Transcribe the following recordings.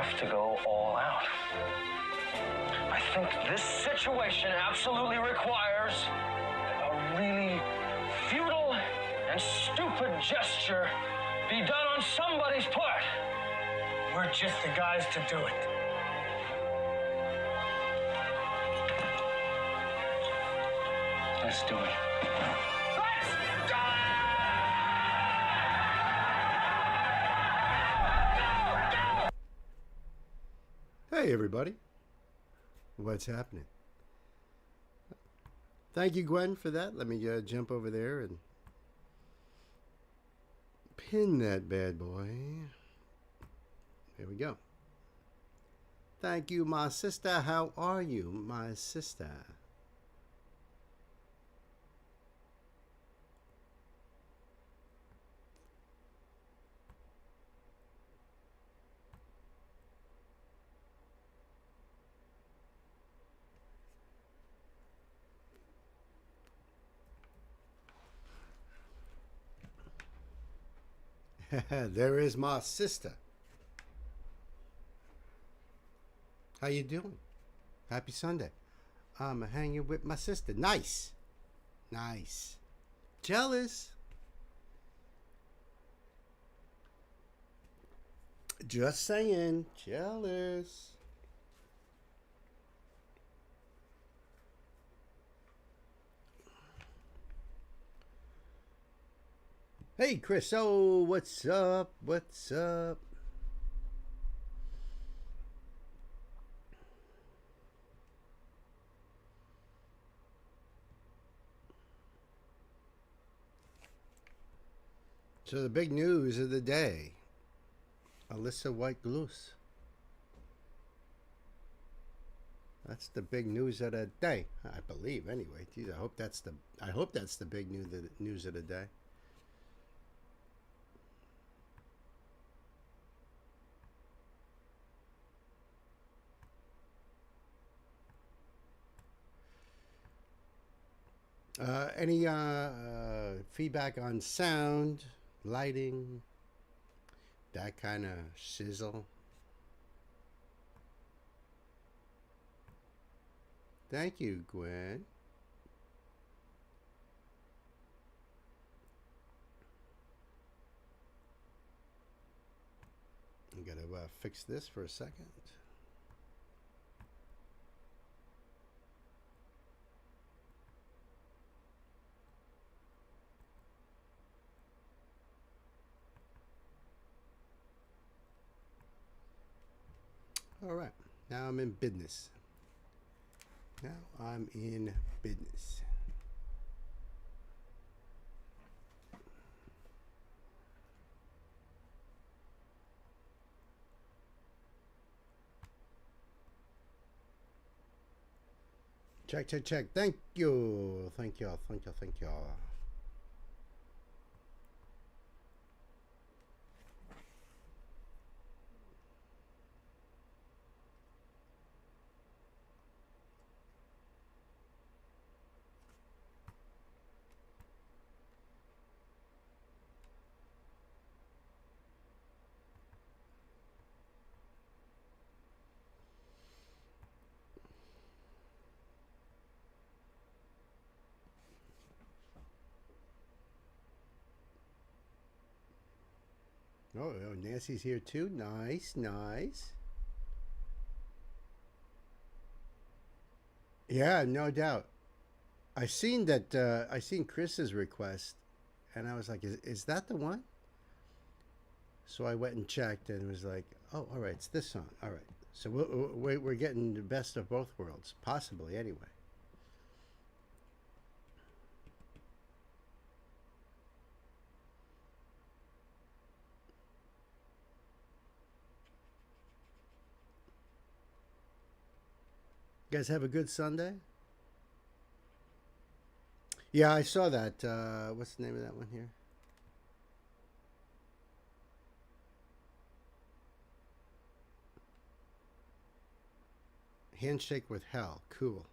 have to go all out. I think this situation absolutely requires a really futile and stupid gesture be done on somebody's part. We're just the guys to do it. Let's do it. Hey everybody, what's happening? Thank you, Gwen, for that. Let me jump over there and pin that bad boy. There we go. Thank you, my sister. How are you, my sister? There is my sister. How you doing? Happy Sunday. I'm hanging with my sister. Nice. Nice. Jealous. Just saying. Jealous. Hey, Chris. Oh, what's up? What's up? So the big news of the day. Alyssa White-Gluz. That's the big news of the day, I believe. Anyway, geez, I hope that's the big news of the day. Any feedback on sound, lighting, that kind of sizzle? Thank you, Gwen. I'm gonna fix this for a second. All right, now I'm in business. Now I'm in business. Check, check, check. Thank you. Thank you. Thank you. Thank you. Oh, Nancy's here too. Nice, nice. Yeah, no doubt. I seen that. I seen Chris's request, and I was like, "Is that the one?" So I went and checked, and it was like, "Oh, all right, it's this song. All right." So we're getting the best of both worlds, possibly anyway. You guys have a good Sunday? Yeah, I saw that. What's the name of that one here? Handshake with Hell. Cool.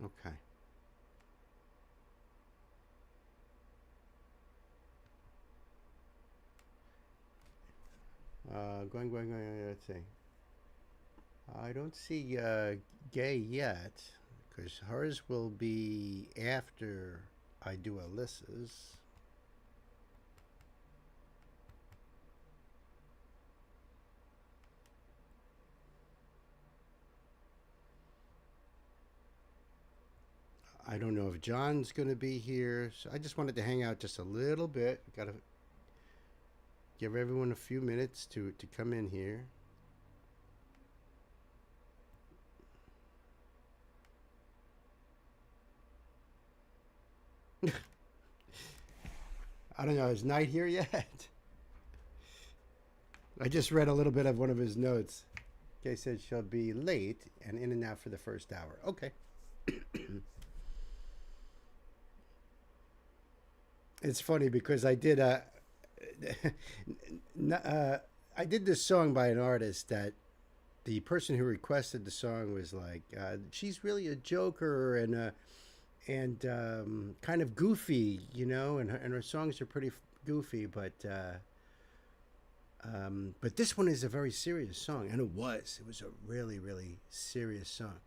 Okay. Going. Let's see. I don't see Gay yet, because hers will be after I do Alyssa's. I don't know if John's going to be here. So I just wanted to hang out just a little bit. Got to give everyone a few minutes to come in here. I don't know. Is Knight here yet? I just read a little bit of one of his notes. Kay said she'll be late and in and out for the first hour. Okay. It's funny because I did I did this song by an artist that the person who requested the song was like, she's really a joker and kind of goofy, you know, and her songs are pretty goofy, but this one is a very serious song, and it was a really, really serious song.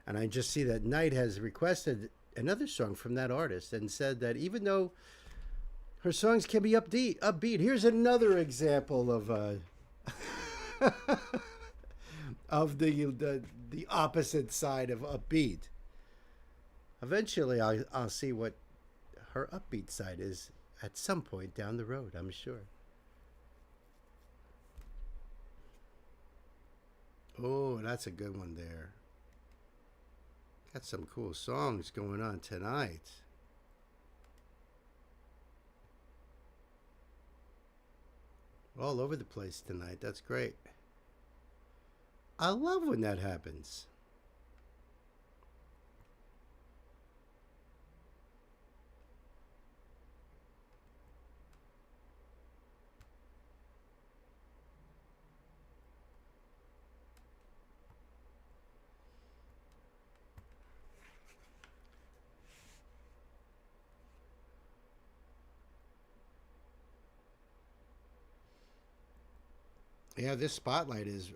And I just see that Knight has requested another song from that artist and said that even though her songs can be upbeat, here's another example of of the opposite side of upbeat. Eventually, I'll see what her upbeat side is at some point down the road, I'm sure. Oh, that's a good one there. Got some cool songs going on tonight. All over the place tonight. That's great. I love when that happens. Yeah, this spotlight is,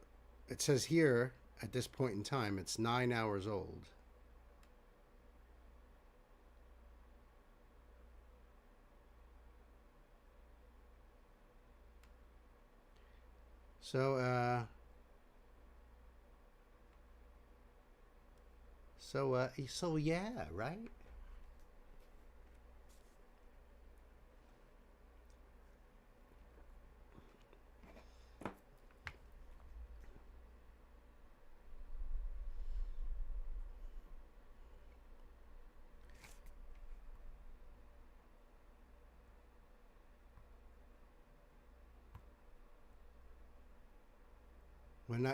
it says here at this point in time, it's 9 hours old. So, so yeah, right?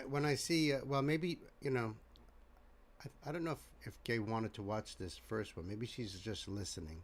When I see, well, maybe, you know, I don't know if Gay wanted to watch this first one. Maybe she's just listening.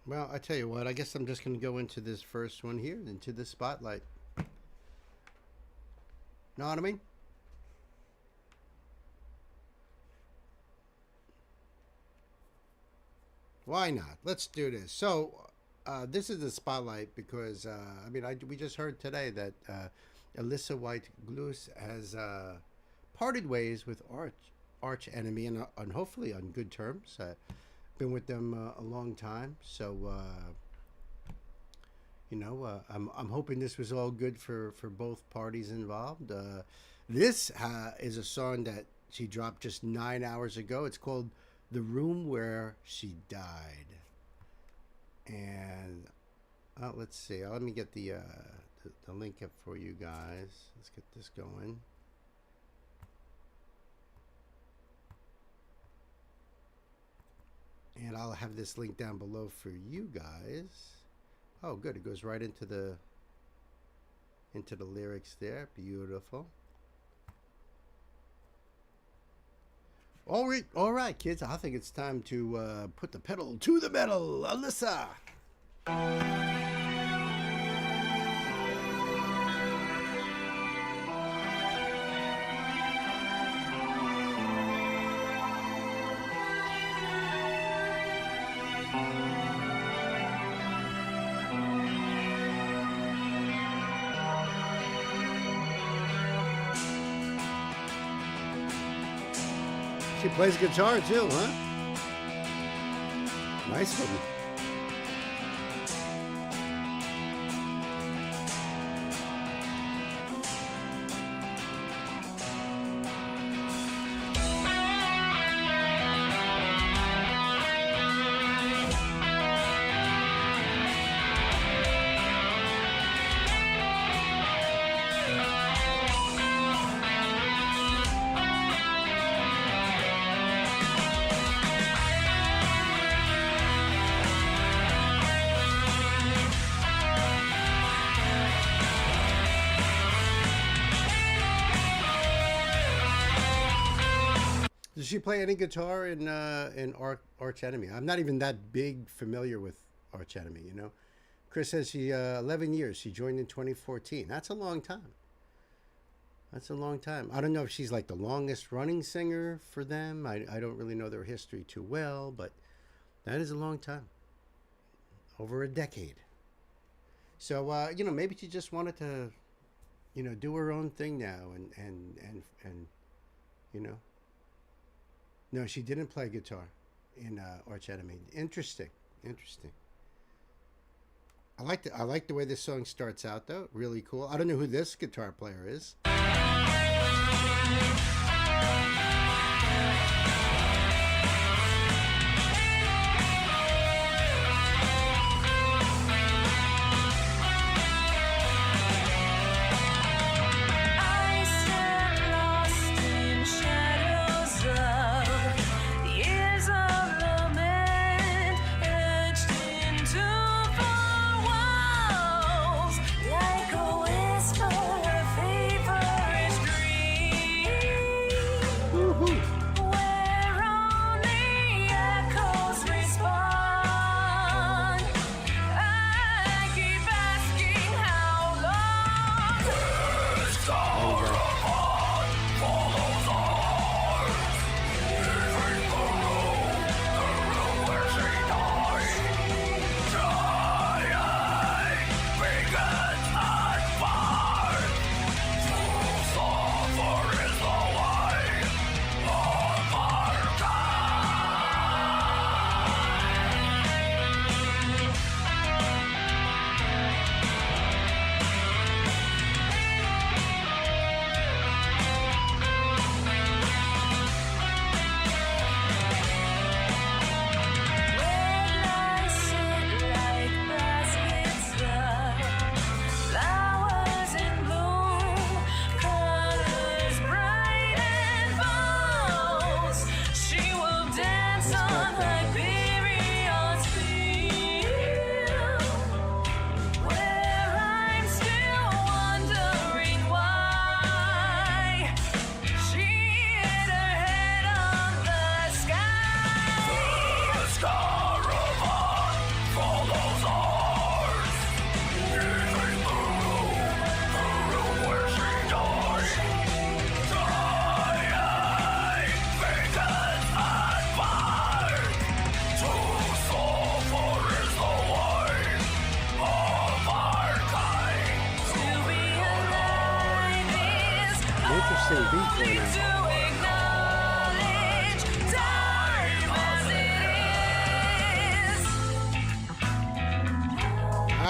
Well, I tell you what, I guess I'm just going to go into this first one here, into the spotlight. Know what I mean? Why not? Let's do this. So, this is the spotlight because, I mean, we just heard today that Alyssa White Glus has parted ways with arch enemy and hopefully on good terms. Been with them a long time, so you know, I'm hoping this was all good for both parties involved. This is a song that she dropped just 9 hours ago. It's called "The Room Where She Died," and let's see. Let me get the link up for you guys. Let's get this going. And I'll have this link down below for you guys. Oh, good. It goes right into the lyrics there. Beautiful. All right, kids. I think it's time to put the pedal to the metal. Alyssa. She plays guitar too, huh? Nice one. Does she play any guitar in Arch Enemy? I'm not even that big familiar with Arch Enemy, you know. Chris says she 11 years. She joined in 2014. That's a long time. That's a long time. I don't know if she's like the longest running singer for them. I don't really know their history too well, but that is a long time. Over a decade. So you know, maybe she just wanted to, you know, do her own thing now and you know. No, she didn't play guitar in Arch Enemy. Interesting. I like the way this song starts out though. Really cool. I don't know who this guitar player is.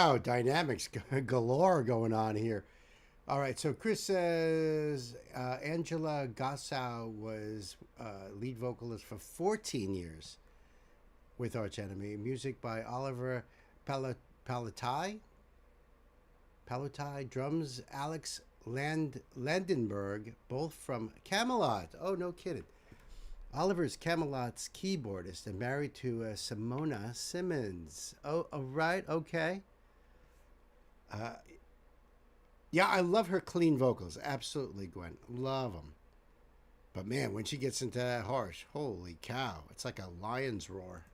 Wow, dynamics galore going on here. All right, so Chris says Angela Gossow was lead vocalist for 14 years with Arch Enemy. Music by Oliver Palatai. Drums Alex Landenberg, both from Camelot. Oh, no kidding. Oliver's Camelot's keyboardist and married to Simona Simmons. Oh, right, okay. Yeah, I love her clean vocals. Absolutely, Gwen. Love them. But man, when she gets into that harsh, holy cow. It's like a lion's roar.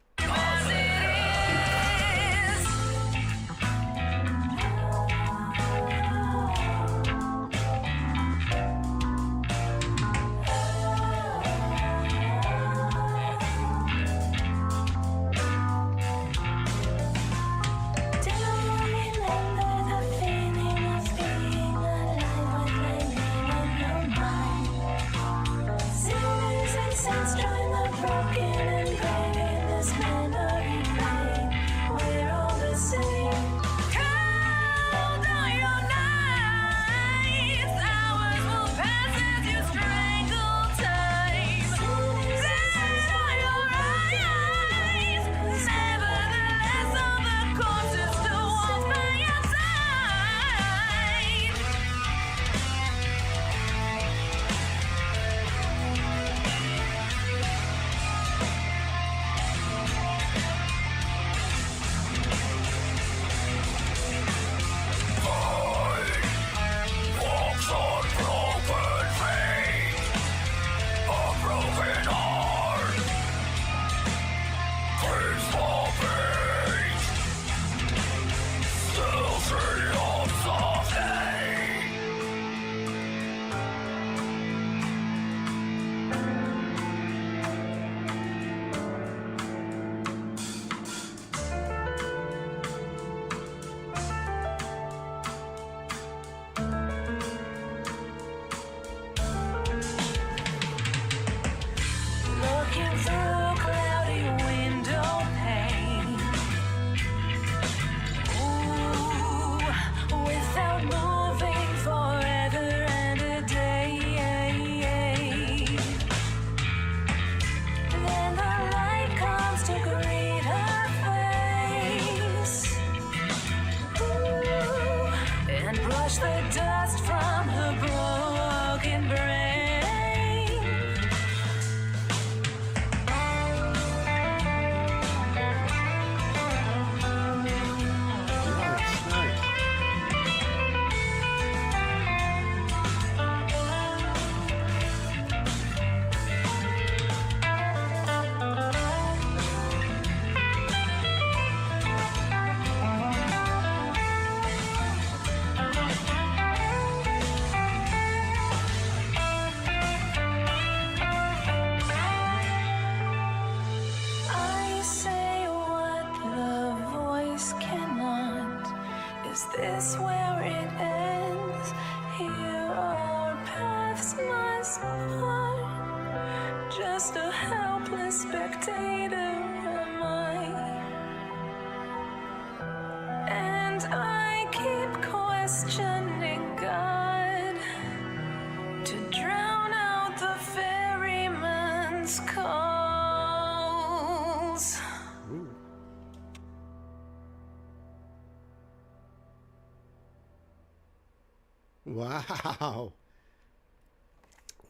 Wow.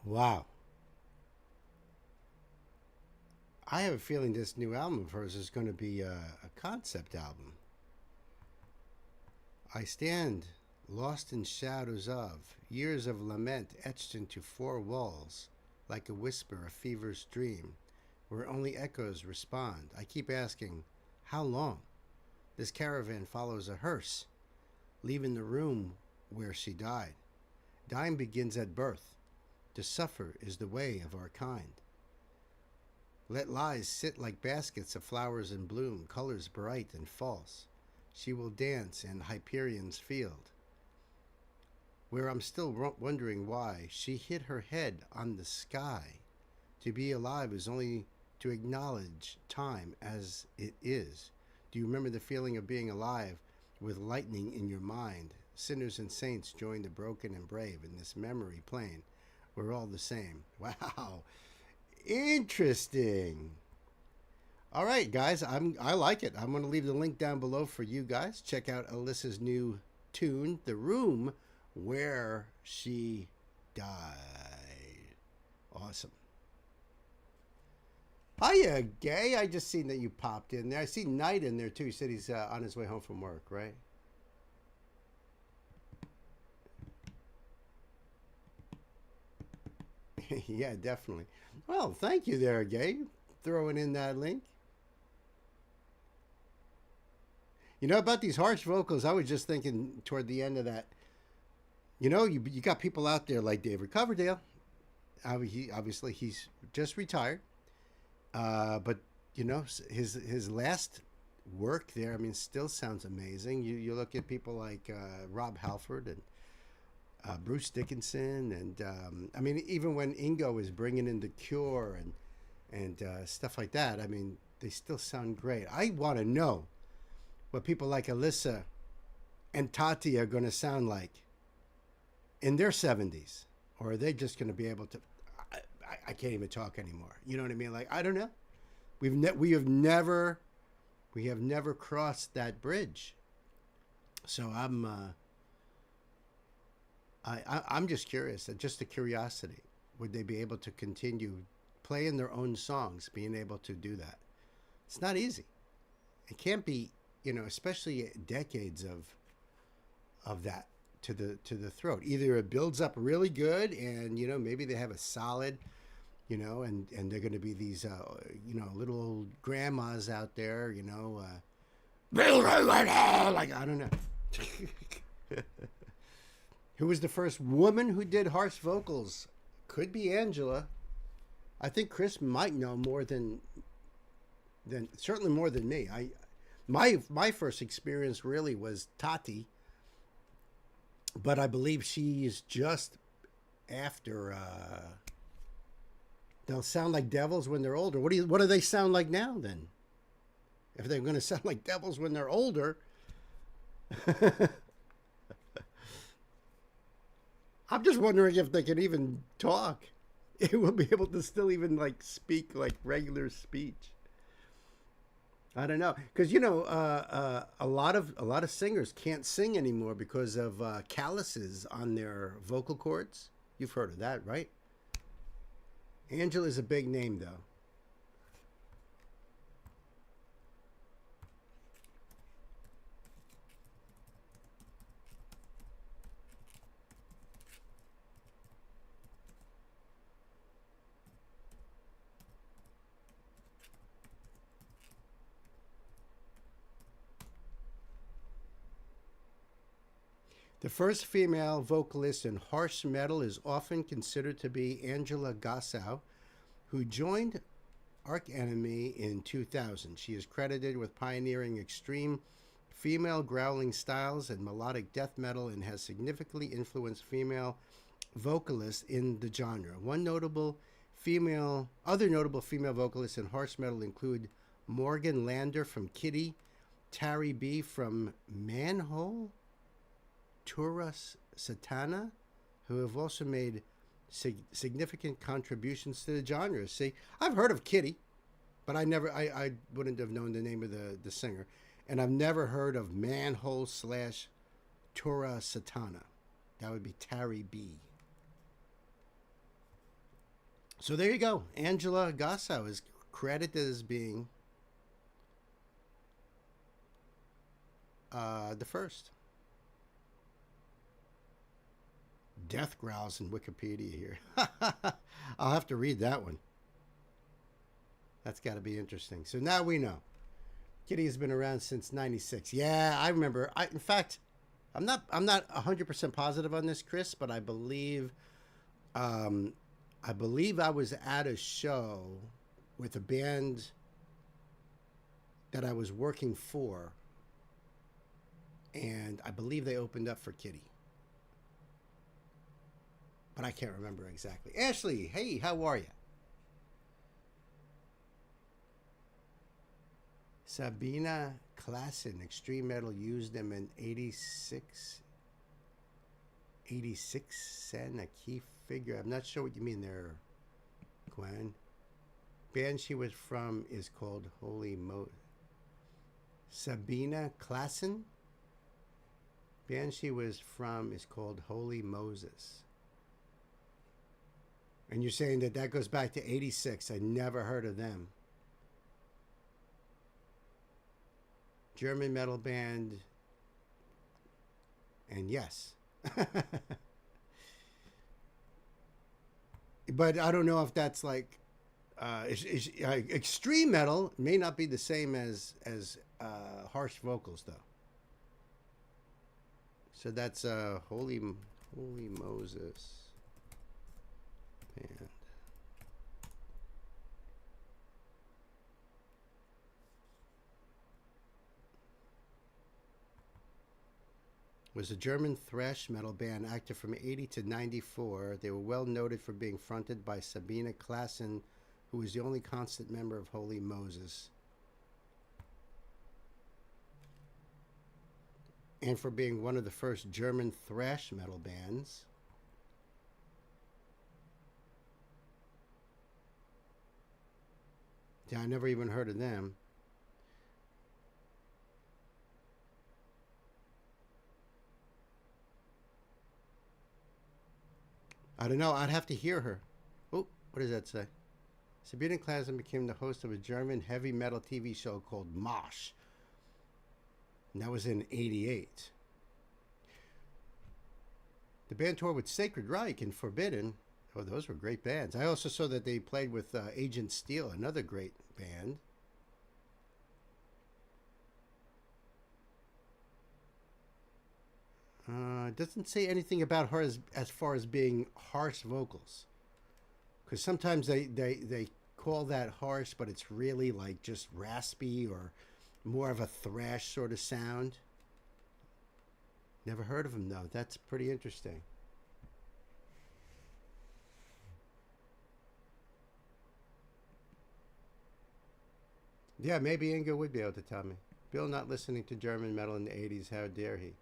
Wow. I have a feeling this new album of hers is going to be a concept album. I stand lost in shadows of years of lament etched into four walls, like a whisper, a feverish dream, where only echoes respond. I keep asking, how long? This caravan follows a hearse, leaving the room where she died. Dying begins at birth. To suffer is the way of our kind. Let lies sit like baskets of flowers in bloom, colors bright and false. She will dance in Hyperion's field, where I'm still wondering why she hit her head on the sky. To be alive is only to acknowledge time as it is. Do you remember the feeling of being alive with lightning in your mind? Sinners and saints join the broken and brave in this memory plane. We're all the same. Wow. Interesting. All right, guys, I like it. I'm going to leave the link down below for you guys. Check out Alyssa's new tune, The Room Where She Died. Awesome. Hiya, Gay. I just seen that you popped in there. I see Knight in there, too. He said he's on his way home from work, right? Yeah, definitely. Well, thank you there, Gay, throwing in that link. You know about these harsh vocals? I was just thinking toward the end of that. You got people out there like David Coverdale. Obviously he's just retired, but his last work there. I mean, still sounds amazing. You look at people like Rob Halford and Bruce Dickinson, and I mean, even when Ingo is bringing in the Cure and stuff like that, I mean, they still sound great. I want to know what people like Alyssa and Tati are going to sound like in their 70s, or are they just going to be able to? I can't even talk anymore. You know what I mean? Like, I don't know. We have never crossed that bridge. So I'm just curious, just a curiosity. Would they be able to continue playing their own songs, being able to do that? It's not easy. It can't be, especially decades of that to the throat. Either it builds up really good and, maybe they have a solid, and they're going to be these, little old grandmas out there, like, I don't know. Who was the first woman who did harsh vocals? Could be Angela. I think Chris might know more than certainly more than me. My first experience really was Tati, but I believe she is just after. They'll sound like devils when they're older. What do they sound like now then? If they're going to sound like devils when they're older. I'm just wondering if they can even talk. It will be able to still even like speak like regular speech. I don't know, because a lot of singers can't sing anymore because of calluses on their vocal cords. You've heard of that, right? Angela's a big name, though. The first female vocalist in harsh metal is often considered to be Angela Gossow, who joined Arch Enemy in 2000. She is credited with pioneering extreme female growling styles and melodic death metal and has significantly influenced female vocalists in the genre. Other notable female vocalists in harsh metal include Morgan Lander from Kitty, Tari B from Manhole, Tura Satana, who have also made significant contributions to the genre. See, I've heard of Kitty, but I wouldn't have known the name of the singer. And I've never heard of Manhole / Tura Satana. That would be Tari B. So there you go. Angela Gossow is credited as being the first. Death growls in Wikipedia here. I'll have to read that one. That's got to be interesting. So now we know. Kitty has been around since '96. Yeah, I remember. In fact, I'm not 100% positive on this, Chris, but I believe I was at a show with a band that I was working for, and I believe they opened up for Kitty. But I can't remember exactly. Ashley, hey, how are you? Sabina Klassen, extreme metal, used them in 86 cent, a key figure. I'm not sure what you mean there, Gwen. Band she was from is called Holy Sabina Klassen. Band she was from is called Holy Moses. And you're saying that goes back to 86. I never heard of them. German metal band. And yes. but I don't know if that's like extreme metal may not be the same as harsh vocals though. So that's Holy Moses band. Was a German thrash metal band active from 80 to 94. They were well noted for being fronted by Sabine Klassen, who was the only constant member of Holy Moses, and for being one of the first German thrash metal bands. Yeah, I never even heard of them. I don't know. I'd have to hear her. Oh, what does that say? Sabine Klassen became the host of a German heavy metal TV show called Mosh. And that was in 88. The band toured with Sacred Reich and Forbidden. Oh, those were great bands. I also saw that they played with Agent Steel, another great band. It doesn't say anything about her as far as being harsh vocals. Because sometimes they call that harsh, but it's really like just raspy or more of a thrash sort of sound. Never heard of them, though. That's pretty interesting. Yeah, maybe Inga would be able to tell me. Bill not listening to German metal in the 80s, how dare he?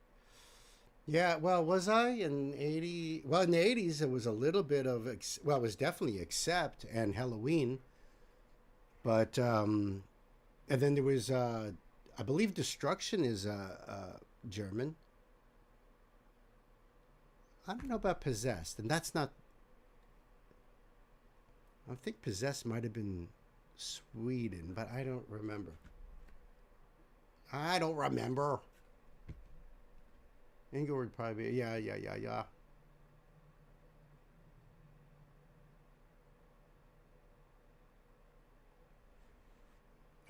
Yeah, well, was I in 80? Well, in the 80s, it was a little bit of, well, it was definitely Accept and Halloween. But, and then there was, I believe Destruction is German. I don't know about Possessed, and that's not, I think Possessed might have been Sweden, but I don't remember. I don't remember. Inga would probably be, yeah.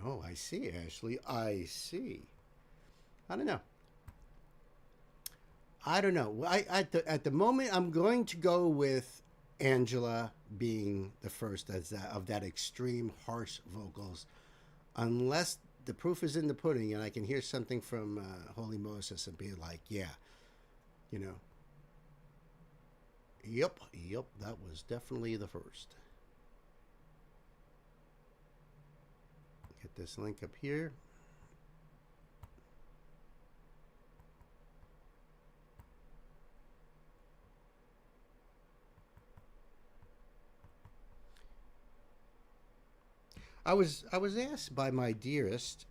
Oh, I see, Ashley. I see. I don't know. At the moment, I'm going to go with Angela being the first of that extreme harsh vocals, unless the proof is in the pudding and I can hear something from Holy Moses and be like, yeah, you know, yep, that was definitely the first. Get this link up here. I was asked by my dearest,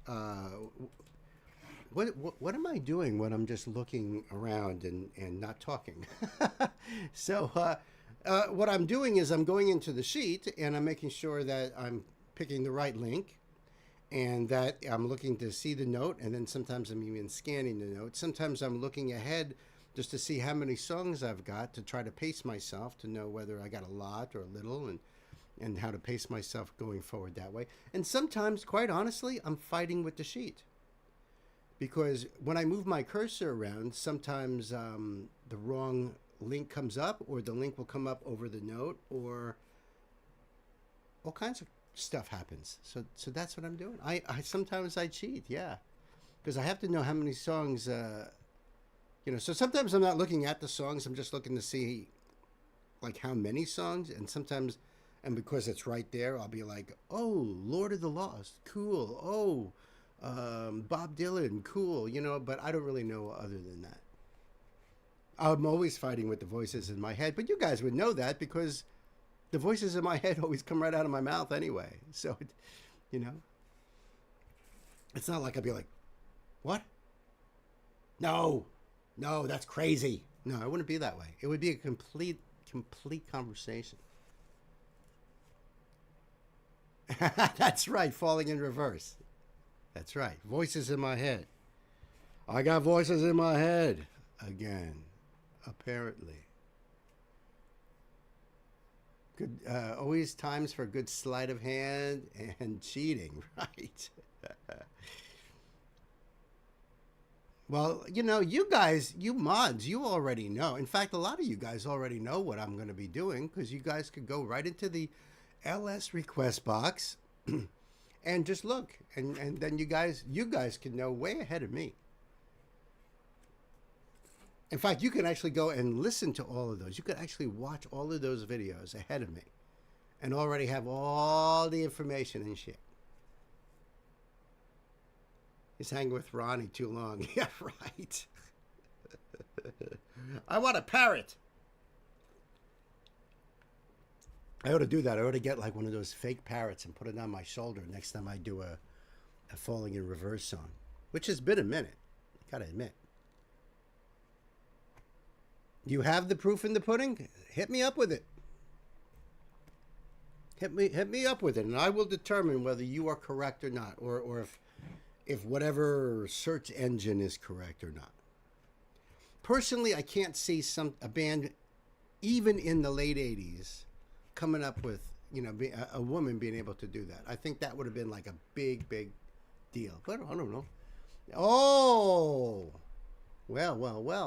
what am I doing when I'm just looking around and not talking? So what I'm doing is I'm going into the sheet and I'm making sure that I'm picking the right link and that I'm looking to see the note, and then sometimes I'm even scanning the note. Sometimes I'm looking ahead just to see how many songs I've got to try to pace myself to know whether I got a lot or a little, and how to pace myself going forward that way. And sometimes, quite honestly, I'm fighting with the sheet. Because when I move my cursor around, sometimes the wrong link comes up, or the link will come up over the note, or all kinds of stuff happens. So that's what I'm doing. I sometimes I cheat, yeah. Because I have to know how many songs, so sometimes I'm not looking at the songs, I'm just looking to see like how many songs, and sometimes, and because it's right there, I'll be like, oh, Lord of the Lost, cool. Oh, Bob Dylan, cool. But I don't really know other than that. I'm always fighting with the voices in my head, but you guys would know that because the voices in my head always come right out of my mouth anyway. So, it's not like I'd be like, what? No, that's crazy. No, it wouldn't be that way. It would be a complete conversation. That's right, falling in reverse. That's right, voices in my head. I got voices in my head again, apparently. Good, always times for a good sleight of hand and cheating, right? Well, you know, you guys, you mods, you already know. In fact, a lot of you guys already know what I'm going to be doing because you guys could go right into the LS request box and just look, and then you guys can know way ahead of me. In fact, you can actually go and listen to all of those. You could actually watch all of those videos ahead of me and already have all the information and shit. He's hanging with Ronnie too long. Yeah, right. I want a parrot. I ought to do that. I ought to get like one of those fake parrots and put it on my shoulder next time I do a Falling in Reverse song, which has been a minute, gotta admit. You have the proof in the pudding? Hit me up with it. Hit me up with it, and I will determine whether you are correct or not, or if whatever search engine is correct or not. Personally, I can't see a band, even in the late '80s, coming up with, you know, a woman being able to do that. I think that would have been like a big deal. But I don't know. Oh, well.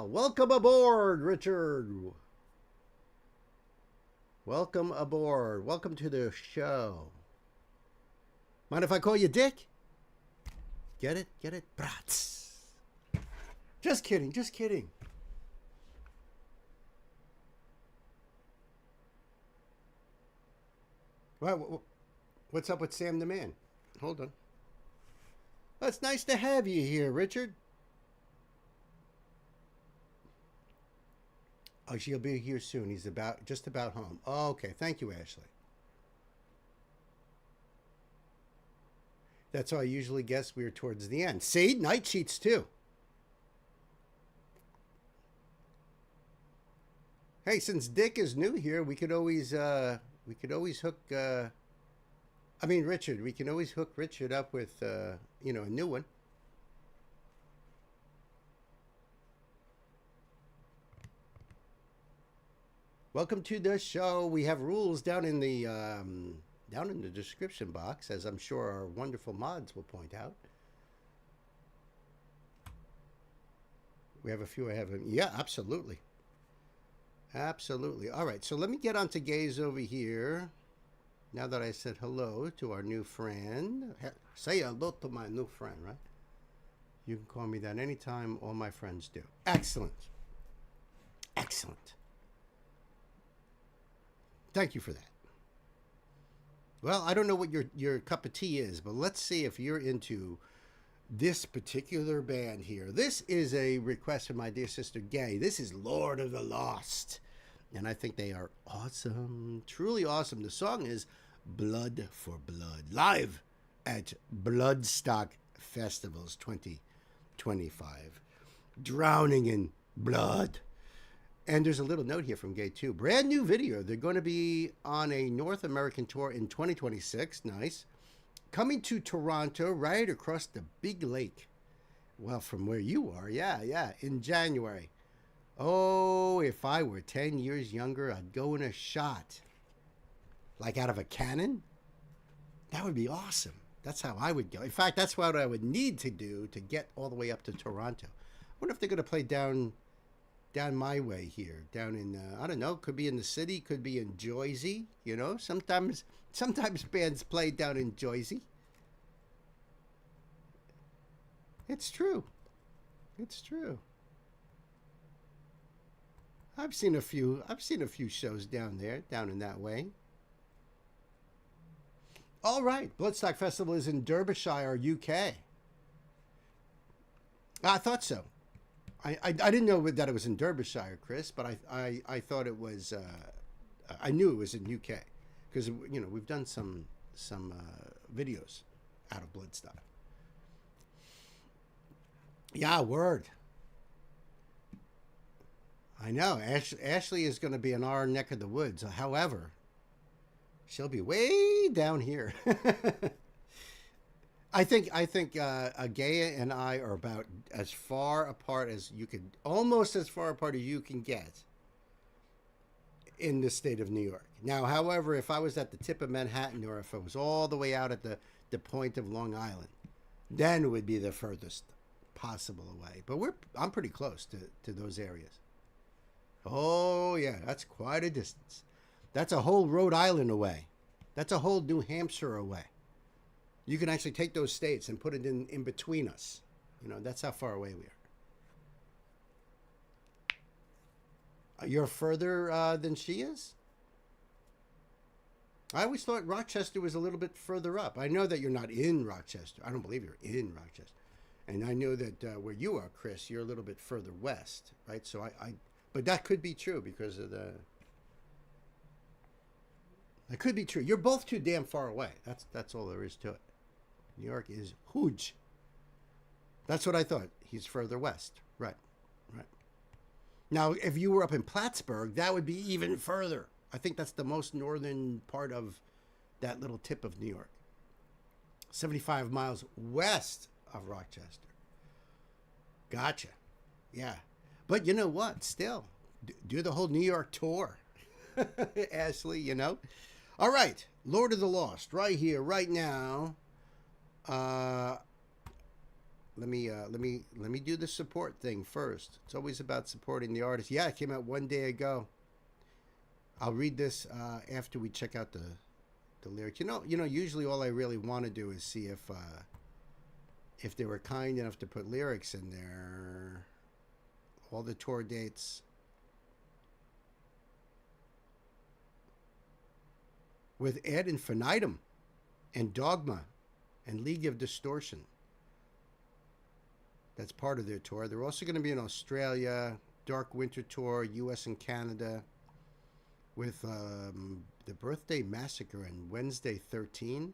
Welcome aboard, Richard. Welcome aboard. Welcome to the show. Mind if I call you Dick? Get it? Brats. Just kidding. Well, what's up with Sam the Man? Hold on. Well, it's nice to have you here, Richard. Oh, she'll be here soon. He's just about home. Oh, okay. Thank you, Ashley. That's how I usually guess we're towards the end. See? Night sheets, too. Hey, since Dick is new here, we could always hook... Richard. We can always hook Richard up with, a new one. Welcome to the show. We have rules down in the description box, as I'm sure our wonderful mods will point out. We have a few ahead of him. Yeah, absolutely. Absolutely. All right, so let me get on to Gaze over here. Now that I said hello to our new friend. Say hello to my new friend, right? You can call me that anytime. All my friends do. Excellent. Thank you for that. Well, I don't know what your cup of tea is, but let's see if you're into this particular band here. This is a request from my dear sister Gay. This is Lord of the Lost. And I think they are awesome, truly awesome. The song is Blood for Blood, live at Bloodstock Festivals 2025. Drowning in blood. And there's a little note here from Gay too. Brand new video. They're going to be on a North American tour in 2026. Nice. Coming to Toronto, right across the big lake. Well, from where you are. Yeah. In January. Oh, if I were 10 years younger, I'd go in a shot. Like out of a cannon? That would be awesome. That's how I would go. In fact, that's what I would need to do to get all the way up to Toronto. I wonder if they're going to play down my way here. Down in, I don't know, could be in the city, could be in Jersey. You know, sometimes bands play down in Jersey. It's true. I've seen a few shows down there, down in that way. All right, Bloodstock Festival is in Derbyshire, UK. I thought so. I didn't know that it was in Derbyshire, Chris, but I thought it was. I knew it was in UK because we've done some videos out of Bloodstock. Yeah, word. I know. Ashley is going to be in our neck of the woods. However, she'll be way down here. I think Agaya and I are about as far apart as you could, almost as far apart as you can get in the state of New York. Now, however, if I was at the tip of Manhattan or if I was all the way out at the point of Long Island, then it would be the furthest possible away. But I'm pretty close to those areas. Oh, yeah, that's quite a distance. That's a whole Rhode Island away. That's a whole New Hampshire away. You can actually take those states and put it in between us. You know, that's how far away we are. You're further than she is? I always thought Rochester was a little bit further up. I know that you're not in Rochester. I don't believe you're in Rochester. And I know that where you are, Chris, you're a little bit further west, right? So but that could be true because of the... That could be true. You're both too damn far away. That's all there is to it. New York is huge. That's what I thought. He's further west. Right. Now, if you were up in Plattsburgh, that would be even further. I think that's the most northern part of that little tip of New York. 75 miles west of Rochester. Gotcha. Yeah. But you know what? Still, do the whole New York tour. Ashley, you know. All right. Lord of the Lost. Right here, right now. Let me do the support thing first. It's always about supporting the artist. Yeah, it came out one day ago. I'll read this after we check out the lyrics. You know. Usually, all I really want to do is see if they were kind enough to put lyrics in there. All the tour dates. With Ad Infinitum and Dogma and League of Distortion. That's part of their tour. They're also going to be in Australia, Dark Winter Tour, US and Canada, with the Birthday Massacre and Wednesday 13.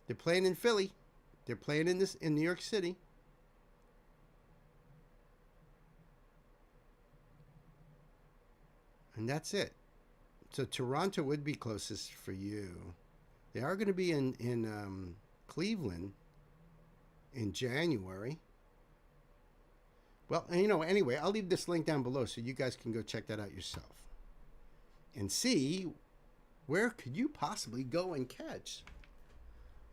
They're playing in Philly. They're playing in New York City. And that's it. So Toronto would be closest for you. They are going to be in Cleveland in January. Well, anyway, I'll leave this link down below so you guys can go check that out yourself. And see where could you possibly go and catch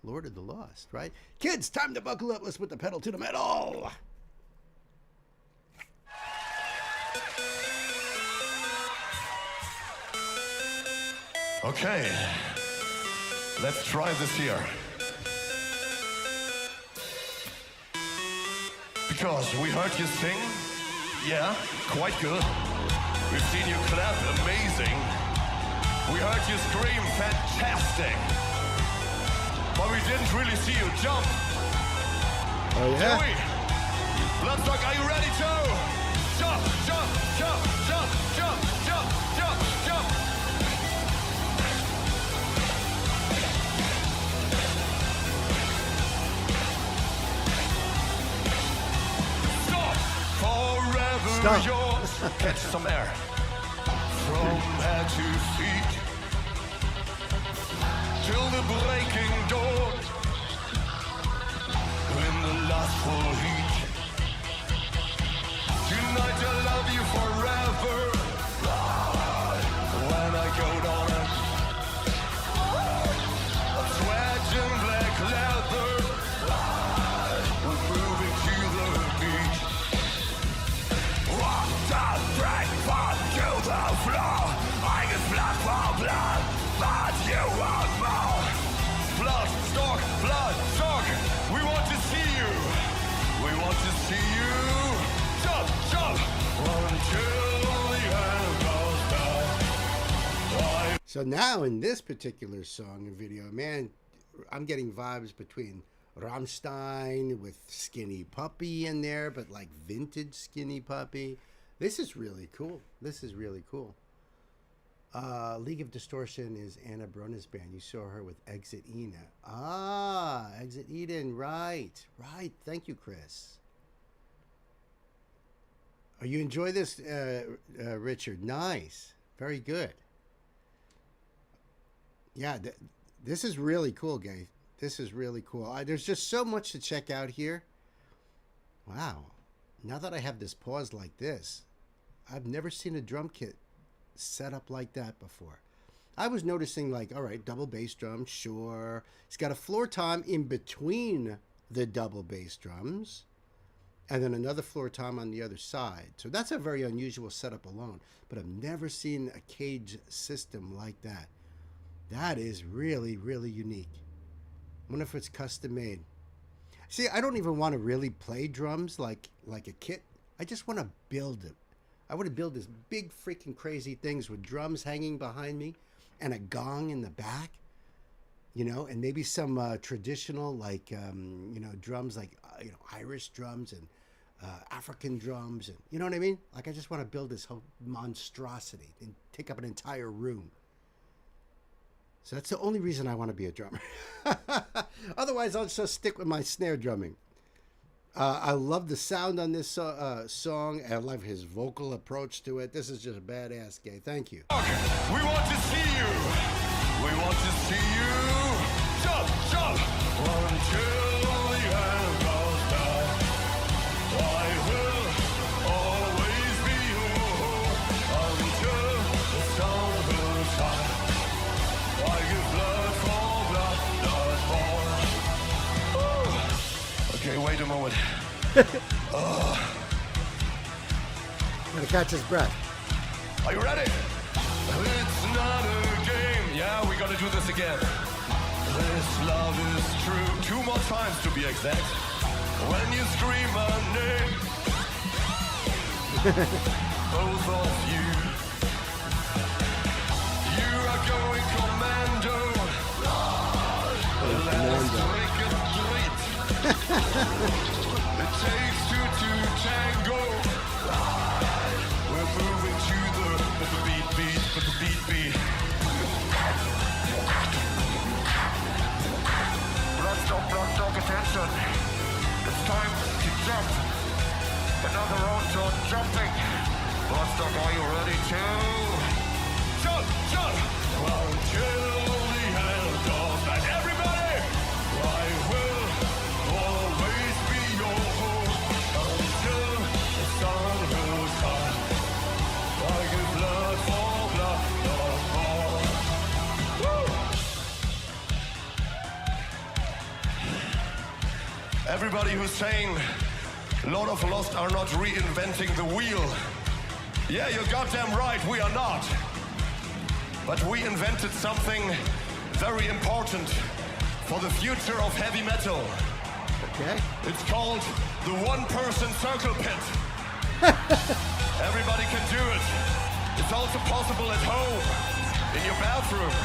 Lord of the Lost, right? Kids, time to buckle up. Let's put the pedal to the metal. Okay, let's try this here. Because we heard you sing, yeah, quite good. We've seen you clap, amazing. We heard you scream, fantastic. But we didn't really see you jump. Oh, yeah? Did we? Bloodstock, are you ready to jump, jump, jump, jump, jump, jump, jump, jump? Stop. Yours. Catch some air from head to feet till the breaking dawn in the last full heat. Tonight I love you forever. When I go down a sweat and black leather, we're moving to the beach. Break from to the floor. I get blood for blood, but you want more. Blood, stock, we want to see you. We want to see you. Jump, jump, until the end of time. So now in this particular song and video, man, I'm getting vibes between Rammstein with Skinny Puppy in there, but like vintage Skinny Puppy. This is really cool. League of Distortion is Anna Brunner's band. You saw her with Exit Eden. Exit Eden. Right. Thank you, Chris. Oh, you enjoy this, Richard? Nice. Very good. Yeah, this is really cool, guys. This is really cool. There's just so much to check out here. Wow. Now that I have this pause like this, I've never seen a drum kit set up like that before. I was noticing like, all right, double bass drum, sure. It's got a floor tom in between the double bass drums, and then another floor tom on the other side. So that's a very unusual setup alone. But I've never seen a cage system like that. That is really, really unique. I wonder if it's custom made. See, I don't even want to really play drums like a kit. I just want to build it. I want to build this big freaking crazy things with drums hanging behind me and a gong in the back, you know, and maybe some traditional like, you know, drums like, you know, Irish drums and African drums. And you know what I mean? Like I just want to build this whole monstrosity and take up an entire room. So that's the only reason I want to be a drummer. Otherwise, I'll just stick with my snare drumming. I love the sound on this song. I love his vocal approach to it. This is just a badass, Gay. Thank you. We want to see you. We want to see you. Jump, jump. Until the end goes down. I will always be your home until the sun will shine. I give blood for blood, blood for. Okay, wait a moment. I'm gonna catch his breath. Are you ready? It's not a game. Yeah, we're gonna do this again. This love is true. 2 more times to be exact. When you scream my name, both of you, you are going commando. Let's make it great. It takes two to tango. We're moving to the beat. Bloodstock, attention. It's time to jump. Another round on jumping. Bloodstock, are you ready to jump? Until the end goes back. Everybody, I will always be your home until the sun will shine. I give blood for blood, Woo! Everybody who's saying Lord of Lost are not reinventing the wheel. Yeah, you're goddamn right, we are not. But we invented something very important for the future of heavy metal. Okay. It's called the one-person circle pit. Everybody can do it. It's also possible at home, in your bathroom,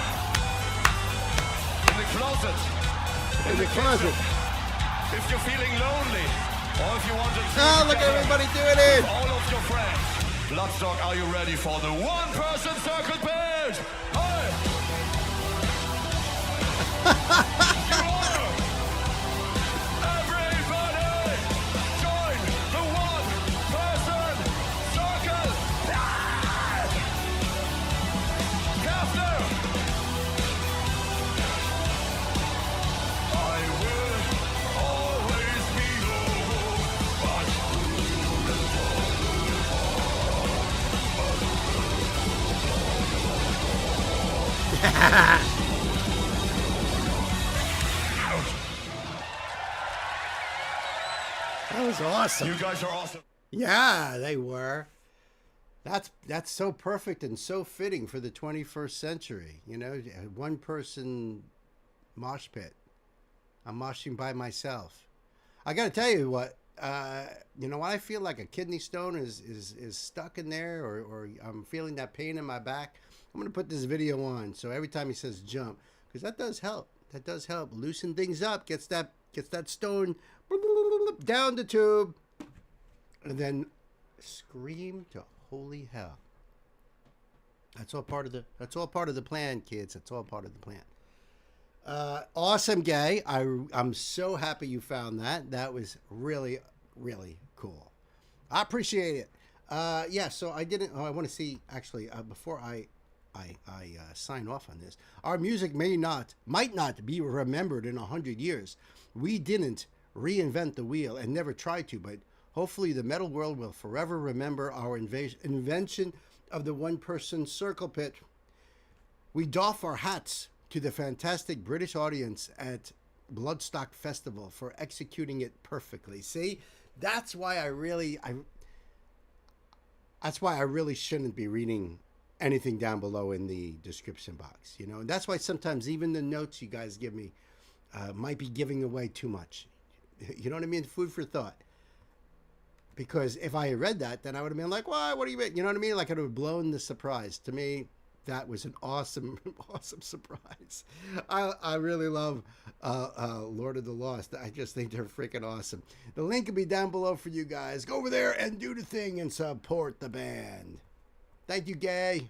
in the closet, In the closet. if you're feeling lonely, or if you want to Oh, look at everybody doing it. all of your friends. Bloodstock, are you ready for the one-person circle pit? Hey! You are! Everybody, join the one-person circle! Faster! I will always be That was awesome. You guys are awesome. Yeah, they were. That's so perfect and so fitting for the 21st century. You know, a one-person mosh pit. I'm moshing by myself. I got to tell you what. You know, when I feel like a kidney stone is stuck in there, or I'm feeling that pain in my back, I'm gonna put this video on. So every time he says jump, because that does help. That does help loosen things up. Gets that stone down the tube, and then scream to holy hell. That's all part of the plan, kids. That's all part of the plan. Awesome, Gay. I'm so happy you found that. That was really, really cool. I appreciate it. Yeah, so I didn't. Oh, I want to see actually before I sign off on this. Our music might not be remembered in 100 years. We didn't reinvent the wheel and never tried to, but hopefully the metal world will forever remember our invention of the one-person circle pit. We doff our hats to the fantastic British audience at Bloodstock Festival for executing it perfectly. See, that's why I really shouldn't be reading anything down below in the description box, you know. And that's why sometimes even the notes you guys give me might be giving away too much. You know what I mean? Food for thought. Because if I had read that, then I would have been like, "Why? What do you mean?" You know what I mean? Like, it would have blown the surprise. To me, that was an awesome, awesome surprise. I really love Lord of the Lost. I just think they're freaking awesome. The link will be down below for you guys. Go over there and do the thing and support the band. Thank you, Gay.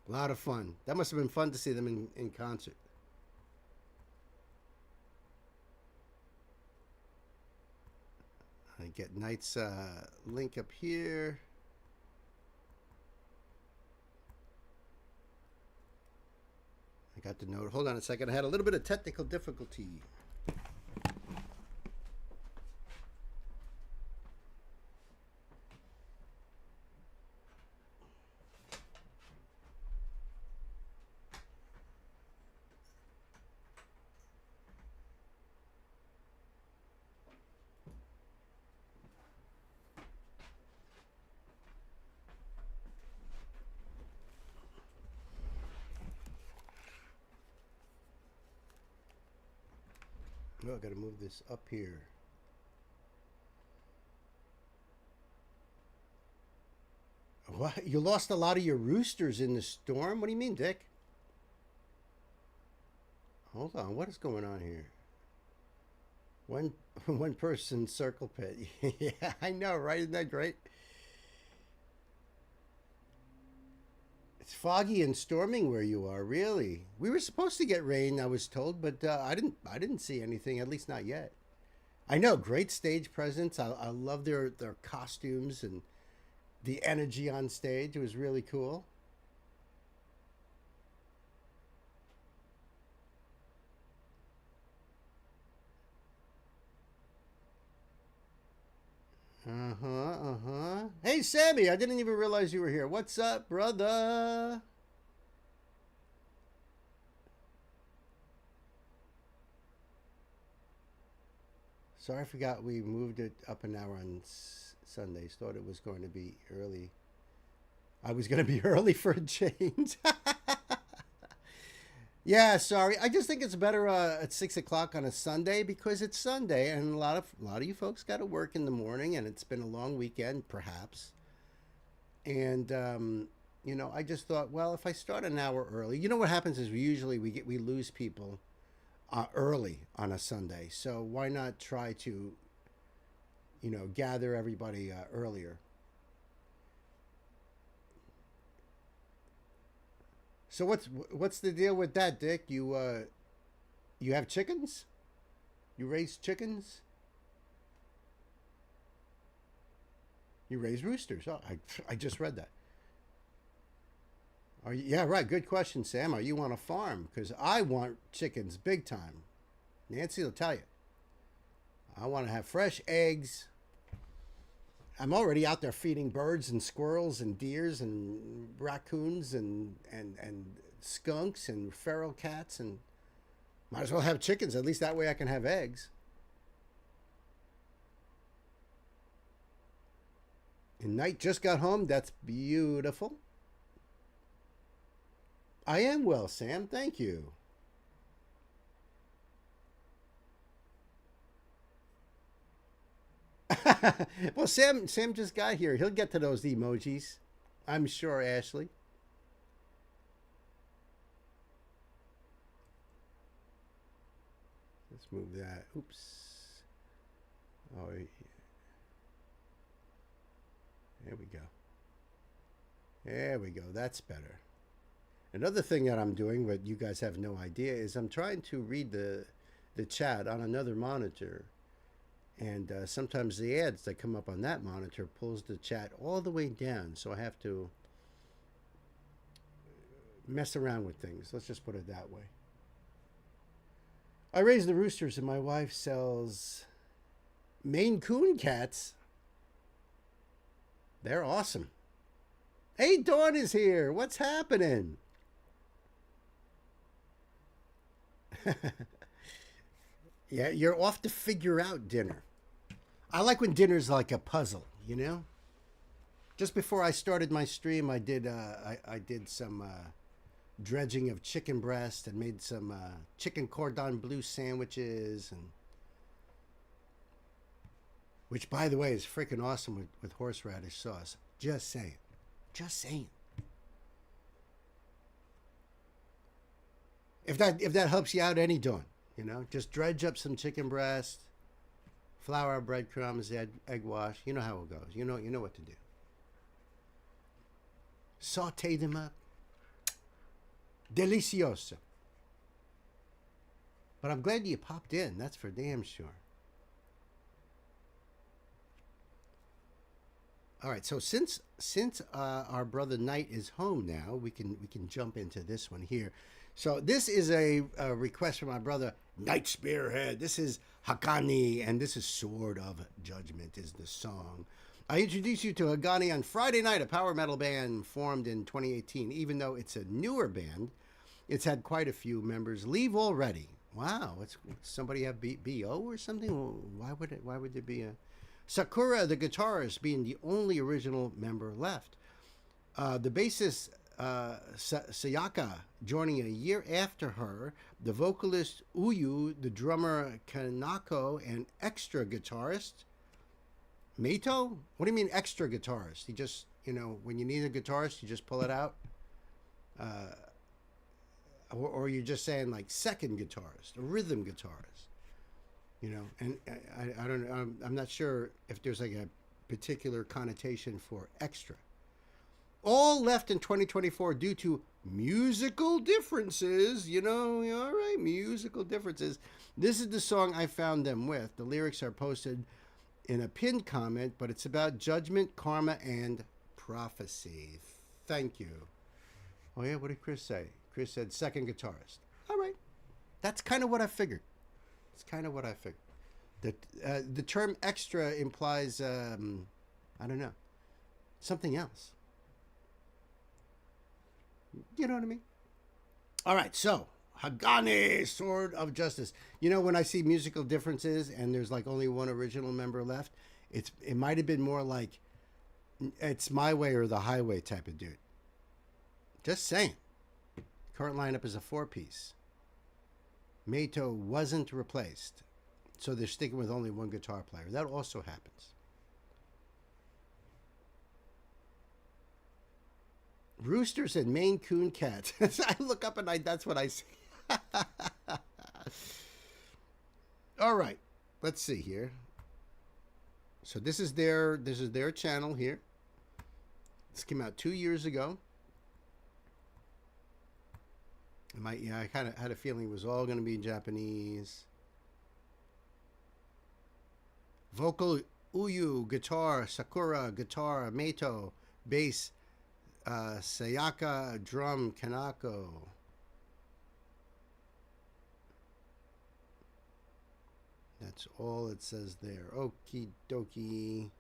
A lot of fun. That must have been fun to see them in concert. I get Knight's link up here. I got the note. Hold on a second. I had a little bit of technical difficulty. Oh, I gotta move this up here. What? You lost a lot of your roosters in the storm? What do you mean, Dick? Hold on, what is going on here? One person circle pit. Yeah, I know, right? Isn't that great? It's foggy and storming where you are, really. We were supposed to get rain, I was told, but I didn't see anything, at least not yet. I know, great stage presence. I love their costumes and the energy on stage. It was really cool. Hey, Sammy, I didn't even realize you were here. What's up, brother? Sorry, I forgot we moved it up an hour on Sundays. Thought it was going to be early. I was going to be early for a change. Yeah, sorry. I just think it's better at 6 o'clock on a Sunday because it's Sunday, and a lot of you folks got to work in the morning, and it's been a long weekend, perhaps. And you know, I just thought, well, if I start an hour early, you know what happens is we lose people early on a Sunday. So why not try to, you know, gather everybody earlier? So what's the deal with that, Dick? You have chickens? You raise chickens? You raise roosters. Oh, I just read that. Are you, yeah, right. Good question, Sam. Are you on a farm? Because I want chickens big time. Nancy will tell you. I want to have fresh eggs. I'm already out there feeding birds and squirrels and deers and raccoons and skunks and feral cats, and might as well have chickens. At least that way I can have eggs. And Knight just got home. That's beautiful. I am well, Sam. Thank you. Well, Sam just got here. He'll get to those emojis, I'm sure, Ashley. Let's move that. Oops. Oh, there we go. There we go. That's better. Another thing that I'm doing, but you guys have no idea, is I'm trying to read the chat on another monitor. And sometimes the ads that come up on that monitor pulls the chat all the way down. So I have to mess around with things. Let's just put it that way. I raise the roosters and my wife sells Maine Coon cats. They're awesome. Hey, Dawn is here. What's happening? Yeah, you're off to figure out dinner. I like when dinner's like a puzzle, you know? Just before I started my stream, I did some dredging of chicken breast and made some chicken cordon bleu sandwiches, and which, by the way, is freaking awesome with horseradish sauce. Just saying. Just saying. If that helps you out any, Dawn, you know, just dredge up some chicken breast, flour, breadcrumbs, egg wash. You know how it goes. You know what to do. Saute them up. Delicioso. But I'm glad you popped in. That's for damn sure. All right. So since our brother Knight is home now, we can jump into this one here. So this is a request from my brother Knight Spearhead. This is Hakani, and this is Sword of Judgment is the song. I introduced you to Hagani on Friday Night, a power metal band formed in 2018. Even though it's a newer band, it's had quite a few members leave already. Wow, somebody have BO or something? Why would there be a Sakura, the guitarist, being the only original member left? The bassist Sayaka joining a year after her, the vocalist Uyu, the drummer Kanako, and extra guitarist Meito? What do you mean extra guitarist? He just, when you need a guitarist, you just pull it out? Or you're just saying like second guitarist, a rhythm guitarist, and I don't know. I'm not sure if there's like a particular connotation for extra. All left in 2024 due to musical differences, all right, musical differences. This is the song I found them with. The lyrics are posted in a pinned comment, but it's about judgment, karma, and prophecy. Thank you. Oh yeah, what did Chris say? Chris said second guitarist. All right. That's kind of what I figured. The term extra implies, I don't know, something else. You know what I mean? All right, so Hagane, Sword of Justice. When I see musical differences and there's like only one original member left, it might have been more like it's my way or the highway type of dude. Just saying. Current lineup is a 4-piece. Meito wasn't replaced, so they're sticking with only one guitar player. That also happens. Rooster said Maine Coon cat. I look up and that's what I see. All right, let's see here. So this is their channel here. This came out 2 years ago. I kind of had a feeling it was all going to be Japanese. Vocal Uyu, guitar Sakura, guitar Meito, bass Sayaka, drum Kanako. That's all it says there. Okie dokie.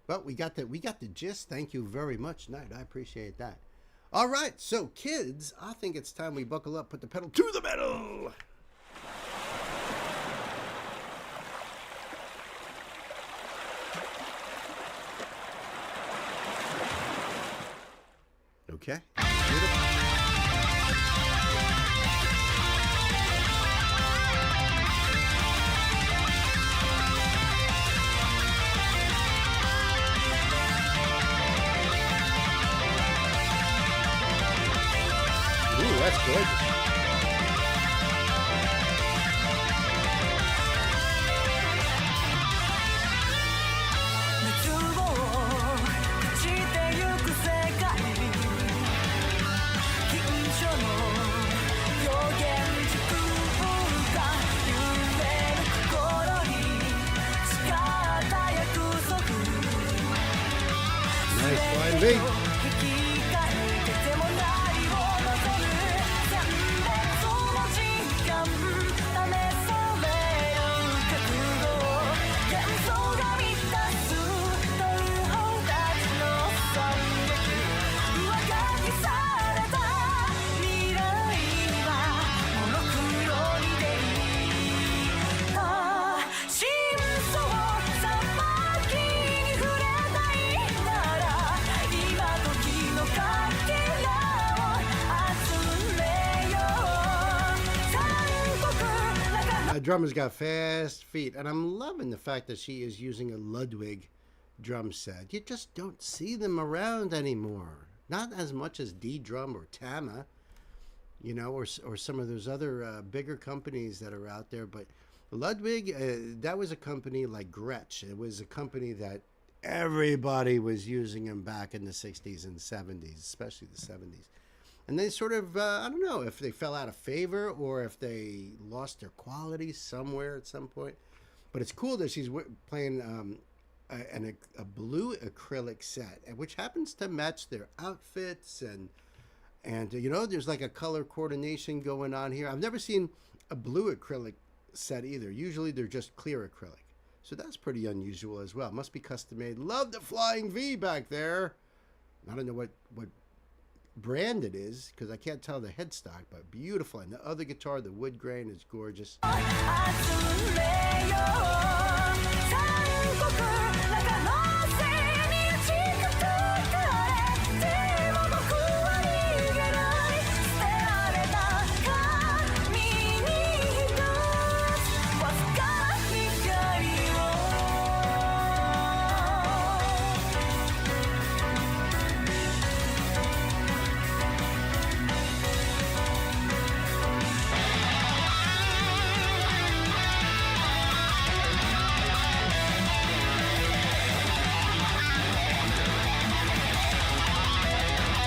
But we got the gist. Thank you very much, Knight. I appreciate that. All right, so kids, I think it's time we buckle up, put the pedal to the metal. Okay. Beautiful. Ooh, that's gorgeous. Nice flying beat. drummer's got fast feet, and I'm loving the fact that she is using a Ludwig drum set. You just don't see them around anymore. Not as much as D-Drum or Tama, you know, or some of those other bigger companies that are out there. But Ludwig, that was a company like Gretsch. It was a company that everybody was using them back in the 60s and 70s, especially the 70s. And they sort of, I don't know if they fell out of favor or if they lost their quality somewhere at some point. But it's cool that she's playing a blue acrylic set, which happens to match their outfits. And you know, there's like a color coordination going on here. I've never seen a blue acrylic set either. Usually they're just clear acrylic. So that's pretty unusual as well. Must be custom made. Love the flying V back there. I don't know what brand it is because I can't tell the headstock, but beautiful. And the other guitar, the wood grain, is gorgeous.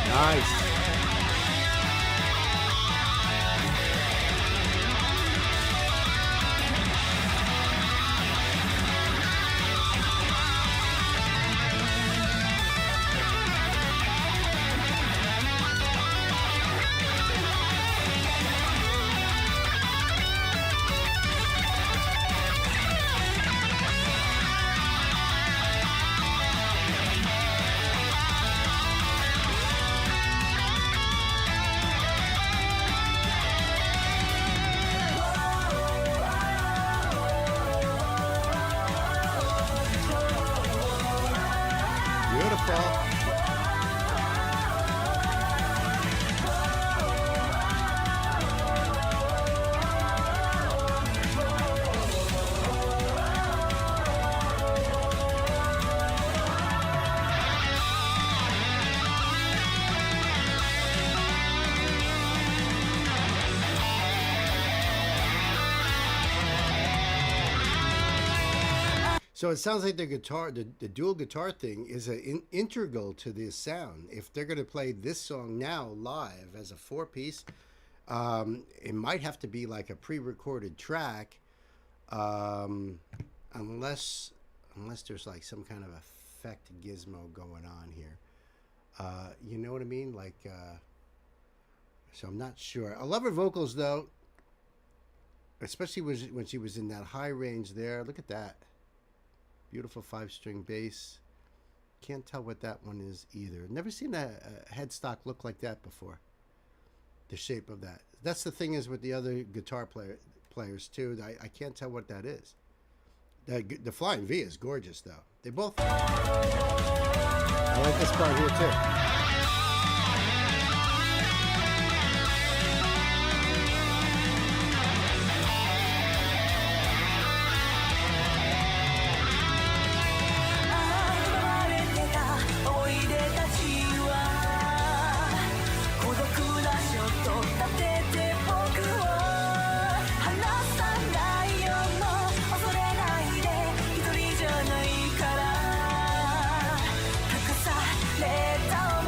Nice. So it sounds like the guitar, the dual guitar thing is integral to this sound. If they're going to play this song now live as a 4-piece, it might have to be like a pre-recorded track, unless there's like some kind of effect gizmo going on here. You know what I mean? Like, so I'm not sure. I love her vocals though, especially when she was in that high range there. Look at that. Beautiful 5-string bass. Can't tell what that one is either. Never seen a headstock look like that before. The shape of that. That's the thing is with the other guitar players too. I can't tell what that is. The Flying V is gorgeous though. They both. I like this part here too. Let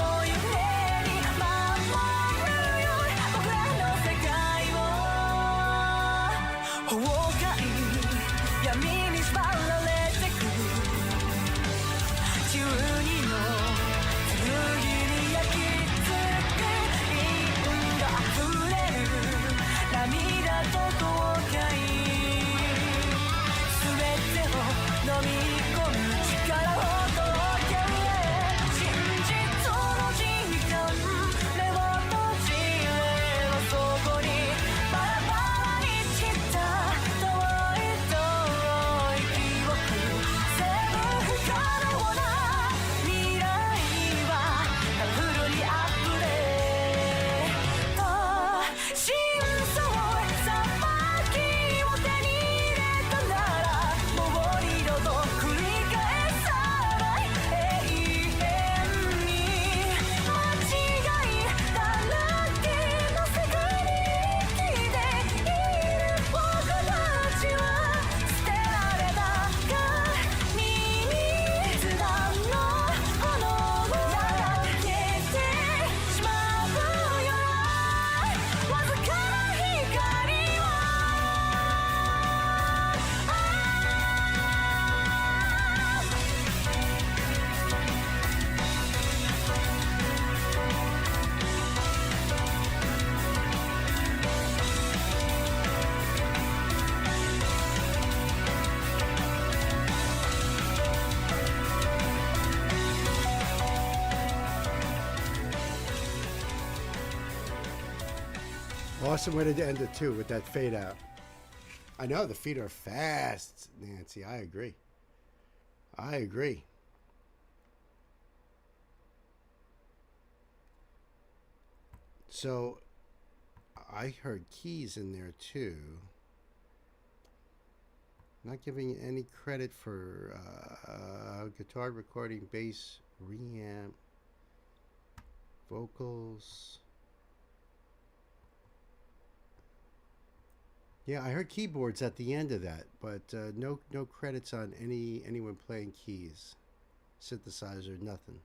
Awesome way to end it too with that fade out. I know the feet are fast, Nancy. I agree. I agree. So I heard keys in there too. Not giving any credit for guitar recording, bass, reamp, vocals. Yeah, I heard keyboards at the end of that, but no credits on anyone playing keys, synthesizer, nothing.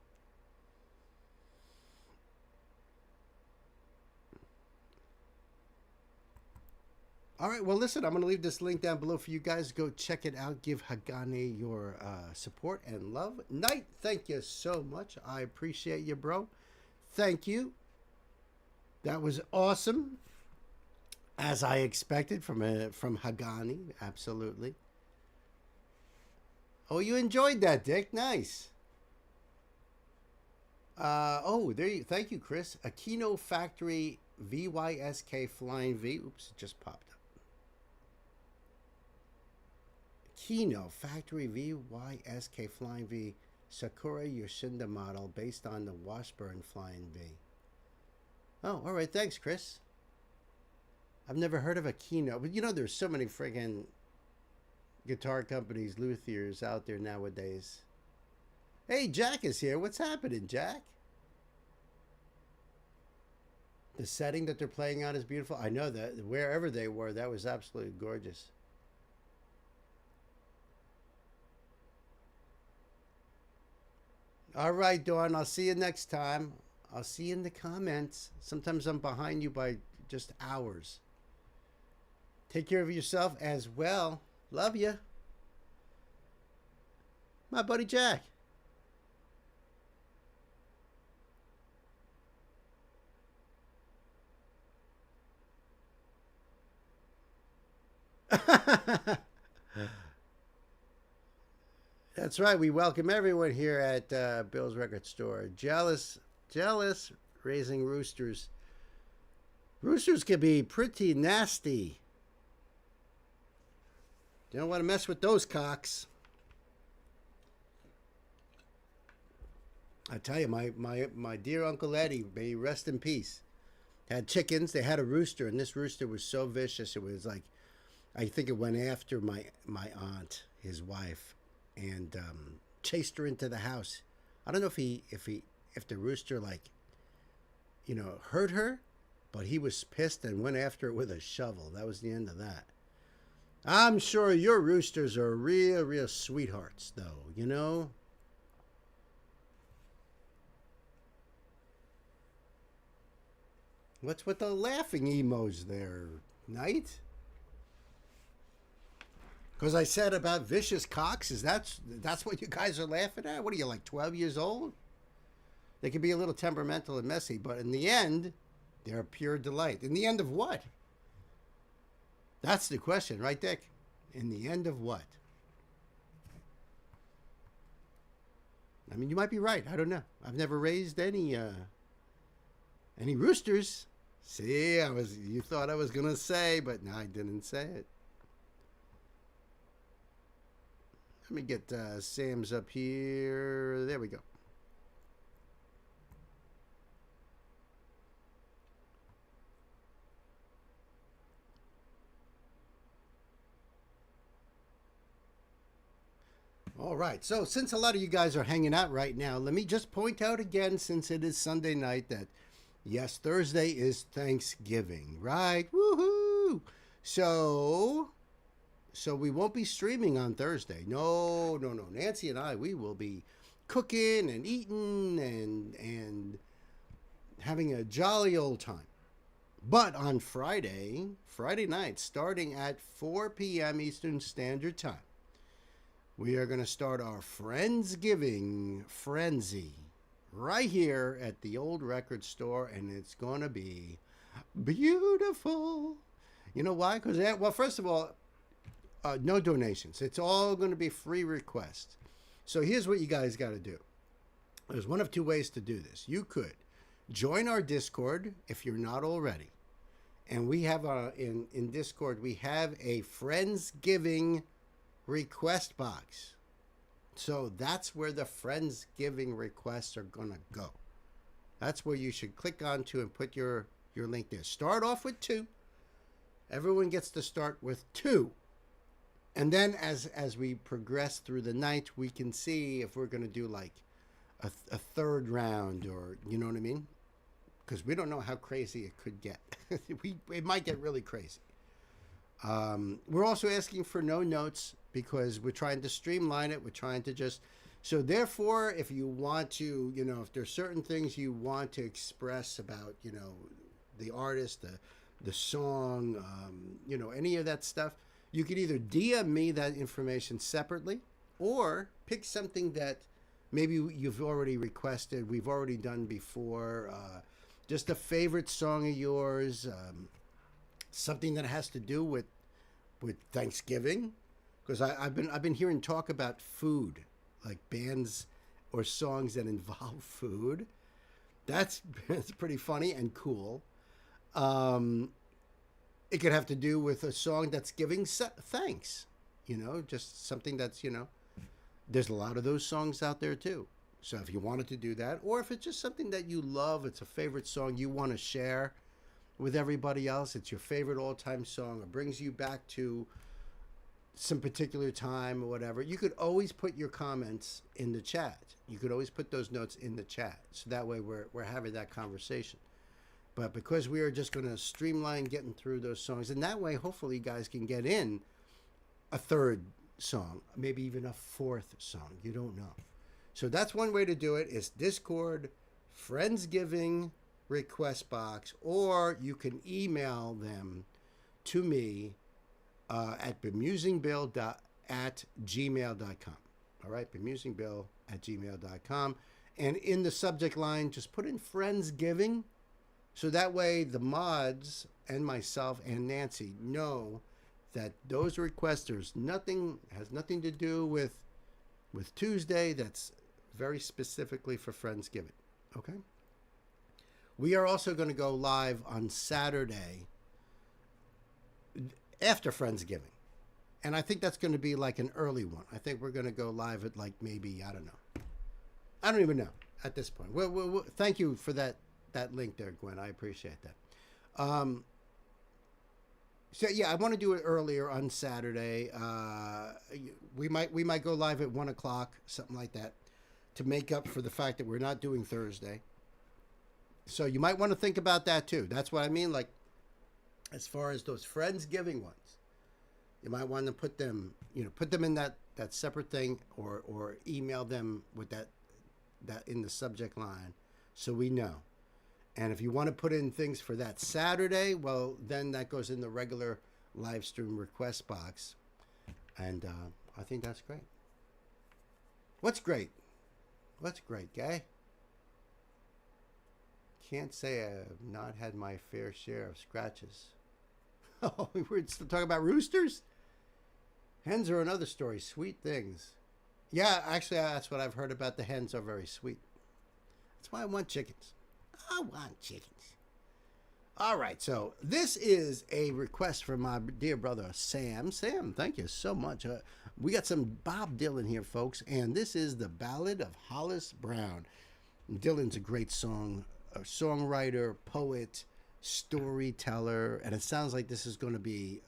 All right, well, listen, I'm going to leave this link down below for you guys. Go check it out. Give Hagane your support and love. Knight, thank you so much. I appreciate you, bro. Thank you. That was awesome. As I expected from Hagane. Absolutely. Oh, you enjoyed that, Dick. Nice. Oh, there you. Thank you, Chris. Aquino Factory VYSK Flying V. Oops, it just popped up. Kino Factory VYSK Flying V Sakura Yoshinda model based on the Washburn Flying V. Oh, all right. Thanks, Chris. I've never heard of a Kino, but you know, there's so many friggin' guitar companies, luthiers out there nowadays. Hey, Jack is here. What's happening, Jack? The setting that they're playing on is beautiful. I know that wherever they were, that was absolutely gorgeous. All right, Dawn, I'll see you next time. I'll see you in the comments. Sometimes I'm behind you by just hours. Take care of yourself as well. Love you. My buddy Jack. That's right. We welcome everyone here at Bill's Record Store. Jealous, raising roosters. Roosters can be pretty nasty. You don't want to mess with those cocks. I tell you, my dear Uncle Eddie, may he rest in peace, had chickens. They had a rooster, and this rooster was so vicious. It was like, I think it went after my aunt, his wife, and chased her into the house. I don't know if the rooster, like, you know, hurt her, but he was pissed and went after it with a shovel. That was the end of that. I'm sure your roosters are real sweethearts, though, you know? What's with the laughing emojis there, Knight? Because I said about vicious cocks, that's what you guys are laughing at? What are you, like 12 years old? They can be a little temperamental and messy, but in the end, they're pure delight. In the end of what? That's the question, right, Dick? In the end of what? I mean, you might be right. I don't know. I've never raised any roosters. See, you thought I was gonna say, but no, I didn't say it. Let me get Sam's up here. There we go. All right, so since a lot of you guys are hanging out right now, let me just point out again, since it is Sunday night, that yes, Thursday is Thanksgiving, right? Woohoo! So we won't be streaming on Thursday. No. Nancy and I, we will be cooking and eating and having a jolly old time. But on Friday night, starting at 4 p.m. Eastern Standard Time, we are going to start our Friendsgiving frenzy right here at the old record store, and it's going to be beautiful. You know why? Because, well, first of all, no donations. It's all going to be free requests. So here's what you guys got to do. There's one of two ways to do this. You could join our Discord if you're not already, And we have in Discord, we have a Friendsgiving request box. So that's where the Friendsgiving requests are going to go. That's where you should click onto and put your link there. Start off with 2. Everyone gets to start with 2. And then as we progress through the night, we can see if we're going to do like a third round, or you know what I mean? Because we don't know how crazy it could get. It might get really crazy. We're also asking for no notes because we're trying to streamline it. We're trying to just... So therefore, if you want to, if there's certain things you want to express about, the artist, the song, any of that stuff, you could either DM me that information separately or pick something that maybe you've already requested, we've already done before, just a favorite song of yours, something that has to do with Thanksgiving, because I've been hearing talk about food, like bands or songs that involve food. That's pretty funny and cool. It could have to do with a song that's giving thanks, just something that's, there's a lot of those songs out there too. So if you wanted to do that, or if it's just something that you love, it's a favorite song you want to share with everybody else, it's your favorite all-time song, it brings you back to some particular time or whatever, you could always put your comments in the chat. You could always put those notes in the chat. So that way we're having that conversation. But because we are just going to streamline getting through those songs, and that way hopefully you guys can get in a third song, maybe even a fourth song. You don't know. So that's one way to do it, is Discord, Friendsgiving request box, or you can email them to me at bemusingbill@gmail.com. All right, bemusingbill@gmail.com. And in the subject line, just put in Friendsgiving. So that way the mods and myself and Nancy know that those requesters, has nothing to do with Tuesday. That's very specifically for Friendsgiving. Okay? We are also going to go live on Saturday after Friendsgiving. And I think that's going to be like an early one. I think we're going to go live at like maybe, I don't know. I don't even know at this point. Well, thank you for that link there, Gwen. I appreciate that. So yeah, I want to do it earlier on Saturday. We might go live at 1 o'clock, something like that, to make up for the fact that we're not doing Thursday. So you might want to think about that too. That's what I mean. Like, as far as those Friendsgiving ones, you might want to put them in that separate thing, or email them with that in the subject line, so we know. And if you want to put in things for that Saturday, well, then that goes in the regular live stream request box. And I think that's great. What's great? What's great, Gay? Can't say I've not had my fair share of scratches. Oh, we're still talking about roosters? Hens are another story. Sweet things. Yeah, actually, that's what I've heard about. The hens are very sweet. That's why I want chickens. I want chickens. All right, so this is a request from my dear brother, Sam. Sam, thank you so much. We got some Bob Dylan here, folks, and this is the Ballad of Hollis Brown. Dylan's a great songwriter, poet, storyteller, and it sounds like this is going to be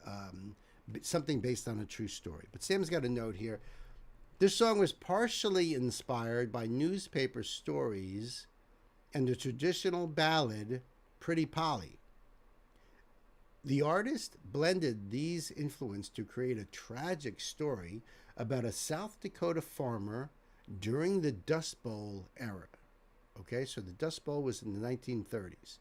something based on a true story. But Sam's got a note here. This song was partially inspired by newspaper stories and the traditional ballad, Pretty Polly. The artist blended these influences to create a tragic story about a South Dakota farmer during the Dust Bowl era. Okay, so the Dust Bowl was in the 1930s.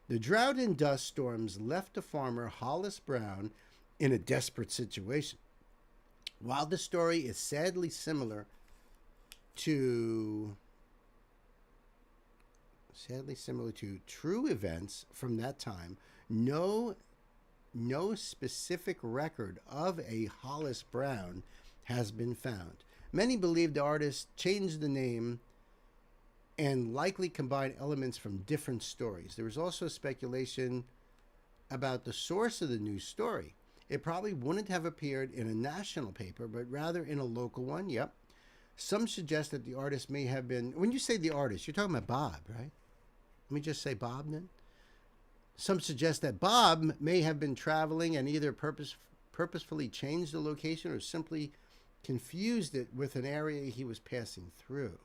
The drought and dust storms left the farmer Hollis Brown in a desperate situation. While the story is sadly similar to true events from that time, no specific record of a Hollis Brown has been found. Many believe the artist changed the name and likely combined elements from different stories. There was also speculation about the source of the news story. It probably wouldn't have appeared in a national paper, but rather in a local one. Yep. Some suggest that the artist may have been... When you say the artist, you're talking about Bob, right? Let me just say Bob then. Some suggest that Bob may have been traveling and either purposefully changed the location or simply confused it with an area he was passing through.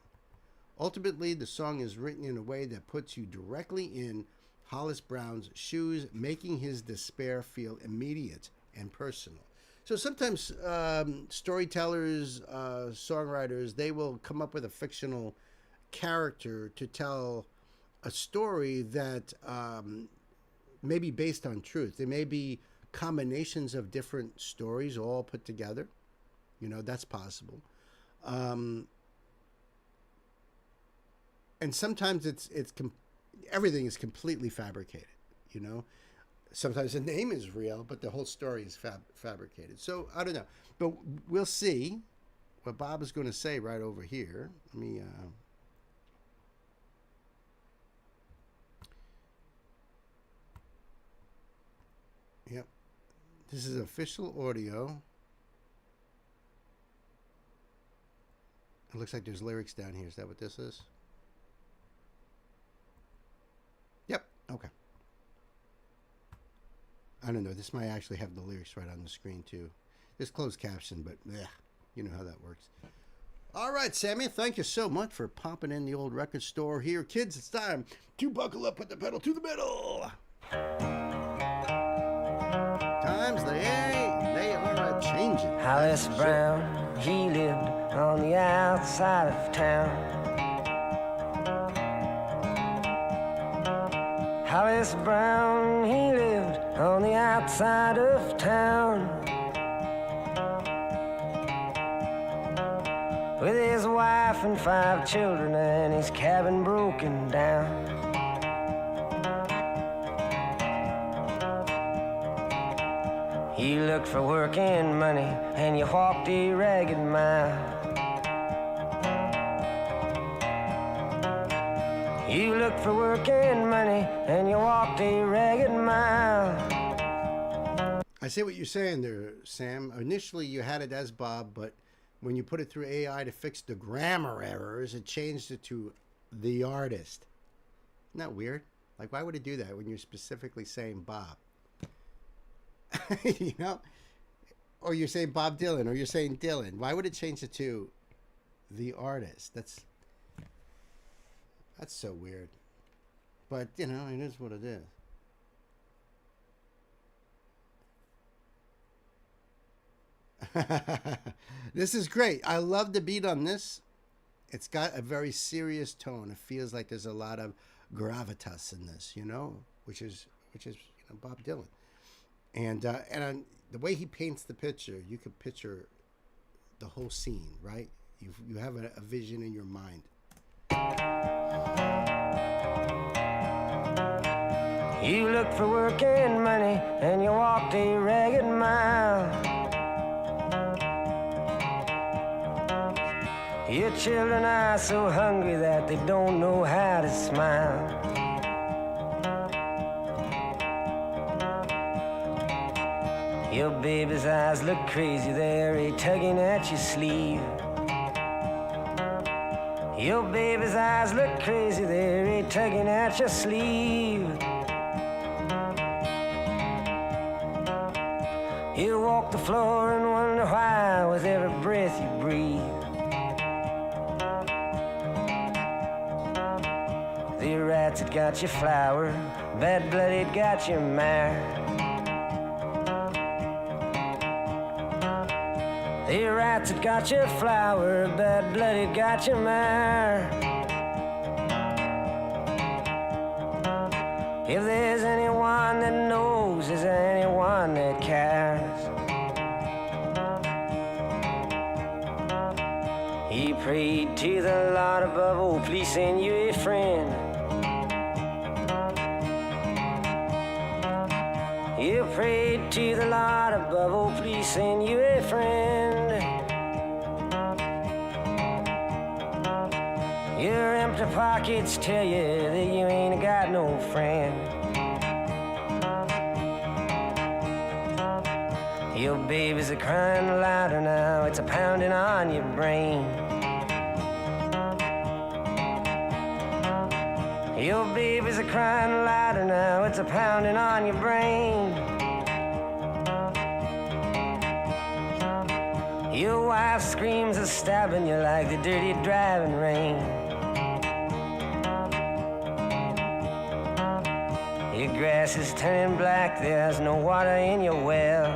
Ultimately, the song is written in a way that puts you directly in Hollis Brown's shoes, making his despair feel immediate and personal. So sometimes storytellers, songwriters, they will come up with a fictional character to tell a story that may be based on truth. There may be combinations of different stories all put together. You know, that's possible. And sometimes everything is completely fabricated, you know. Sometimes the name is real, but the whole story is fabricated. So I don't know, but we'll see what Bob is going to say right over here. Let me. Yep, this is official audio. It looks like there's lyrics down here. Is that what this is? Yep. Okay. I don't know. This might actually have the lyrics right on the screen, too. It's closed caption, but yeah, you know how that works. All right, Sammy, thank you so much for popping in the old record store here. Kids, it's time to buckle up, put the pedal to the metal. Times, they are a-changing. Hollis Brown, he lived on the outside of town. Hollis Brown, he lived on the outside of town. With his wife and 5 children and his cabin broken down. He looked for work and money and you walked a ragged mile. You looked for work and money and you walked a ragged mile. I see what you're saying there, Sam. Initially, you had it as Bob, but when you put it through AI to fix the grammar errors, it changed it to the artist. Isn't that weird? Like, why would it do that when you're specifically saying Bob? You know? Or you're saying Bob Dylan, or you're saying Dylan. Why would it change it to the artist? That's so weird. But, you know, it is what it is. This is great. I love the beat on this. It's got a very serious tone. It feels like there's a lot of gravitas in this, you know, which is you know, Bob Dylan. And the way he paints the picture, you could picture the whole scene, right? You have a vision in your mind. You looked for work and money and you walked a ragged mile. Your children are so hungry that they don't know how to smile. Your baby's eyes look crazy, they're tugging at your sleeve. Your baby's eyes look crazy, they're tugging at your sleeve. You walk the floor and wonder why with every breath you breathe. The rats had got your flower, bad blood had got your mare. The rats had got your flower, bad blood had got your mare. If there's anyone that knows, is there anyone that cares? He prayed to the Lord above, oh please send you a friend. You prayed to the Lord above, oh please send you a friend. Your empty pockets tell you that you ain't got no friend. Your babies are crying louder now, it's a pounding on your brain. Your babies are crying louder now, it's a pounding on your brain. Your wife screams and stabbing you like the dirty driving rain. Your grass is turning black, there's no water in your well.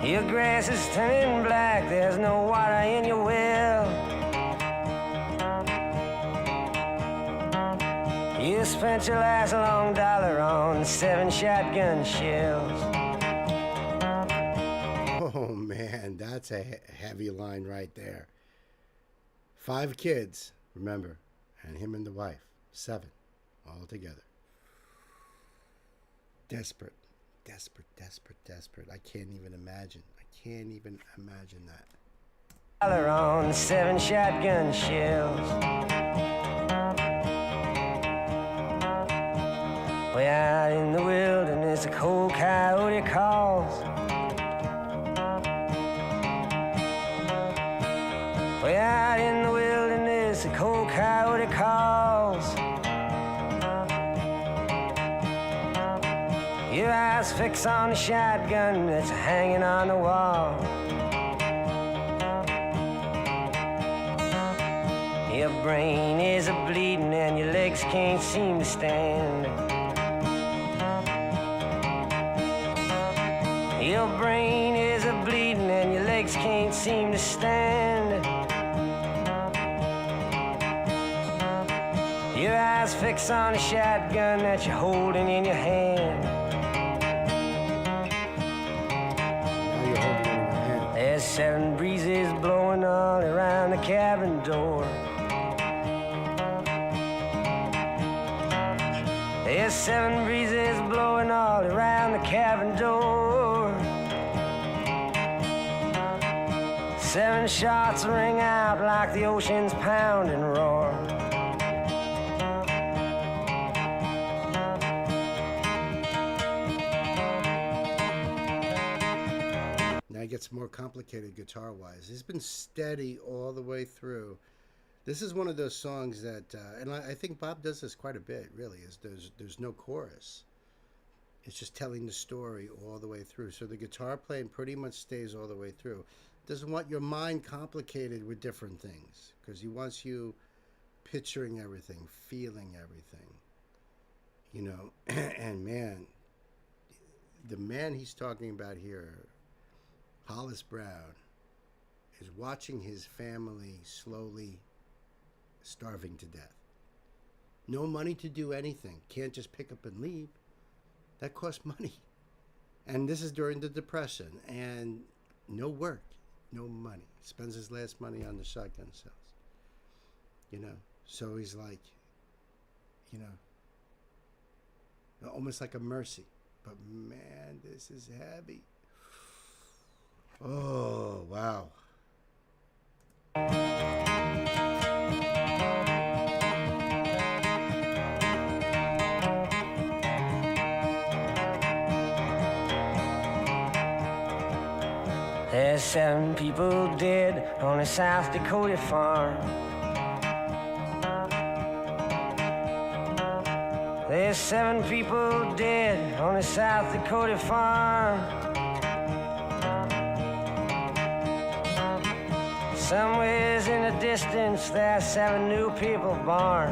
Your grass is turning black, there's no water in your well. You spent your last long dollar on 7 shotgun shells. Oh man, that's a heavy line right there. 5 kids, remember, and him and the wife, 7, all together. Desperate, desperate, desperate, desperate. I can't even imagine. I can't even imagine that. Dollar on 7 shotgun shells. Way out in the wilderness, a cold coyote calls. Way out in the wilderness, a cold coyote calls. Your eyes fix on the shotgun that's hanging on the wall. Your brain is a-bleeding and your legs can't seem to stand. Your brain is a-bleeding and your legs can't seem to stand. Your eyes fix on a shotgun that you're holding in your hand. Now you're holding it in your hand. There's 7 breezes blowing all around the cabin door. There's 7 breezes blowing all around the cabin door. 7 shots ring out like the ocean's pounding roar. Now it gets more complicated guitar-wise. It's been steady all the way through. This is one of those songs that, and I think Bob does this quite a bit, really, is there's no chorus. It's just telling the story all the way through. So the guitar playing pretty much stays all the way through. Doesn't want your mind complicated with different things, because he wants you picturing everything, feeling everything, you know. And man, the man he's talking about here, Hollis Brown, is watching his family slowly starving to death. No money to do anything. Can't just pick up and leave. That costs money. And this is during the Depression. And no work, no money. Spends his last money on the shotgun sales. You know, so he's like, you know, almost like a mercy. But man, this is heavy. Oh, wow. There's 7 people dead on a South Dakota farm. There's 7 people dead on a South Dakota farm. Somewhere in the distance, there's 7 new people born.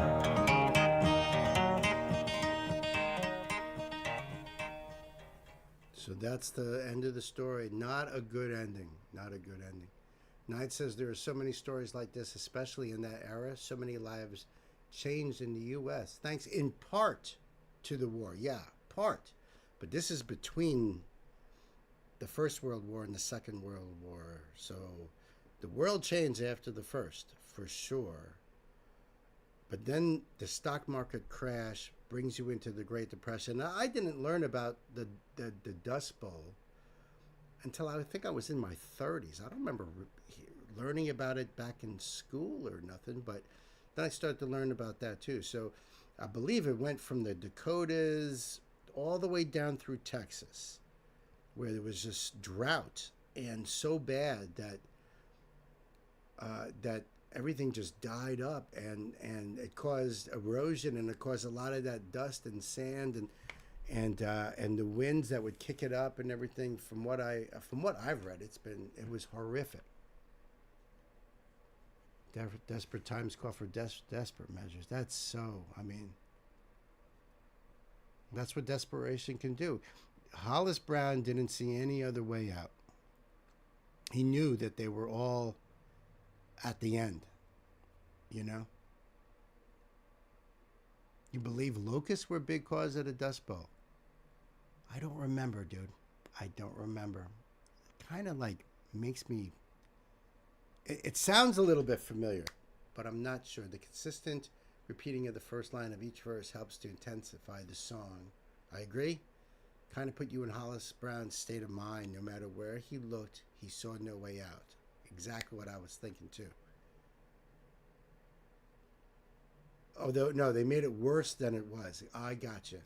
So that's the end of the story. Not a good ending. Not a good ending. Knight says there are so many stories like this, especially in that era. So many lives changed in the U.S. thanks in part to the war. Yeah, part. But this is between the First World War and the Second World War. So the world changed after the first, for sure. But then the stock market crash brings you into the Great Depression. Now, I didn't learn about the Dust Bowl until I think I was in my 30s. I don't remember learning about it back in school or nothing, but then I started to learn about that too. So I believe it went from the Dakotas all the way down through Texas, where there was just drought and so bad that that everything just died up, and it caused erosion, and it caused a lot of that dust and sand and the winds that would kick it up and everything. From what I've read, it was horrific. Desperate times call for desperate measures. That's so. I mean, that's what desperation can do. Hollis Brown didn't see any other way out. He knew that they were all at the end. You know? You believe locusts were a big cause of the Dust Bowl? I don't remember, dude. I don't remember. It kind of like makes me... It sounds a little bit familiar, but I'm not sure. The consistent repeating of the first line of each verse helps to intensify the song. I agree. Kind of put you in Hollis Brown's state of mind. No matter where he looked, he saw no way out. Exactly what I was thinking too. Although, no, they made it worse than it was. I gotcha.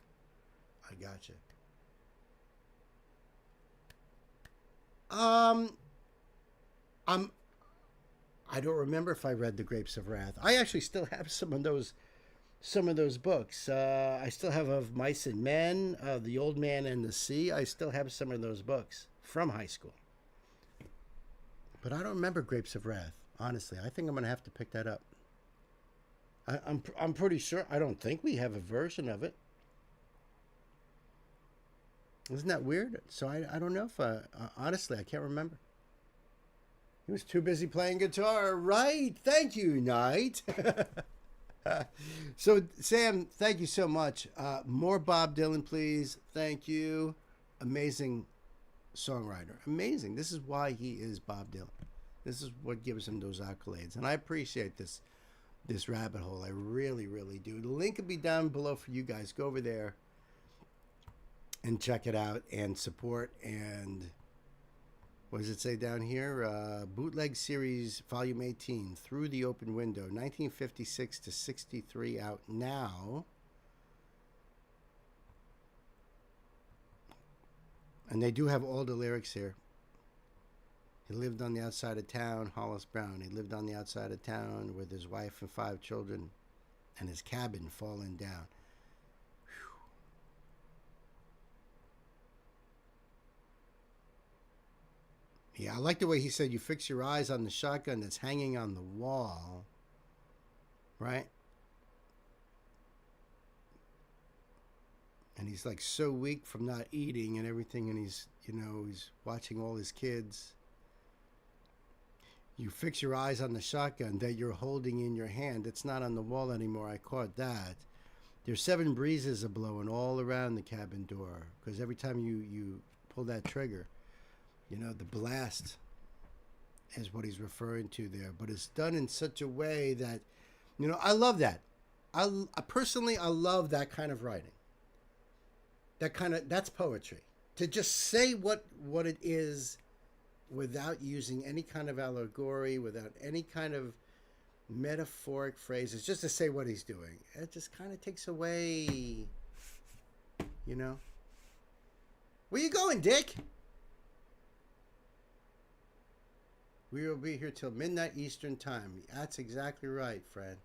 I don't remember if I read The Grapes of Wrath. I actually still have some of those books. I still have Of Mice and Men, The Old Man and the Sea. I still have some of those books from high school. But I don't remember Grapes of Wrath, honestly. I think I'm going to have to pick that up. I'm pretty sure. I don't think we have a version of it. Isn't that weird? So I don't know if honestly, I can't remember. He was too busy playing guitar. Right. Thank you, Knight. So, Sam, thank you so much. More Bob Dylan, please. Thank you. Amazing songwriter. Amazing. This is why he is Bob Dylan. This is what gives him those accolades. And I appreciate this rabbit hole. I really, really do. The link will be down below for you guys. Go over there and check it out and support. And what does it say down here? Bootleg Series Volume 18, Through the Open Window, 1956 to 63, out now. And they do have all the lyrics here. He lived on the outside of town, Hollis Brown. He lived on the outside of town with his wife and 5 children and his cabin falling down. Yeah, I like the way he said, you fix your eyes on the shotgun that's hanging on the wall, right? And he's like so weak from not eating and everything, and he's watching all his kids. You fix your eyes on the shotgun that you're holding in your hand. It's not on the wall anymore. I caught that. There's 7 breezes a blowing all around the cabin door, because every time you pull that trigger, the blast is what he's referring to there. But it's done in such a way that, I love that. I personally love that kind of writing. That's poetry. To just say what it is without using any kind of allegory, without any kind of metaphoric phrases, just to say what he's doing. It just kind of takes away, Where you going, Dick? We will be here till midnight Eastern time. That's exactly right, Fred.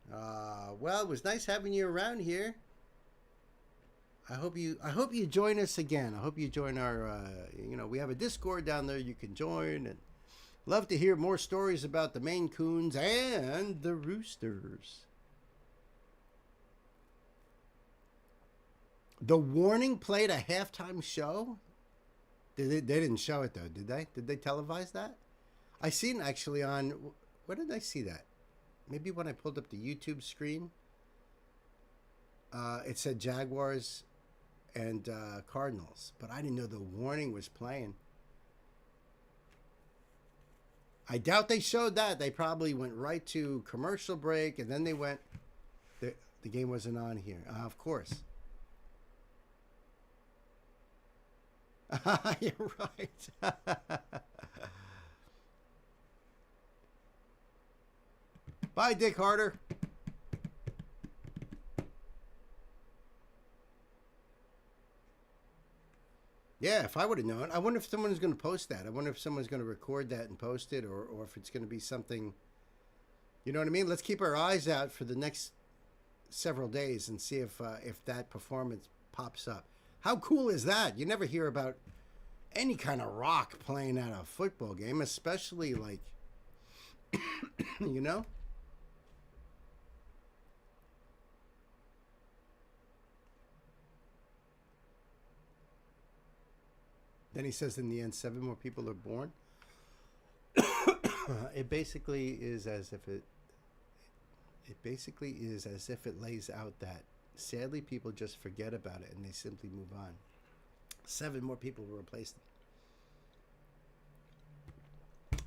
Well, it was nice having you around here. I hope you join us again. I hope you join our, we have a Discord down there you can join, and love to hear more stories about the Maine Coons and the Roosters. The Warning played a halftime show. They didn't show it though, did they? Did they televise that? I seen actually on, where did I see that? Maybe when I pulled up the YouTube screen. It said Jaguars and Cardinals, but I didn't know the Warning was playing. I doubt they showed that. They probably went right to commercial break, and then they went. The game wasn't on here, of course. You're right. Bye, Dick Harder. Yeah, if I would have known. I wonder if someone's going to post that. I wonder if someone's going to record that and post it, or if it's going to be something. You know what I mean? Let's keep our eyes out for the next several days and see if that performance pops up. How cool is that? You never hear about any kind of rock playing at a football game, especially like, you know? Then he says in the end, 7 more people are born. It basically is as if it lays out that sadly people just forget about it and they simply move on. 7 more people will replace them.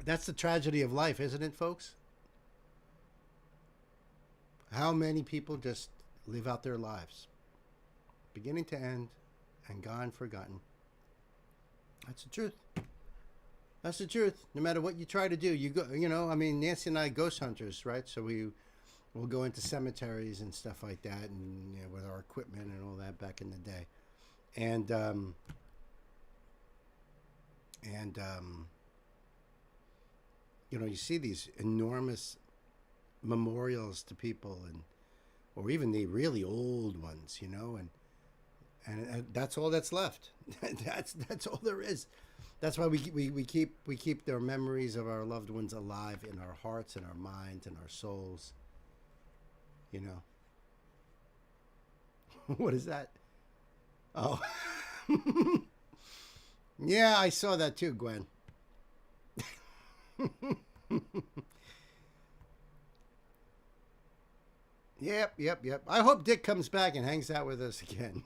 That's the tragedy of life, isn't it, folks? How many people just live out their lives, beginning to end, and gone forgotten. That's the truth. That's the truth. No matter what you try to do, you go. You know, I mean, Nancy and I ghost hunters, right? So we'll go into cemeteries and stuff like that, and you know, with our equipment and all that back in the day, and you know, you see these enormous memorials to people, or even the really old ones, you know, and that's all that's left. that's all there is. That's why we keep their memories of our loved ones alive in our hearts and our minds and our souls. You know. What is that? Oh. Yeah, I saw that too, Gwen. Yep. I hope Dick comes back and hangs out with us again.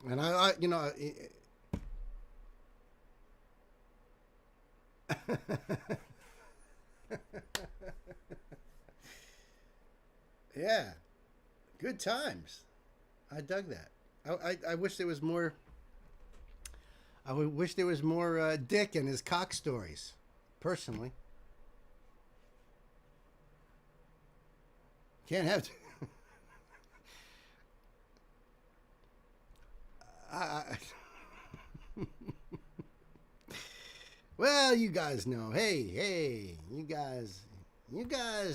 And I you know, yeah, good times. I dug that. I wish there was more. I wish there was more Dick and his cock stories, personally. Can't have. Well, you guys know. Hey, you guys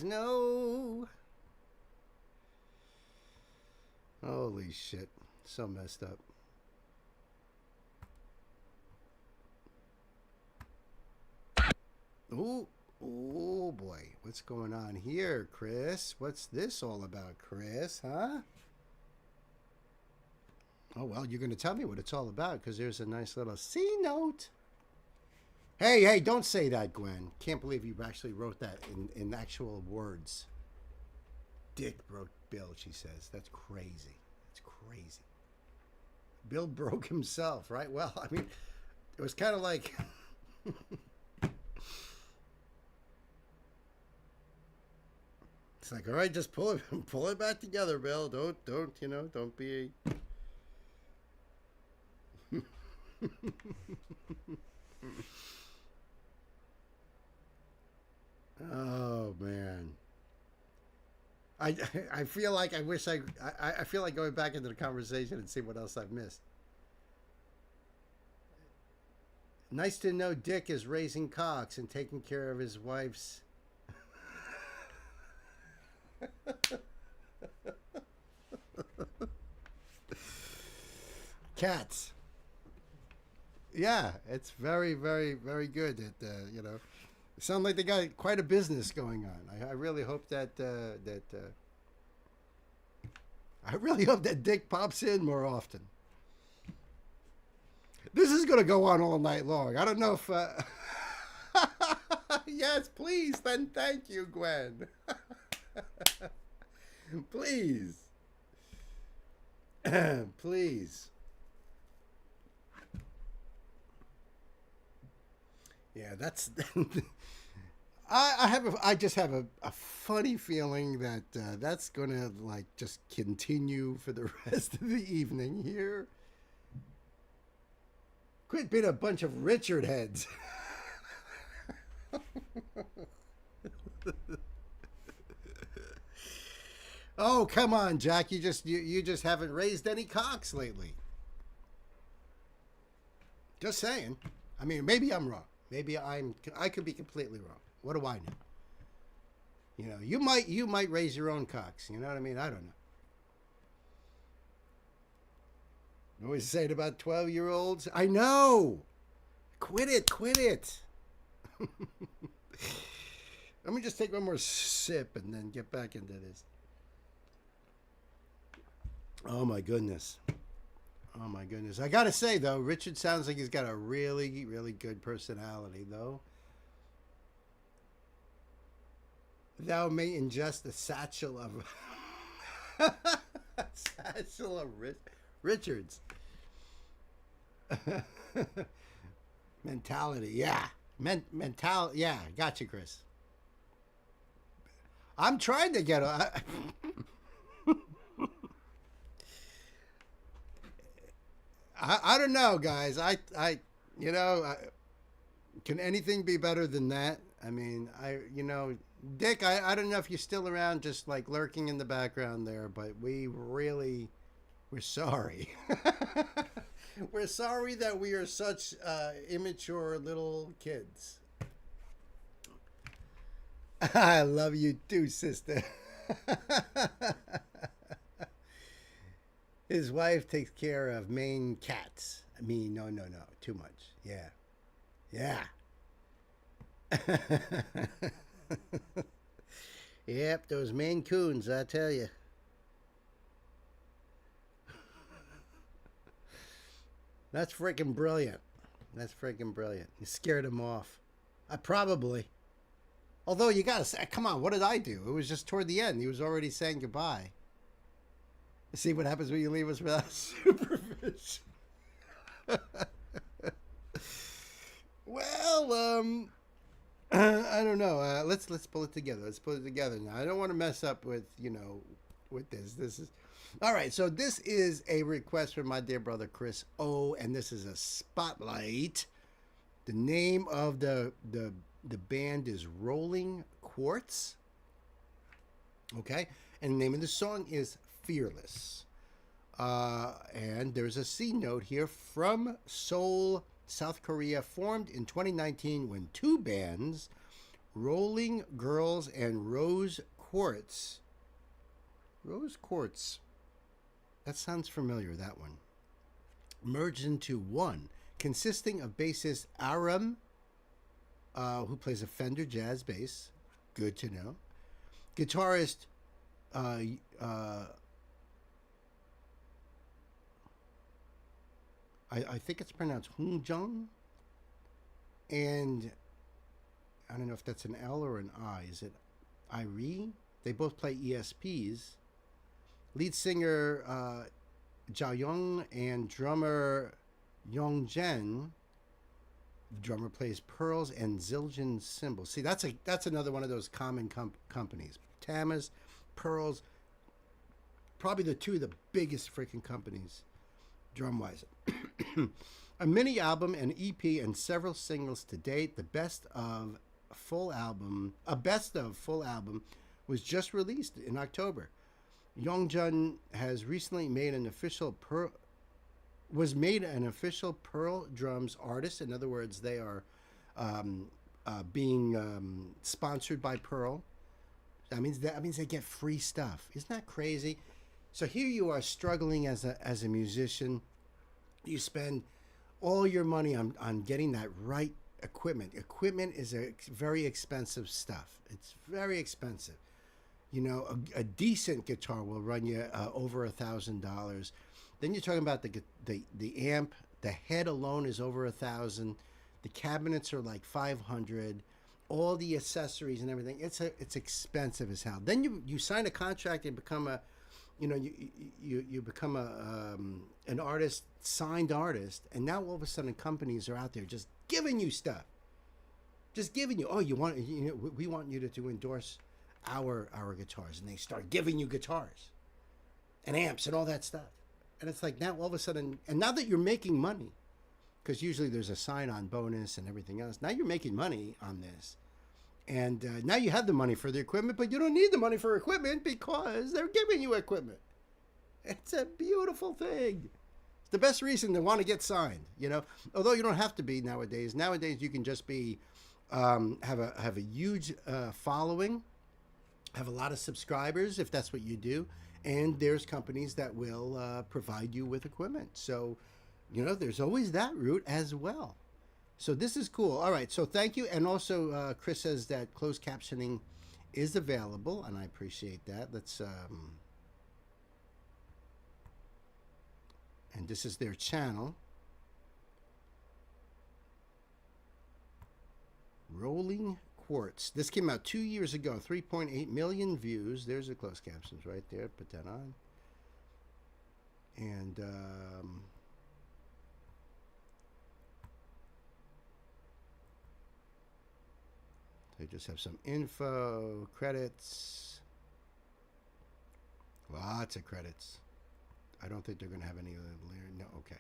know. Holy shit, so messed up. Oh boy, what's going on here, Chris? What's this all about, Chris? Huh? Oh, well, you're going to tell me what it's all about, because there's a nice little C note. Hey, don't say that, Gwen. Can't believe you actually wrote that in actual words. Dick broke Bill, she says. That's crazy. That's crazy. Bill broke himself, right? Well, I mean, it was kind of like... It's like, all right, just pull it back together, Bill. Don't be... Oh man, I feel like I feel like going back into the conversation and see what else I've missed. Nice to know Dick is raising cocks and taking care of his wife's. Cats. Yeah, it's very, very, very good. That you know, it sounds like they got quite a business going on. I really hope that I really hope that Dick pops in more often. This is going to go on all night long. I don't know if. Yes, please. Then thank you, Gwen. Please. Please. Yeah, that's. I just have a funny feeling that that's gonna like just continue for the rest of the evening here. Quit being a bunch of Richard heads. Oh, come on, Jack. You just haven't raised any cocks lately. Just saying. I mean, maybe I'm wrong. Maybe I could be completely wrong. What do I know? You know, you might raise your own cocks. You know what I mean? I don't know. I always say it about 12-year-olds. I know. Quit it. Let me just take one more sip and then get back into this. Oh my goodness. I gotta say though, Richard sounds like he's got a really, really good personality though. Thou may ingest a satchel of Richards. Mentality, yeah. Yeah, gotcha, Chris. I'm trying to get I don't know, guys. Can anything be better than that? I mean, Dick, I don't know if you're still around, just like lurking in the background there, but we're sorry. We're sorry that we are such immature little kids. I love you too, sister. His wife takes care of Maine cats. I mean, no, too much. Yeah. Yep, those Maine Coons, I tell you. That's freaking brilliant. You scared him off. Probably. Although you gotta say, come on, what did I do? It was just toward the end. He was already saying goodbye. See what happens when you leave us without supervision. Well, I don't know. Let's pull it together. Now, I don't want to mess up with this. This is all right. So this is a request from my dear brother Chris O, and this is a spotlight. The name of the band is Rolling Quartz. Okay, and the name of the song is Fearless. And there's a C note here from Seoul, South Korea, formed in 2019 when two bands, Rolling Girls and Rose Quartz, that sounds familiar, that one, merged into one, consisting of bassist Aram, who plays a Fender jazz bass, good to know, guitarist I think it's pronounced Hung Jung, and I don't know if that's an L or an I. Is it Irie? They both play ESPs. Lead singer Jao Young and drummer Yong Jen. The drummer plays pearls and Zildjian cymbals. See, that's another one of those common companies. Tama's, Pearls, probably the two of the biggest freaking companies, drum-wise. A mini album, an EP, and several singles to date. A best of full album was just released in October. Yongjun has recently made an official Pearl drums artist. In other words, they are being sponsored by Pearl. That means they get free stuff. Isn't that crazy? So here you are struggling as a musician. You spend all your money on getting that right equipment. Equipment is a very expensive stuff. It's very expensive. A decent guitar will run you over $1,000. Then you're talking about the amp. The head alone is over $1,000. The cabinets are like $500. All the accessories and everything. It's expensive as hell. Then you sign a contract and become a you become an artist, signed artist, and now all of a sudden companies are out there just giving you stuff, just giving you. Oh, we want you to endorse our guitars, and they start giving you guitars, and amps, and all that stuff, and it's like now all of a sudden, and now that you're making money, because usually there's a sign-on bonus and everything else. Now you're making money on this. And now you have the money for the equipment, but you don't need the money for equipment because they're giving you equipment. It's a beautiful thing. the best reason to want to get signed, you know. Although you don't have to be nowadays. Nowadays you can just be have a huge following, have a lot of subscribers if that's what you do, and there's companies that will provide you with equipment. So, you know, there's always that route as well. So this is cool. All right, so thank you. And also Chris says that closed captioning is available, and I appreciate that. Let's and this is their channel. Rolling Quartz. This came out 2 years ago. 3.8 million views. There's the closed captions right there. Put that on. And they just have some info, credits. Lots of credits. I don't think they're going to have any. No, okay.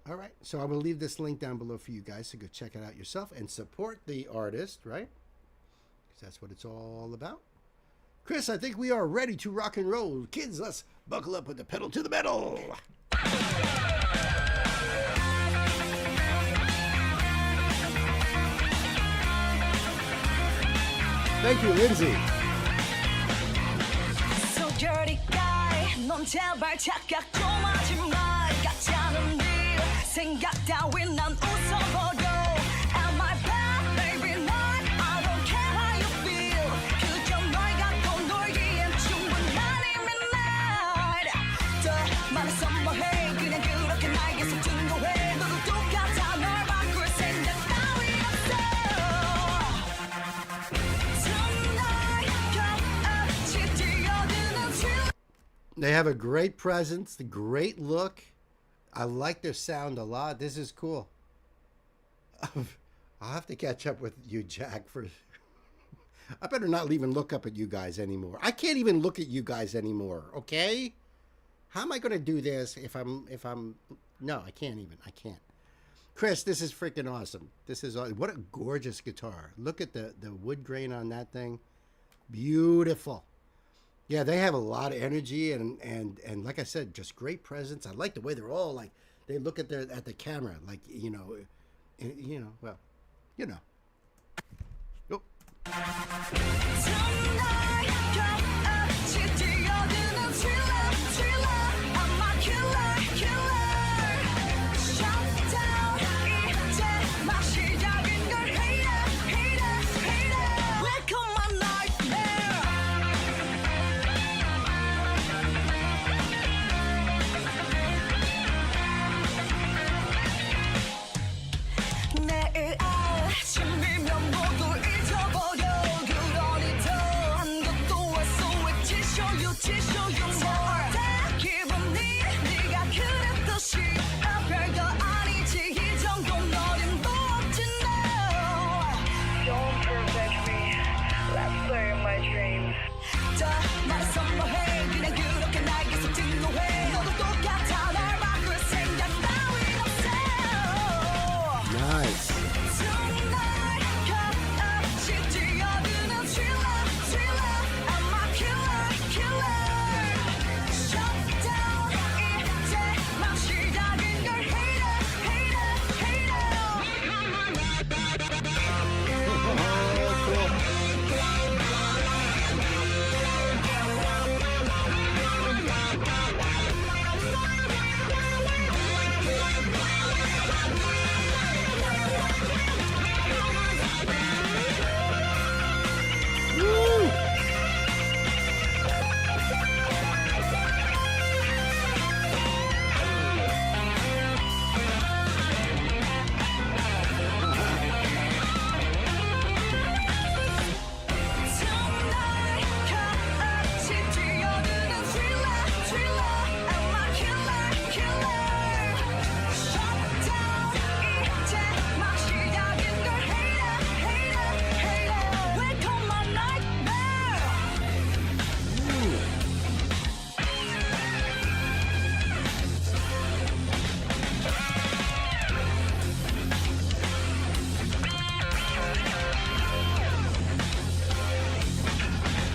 All right, so I will leave this link down below for you guys to go check it out yourself and support the artist, right? Because that's what it's all about. Chris, I think we are ready to rock and roll. Kids, let's buckle up with the pedal to the metal. Thank you, Lindsay. So dirty guy, 넌 제발 착각 좀 하지 마. 같지 않은 일 생각 따윈 난 웃어버려. Am I bad, baby? Not, I don't care how you feel. 그저 널 갖고 놀기엔 충분하니 midnight. 더 말해서 뭐해? 그냥 그렇게 날 계속 증거해. 너도 똑같아. 널 바꿀 생각 따위 없어. They have a great presence, a great look. I like their sound a lot. This is cool. I'll have to catch up with you, Jack. I better not even look up at you guys anymore. I can't even look at you guys anymore. Okay? How am I going to do this if I'm? No, I can't even. I can't. Chris, this is freaking awesome. This is what a gorgeous guitar. Look at the wood grain on that thing. Beautiful. Yeah, they have a lot of energy and like I said, just great presence. I like the way they're all like they look at the camera, like well, you know. Oh.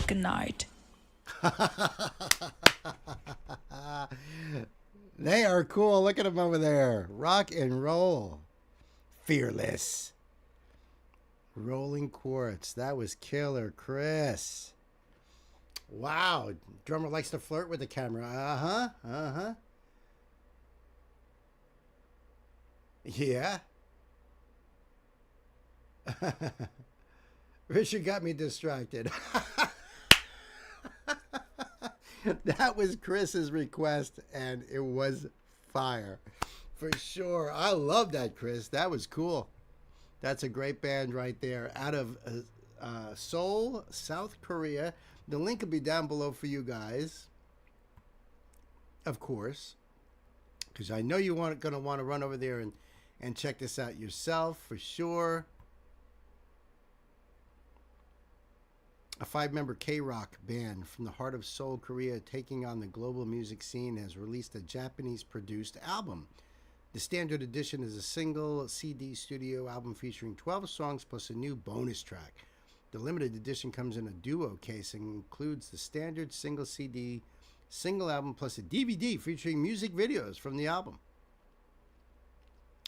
Good night. They are cool. Look at them over there. Rock and roll. Fearless. Rolling Quartz. That was killer, Chris. Wow. Drummer likes to flirt with the camera. Uh-huh. Uh-huh. Yeah. Richard got me distracted. That was Chris's request, and it was fire. For sure. I love that, Chris. That was cool. That's a great band right there. Out of Seoul, South Korea. The link will be down below for you guys. Of course. Because I know you're going to want to run over there and check this out yourself, for sure. A 5-member K-rock band from the heart of Seoul, Korea, taking on the global music scene, has released a Japanese-produced album. The standard edition is a single CD studio album featuring 12 songs plus a new bonus track. The limited edition comes in a duo case and includes the standard single CD, single album plus a DVD featuring music videos from the album.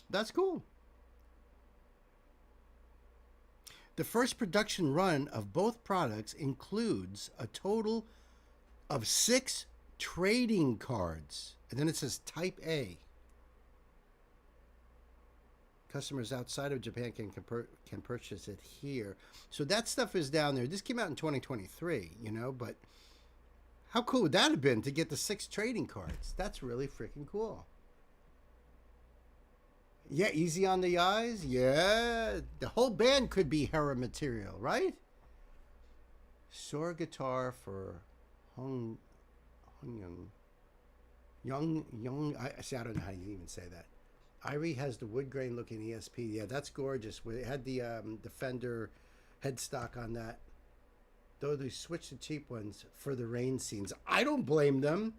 That's cool. The first production run of both products includes a total of 6 trading cards. And then it says Type A. Customers outside of Japan can purchase it here. So that stuff is down there. This came out in 2023, you know, but how cool would that have been to get the 6 trading cards? That's really freaking cool. Yeah, easy on the eyes. Yeah, the whole band could be Hera material, right? Soar guitar for Hung Young. I don't know how you even say that. Irie has the wood grain looking ESP. Yeah, that's gorgeous. It had the Fender headstock on that. Though they switched the cheap ones for the rain scenes. I don't blame them.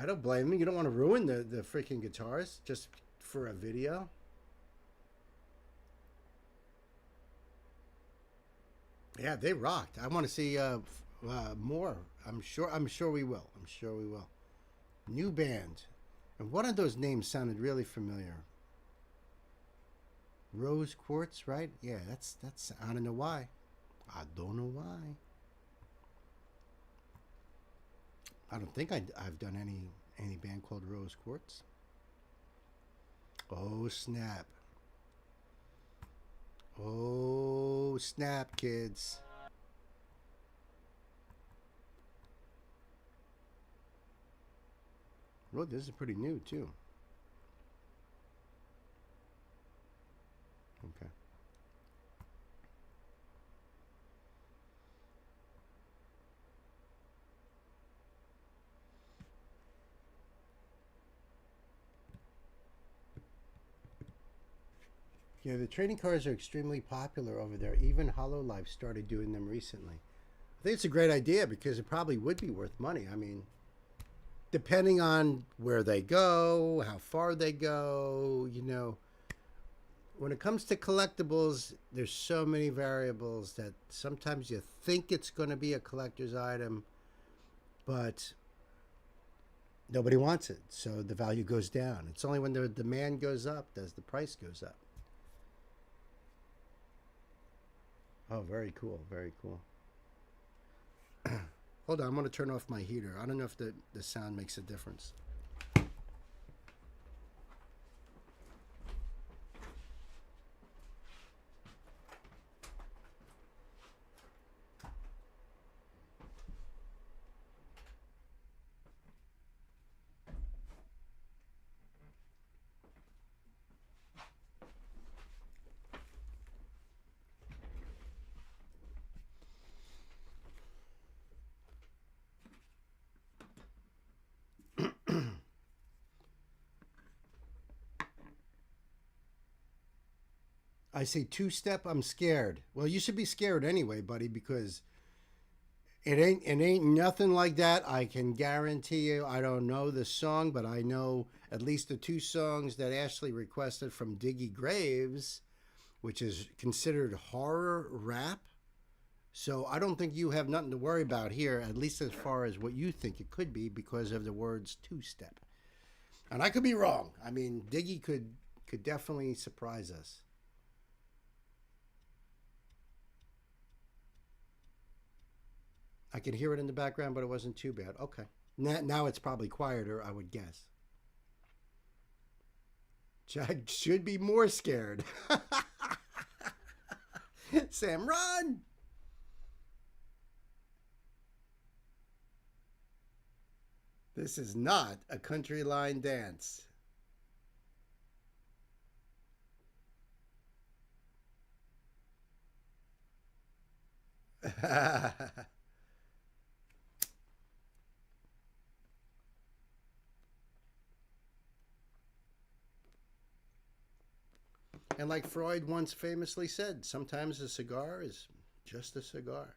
I don't blame them. You don't want to ruin the freaking guitars just for a video. Yeah, they rocked. I want to see more. I'm sure we will. I'm sure we will. New band. And one of those names sounded really familiar. Rose Quartz, right? Yeah, that's I don't know why. I don't know why. I don't think I've done any band called Rose Quartz. Oh snap. Oh snap, kids. Well, this is pretty new too. Okay. Yeah, the trading cards are extremely popular over there. Even HoloLive started doing them recently. I think it's a great idea because it probably would be worth money. I mean, depending on where they go, how far they go, you know. When it comes to collectibles, there's so many variables that sometimes you think it's going to be a collector's item, but nobody wants it. So the value goes down. It's only when the demand goes up does the price goes up. Oh, very cool. Very cool. Hold on, I'm going to turn off my heater. I don't know if the sound makes a difference. I say two-step, I'm scared. Well, you should be scared anyway, buddy, because it ain't nothing like that. I can guarantee you. I don't know the song, but I know at least the 2 songs that Ashley requested from Diggy Graves, which is considered horror rap. So I don't think you have nothing to worry about here, at least as far as what you think it could be because of the words two-step. And I could be wrong. I mean, Diggy could definitely surprise us. I could hear it in the background, but it wasn't too bad. Okay. Now it's probably quieter, I would guess. Jack should be more scared. Sam, run! This is not a country line dance. And like Freud once famously said, sometimes a cigar is just a cigar.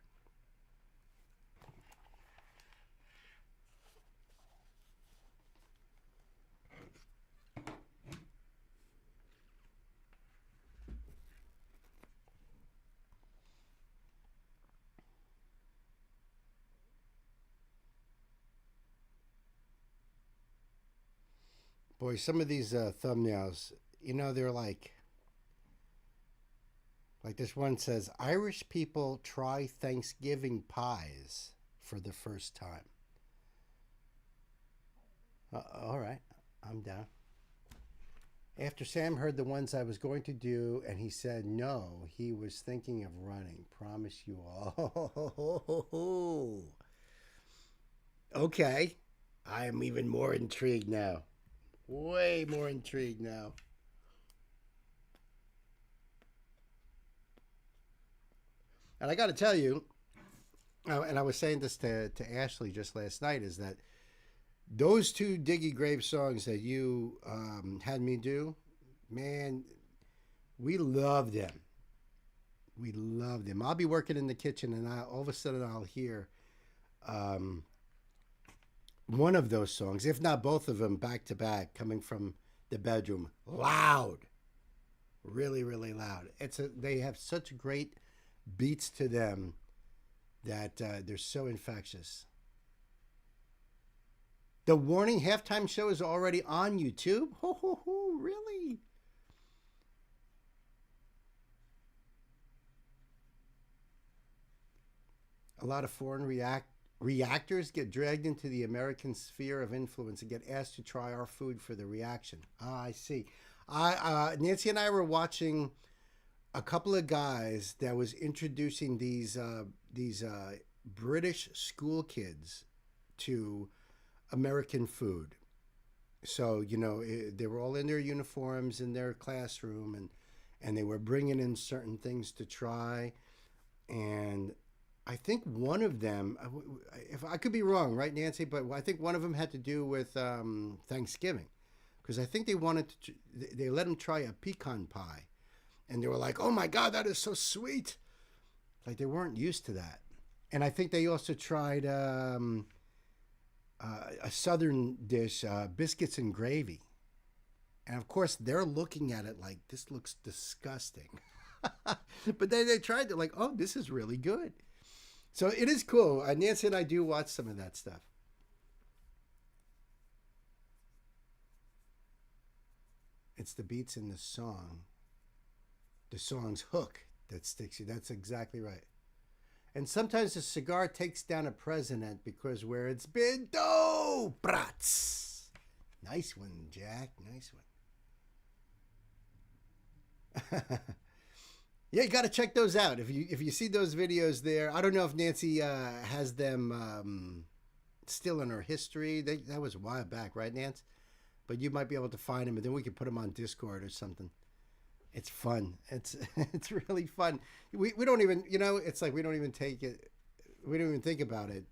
Boy, some of these thumbnails, you know, they're like this one says, Irish people try Thanksgiving pies for the first time. All right, I'm down. After Sam heard the ones I was going to do, and he said no, he was thinking of running. Promise you all. Okay, I am even more intrigued now. Way more intrigued now. And I got to tell you, and I was saying this to Ashley just last night, is that those two Diggy Grave songs that you had me do, man, we loved them. We loved them. I'll be working in the kitchen, and all of a sudden I'll hear one of those songs, if not both of them, back to back, coming from the bedroom, loud, really, really loud. They have such great beats to them that they're so infectious. The Warning halftime show is already on YouTube. Really? A lot of foreign reactors get dragged into the American sphere of influence and get asked to try our food for the reaction. I see. Nancy and I were watching a couple of guys that was introducing these British school kids to American food. So, you know, they were all in their uniforms in their classroom, and they were bringing in certain things to try. And I think one of them, if I could be wrong, right, Nancy, but I think one of them had to do with Thanksgiving, because I think they they let them try a pecan pie. And they were like, oh my God, that is so sweet. Like they weren't used to that. And I think they also tried a southern dish, biscuits and gravy. And of course, they're looking at it like, this looks disgusting. But then they tried it like, oh, this is really good. So it is cool. Nancy and I do watch some of that stuff. It's the beats in the song. The song's hook that sticks you. That's exactly right. And sometimes a cigar takes down a president because where it's been, brats. Nice one, Jack. Nice one. Yeah, you got to check those out. If you see those videos there, I don't know if Nancy has them still in her history. That was a while back, right, Nance? But you might be able to find them, and then we could put them on Discord or something. It's fun. It's really fun. We don't even, you know, it's like we don't even take it. We don't even think about it.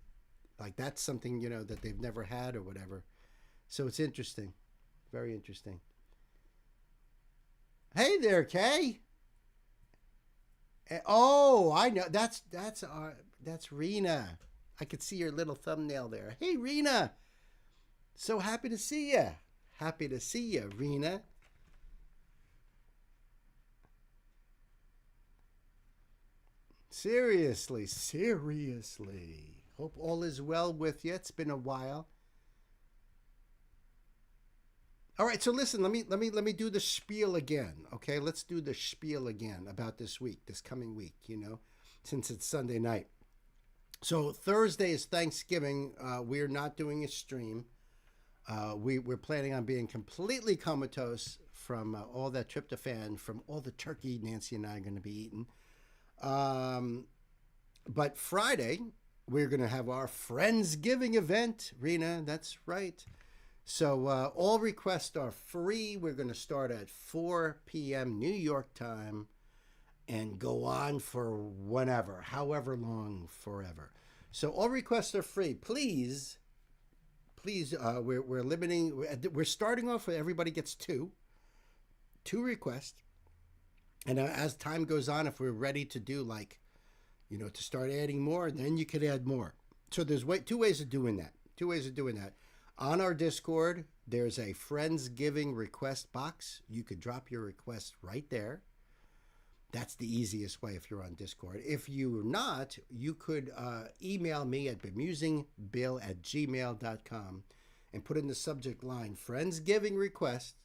Like that's something, you know, that they've never had or whatever. So it's interesting. Very interesting. Hey there, Kay. Oh, I know. That's Rena. I could see your little thumbnail there. Hey, Rena. So happy to see you. Happy to see you, Rena. Seriously, seriously. Hope all is well with you. It's been a while. All right, so listen, let me do the spiel again. Okay, let's do the spiel again about this week, this coming week, since it's Sunday night. So Thursday is Thanksgiving. We're not doing a stream. We're planning on being completely comatose from all that tryptophan, from all the turkey Nancy and I are going to be eating. But Friday, we're going to have our Friendsgiving event, Rena. That's right. So all requests are free. We're going to start at 4 p.m. New York time and go on for whenever, however long, forever. So all requests are free. Please, we're limiting. We're starting off with everybody gets two requests. And as time goes on, if we're ready to do to start adding more, then you could add more. So there's two ways of doing that. On our Discord, there's a Friendsgiving request box. You could drop your request right there. That's the easiest way if you're on Discord. If you're not, you could email me at bemusingbill@gmail.com and put in the subject line Friendsgiving request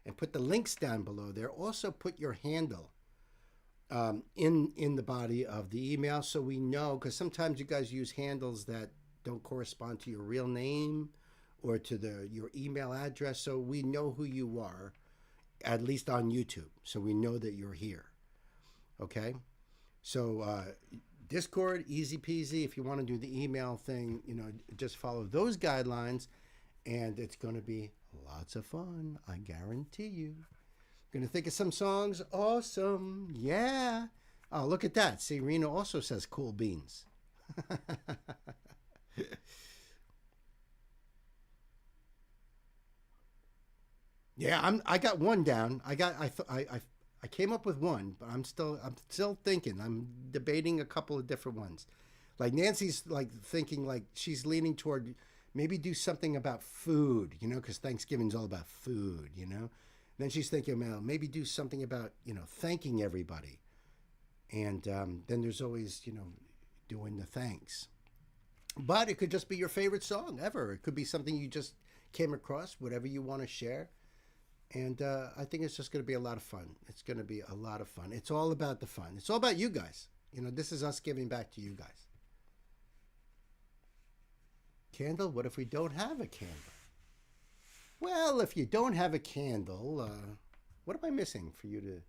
and put the links down below there. Also put your handle in the body of the email so we know, because sometimes you guys use handles that don't correspond to your real name or to your email address, so we know who you are, at least on YouTube, so we know that you're here. Okay? So Discord, easy peasy. If you want to do the email thing, just follow those guidelines, and it's going to be lots of fun, I guarantee you. Going to think of some songs. Awesome. Yeah. Oh, look at that. See, Rena also says cool beans. Yeah, I got one down. I came up with one, but I'm still thinking. I'm debating a couple of different ones. Like Nancy's thinking she's leaning toward maybe do something about food, because Thanksgiving's all about food, Then she's thinking, well, maybe do something about, thanking everybody. And then there's always, doing the thanks. But it could just be your favorite song ever. It could be something you just came across, whatever you want to share. And I think it's just going to be a lot of fun. It's going to be a lot of fun. It's all about the fun. It's all about you guys. This is us giving back to you guys. Candle? What if we don't have a candle? Well, if you don't have a candle, what am I missing for you to...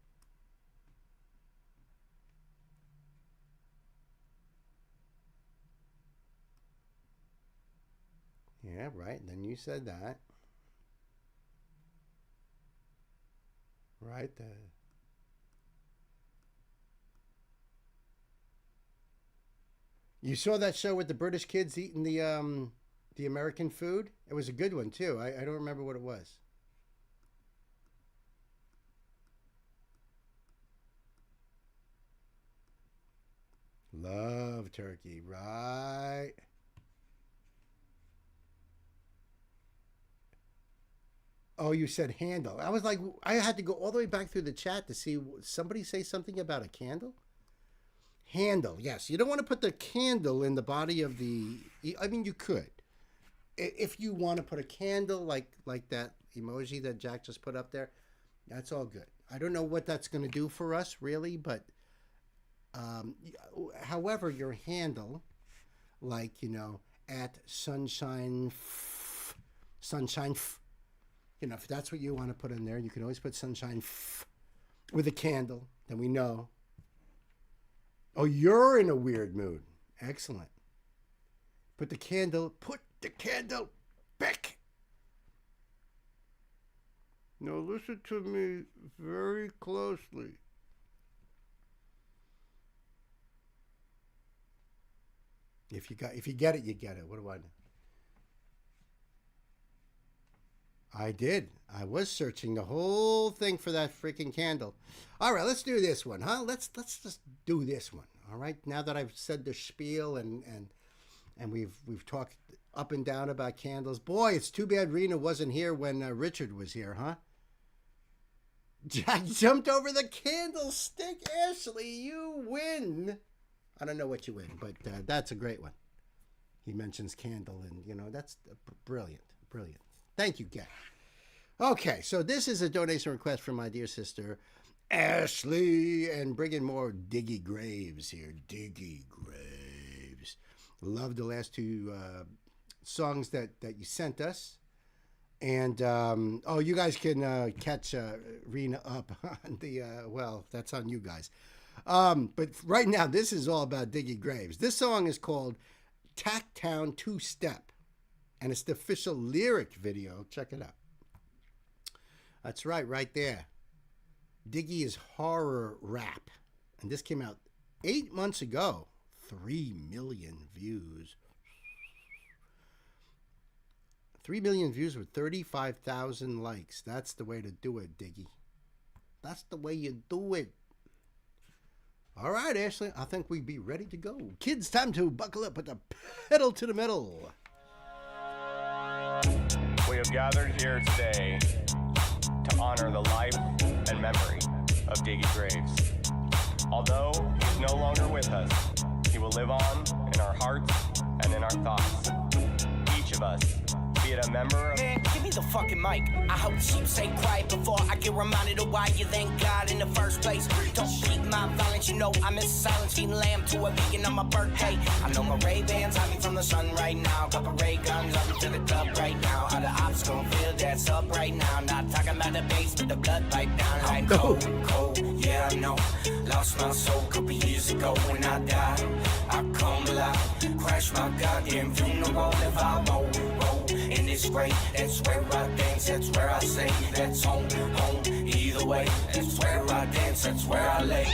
Yeah, right. Then you said that. Right. You saw that show with the British kids eating the American food? It was a good one too. I don't remember what it was. Love turkey, right? Oh, you said handle. I was like, I had to go all the way back through the chat to see somebody say something about a candle. Handle, yes. You don't want to put the candle in the body of the... I mean, you could. If you want to put a candle like that emoji that Jack just put up there, that's all good. I don't know what that's going to do for us, really, but... however, your handle, at sunshine... if that's what you want to put in there, you can always put sunshine with a candle. Then we know. Oh, you're in a weird mood. Excellent. Put the candle back. Now listen to me very closely. If you get it, you get it. What do I know? I did. I was searching the whole thing for that freaking candle. All right, let's do this one, huh? Let's just do this one. All right. Now that I've said the spiel and we've talked up and down about candles. Boy, it's too bad Rena wasn't here when Richard was here, huh? Jack jumped over the candlestick. Ashley, you win. I don't know what you win, but that's a great one. He mentions Candle, and, you know, that's brilliant. Brilliant. Thank you, Gay. Okay, so this is a donation request from my dear sister, Ashley, and bringing more Diggy Graves here. Diggy Graves. Love the last two songs that you sent us. And, you guys can catch Rena up on the, well, that's on you guys. But right now, this is all about Diggy Graves. This song is called Tacktown Two-Step, and it's the official lyric video. Check it out. That's right there. Diggy is horror rap, and this came out 8 months ago. 3 million views. 3 million views with 35,000 likes. That's the way to do it, Diggy. That's the way you do it. All right, Ashley, I think we'd be ready to go. Kids, time to buckle up with the pedal to the metal. We have gathered here today to honor the life and memory of Diggy Graves. Although he is no longer with us, he will live on in our hearts and in our thoughts. Each of us, be it a member of... Man, give me the fucking mic. I hope sheep say quiet before I get reminded of why you thank God in the first place. Don't keep my violence, you know I miss silence. Feeding lamb to a vegan on my birthday. I know my Ray-Bans hide me from the sun right now. Couple ray guns up into the club right now. How the ops gon' feel that's up right now. Not talking about the bass, but the blood pipe down. Like cold, yeah I know. Lost my soul a couple years ago when I died. I come alive, crash my goddamn funeral if I roll. And it's great, that's where I dance, that's where I say, that's home. Either way, that's where I dance, that's where I lay.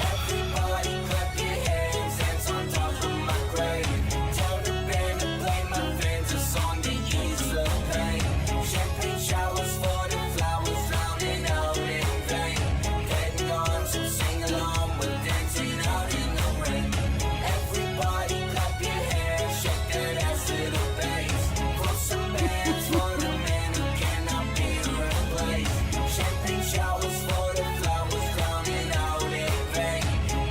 Everybody clap your hands, hands on top of my grave. Tell the band to play my favorite song to ease the pain. Champagne showers for the flowers, drowning out in vain. Getting on, so sing along, we're dancing out in the rain. Everybody clap your hands, shake that ass to the bass. Some bands for the man who cannot be replaced. Champagne showers for the flowers, drowning out in vain.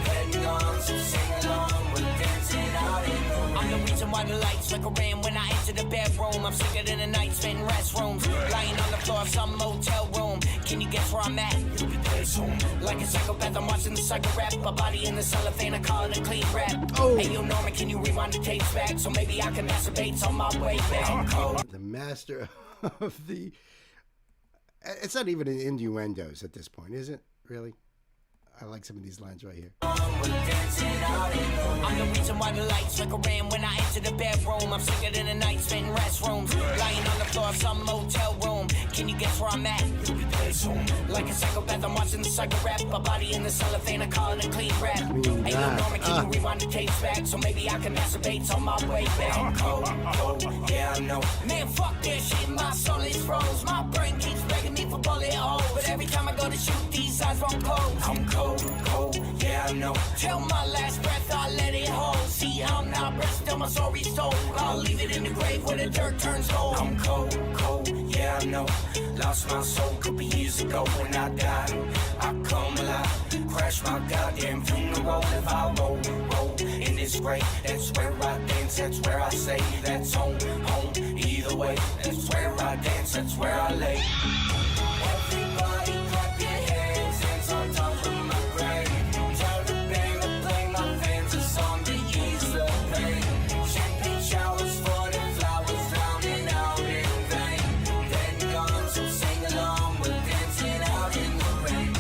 Heading on, so sing along, we're dancing out in the rain. I'm the reason why the lights flicker in when I enter the bedroom. I'm sicker than a night spent in restrooms. Lying on the floor of some motel room. Can you guess where I'm at? You'll be there soon. Like a psychopath, I'm watching the psycho rap. My body in the cellophane, I call it a clean rap. Oh. Hey, yo, Norman, can you rewind the tapes back? So maybe I can masturbate on my way back. The master of the... It's not even an innuendos at this point, is it? Really? I like some of these lines right here. I'm the reason why the lights flicker in when I enter the bedroom. I'm sicker than a night spent in restrooms. Lying on the floor of some motel room. Can you guess where I'm at? You'll be there soon. Like a psychopath, I'm watching the psycho rap. My body in the cellophane, I call it a clean rap. Hey, yo, Norman, can you rewind the tapes back? So maybe I can masturbate on my way back. Cold, yeah, I know. Man, fuck this shit, my soul is froze. My brain keeps begging me for bullet holes. But every time I go to shoot, these eyes won't close. I'm cold, yeah I know. Till my last breath I let it hold. See I'm not breath till my story's told. I'll leave it in the grave where the dirt turns gold. I'm cold, yeah I know. Lost my soul a couple years ago when I died. I come alive, crash my goddamn funeral if I roll. And it's great, that's where I dance, that's where I say, that's home. Either way, that's where I dance, that's where I lay. Everybody clap your hands, hands on top of my grave. Tell the band to play my favorite song to ease the pain. Champagne showers for the flowers, drowning out in vain. Then gone, so sing along, we're dancing out in the rain.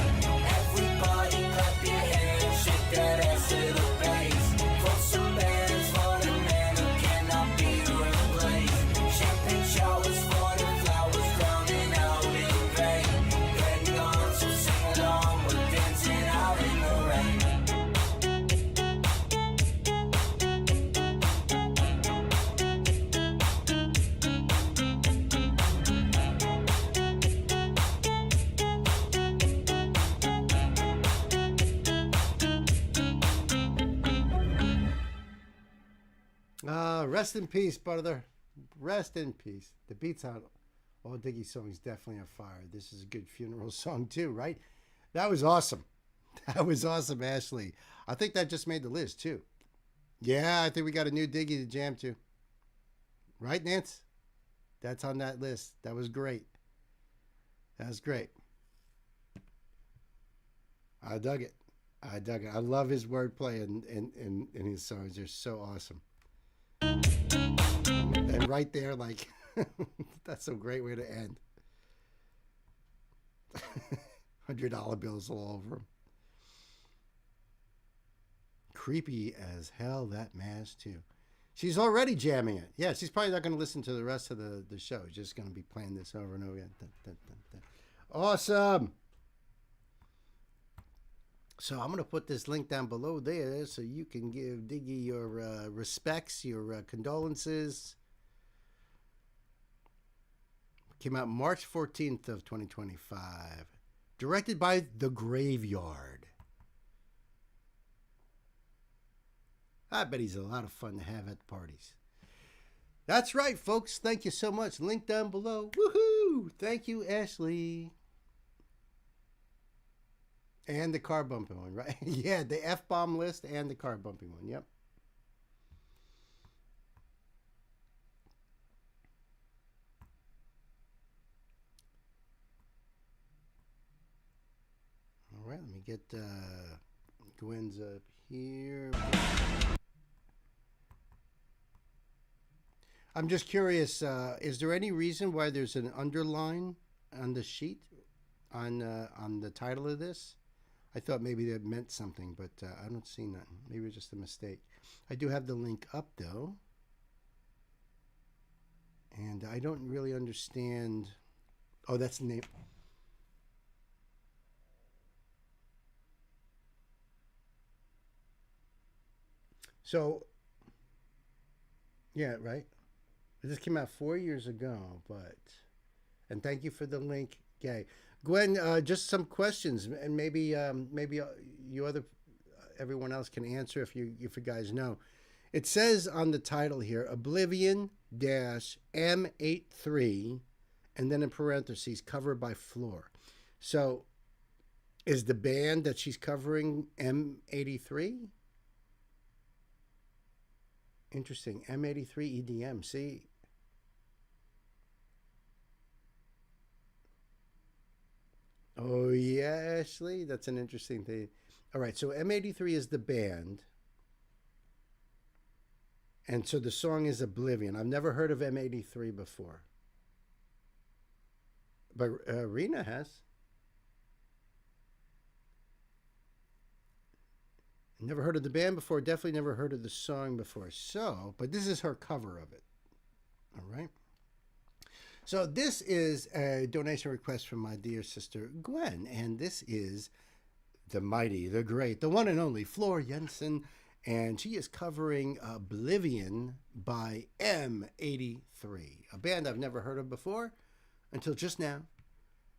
Everybody clap your hands, shake that ass to the bass. Throw some bands for the man who cannot be replaced. Champagne showers for the flowers, drowning out in vain. Then gone, so sing along, we're dancing out in the rain. Rest in peace, brother. Rest in peace. The beats on all Diggy songs definitely on fire. This is a good funeral song too, right? That was awesome. That was awesome, Ashley. I think that just made the list, too. Yeah, I think we got a new Diggy to jam to. Right, Nance? That's on that list. That was great. That was great. I dug it. I dug it. I love his wordplay and his songs. They're so awesome. And right there, like, that's a great way to end. $100 bills all over him. Creepy as hell, that mash, too. She's already jamming it. Yeah, she's probably not going to listen to the rest of the show. She's just going to be playing this over and over again. Awesome. So I'm going to put this link down below there so you can give Diggy your respects, your condolences. Came out March 14th of 2025. Directed by The Graveyard. I bet he's a lot of fun to have at the parties. That's right, folks. Thank you so much. Link down below. Woohoo! Thank you, Ashley. And the car bumping one, right? Yeah, the F-bomb list and the car bumping one. Yep. All right, let me get Gwen's up here. I'm just curious, is there any reason why there's an underline on the sheet on the title of this? I thought maybe that meant something, but I don't see nothing. Maybe it's just a mistake. I do have the link up, though. And I don't really understand. Oh, that's the name. So, yeah, right? This came out 4 years ago, but... And thank you for the link, Gay. Gwen, just some questions, and maybe you everyone else can answer if you guys know. It says on the title here, Oblivion-M83, and then in parentheses, covered by Floor. So, is the band that she's covering M83? Interesting. M83 EDM. See? Oh, yeah, Ashley. That's an interesting thing. All right. So M83 is the band. And so the song is Oblivion. I've never heard of M83 before. But Rena has. Never heard of the band before. Definitely never heard of the song before. So, but this is her cover of it. All right. So this is a donation request from my dear sister Gwen. And this is the mighty, the great, the one and only Floor Jensen. And she is covering Oblivion by M83. A band I've never heard of before until just now.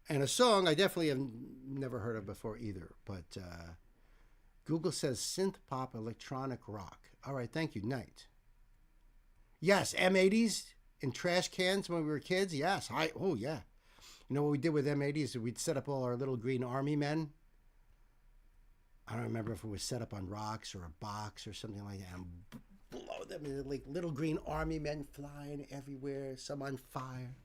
And a song I definitely have never heard of before either. But Google says synth pop electronic rock. All right, thank you, Knight. Yes, M80s in trash cans when we were kids. Yes, oh yeah. You know what we did with M80s? We'd set up all our little green army men. I don't remember if it was set up on rocks or a box or something like that. And blow them, like little green army men flying everywhere, some on fire.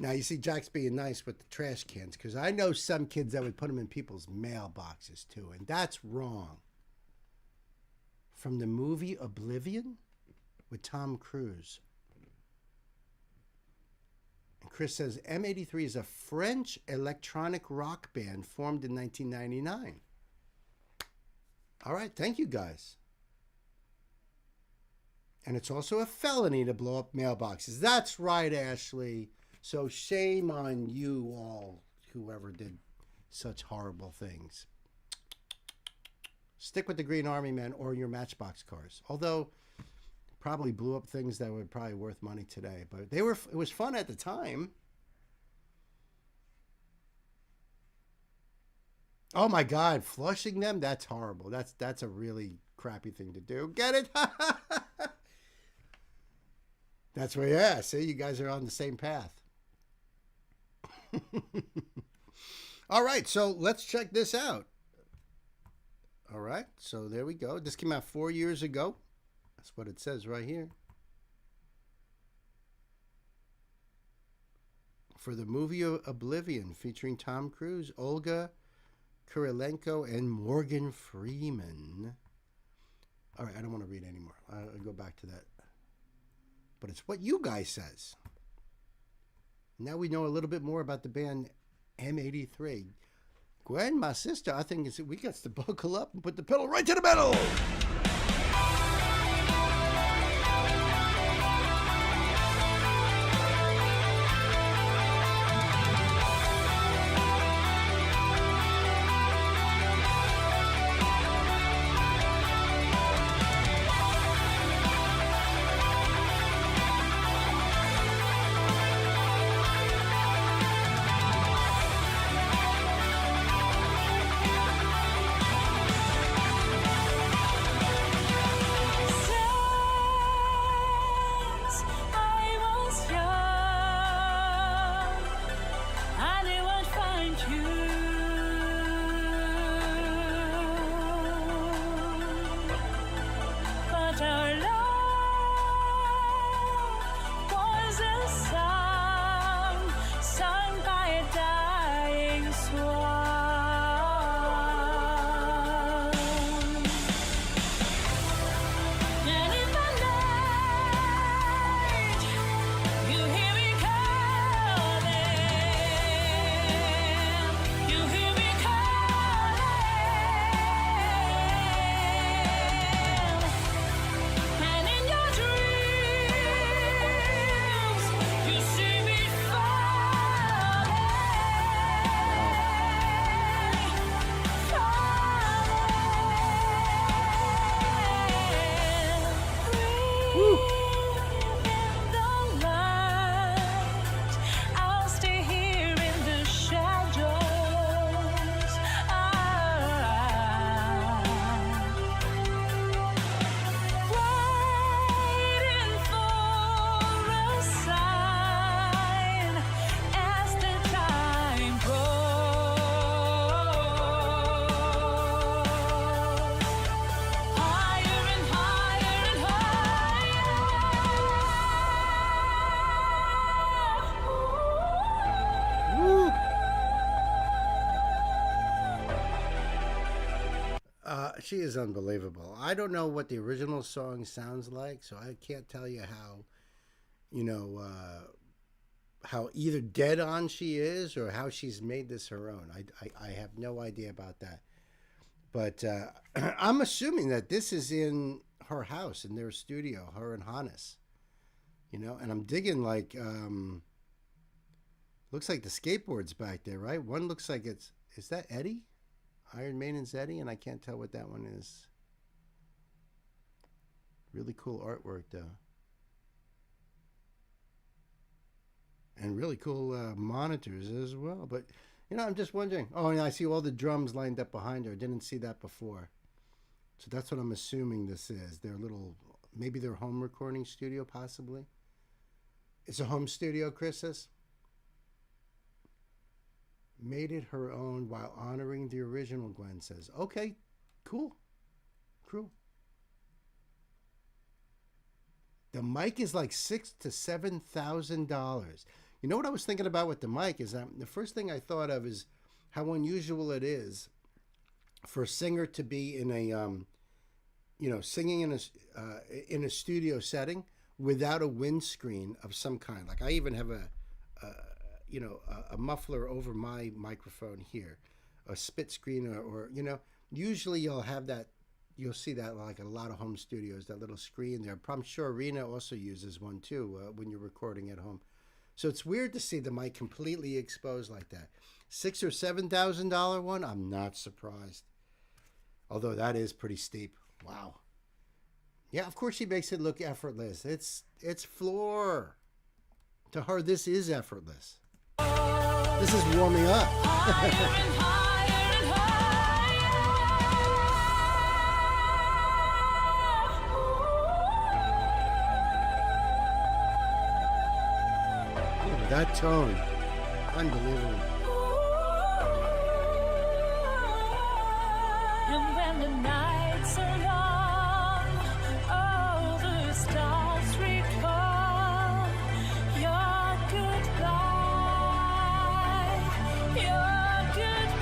Now, you see, Jack's being nice with the trash cans, because I know some kids that would put them in people's mailboxes, too, and that's wrong. From the movie Oblivion with Tom Cruise. And Chris says, M83 is a French electronic rock band formed in 1999. All right, thank you, guys. And it's also a felony to blow up mailboxes. That's right, Ashley. So shame on you all, whoever did such horrible things. Stick with the Green Army Men or your Matchbox cars. Although, probably blew up things that were probably worth money today. But it was fun at the time. Oh my God, flushing them? That's horrible. That's a really crappy thing to do. Get it? That's where, yeah, see, you guys are on the same path. All right, so let's check this out. All right, so there we go. This came out 4 years ago. That's what it says right here. For the movie Oblivion, featuring Tom Cruise, Olga Kurylenko, and Morgan Freeman. All right, I don't want to read anymore. I'll go back to that. But it's what you guys says. Now we know a little bit more about the band M83. Gwen, my sister, I think we got to buckle up and put the pedal right to the metal. She is unbelievable. I don't know what the original song sounds like, so I can't tell you how, how either dead on she is or how she's made this her own. I have no idea about that. But I'm assuming that this is in her house, in their studio, her and Hannes. And I'm digging like, looks like the skateboard's back there, right? One looks like is that Eddie? Iron Maiden's Eddie, and I can't tell what that one is. Really cool artwork, though. And really cool monitors as well. But, I'm just wondering. Oh, and I see all the drums lined up behind her. I didn't see that before. So that's what I'm assuming this is. Their little, maybe their home recording studio, possibly. It's a home studio, Chris says. Made it her own while honoring the original, Gwen says. Okay, cool. The mic is like $6,000 to $7,000. You know what I was thinking about with the mic is that the first thing I thought of is how unusual it is for a singer to be in a, singing in a studio setting without a windscreen of some kind. Like I even have a muffler over my microphone here, a spit screen or usually you'll see that like a lot of home studios, that little screen there. I'm sure Arena also uses one too when you're recording at home. So it's weird to see the mic completely exposed like that. $6,000 or $7,000 one, I'm not surprised. Although that is pretty steep. Wow. Yeah, of course she makes it look effortless. It's floor. To her, this is effortless. This is warming up. Ooh, that tone. Unbelievable. And when the nights are long, all the stars recall your goodbye, your goodbye.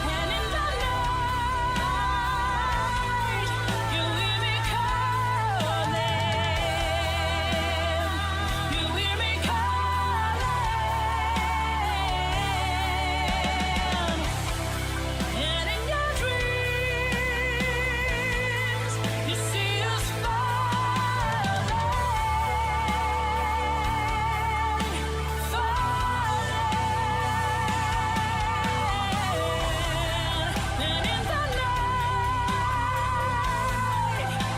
And in the night, you hear me calling. You hear me calling. And in your dreams, you see us falling, falling. And in the night,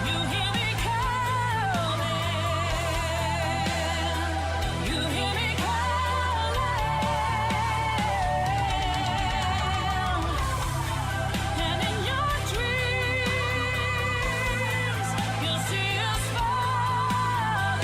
you hear me calling. You hear me calling. And in your dreams, you'll see us falling,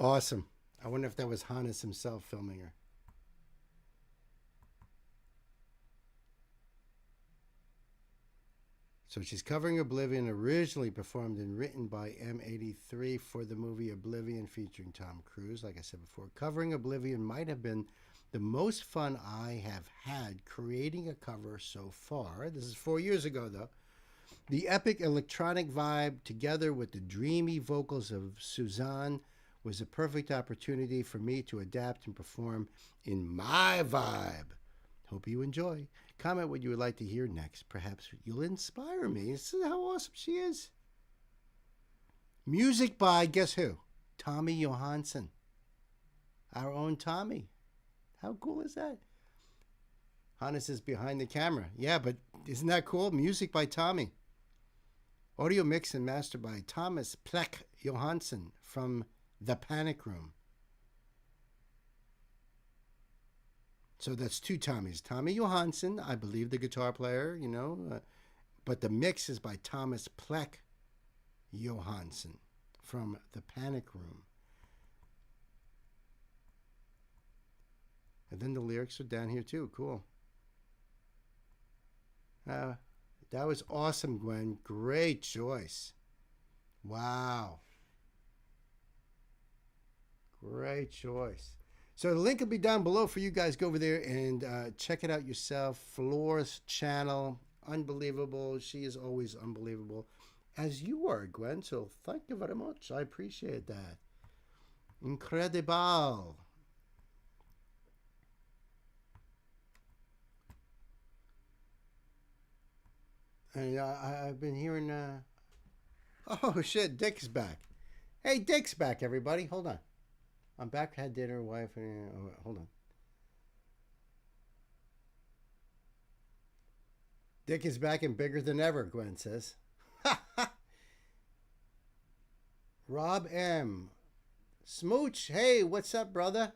Awesome. I wonder if that was Hannes himself filming her. So she's covering Oblivion, originally performed and written by M83 for the movie Oblivion featuring Tom Cruise. Like I said before, covering Oblivion might have been the most fun I have had creating a cover so far. This is 4 years ago, though. The epic electronic vibe, together with the dreamy vocals of Suzanne, was a perfect opportunity for me to adapt and perform in my vibe. Hope you enjoy. Comment what you would like to hear next. Perhaps you'll inspire me. This is how awesome she is. Music by, guess who? Tommy Johansson. Our own Tommy. How cool is that? Hannes is behind the camera. Yeah, but isn't that cool? Music by Tommy. Audio mix and master by Thomas Pleck Johansson from The Panic Room. So that's two Tommies. Tommy Johansson, I believe the guitar player, but the mix is by Thomas Pleck Johansson from The Panic Room. And then the lyrics are down here too. Cool. That was awesome, Gwen. Great choice. Wow. Great choice. So the link will be down below for you guys. Go over there and check it out yourself. Floor's channel. Unbelievable. She is always unbelievable. As you are, Gwen. So thank you very much. I appreciate that. Incredible. And I've been hearing... Oh, shit. Dick's back. Hey, Dick's back, everybody. Hold on. I'm back, had dinner, wife, and... Oh, hold on. Dick is back and bigger than ever, Gwen says. Rob M. Smooch, hey, what's up, brother?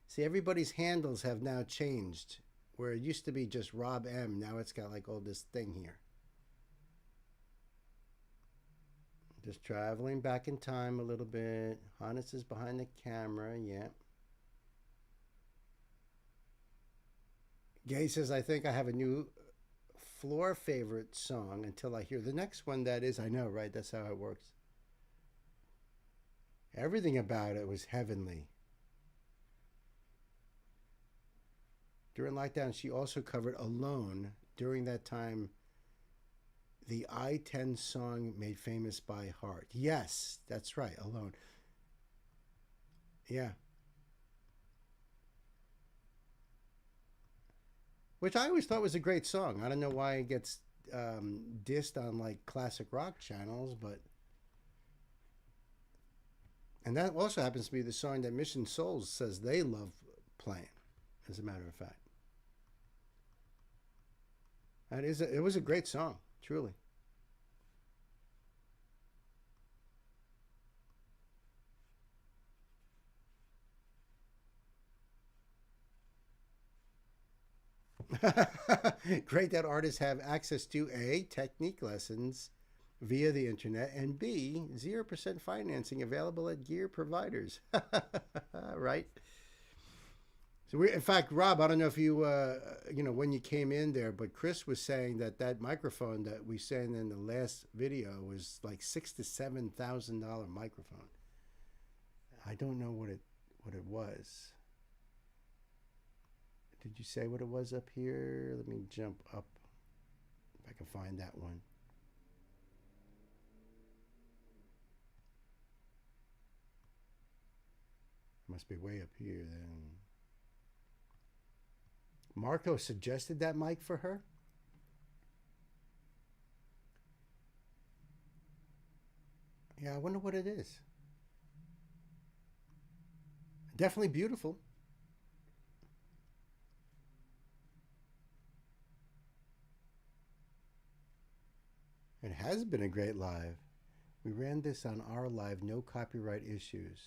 See, everybody's handles have now changed. Where it used to be just Rob M. Now it's got like all this thing here. Just traveling back in time a little bit. Hannes is behind the camera, yeah. Gay says, I think I have a new floor favorite song until I hear the next one. That is, I know, right? That's how it works. Everything about it was heavenly. During lockdown, she also covered Alone. During that time, the I-10 song made famous by heart. Yes, that's right, Alone. Yeah. Which I always thought was a great song. I don't know why it gets dissed on like classic rock channels, but... And that also happens to be the song that Mission Souls says they love playing, as a matter of fact. It was a great song, truly. Great that artists have access to A, technique lessons via the internet, and B, 0% financing available at gear providers. Right? So in fact, Rob, I don't know if you, when you came in there, but Chris was saying that microphone that we sang in the last video was like $6,000 to $7,000 microphone. I don't know what it was. Did you say what it was up here? Let me jump up if I can find that one. It must be way up here then. Marco suggested that mic for her? Yeah, I wonder what it is. Definitely beautiful. It has been a great live. We ran this on our live, no copyright issues.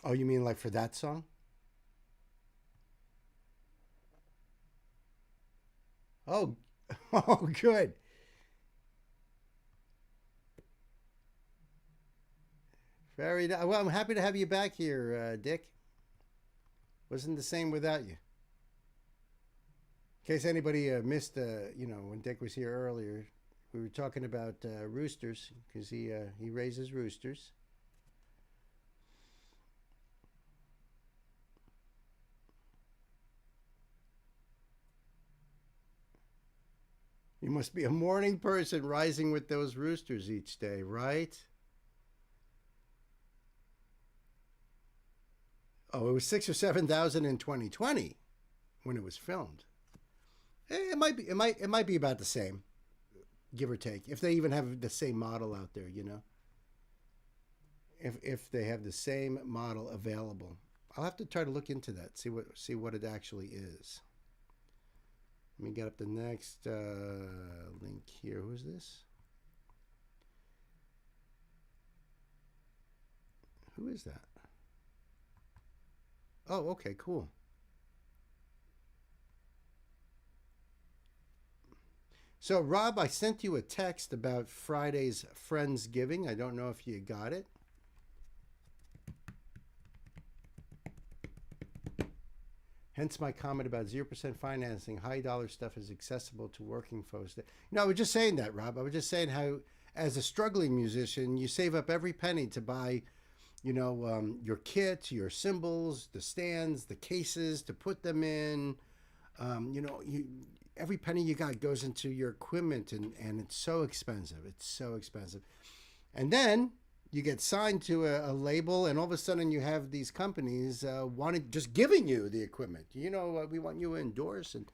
Oh, you mean like for that song? Oh, oh, good. Well, I'm happy to have you back here, Dick. Wasn't the same without you. In case anybody missed, when Dick was here earlier, we were talking about roosters because he raises roosters. You must be a morning person rising with those roosters each day, right? Oh, it was 6,000 or 7,000 in 2020 when it was filmed. It might be about the same, give or take. If they even have the same model out there, If they have the same model available, I'll have to try to look into that. See what it actually is. Let me get up the next link here. Who's this? Who is that? Oh, okay, cool. So, Rob, I sent you a text about Friday's Friendsgiving. I don't know if you got it. Hence my comment about 0% financing. High dollar stuff is accessible to working folks. I was just saying that, Rob. I was just saying how, as a struggling musician, you save up every penny to buy, your kit, your cymbals, the stands, the cases to put them in. Every penny you got goes into your equipment, and it's so expensive. It's so expensive. And then you get signed to a label, and all of a sudden you have these companies just giving you the equipment. We want you to endorse, and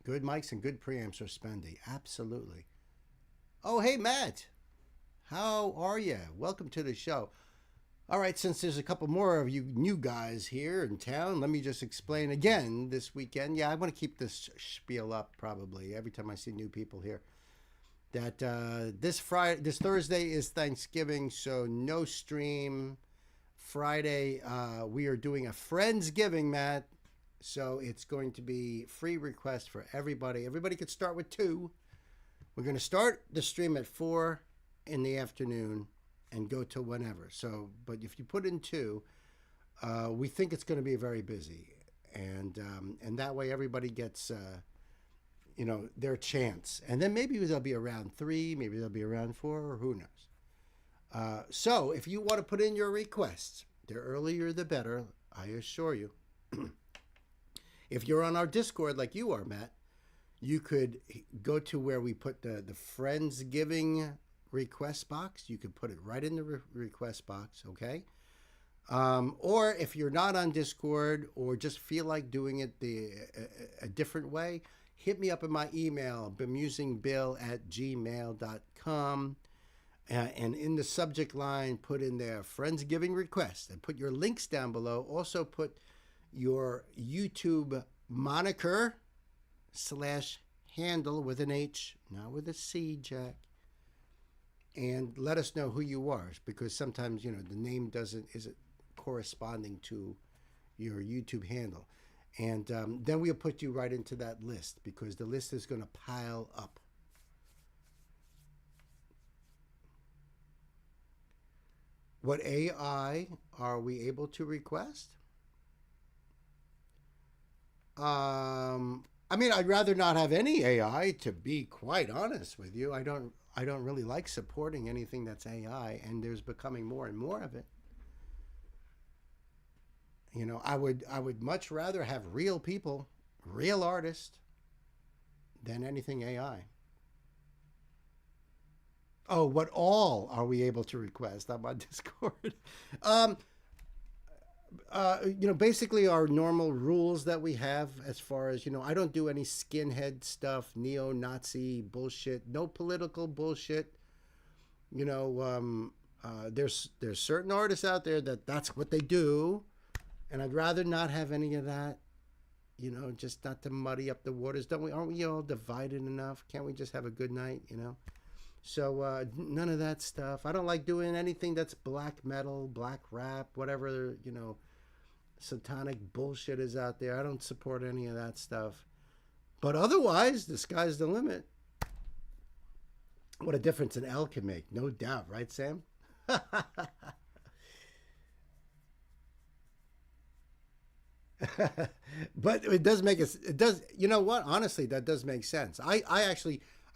good mics and good preamps are spendy. Absolutely. Oh, hey, Matt. How are you? Welcome to the show. All right, since there's a couple more of you new guys here in town, let me just explain again this weekend. Yeah, I want to keep this spiel up probably every time I see new people here. That this Thursday is Thanksgiving, so no stream. Friday, we are doing a Friendsgiving, Matt. So it's going to be free request for everybody. Everybody could start with 2. We're going to start the stream at 4 in the afternoon. and go till whenever. So, but if you put in 2, we think it's going to be very busy, and that way everybody gets their chance, and then maybe they'll be around 3, maybe they'll be around 4, or who knows. So if you want to put in your requests, the earlier the better, I assure you. If you're on our Discord like you are, Matt, you could go to where we put the Friendsgiving request box. You could put it right in the request box, okay? Or if you're not on Discord or just feel like doing it a different way, hit me up in my email, bemusingbill@gmail.com. And in the subject line, put in there Friendsgiving request and put your links down below. Also put your YouTube moniker / handle with an H, not with a C, Jack. And let us know who you are, because sometimes, the name isn't corresponding to your YouTube handle. And then we'll put you right into that list, because the list is going to pile up. What AI are we able to request? I'd rather not have any AI, to be quite honest with you. I don't really like supporting anything that's AI, and there's becoming more and more of it. I would much rather have real people, real artists, than anything AI. Oh, what all are we able to request? I'm on Discord. Basically our normal rules that we have, as far as, I don't do any skinhead stuff, neo-Nazi bullshit, no political bullshit. There's certain artists out there that's what they do, and I'd rather not have any of that, just not to muddy up the waters. Aren't we all divided enough? Can't we just have a good night, So none of that stuff. I don't like doing anything that's black metal, black rap, whatever, satanic bullshit is out there. I don't support any of that stuff. But otherwise, the sky's the limit. What a difference an L can make, no doubt, right, Sam? But it does make it does. You know what? Honestly, that does make sense. I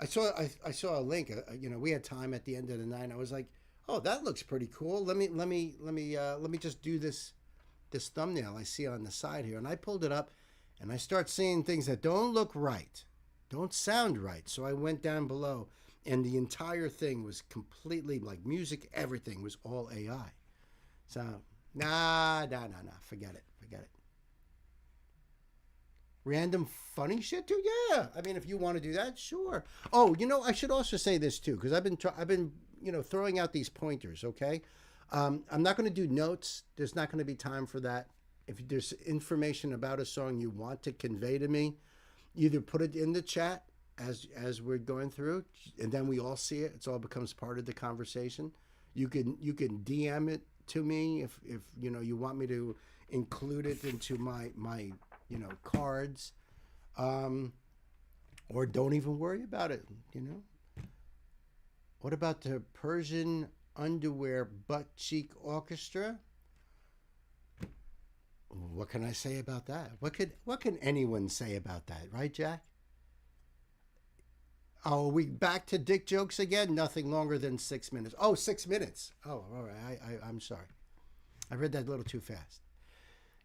saw a link. We had time at the end of the night. I was like, oh, that looks pretty cool. Let me just do this thumbnail I see on the side here. And I pulled it up, and I start seeing things that don't look right, don't sound right. So I went down below, and the entire thing was completely, like, music, everything was all AI. So nah, forget it. Random funny shit too? Yeah. If you want to do that, sure. Oh, I should also say this too, because I've been throwing out these pointers. Okay, I'm not going to do notes. There's not going to be time for that. If there's information about a song you want to convey to me, either put it in the chat as we're going through, and then we all see it. It all becomes part of the conversation. You can DM it to me if you want me to include it into my cards, or don't even worry about it. What about the Persian underwear butt cheek orchestra? What can I say about that? What can anyone say about that, right, Jack? Oh, are we back to dick jokes again? Nothing longer than 6 minutes. Oh, 6 minutes. Oh, all right. I'm sorry. I read that a little too fast.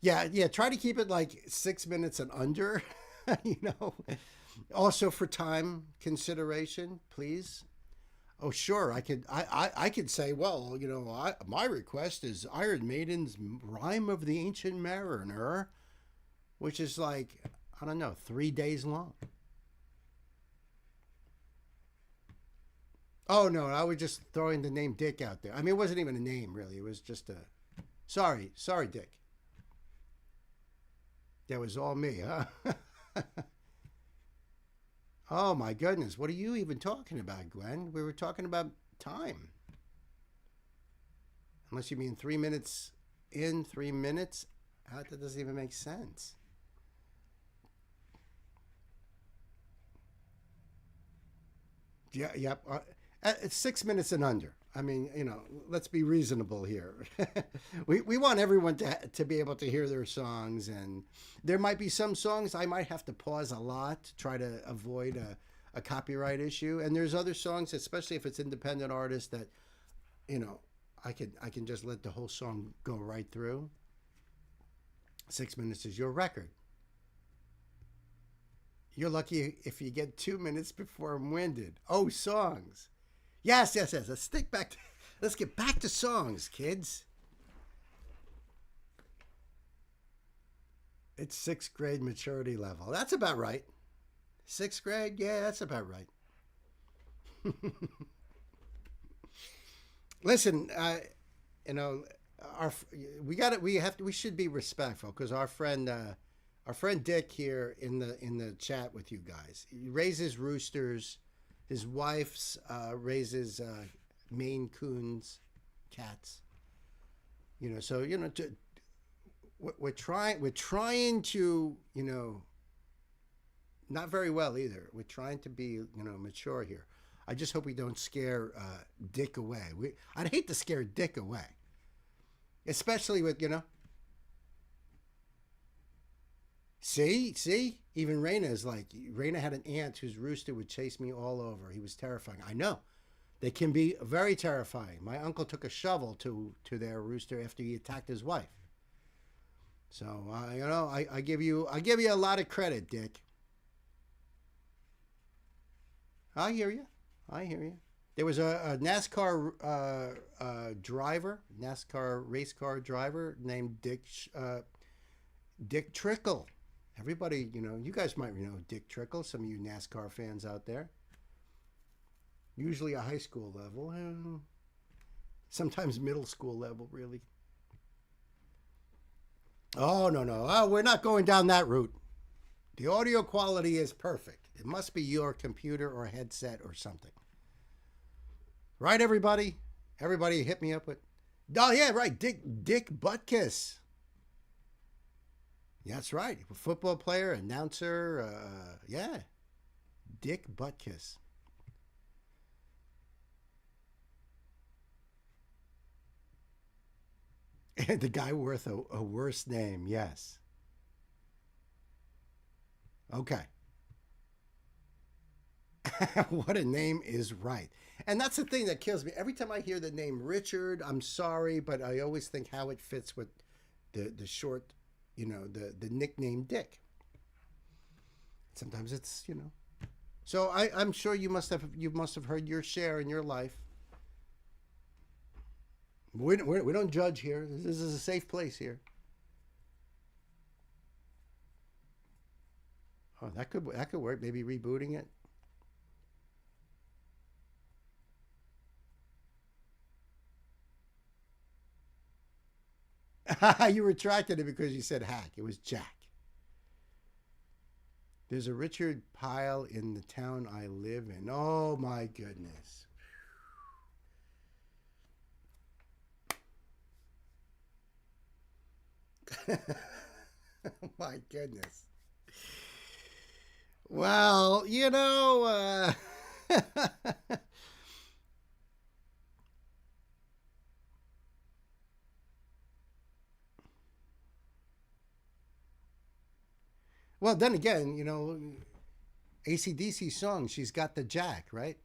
Yeah. Try to keep it like 6 minutes and under, Also for time consideration, please. Oh, sure. I could say, well, my request is Iron Maiden's Rime of the Ancient Mariner, which is like, I don't know, 3 days long. Oh, no, I was just throwing the name Dick out there. It wasn't even a name, really. It was just a... Sorry, Dick. That was all me, huh? Oh, my goodness. What are you even talking about, Gwen? We were talking about time. Unless you mean 3 minutes in, 3 minutes out. That doesn't even make sense. Yeah. It's 6 minutes and under. I mean, you know, let's be reasonable here. We want everyone to be able to hear their songs, and there might be some songs I might have to pause a lot to try to avoid a copyright issue, and there's other songs, especially if it's independent artists, that, you know, I can just let the whole song go right through. 6 minutes is your record. You're lucky if you get 2 minutes before I'm winded. Oh, songs. Yes. Let's get back to songs, kids. It's 6th grade maturity level. That's about right. 6th grade? Yeah, that's about right. Listen, you know, we should be respectful, because our friend Dick here in the chat with you guys, he raises roosters. His wife's raises Maine Coons, cats. You know, so, you know, we're trying to, you know, not very well either. We're trying to be, you know, mature here. I just hope we don't scare Dick away. I'd hate to scare Dick away, especially with, you know. See? Even Raina is like, Raina had an aunt whose rooster would chase me all over. He was terrifying. I know. They can be very terrifying. My uncle took a shovel to their rooster after he attacked his wife. So, you know, I give you a lot of credit, Dick. I hear you. There was a NASCAR race car driver named Dick Trickle. Everybody, you know, you guys might know Dick Trickle, some of you NASCAR fans out there. Usually a high school level, sometimes middle school level, really. Oh, no. Oh, we're not going down that route. The audio quality is perfect. It must be your computer or headset or something. Right, everybody? Everybody hit me up with... Oh, yeah, right. Dick Butkus. That's right. Football player, announcer. Yeah. Dick Butkus. And the guy worth a worse name, yes. Okay. What a name is right. And that's the thing that kills me. Every time I hear the name Richard, I'm sorry, but I always think how it fits with the short, you know, the nickname Dick. Sometimes it's, you know. So I'm sure you must have heard your share in your life. We don't judge here. This is a safe place here. Oh, that could work. Maybe rebooting it. You retracted it because you said hack. It was Jack. There's a Richard Pyle in the town I live in. Oh my goodness. My goodness. Well, you know, well, then again, you know, AC/DC song, she's got the Jack, right?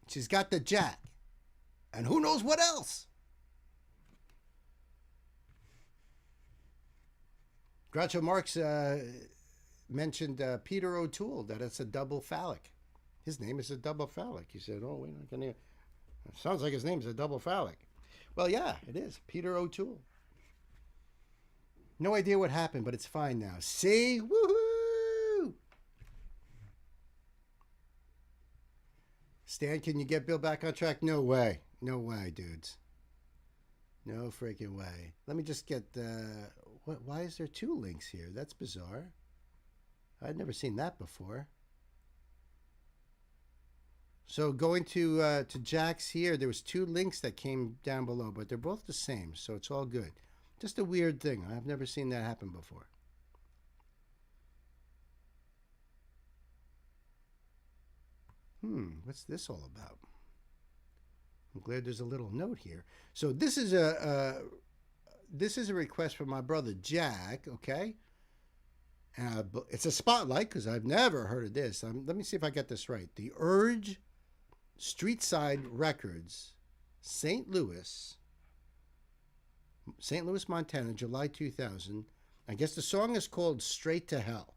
She's got the Jack. And who knows what else? Groucho Marx mentioned Peter O'Toole, that it's a double phallic. His name is a double phallic. He said, oh, wait, I can hear. Sounds like his name is a double phallic. Well, yeah, it is. Peter O'Toole. No idea what happened, but it's fine now. See? Woohoo! Stan, can you get Bill back on track? No way. No way, dudes. No freaking way. Let me just get... why is there two links here? That's bizarre. I'd never seen that before. So going to Jack's here, there was two links that came down below, but they're both the same, so it's all good. Just a weird thing. I've never seen that happen before. What's this all about? I'm glad there's a little note here. So this is a request from my brother Jack. Okay, it's a spotlight because I've never heard of this. Let me see if I get this right. The Urge Streetside Records, St. Louis, Montana, July 2000. I guess the song is called Straight to Hell.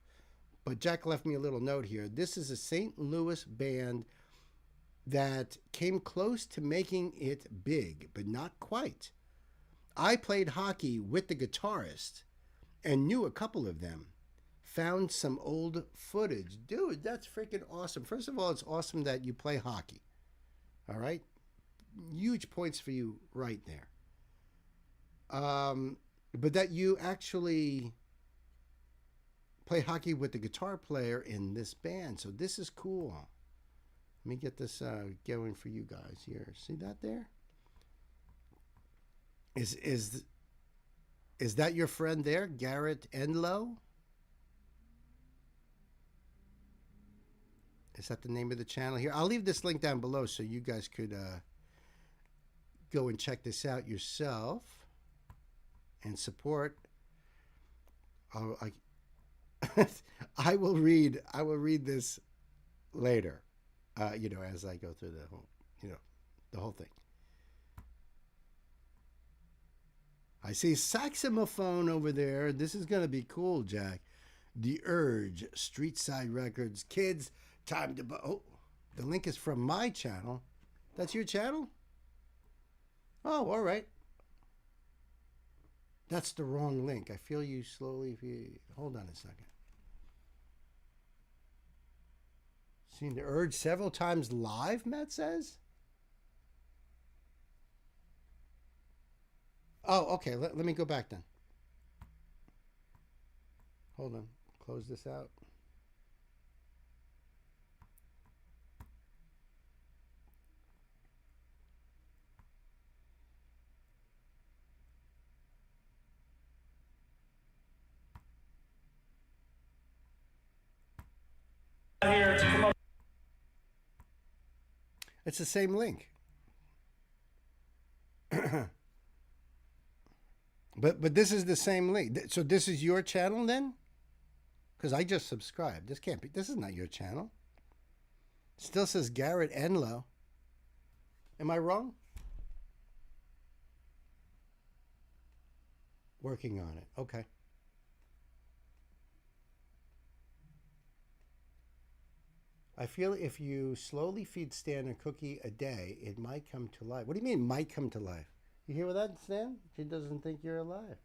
But Jack left me a little note here. This is a St. Louis band that came close to making it big, but not quite. I played hockey with the guitarist and knew a couple of them. Found some old footage. Dude, that's freaking awesome. First of all, it's awesome that you play hockey. All right? Huge points for you right there. But that you actually play hockey with the guitar player in this band. So this is cool. Let me get this going for you guys here. See that there? Is that your friend there, Garrett Enlow? Is that the name of the channel here? I'll leave this link down below so you guys could go and check this out yourself and support. I will read this later, as I go through the whole thing. I see saxophone over there. This is going to be cool, Jack. The Urge, Streetside Records. Kids, time to... Oh, the link is from my channel. That's your channel? Oh, all right. That's the wrong link. I feel you slowly... Hold on a second. Seen The Urge several times live, Matt says? Oh, okay. Let me go back then. Hold on. Close this out. It's the same link. But this is the same link. So this is your channel then? Because I just subscribed. This can't be. This is not your channel. Still says Garrett Enlow. Am I wrong? Working on it. Okay. I feel if you slowly feed Stan a cookie a day, it might come to life. What do you mean, might come to life? You hear that, Stan? He doesn't think you're alive.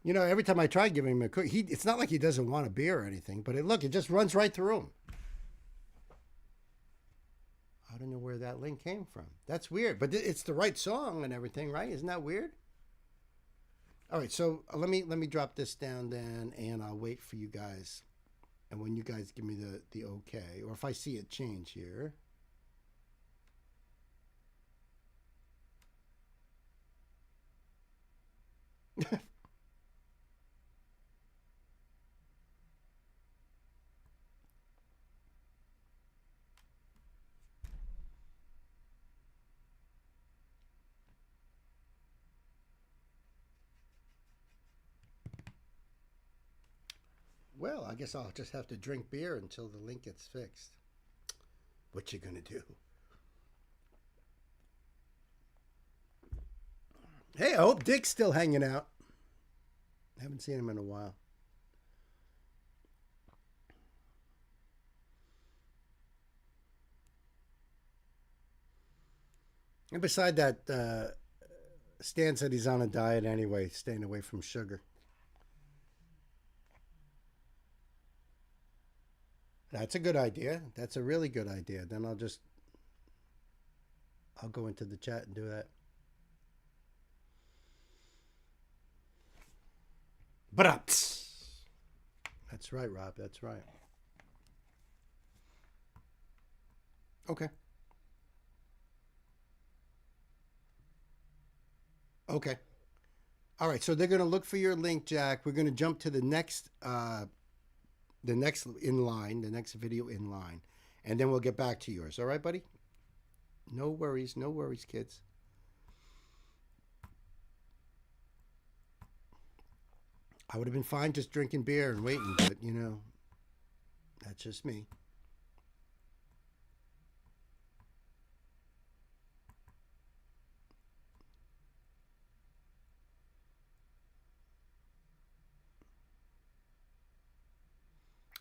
You know, every time I try giving him a cookie, it's not like he doesn't want a beer or anything, but look, it just runs right through him. I don't know where that link came from. That's weird, but it's the right song and everything, right? Isn't that weird? All right, so let me drop this down then, and I'll wait for you guys. And when you guys give me the okay, or if I see it change here. Well, I guess I'll just have to drink beer until the link gets fixed. What you gonna do? Hey, I hope Dick's still hanging out. I haven't seen him in a while. And beside that, Stan said he's on a diet anyway, staying away from sugar. That's a good idea. That's a really good idea. Then I'll go into the chat and do that. But that's right, Rob. That's right. Okay. Okay. All right. So they're going to look for your link, Jack. We're going to jump to the next in line, the next video in line, and then we'll get back to yours. All right, buddy? No worries, kids. I would have been fine just drinking beer and waiting, but you know, that's just me.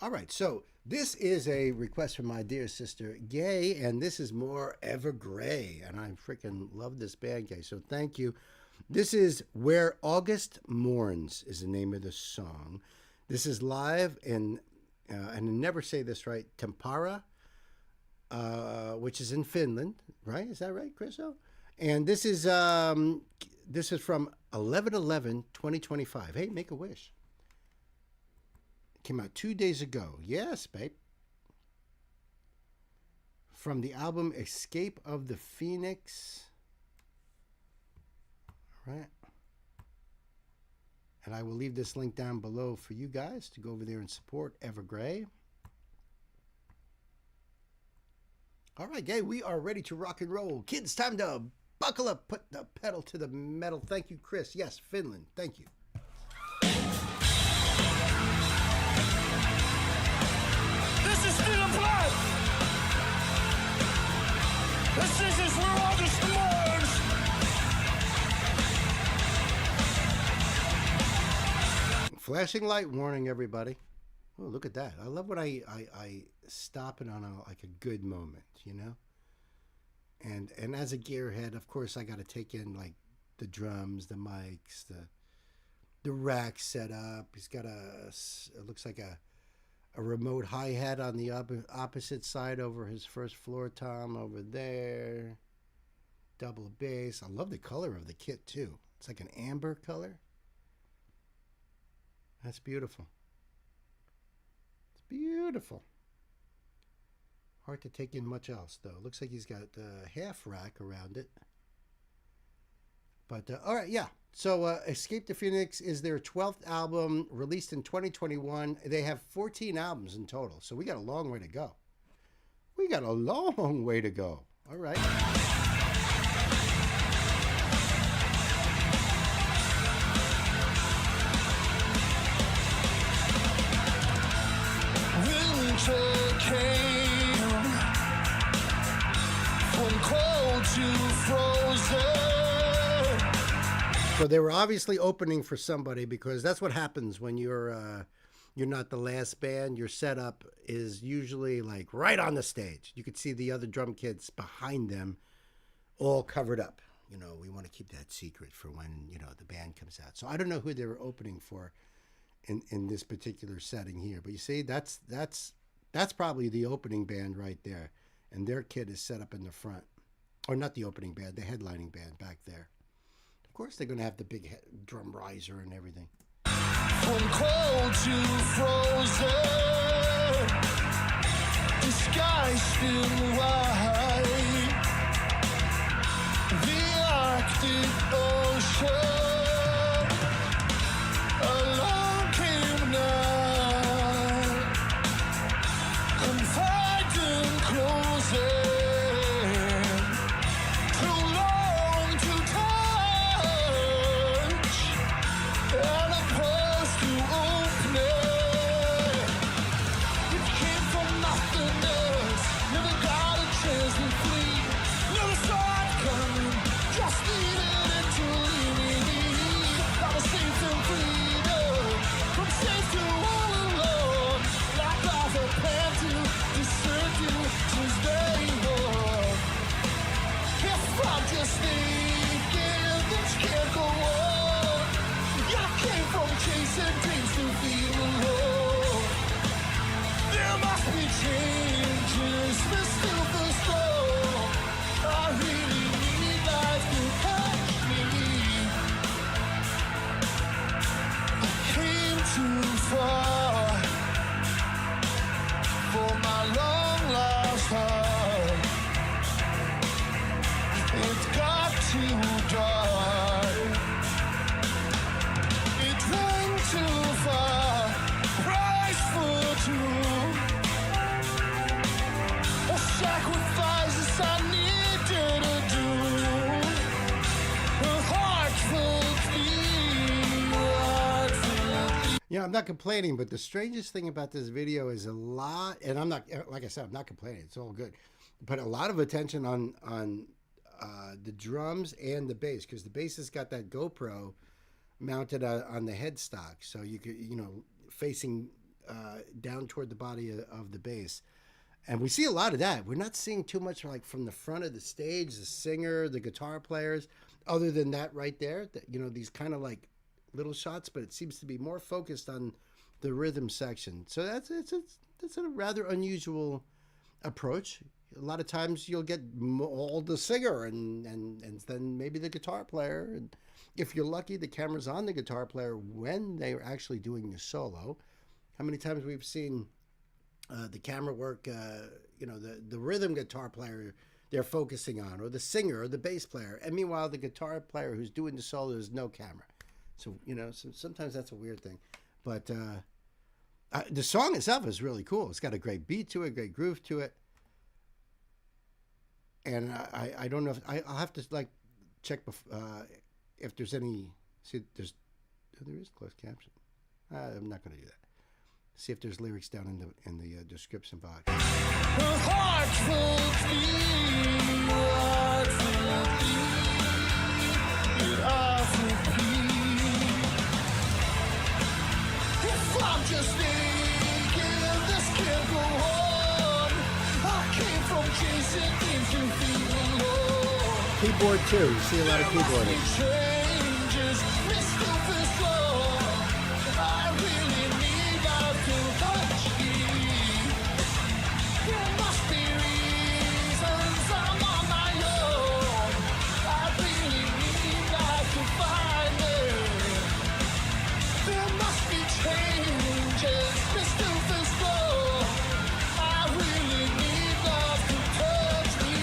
All right, so this is a request from my dear sister Gay, and this is more Ever Gray, and I freaking love this band, Gay. So thank you. This is Where August Mourns is the name of the song. This is live in, and I never say this right, Tampere, which is in Finland, right? Is that right, Chriso? And this is from 11/11/2025. Hey, make a wish. Came out 2 days ago. Yes, babe. From the album Escape of the Phoenix. All right. And I will leave this link down below for you guys to go over there and support Evergray. All right, Gay, we are ready to rock and roll. Kids, time to buckle up, put the pedal to the metal. Thank you, Chris. Yes, Finland. Thank you. This is still a plan. This is where August mourns. Flashing light warning, everybody. Oh, look at that. I love when I stop it on a good moment, you know? And as a gearhead, of course, I got to take in like the drums, the mics, the rack set up. He's got it looks like a remote hi-hat on the opposite side over his first floor tom over there. Double bass. I love the color of the kit too. It's like an amber color. That's beautiful. It's beautiful. Hard to take in much else though. Looks like he's got a half rack around it. But all right, yeah. So Escape the Phoenix is their 12th album, released in 2021. They have 14 albums in total, so we got a long way to go. We got a long way to go. All right. Winter came from cold to frozen. So they were obviously opening for somebody, because that's what happens when you're not the last band. Your setup is usually like right on the stage. You could see the other drum kits behind them all covered up. You know, we want to keep that secret for when, you know, the band comes out. So I don't know who they were opening for in this particular setting here. But you see, that's probably the opening band right there. And their kit is set up in the front. Or not the opening band, the headlining band back there. Of course, they're going to have the big drum riser and everything. From cold to frozen, the sky still white, the Arctic Ocean, along came night, confiding closing. Sacrifices I needed. I'm not complaining, but the strangest thing about this video is a lot, and I'm not, like I said, I'm not complaining. It's all good, but a lot of attention on the drums and the bass, because the bass has got that GoPro mounted on the headstock, so you could, facing down toward the body of the bass. And we see a lot of that. We're not seeing too much like from the front of the stage, the singer, the guitar players, other than that right there, these kind of like little shots, but it seems to be more focused on the rhythm section. So that's a rather unusual approach. A lot of times you'll get all the singer and then maybe the guitar player. And if you're lucky, the camera's on the guitar player when they're actually doing the solo. How many times we've seen the camera work, the rhythm guitar player they're focusing on, or the singer or the bass player. And meanwhile, the guitar player who's doing the solo is no camera. So, sometimes that's a weird thing. But the song itself is really cool. It's got a great beat to it, great groove to it. And I don't know if I'll have to like check if there's any. See, there is closed caption. I'm not going to do that. See if there's lyrics down in the description box. I'm just thinking this can't go on. I came from chasing things to feel alone. Keyboard too. You see a lot of keyboarding. Changes, Mr. Fislow. I really need love to touch me. There must be reasons I'm on my own. I really need love to find it. There must be changes, Mr. Fislow. I really need love to touch me.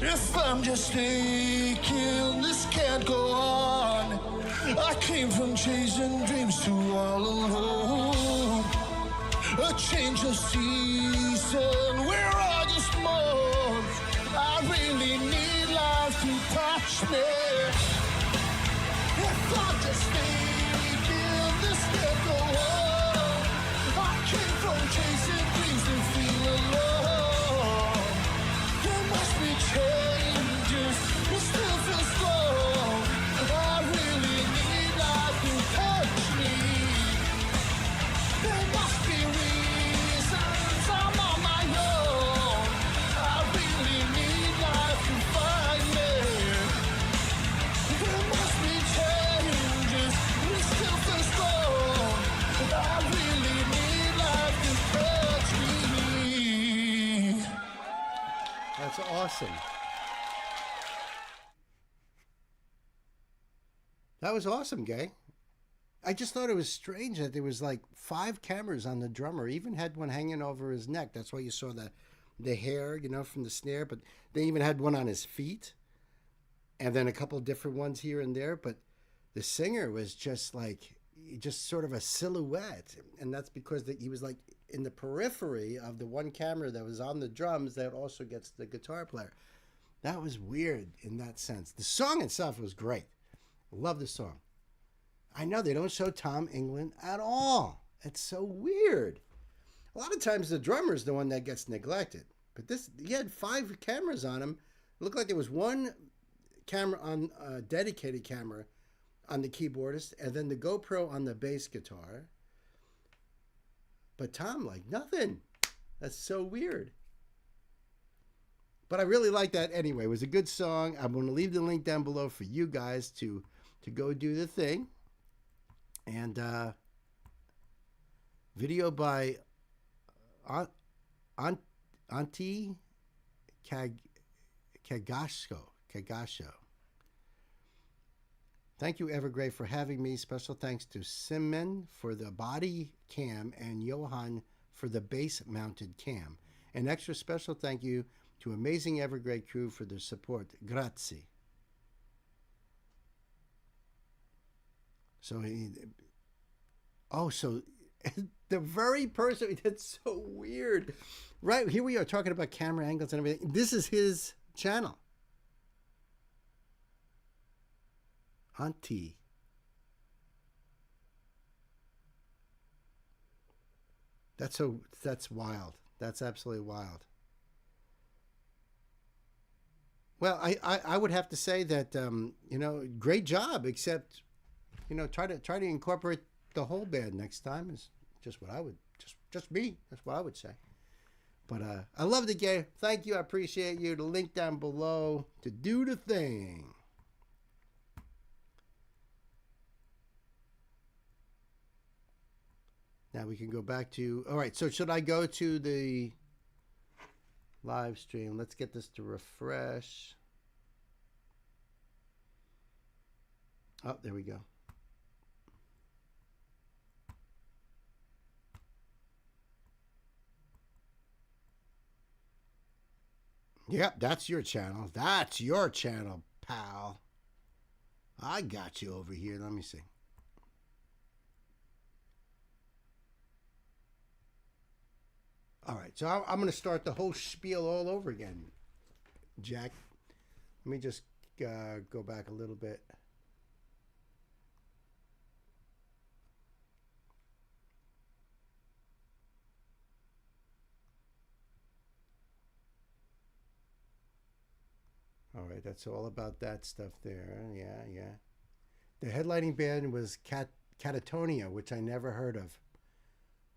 If I'm just thinking this can't go on, I came from chasing dreams to all alone. A change of season, we're August month. I really need life to touch me. If I'm just thinking this can't go on, I came from chasing dreams to feel alone. There must be changes, it still feels slow. I really need life to touch me. There must be reasons I'm on my own. I really need life to find me. There must be changes, it still feels slow. I really need life to touch me. That's awesome. That was awesome, Gay. I just thought it was strange that there was like 5 cameras on the drummer. Even had one hanging over his neck. That's why you saw the hair, you know, from the snare. But they even had one on his feet, and then a couple of different ones here and there. But the singer was just like, just sort of a silhouette, and that's because he was like in the periphery of the one camera that was on the drums that also gets the guitar player. That was weird in that sense. The song itself was great. I love the song. I know they don't show Tom England at all. It's so weird. A lot of times the drummer's the one that gets neglected. But this, he had 5 cameras on him. It looked like there was one camera on a dedicated camera on the keyboardist, and then the GoPro on the bass guitar. But Tom, like, nothing. That's so weird. But I really like that anyway. It was a good song. I'm going to leave the link down below for you guys to go do the thing. And video by Auntie Kagasho. Thank you, Evergrey, for having me. Special thanks to Simon for the body cam and Johan for the base-mounted cam. An extra special thank you to Amazing Evergrey crew for their support. Grazie. So, so the very person, that's so weird. Right, here we are talking about camera angles and everything. This is his channel. Auntie. That's wild. That's absolutely wild. Well, I would have to say that you know, great job, except, you know, try to incorporate the whole band next time is just what I would just me. That's what I would say. But I love the game. Thank you. I appreciate you. The link down below to do the thing. Now we can go back to, all right, so should I go to the live stream? Let's get this to refresh. Oh, there we go. Yep, that's your channel. That's your channel, pal. I got you over here. Let me see. All right, so I'm going to start the whole spiel all over again, Jack. Let me just go back a little bit. All right, that's all about that stuff there. Yeah. The headlining band was Catatonia, which I never heard of.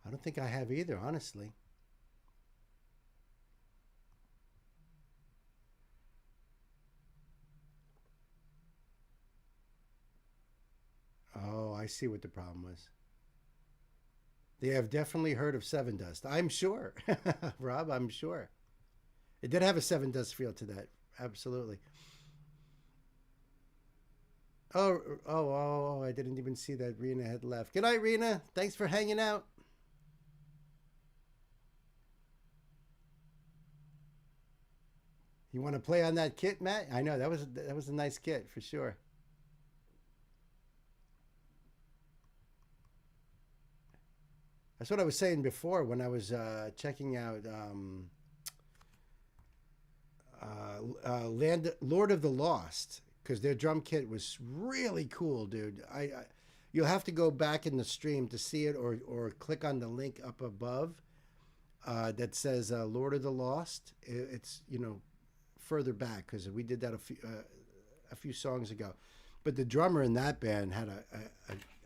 I don't think I have either, honestly. Oh, I see what the problem was. They have definitely heard of Seven Dust. I'm sure. Rob, I'm sure. It did have a Seven Dust feel to that. Absolutely. Oh, I didn't even see that Rena had left. Good night, Rena. Thanks for hanging out. You want to play on that kit, Matt? I know that was a nice kit for sure. That's what I was saying before when I was checking out Lord of the Lost, because their drum kit was really cool, dude. You'll have to go back in the stream to see it, or click on the link up above that says Lord of the Lost. It's, you know, further back, because we did that a few songs ago. But the drummer in that band had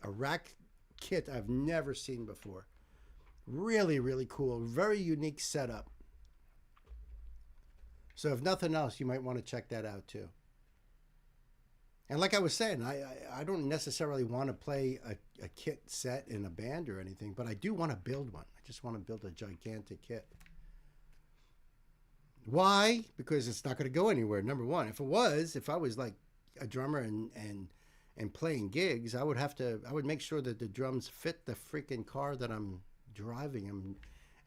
a rack kit I've never seen before. Really, really cool. Very unique setup. So if nothing else, you might want to check that out too. And like I was saying, I don't necessarily want to play a kit set in a band or anything, but I do want to build one. I just want to build a gigantic kit. Why? Because it's not going to go anywhere, number one. If I was like a drummer and playing gigs, I would make sure that the drums fit the freaking car that I'm driving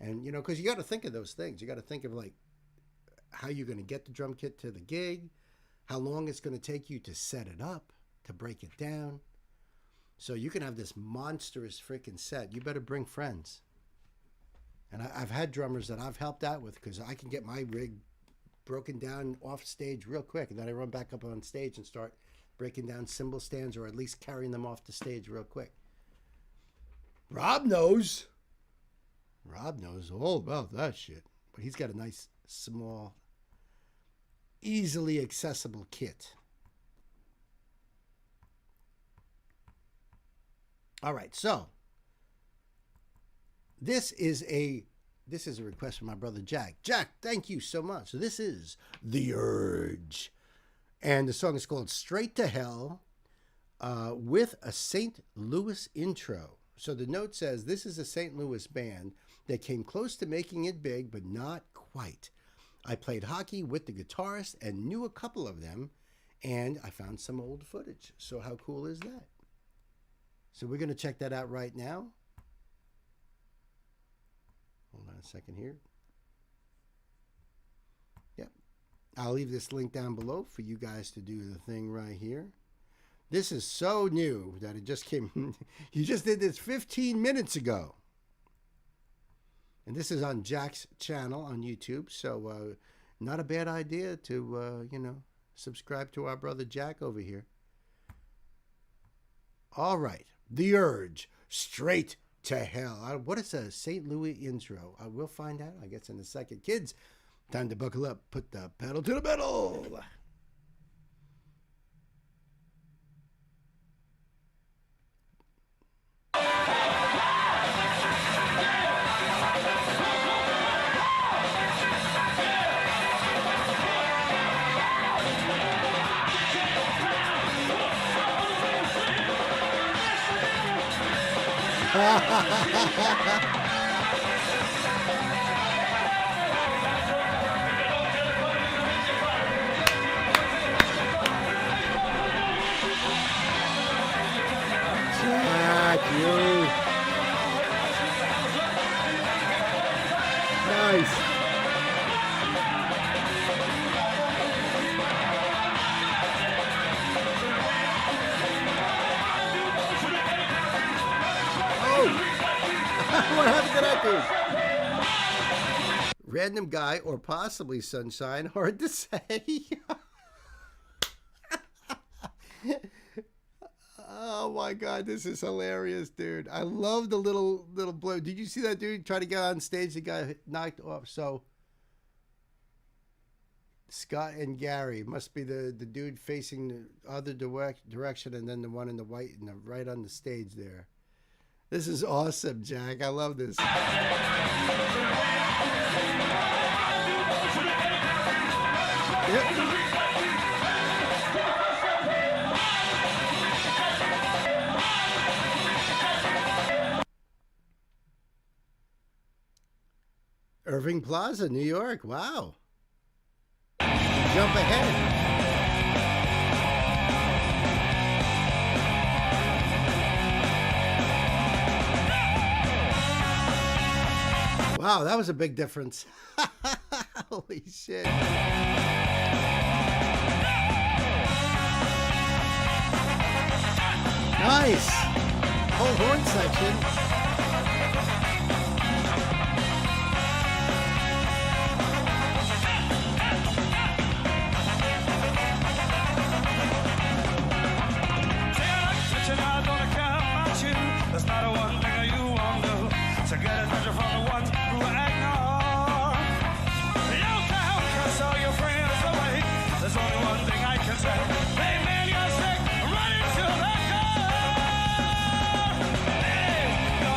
And, you know, because you got to think of those things. You got to think of, like, how you're going to get the drum kit to the gig, how long it's going to take you to set it up, to break it down. So you can have this monstrous freaking set. You better bring friends. And I've had drummers that I've helped out with because I can get my rig broken down off stage real quick. And then I run back up on stage and start breaking down cymbal stands, or at least carrying them off the stage real quick. Rob knows all about that shit. But he's got a nice, small, easily accessible kit. All right, so this is a request from my brother Jack. Jack, thank you so much. So this is The Urge. And the song is called Straight to Hell with a St. Louis intro. So the note says, this is a St. Louis band that came close to making it big, but not quite. I played hockey with the guitarist and knew a couple of them, and I found some old footage. So how cool is that? So we're going to check that out right now. Hold on a second here. Yep. I'll leave this link down below for you guys to do the thing right here. This is so new that it just came. You just did this 15 minutes ago. And this is on Jack's channel on YouTube. So not a bad idea to, you know, subscribe to our brother Jack over here. All right. The Urge. Straight to Hell. What is a St. Louis intro? I will find out, I guess, in a second. Kids, time to buckle up. Put the pedal to the metal. Jack, you. Nice. What happened to that dude? Random guy or possibly Sunshine, hard to say. Oh my God, this is hilarious, dude. I love the little blow. Did you see that dude try to get on stage? The guy knocked off. So Scott and Gary must be the dude facing the other direction, and then the one in the white and the right on the stage there. This is awesome, Jack. I love this. Yep. Irving Plaza, New York. Wow. Jump ahead. Wow, that was a big difference. Holy shit. Nice. Whole horn section. There's not a one thing you won't do to get attention from the ones who ignore. You can't cast all your friends away. There's only one thing I can say. Hey man, you're sick, run into the car. Hey, go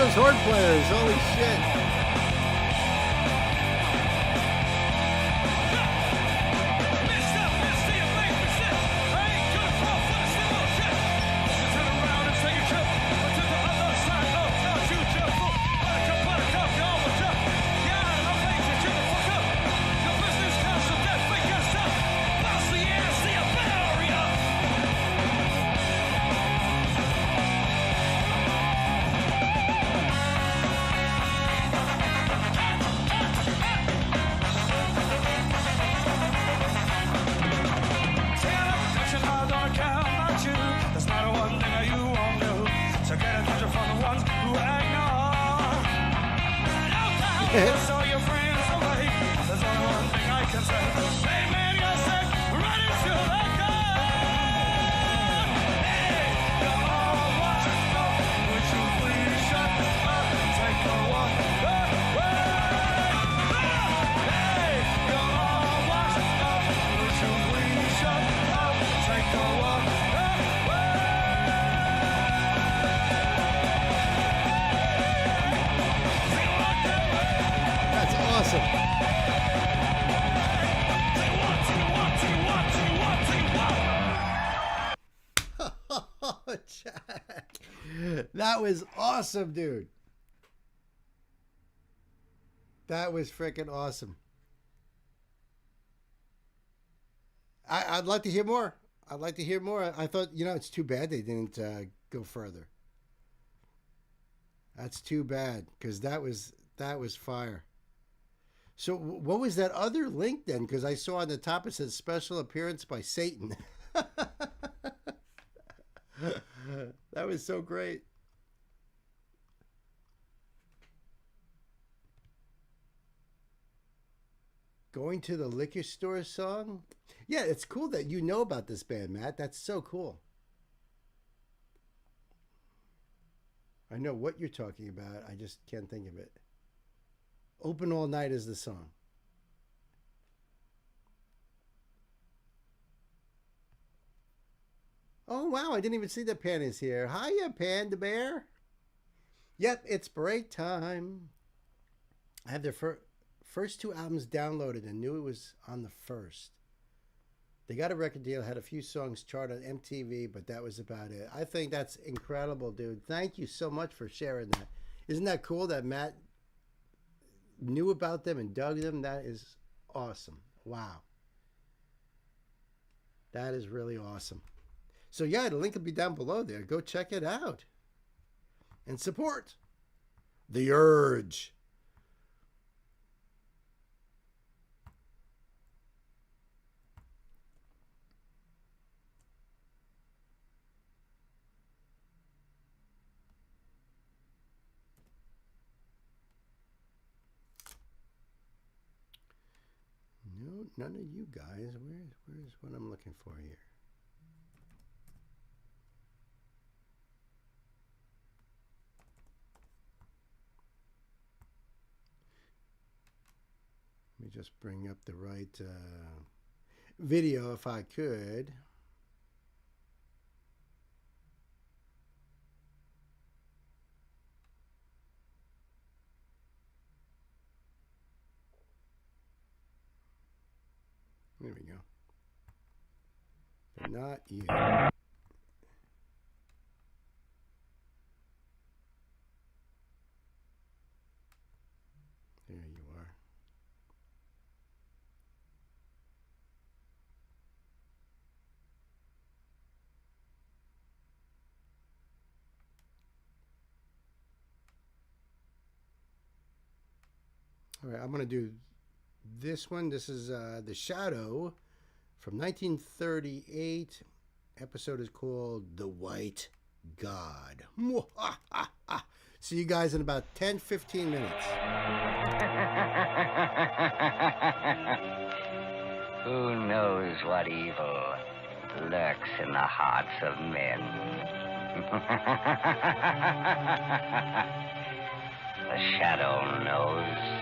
those horn players. Holy shit. That was awesome, dude. That was freaking awesome. I'd like to hear more. I'd like to hear more. I thought, it's too bad they didn't go further. That's too bad, because that was fire. So what was that other link then? Because I saw on the top it said special appearance by Satan. That was so great. Going to the liquor store song? Yeah, it's cool that you know about this band, Matt. That's so cool. I know what you're talking about. I just can't think of it. Open All Night is the song. Oh, wow. I didn't even see that Panda's here. Hiya, Panda Bear. Yep, it's break time. I have their first two albums downloaded and knew it was on the first. They got a record deal, had a few songs chart on MTV, but that was about it. I think that's incredible, dude. Thank you so much for sharing that. Isn't that cool that Matt knew about them and dug them? That is awesome. Wow. That is really awesome. So yeah, the link will be down below there. Go check it out. And support The Urge. No, none of you guys. Where's what I'm looking for here? Let me just bring up the right video if I could. There we go. But not you. There you are. All right, I'm going to do this one. This is The Shadow from 1938. Episode is called The White God. See you guys in about 10-15 minutes. Who knows what evil lurks in the hearts of men? The Shadow knows.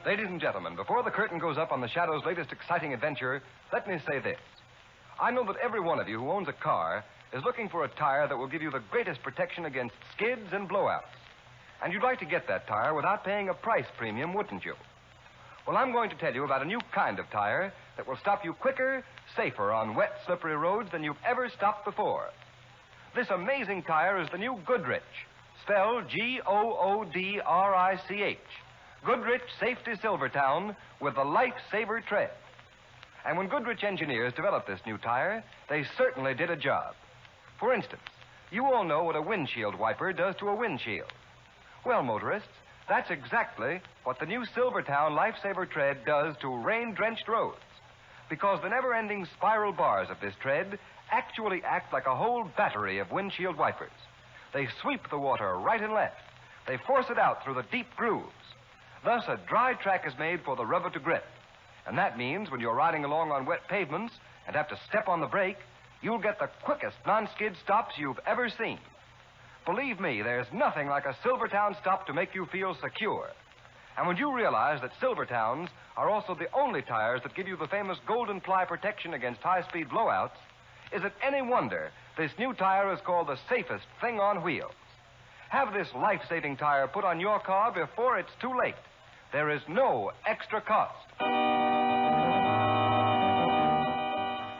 Ladies and gentlemen, before the curtain goes up on the Shadow's latest exciting adventure, let me say this. I know that every one of you who owns a car is looking for a tire that will give you the greatest protection against skids and blowouts. And you'd like to get that tire without paying a price premium, wouldn't you? Well, I'm going to tell you about a new kind of tire that will stop you quicker, safer on wet, slippery roads than you've ever stopped before. This amazing tire is the new Goodrich, spelled Goodrich. Goodrich Safety Silvertown with the Lifesaver tread. And when Goodrich engineers developed this new tire, they certainly did a job. For instance, you all know what a windshield wiper does to a windshield. Well, motorists, that's exactly what the new Silvertown Lifesaver tread does to rain-drenched roads. Because the never-ending spiral bars of this tread actually act like a whole battery of windshield wipers. They sweep the water right and left. They force it out through the deep grooves. Thus, a dry track is made for the rubber to grip. And that means when you're riding along on wet pavements and have to step on the brake, you'll get the quickest non-skid stops you've ever seen. Believe me, there's nothing like a Silvertown stop to make you feel secure. And when you realize that Silvertowns are also the only tires that give you the famous golden ply protection against high-speed blowouts, is it any wonder this new tire is called the safest thing on wheels? Have this life-saving tire put on your car before it's too late. There is no extra cost.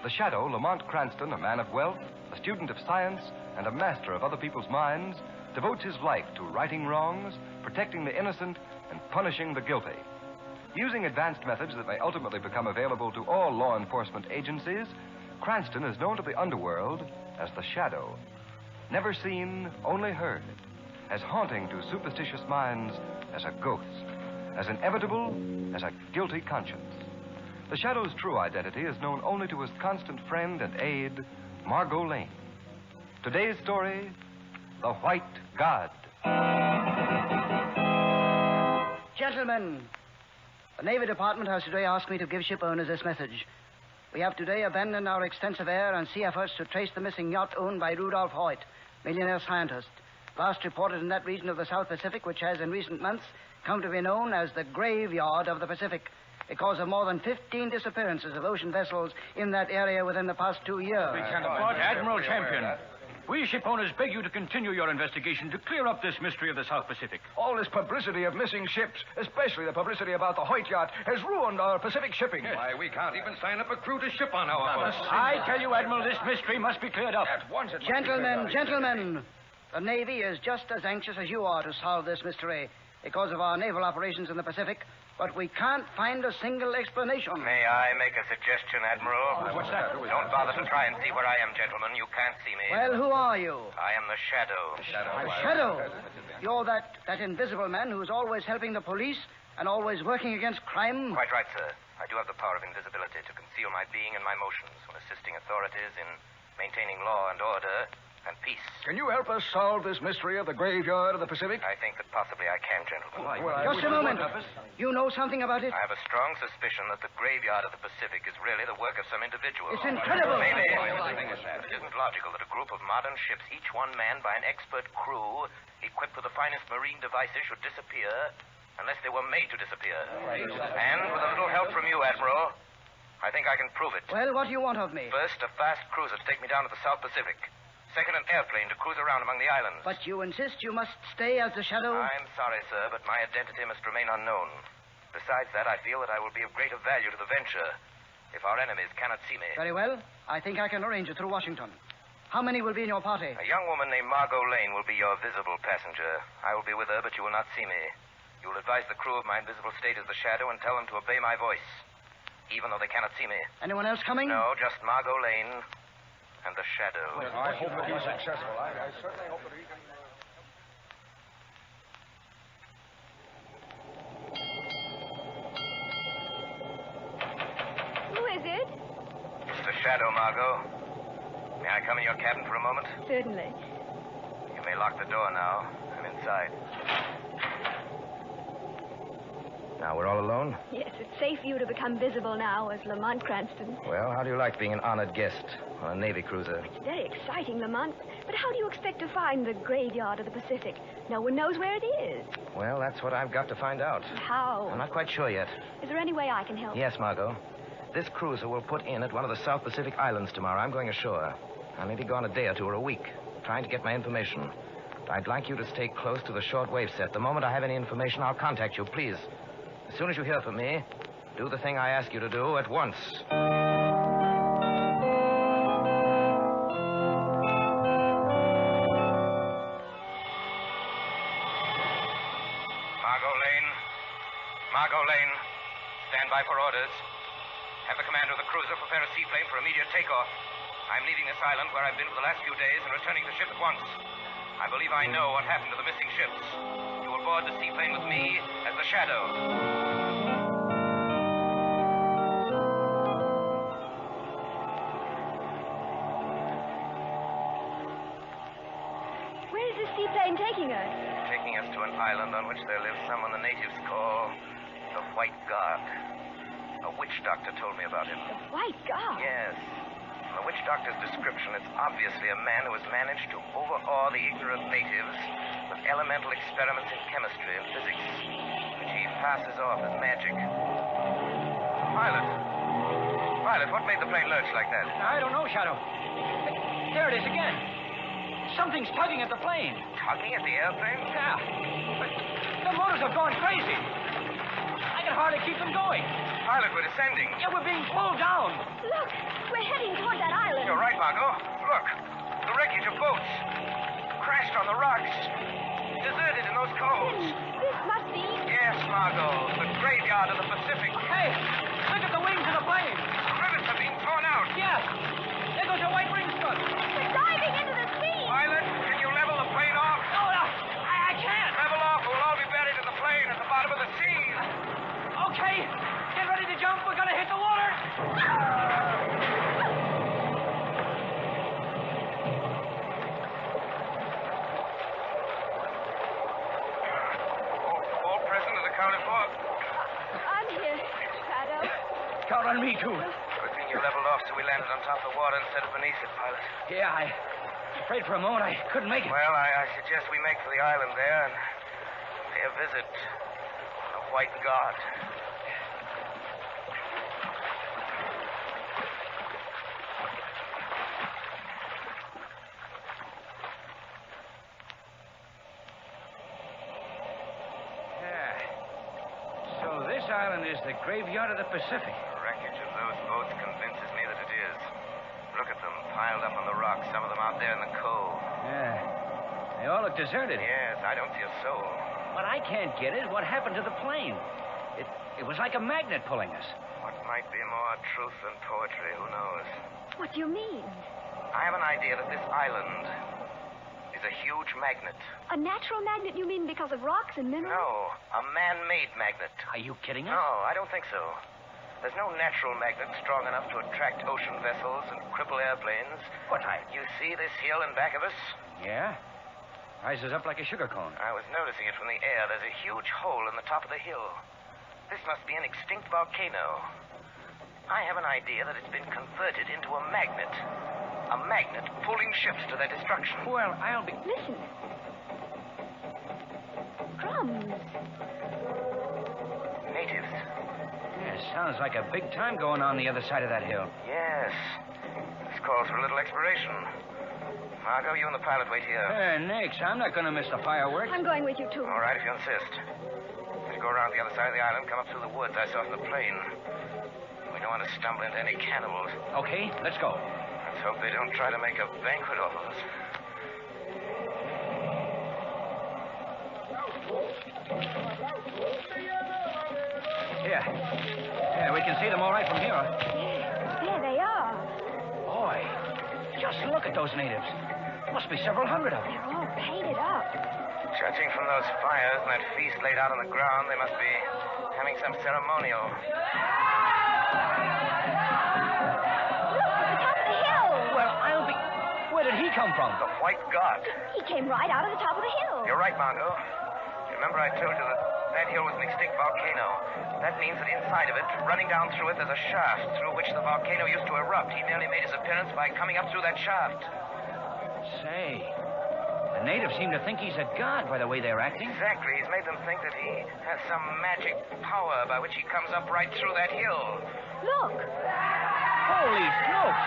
The Shadow, Lamont Cranston, a man of wealth, a student of science, and a master of other people's minds, devotes his life to righting wrongs, protecting the innocent, and punishing the guilty. Using advanced methods that may ultimately become available to all law enforcement agencies, Cranston is known to the underworld as the Shadow. Never seen, only heard. As haunting to superstitious minds as a ghost. As inevitable as a guilty conscience. The Shadow's true identity is known only to his constant friend and aide, Margot Lane. Today's story, The White God. Gentlemen, the Navy Department has today asked me to give ship owners this message. We have today abandoned our extensive air and sea efforts to trace the missing yacht owned by Rudolph Hoyt, millionaire scientist, last reported in that region of the South Pacific which has in recent months come to be known as the graveyard of the Pacific because of more than 15 disappearances of ocean vessels in that area within the past 2 years. But, Admiral Champion, we ship owners beg you to continue your investigation to clear up this mystery of the South Pacific. All this publicity of missing ships, especially the publicity about the Hoyt yacht, has ruined our Pacific shipping. Why, we can't even sign up a crew to ship on our boats. I tell you, Admiral, this mystery must be cleared up. At once it must Gentlemen, the Navy is just as anxious as you are to solve this mystery because of our naval operations in the Pacific, but we can't find a single explanation. May I make a suggestion, Admiral? What's that? Don't bother to try and see where I am, gentlemen. You can't see me. Well, who are you? I am the Shadow. The Shadow? You're that invisible man who's always helping the police and always working against crime? Quite right, sir. I do have the power of invisibility to conceal my being and my motions when assisting authorities in maintaining law and order and peace. Can you help us solve this mystery of the graveyard of the Pacific? I think that possibly I can, gentlemen. Just a moment. You know something about it? I have a strong suspicion that the graveyard of the Pacific is really the work of some individual. It's incredible. Maybe. It isn't logical that a group of modern ships, each one manned by an expert crew, equipped with the finest marine devices, should disappear unless they were made to disappear. And with a little help from you, Admiral, I think I can prove it. Well, what do you want of me? First, a fast cruiser to take me down to the South Pacific. Second, an airplane to cruise around among the islands. But you insist you must stay as the Shadow? I'm sorry, sir, but my identity must remain unknown. Besides that, I feel that I will be of greater value to the venture if our enemies cannot see me. Very well. I think I can arrange it through Washington. How many will be in your party? A young woman named Margot Lane will be your visible passenger. I will be with her, but you will not see me. You will advise the crew of my invisible state as the Shadow and tell them to obey my voice, even though they cannot see me. Anyone else coming? No, just Margot Lane and the Shadow. Well, I hope that he's successful. I certainly hope that he can... Who is it? It's the Shadow, Margot. May I come in your cabin for a moment? Certainly. You may lock the door now. I'm inside. Now, we're all alone? Yes, it's safe for you to become visible now as Lamont Cranston. Well, how do you like being an honored guest? on a Navy cruiser. It's very exciting, Lamont. But how do you expect to find the graveyard of the Pacific? No one knows where it is. Well, that's what I've got to find out. How? I'm not quite sure yet. Is there any way I can help? Yes, Margot. This cruiser will put in at one of the South Pacific Islands tomorrow. I'm going ashore. I may be gone a day or two or a week, trying to get my information. I'd like you to stay close to the shortwave set. The moment I have any information, I'll contact you, please. As soon as you hear from me, do the thing I ask you to do at once. Margot Lane, stand by for orders. Have the commander of the cruiser prepare a seaplane for immediate takeoff. I'm leaving this island where I've been for the last few days and returning the ship at once. I believe I know what happened to the missing ships. You will board the seaplane with me as the Shadow. Where is this seaplane taking us? Taking us to an island on which there lives someone the natives call the White God. A witch doctor told me about him. The White God? Yes. From the witch doctor's description, it's obviously a man who has managed to overawe the ignorant natives with elemental experiments in chemistry and physics, which he passes off as magic. Pilot, what made the plane lurch like that? I don't know, Shadow. There it is again. Something's tugging at the plane. Tugging at the airplane? Yeah. But the motors have gone crazy. I can hardly keep them going. Pilot, we're descending. Yeah, we're being pulled down. Look, we're heading toward that island. You're right, Margot. Look, the wreckage of boats. Crashed on the rocks. Deserted in those coves. This must be... Yes, Margot. The graveyard of the Pacific. Hey, look at the wings of the plane. The rivets are being torn out. Yeah. There goes a white ring strut. We're diving into the sea. Pilot, can you level the plane off? No, I can't. Level off or we'll all be buried in the plane at the bottom of the sea. Okay. Get ready to jump. We're going to hit the water. All present is accounted for. I'm here, Shadow. Count on me, too. Good thing you leveled off so we landed on top of the water instead of beneath it, Pilot. Yeah, I afraid for a moment I couldn't make it. Well, I suggest we make for the island there and pay a visit to the White God. This island is the graveyard of the Pacific. The wreckage of those boats convinces me that it is. Look at them, piled up on the rocks, some of them out there in the cove. Yeah. They all look deserted. Yes, I don't see a soul. What I can't get is what happened to the plane. It was like a magnet pulling us. What might be more truth than poetry, who knows? What do you mean? I have an idea that this island is a huge magnet. A natural magnet, you mean, because of rocks and minerals? No, a man-made magnet. Are you kidding us? No, I don't think so. There's no natural magnet strong enough to attract ocean vessels and cripple airplanes. What? You see this hill in back of us? Yeah. Rises up like a sugar cone. I was noticing it from the air. There's a huge hole in the top of the hill. This must be an extinct volcano. I have an idea that it's been converted into a magnet. A magnet pulling ships to their destruction. Well, I'll be... Listen. Drums. Natives. Yeah, sounds like a big time going on the other side of that hill. Yes. This calls for a little exploration. Margot, you and the pilot wait here. Nix, I'm not going to miss the fireworks. I'm going with you, too. All right, if you insist. As you go around the other side of the island, come up through the woods I saw from the plane. We don't want to stumble into any cannibals. Okay, let's go. Let's hope they don't try to make a banquet off of us. Yeah, we can see them all right from here. Yeah, there they are. Boy, just look at those natives. Must be several hundred of them. They're all painted up. Judging from those fires and that feast laid out on the ground, they must be having some ceremonial. Where did he come from? The White God. He came right out of the top of the hill. You're right, Margot. Remember I told you that That hill was an extinct volcano. That means that inside of it, running down through it, there's a shaft through which the volcano used to erupt. He merely made his appearance by coming up through that shaft. Say, the natives seem to think he's a god by the way they're acting. Exactly. He's made them think that he has some magic power by which he comes up right through that hill. Look! Holy smokes!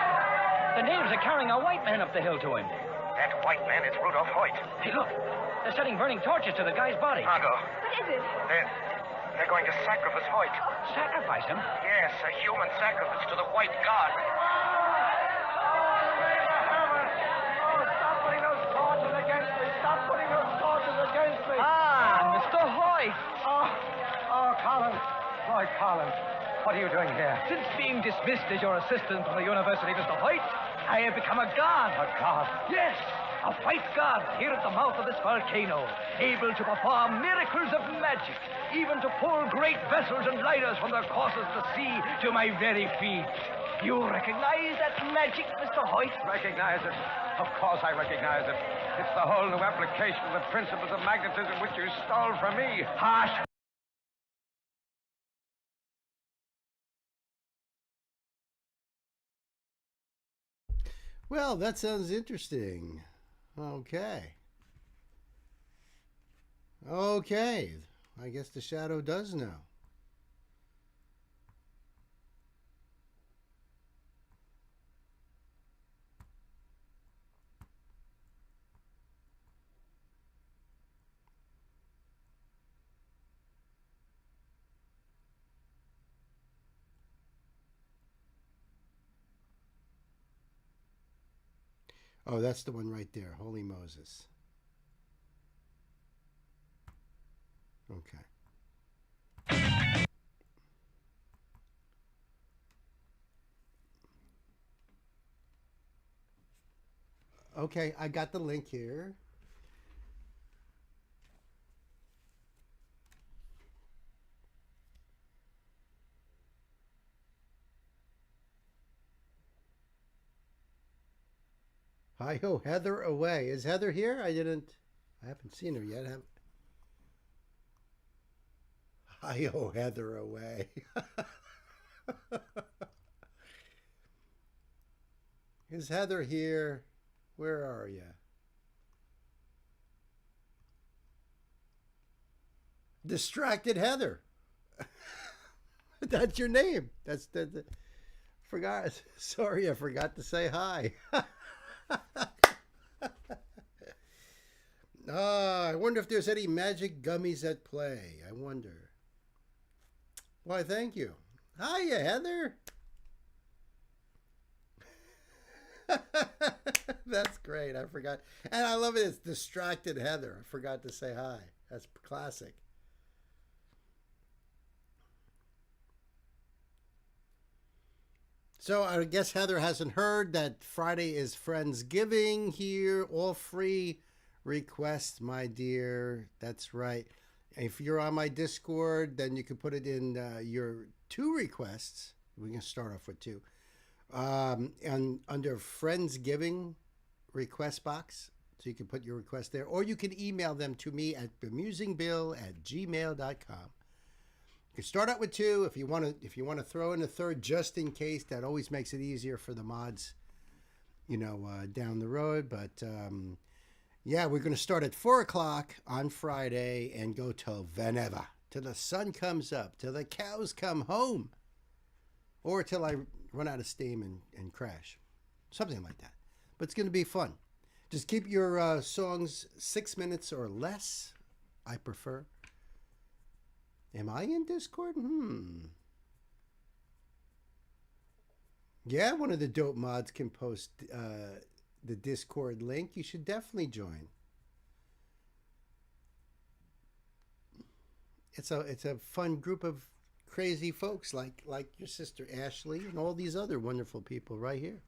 The natives are carrying a white man up the hill to him. That white man is Rudolph Hoyt. Hey, look. They're setting burning torches to the guy's body. Margot. What is it? They're going to sacrifice Hoyt. Sacrifice him? Yes, a human sacrifice to the white god. Stop putting those torches against me! Stop putting those torches against me! Ah, Mr. Hoyt! Oh, Collins. Boy, Collins. What are you doing here? Since being dismissed as your assistant from the university, Mr. Hoyt, I have become a god. A god? Yes, a white god here at the mouth of this volcano, able to perform miracles of magic, even to pull great vessels and lighters from their courses of the sea to my very feet. You recognize that magic, Mr. Hoyt? Recognize it? Of course I recognize it. It's the whole new application of the principles of magnetism which you stole from me. Harsh. Well, that sounds interesting. Okay. Okay. I guess the shadow does know. Oh, that's the one right there. Holy Moses. Okay. Okay, I got the link here. Hi-ho, Heather away. Is Heather here? I haven't seen her yet. Hi-ho, Heather away. Is Heather here? Where are you? Distracted Heather. That's your name. That's the forgot. Sorry, I forgot to say hi. I wonder if there's any magic gummies at play. I wonder. Why, thank you. Hiya, Heather. That's great. I forgot. And I love it. It's distracted Heather. I forgot to say hi. That's classic. So I guess Heather hasn't heard that Friday is Friendsgiving here. All free requests, my dear. That's right. If you're on my Discord, then you can put it in your 2 requests. We can start off with 2. And under Friendsgiving request box. So you can put your request there. Or you can email them to me at bemusingbill@gmail.com. You can start out with 2 if you want to throw in a 3rd just in case. That always makes it easier for the mods, down the road. But yeah, we're going to start at 4 o'clock on Friday and go till whenever, till the sun comes up, till the cows come home, or till I run out of steam and crash, something like that. But it's going to be fun. Just keep your songs 6 minutes or less. I prefer. Am I in Discord? Yeah, one of the dope mods can post the Discord link. You should definitely join. It's a fun group of crazy folks like your sister Ashley and all these other wonderful people right here.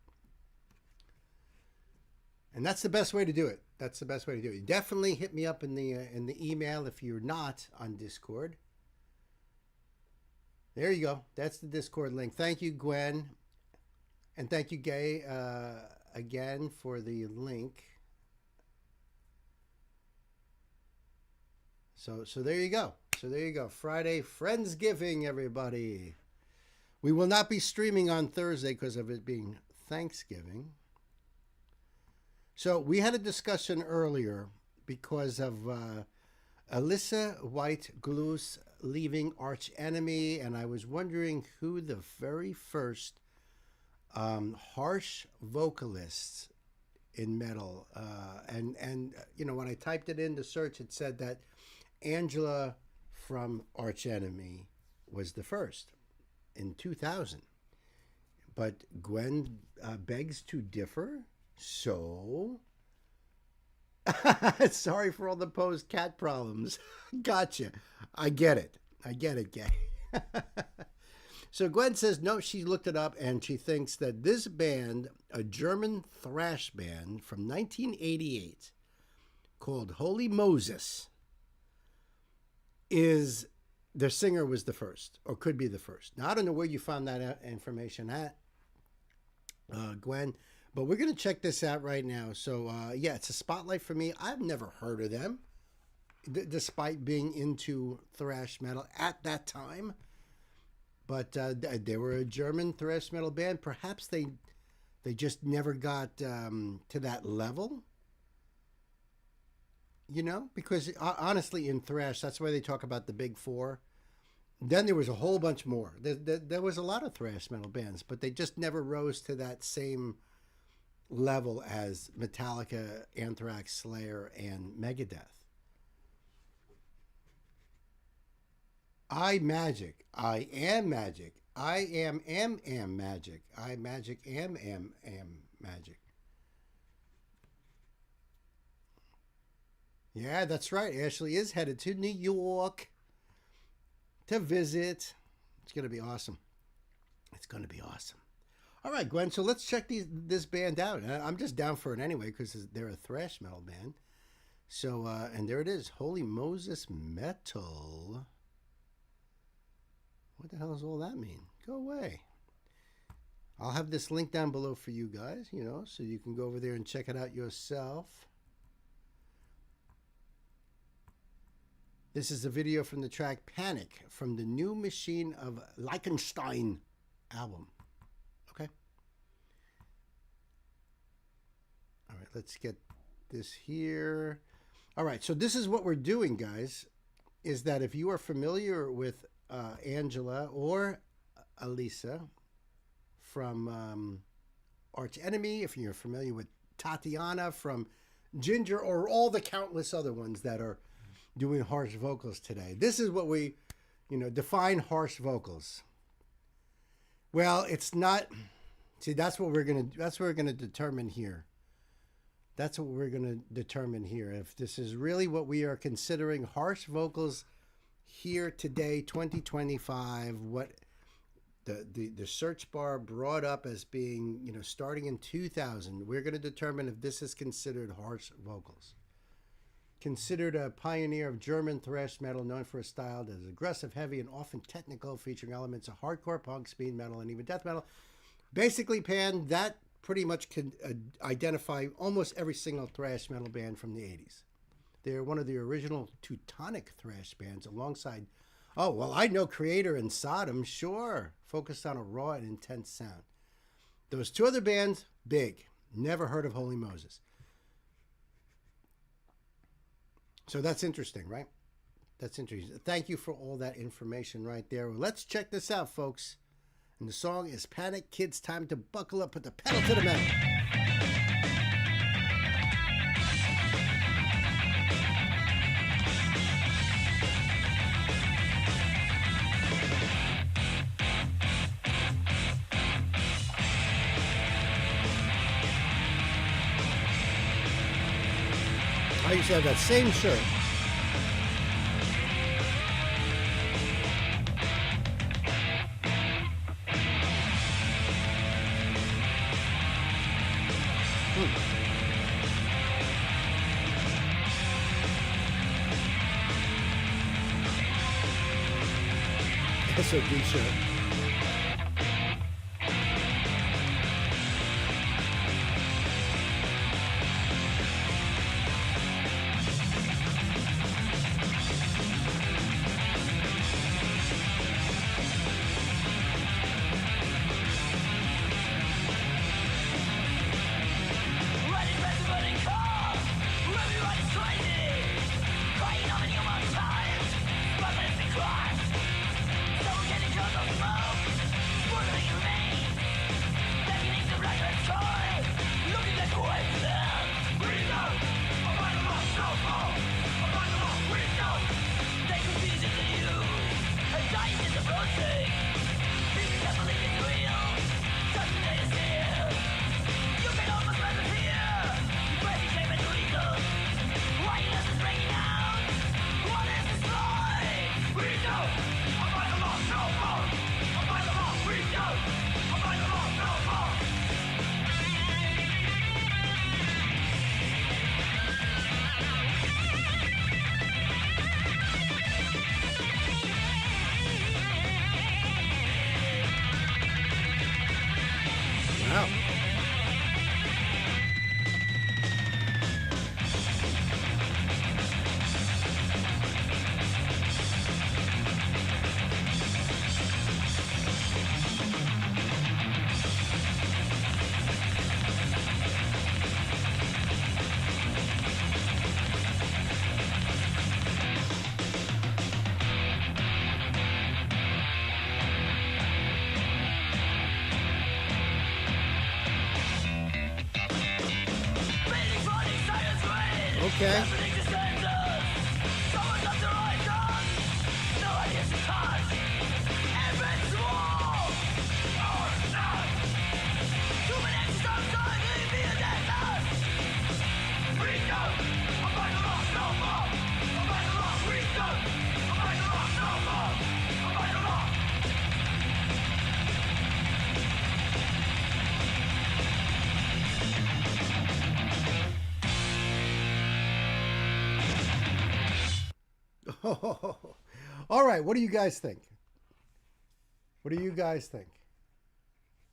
And that's the best way to do it. That's the best way to do it. Definitely hit me up in the email if you're not on Discord. There you go. That's the Discord link. Thank you, Gwen. And thank you, Gay, again for the link. So there you go. So there you go. Friday, Friendsgiving, everybody. We will not be streaming on Thursday because of it being Thanksgiving. So we had a discussion earlier because of Alyssa White-Gluz leaving Arch Enemy, and I was wondering who the very first harsh vocalists in metal, and you know, when I typed it in to search, it said that Angela from Arch Enemy was the first in 2000, but Gwen begs to differ. So sorry for all the posed cat problems. Gotcha. I get it, gay. So Gwen says no, she looked it up and she thinks that this band, a German thrash band from 1988 called Holy Moses, is their singer was the first, or could be the first. Now, I don't know where you found that information at, Gwen, but we're going to check this out right now. So, yeah, it's a spotlight for me. I've never heard of them, despite being into thrash metal at that time. But they were a German thrash metal band. Perhaps they just never got to that level. You know, because honestly, in thrash, that's why they talk about the big four. Then there was a whole bunch more. There was a lot of thrash metal bands, but they just never rose to that same level as Metallica, Anthrax, Slayer, and Megadeth. I magic. I am magic. I am magic. I magic am magic. Yeah, that's right. Ashley is headed to New York to visit. It's going to be awesome. It's going to be awesome. All right, Gwen, so let's check this band out. I'm just down for it anyway because they're a thrash metal band. So, and there it is. Holy Moses Metal. What the hell does all that mean? Go away. I'll have this link down below for you guys, you know, so you can go over there and check it out yourself. This is a video from the track Panic from the New Machine of Liechtenstein album. Okay. All right, let's get this here. All right, so this is what we're doing, guys, is that if you are familiar with Angela or Alyssa from Arch Enemy, if you're familiar with Tatiana from Ginger, or all the countless other ones that are doing harsh vocals today. This is what we, you know, define harsh vocals. Well, it's not. See, that's what we're gonna determine here. That's what we're gonna determine here. If this is really what we are considering harsh vocals here today, 2025, what the search bar brought up as being, you know, starting in 2000, we're going to determine if this is considered harsh vocals. Considered a pioneer of German thrash metal, known for a style that is aggressive, heavy, and often technical, featuring elements of hardcore, punk, speed metal, and even death metal. Basically, Pan, that pretty much can identify almost every single thrash metal band from the 80s. They're one of the original Teutonic thrash bands alongside, oh, well, I know Creator and Sodom, sure, focused on a raw and intense sound. Those two other bands, big. Never heard of Holy Moses. So that's interesting, right? That's interesting. Thank you for all that information right there. Well, let's check this out, folks. And the song is Panic. Kids, time to buckle up, put the pedal to the metal. I used to have that same shirt. SOD shirt. Okay. All right, what do you guys think? What do you guys think?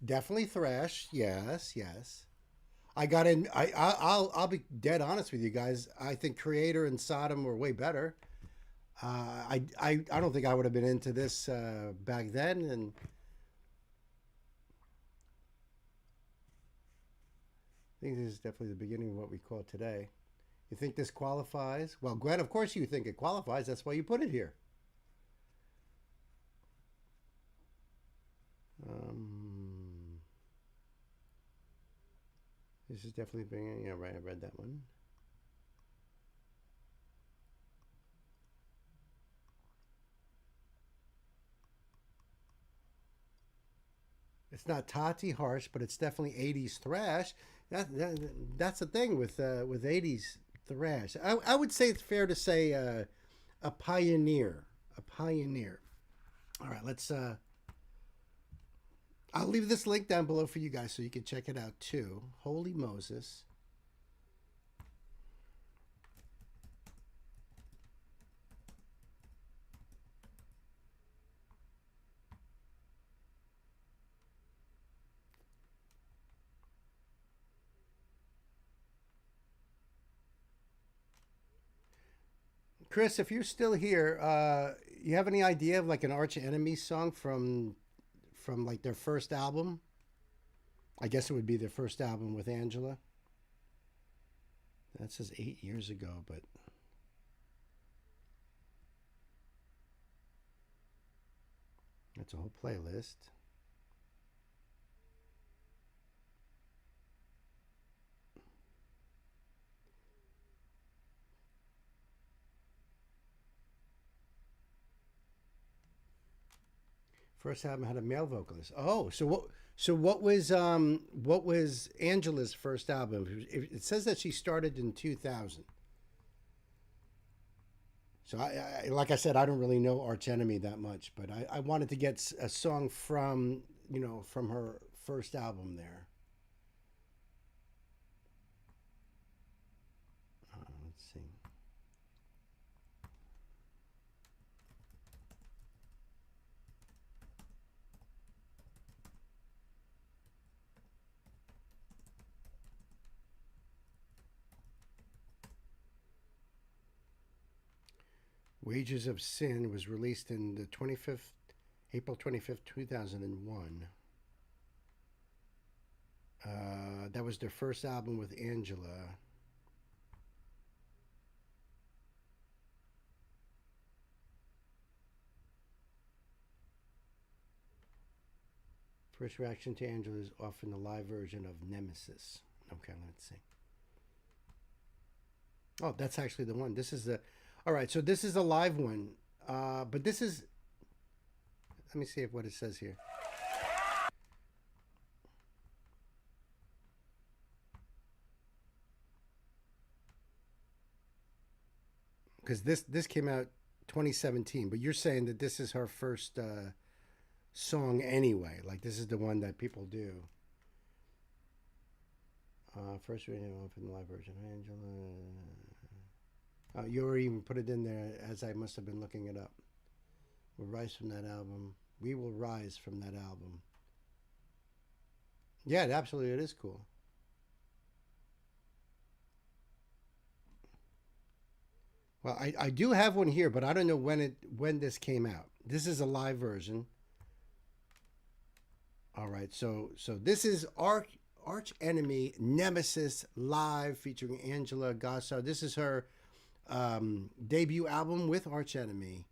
Definitely thrash. Yes, yes. I got in. I'll be dead honest with you guys. I think Creator and Sodom were way better. I don't think I would have been into this back then, and I think this is definitely the beginning of what we call today. You think this qualifies? Well, Gwen, of course you think it qualifies. That's why you put it here. This is definitely being, yeah, right, I read that one. It's not Tati harsh, but it's definitely 80s thrash. That's the thing with 80s thrash. I would say it's fair to say a pioneer. A pioneer. All right, let's... I'll leave this link down below for you guys so you can check it out too. Holy Moses. Chris, if you're still here, you have any idea of like an Arch Enemy song from like their first album? I guess it would be their first album with Angela. That says 8 years ago, but that's a whole playlist. First album had a male vocalist. Oh, so what was Angela's first album? It says that she started in 2000. So I like I said, I don't really know Arch Enemy that much, but I wanted to get a song from her first album there. Let's see. Wages of Sin was released in the April 25th, 2001. That was their first album with Angela. First reaction to Angela is often the live version of Nemesis. Okay, let's see. Oh, that's actually the one. This is the... All right, so this is a live one, but this is... Let me see what it says here. Because this came out 2017, but you're saying that this is her first song anyway. Like, this is the one that people do. First reading off in the live version. Angela... you already even put it in there as I must have been looking it up. We'll rise from that album. We will rise from that album. Yeah, absolutely, it is cool. Well, I do have one here, but I don't know when this came out. This is a live version. All right, so this is Arch Enemy Nemesis live featuring Angela Gossard. This is her debut album with Arch Enemy,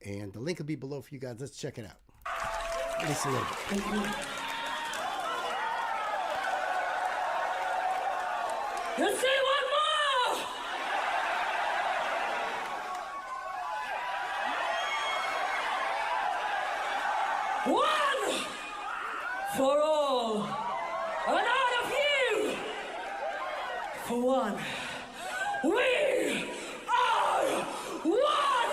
and the link will be below for you guys. Let's check it out. Listen a little bit. You see one more? one. We are one.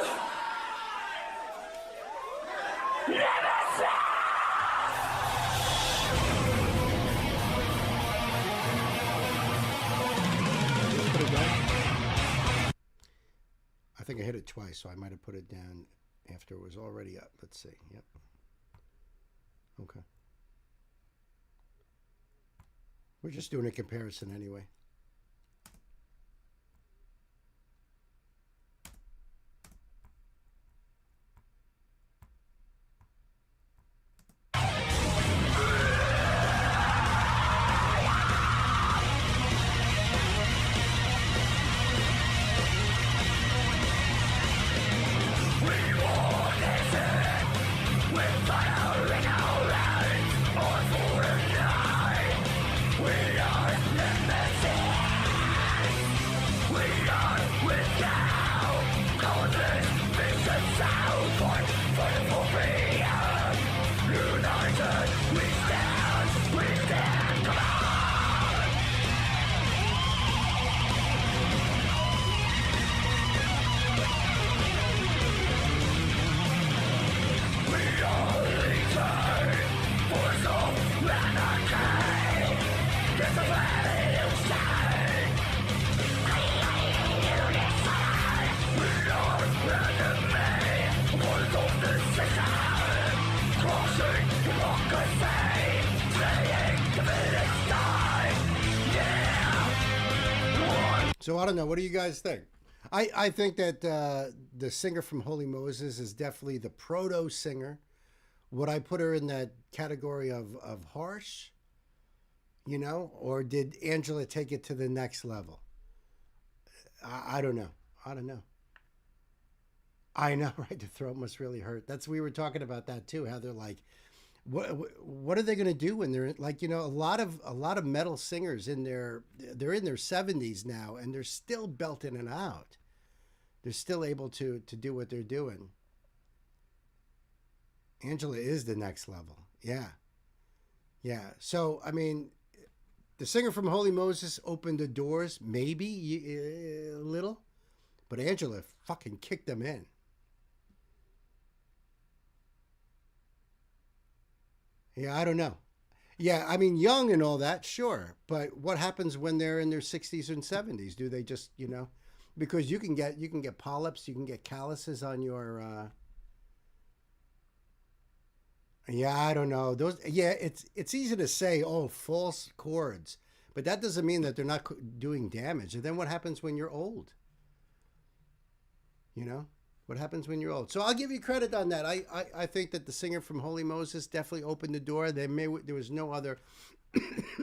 I think I hit it twice, so I might have put it down after it was already up. Let's see. Yep. Okay. We're just doing a comparison anyway. So I don't know. What do you guys think? I think that the singer from Holy Moses is definitely the proto singer. Would I put her in that category of harsh? You know, or did Angela take it to the next level? I don't know. I don't know. I know, right? The throat must really hurt. We were talking about that too. How they're like, what are they going to do when they're like, you know, a lot of metal singers they're in their 70s now, and they're still belting it out. They're still able to do what they're doing. Angela is the next level. Yeah. Yeah. So, I mean, the singer from Holy Moses opened the doors, maybe a little, but Angela fucking kicked them in. Yeah, I don't know. Yeah, I mean, young and all that, sure. But what happens when they're in their 60s and 70s? Do they just, you know, because you can get polyps, you can get calluses on your yeah, I don't know. It's easy to say, oh, false chords, but that doesn't mean that they're not doing damage. And then what happens when you're old? You know? What happens when you're old? So I'll give you credit on that. I think that the singer from Holy Moses definitely opened the door. There was no other,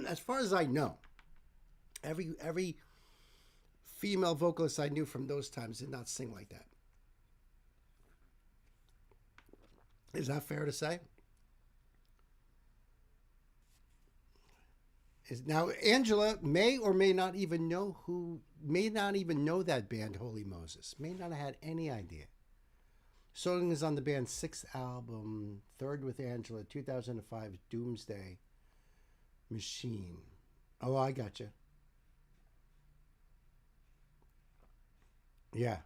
as far as I know, every female vocalist I knew from those times did not sing like that. Is that fair to say? Now Angela may or may not even know that band Holy Moses. May not have had any idea. Song is on the band's 6th album, 3rd with Angela, 2005 Doomsday Machine. Oh, I gotcha. Yeah.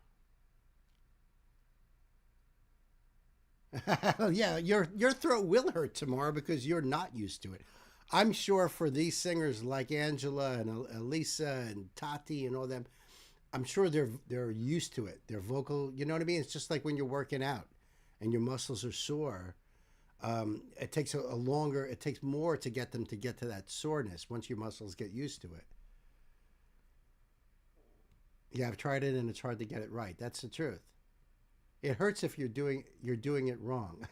Yeah, your throat will hurt tomorrow because you're not used to it. I'm sure for these singers like Angela and Elisa and Tati and all them, I'm sure they're used to it. Their vocal, you know what I mean? It's just like when you're working out and your muscles are sore. It takes it takes more to get them to get to that soreness once your muscles get used to it. Yeah, I've tried it and it's hard to get it right. That's the truth. It hurts if you're doing it wrong.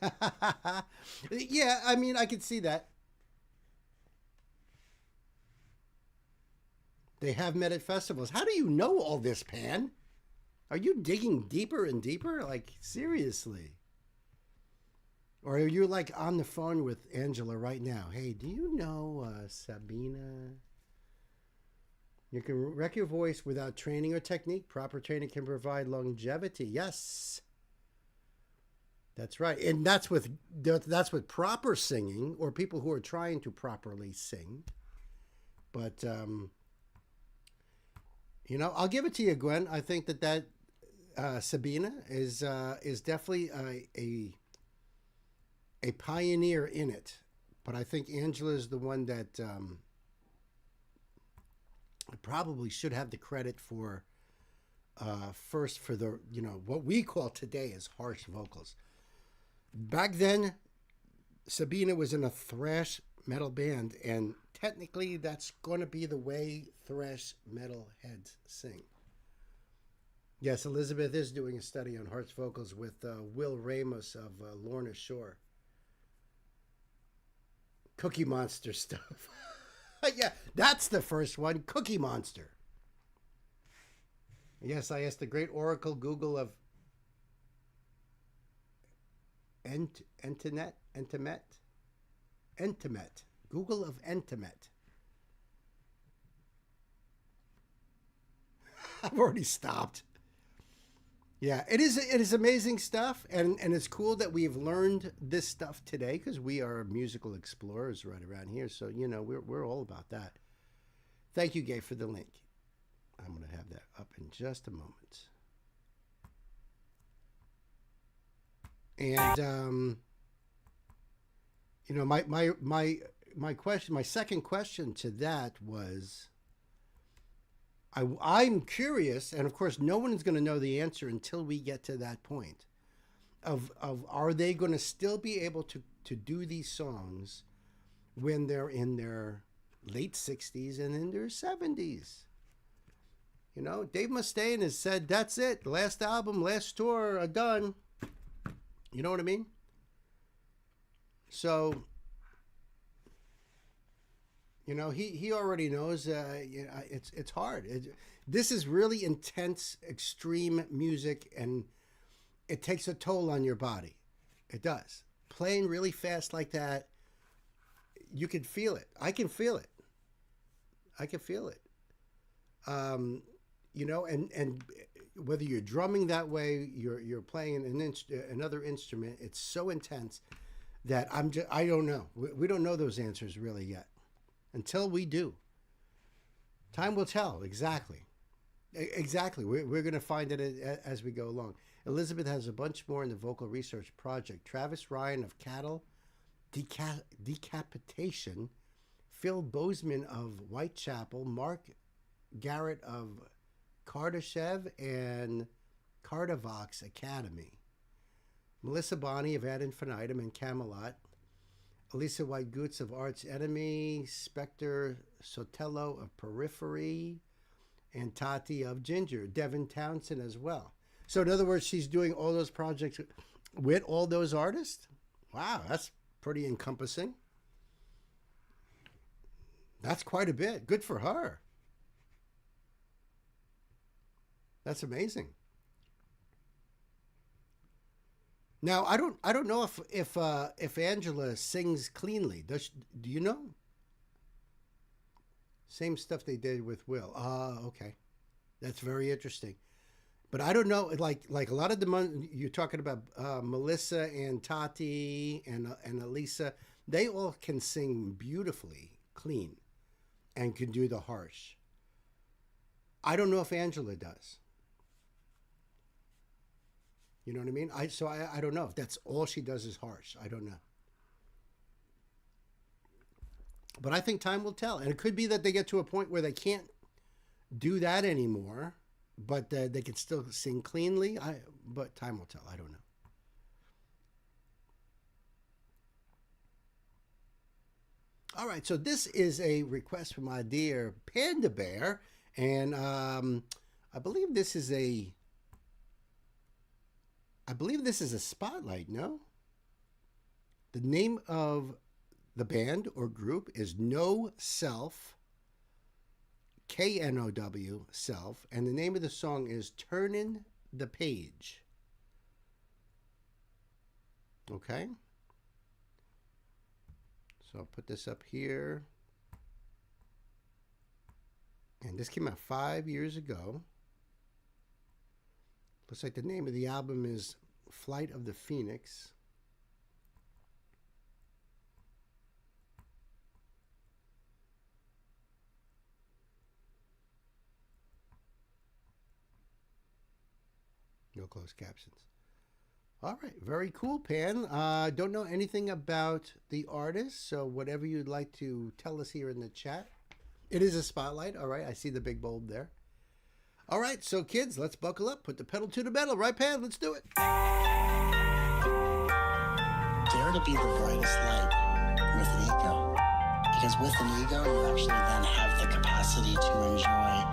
Yeah, I mean, I could see that. They have met at festivals. How do you know all this, Pan? Are you digging deeper and deeper? Like, seriously. Or are you, like, on the phone with Angela right now? Hey, do you know Sabina? You can wreck your voice without training or technique. Proper training can provide longevity. Yes. That's right. And that's with proper singing or people who are trying to properly sing. But... You know, I'll give it to you, Gwen. I think that Sabina is definitely a pioneer in it, but I think Angela is the one that probably should have the credit for first for the, you know, what we call today as harsh vocals. Back then, Sabina was in a thrash metal band, and technically that's going to be the way thrash metal heads sing. Yes, Elizabeth is doing a study on harsh vocals with Will Ramos of Lorna Shore. Cookie Monster stuff. Yeah, that's the first one, Cookie Monster. Yes, I asked the great Oracle Google of Entimet. Google of Entimet. I've already stopped. Yeah, it is amazing stuff, and it's cool that we've learned this stuff today because we are musical explorers right around here. So, you know, we're all about that. Thank you, Gay, for the link. I'm going to have that up in just a moment. And you know, my question, my second question to that was, I'm curious, and of course, no one's going to know the answer until we get to that point. Of are they going to still be able to do these songs when they're in their late 60s and in their 70s? You know, Dave Mustaine has said, that's it. Last album, last tour, done. You know what I mean? So, you know, he already knows. You know, it's hard. This is really intense, extreme music, and it takes a toll on your body. It does. Playing really fast like that, you can feel it. I can feel it. I can feel it. You know, and whether you're drumming that way, you're playing another instrument, it's so intense that I don't know. We don't know those answers really yet. Until we do. Time will tell. Exactly. Exactly. We're going to find it as we go along. Elizabeth has a bunch more in the vocal research project. Travis Ryan of Cattle, Decapitation, Phil Bozeman of Whitechapel, Mark Garrett of Kardashev and Cardavox Academy, Melissa Bonney of Ad Infinitum and Camelot, Elisa White Goots of Arch Enemy, Spectre Sotelo of Periphery, and Tati of Ginger, Devin Townsend as well. So in other words, she's doing all those projects with all those artists? Wow, that's pretty encompassing. That's quite a bit. Good for her. That's amazing. Now, I don't know if Angela sings cleanly. Do you know? Same stuff they did with Will. Okay. That's very interesting. But I don't know, like a lot of the you're talking about Melissa and Tati and Elisa, they all can sing beautifully clean and can do the harsh. I don't know if Angela does. You know what I mean? I don't know if that's all she does is harsh. I don't know. But I think time will tell. And it could be that they get to a point where they can't do that anymore, but they can still sing cleanly. But time will tell. I don't know. All right, so this is a request from my dear Panda Bear. And I believe this is a spotlight, no? The name of the band or group is No Self, K-N-O-W, Self, and the name of the song is Turnin' the Page. Okay? So I'll put this up here. And this came out 5 years ago. Looks like the name of the album is Flight of the Phoenix. No closed captions. All right, very cool, Pan. Don't know anything about the artist, so whatever you'd like to tell us here in the chat. It is a spotlight. All right, I see the big bulb there. All right, so kids, let's buckle up. Put the pedal to the metal. Right, Pan? Let's do it. Dare to be the brightest light with an ego. Because with an ego, you actually then have the capacity to enjoy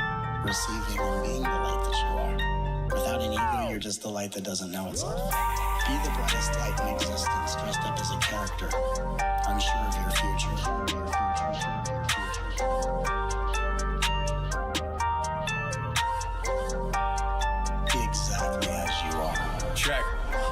receiving and being the light that you are. Without an ego, you're just the light that doesn't know itself. Be the brightest light in existence, dressed up as a character, unsure of your future. Be exactly as you are. Check.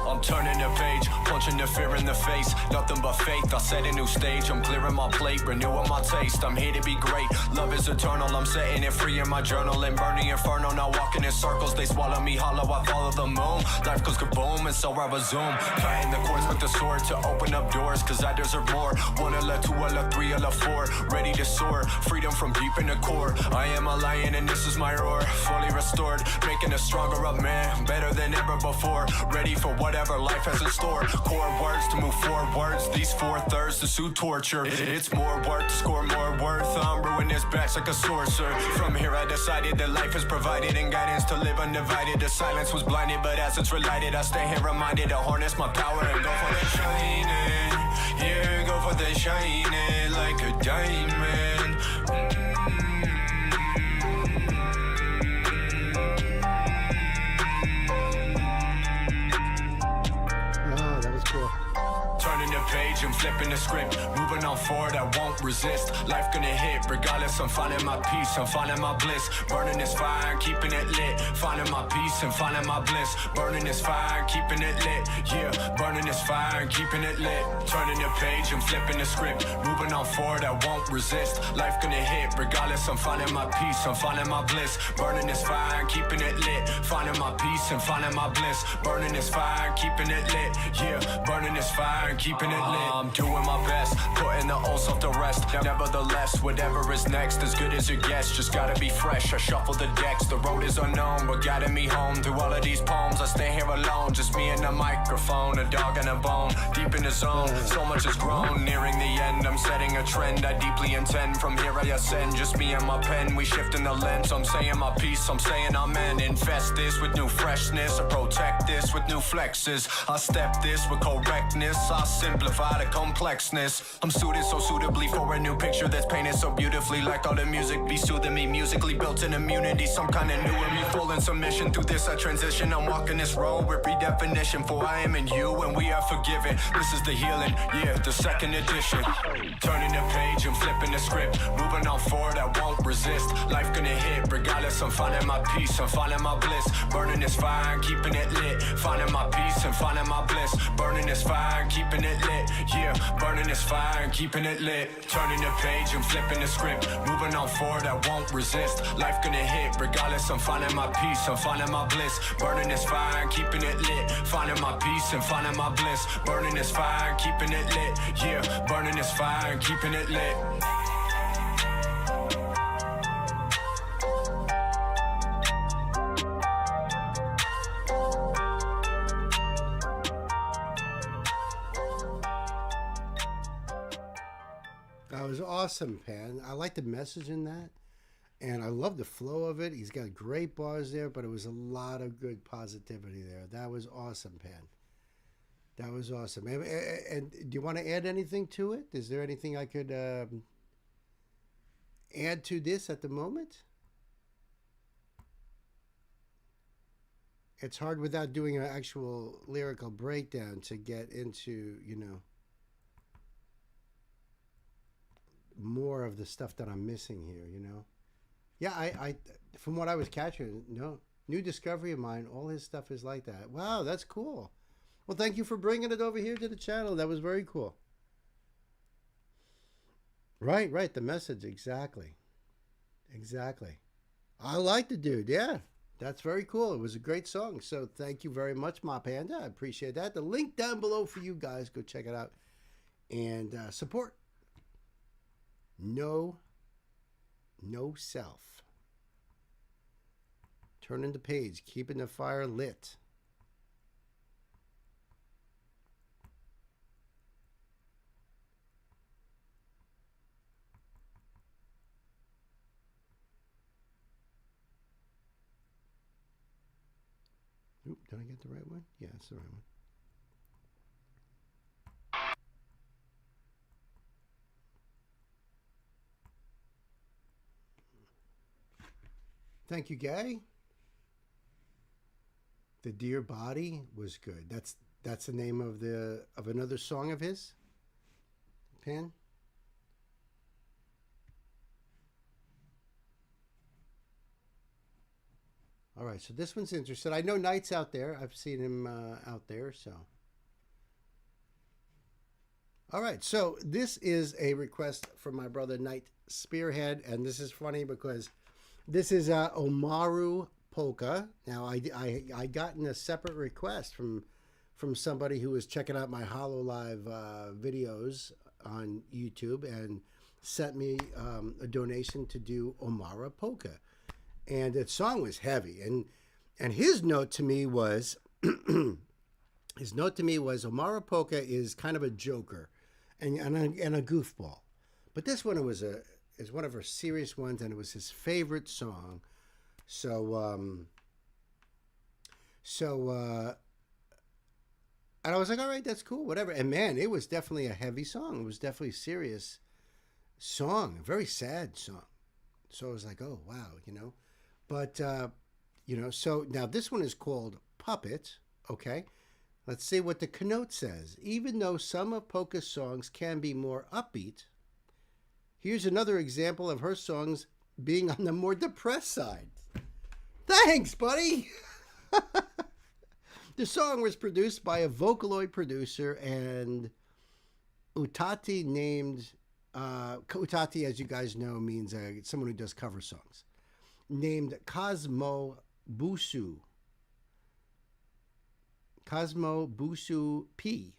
I'm turning the page, punching the fear in the face. Nothing but faith, I set a new stage. I'm clearing my plate, renewing my taste. I'm here to be great, love is eternal. I'm setting it free in my journal and burning inferno. Now walking in circles, they swallow me hollow. I follow the moon, life goes kaboom, and so I resume. Cutting the cords with the sword to open up doors, cause I deserve more. 1 L, 2 L, 3 L, 4, ready to soar. Freedom from deep in the core. I am a lion and this is my roar. Fully restored, making a stronger up man, better than ever before. Ready for whatever life has in store. Core words to move forwards. These 4/3 to suit torture. It's more work to score more worth. I'm ruining this batch like a sorcerer. From here I decided that life is provided and guidance to live undivided. The silence was blinded, but as it's relighted, I stay here reminded to harness my power and go for the shining. Yeah, go for the shining like a diamond. Turning the page and flipping the script. Moving on forward, I won't resist. Life gonna hit, regardless. I'm finding my peace, I'm finding my bliss. Burning this fire and keeping it lit. Finding my peace and finding my bliss. Burning this fire and keeping it lit. Yeah, burning this fire and keeping it lit. Turning the page and flipping the script. Moving on forward, I won't resist. Life gonna hit, regardless. I'm finding my peace, I'm finding my bliss. Burning this fire and keeping it lit. Finding my peace and finding my bliss. Burning this fire and keeping it lit. Yeah, burning this fire and keeping it lit. I'm doing my best, putting the old self to rest. Nevertheless, whatever is next, as good as it gets, just gotta be fresh. I shuffle the decks, the road is unknown, but guiding me home through all of these poems. I stay here alone, just me and the microphone, a dog and a bone, deep in the zone. So much has grown, nearing the end. I'm setting a trend, I deeply intend. From here I ascend, just me and my pen. We shifting the lens. I'm saying my piece, I'm saying amen. Infest this with new freshness, I protect this with new flexes. I step this with correctness, I simplify the complexness. I'm suited so suitably for a new picture that's painted so beautifully. Like all the music be soothing me, musically built in immunity, some kind of new in me. Full in submission, through this I transition. I'm walking this road with redefinition. For I am in you and we are forgiven. This is the healing, yeah, the second edition. Turning the page and flipping the script. Moving on forward, I won't resist. Life gonna hit, regardless. I'm finding my peace, I'm finding my bliss. Burning this fire and keeping it lit. Finding my peace and finding my bliss. Burning this fire and keeping it lit. Yeah, burning this fire and keeping it lit. Turning the page and flipping the script. Moving on forward, I won't resist. Life gonna hit, regardless. I'm finding my peace, I'm finding my bliss. Burning this fire and keeping it lit. Finding my peace and finding my bliss. Burning this fire and keeping it lit. Yeah, burning this fire and keeping it lit. That was awesome, Pan. I like the message in that, and I love the flow of it. He's got great bars there, but it was a lot of good positivity there. That was awesome, Pan. That was awesome. And do you want to add anything to it? Is there anything I could add to this at the moment? It's hard without doing an actual lyrical breakdown to get into, you know, more of the stuff that I'm missing here, you know. Yeah, I from what I was catching, no, new discovery of mine, all his stuff is like that. Wow, that's cool. Well, thank you for bringing it over here to the channel. That was very cool. Right, the message, exactly. I like the dude, yeah. That's very cool. It was a great song. So thank you very much, my panda. I appreciate that. The link down below for you guys. Go check it out and support. No self. Turning the page, keeping the fire lit. Did I get the right one? Yeah, it's the right one. Thank you, Gay. The Dear Body was good. That's the name of another song of his. Pan. All right, so this one's interesting. I know Knight's out there. I've seen him out there, so. All right, so this is a request from my brother Knight Spearhead, and this is funny because this is Omaru Polka. Now, I gotten a separate request from somebody who was checking out my HoloLive videos on YouTube and sent me a donation to do Omara Polka. And that song was heavy. And his note to me was, Omara Polka is kind of a joker and a goofball. But this one is one of her serious ones, and it was his favorite song. And I was like, all right, that's cool, whatever. And man, it was definitely a heavy song. It was definitely a serious song, a very sad song. So I was like, oh, wow, you know. But, so now this one is called Puppet, okay? Let's see what the connote says. Even though some of Polka's songs can be more upbeat, here's another example of her songs being on the more depressed side. Thanks, buddy! The song was produced by a Vocaloid producer and Utati named... Utati, as you guys know, means someone who does cover songs. Named Cosmo Busu. Cosmo Busu P.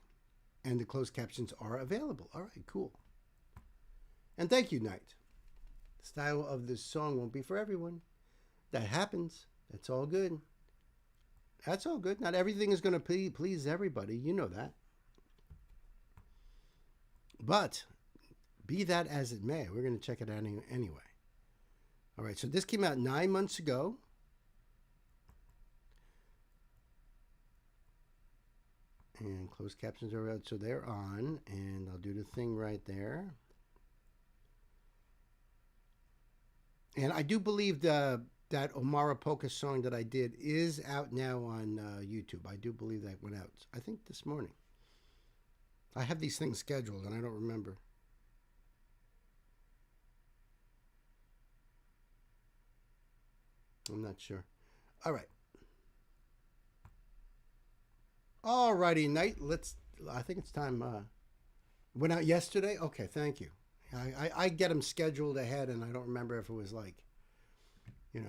And the closed captions are available. All right, cool. And thank you, Knight. The style of this song won't be for everyone. That happens. That's all good. That's all good. Not everything is going to please everybody. You know that. But be that as it may, we're going to check it out anyway. All right, so this came out 9 months ago. And closed captions are out, so they're on. And I'll do the thing right there. And I do believe that Omara Polka song that I did is out now on YouTube. I do believe that went out, I think, this morning. I have these things scheduled, and I don't remember. I'm not sure. All right. All righty, Knight. I think it's time. Went out yesterday? Okay, thank you. I get them scheduled ahead, and I don't remember if it was like,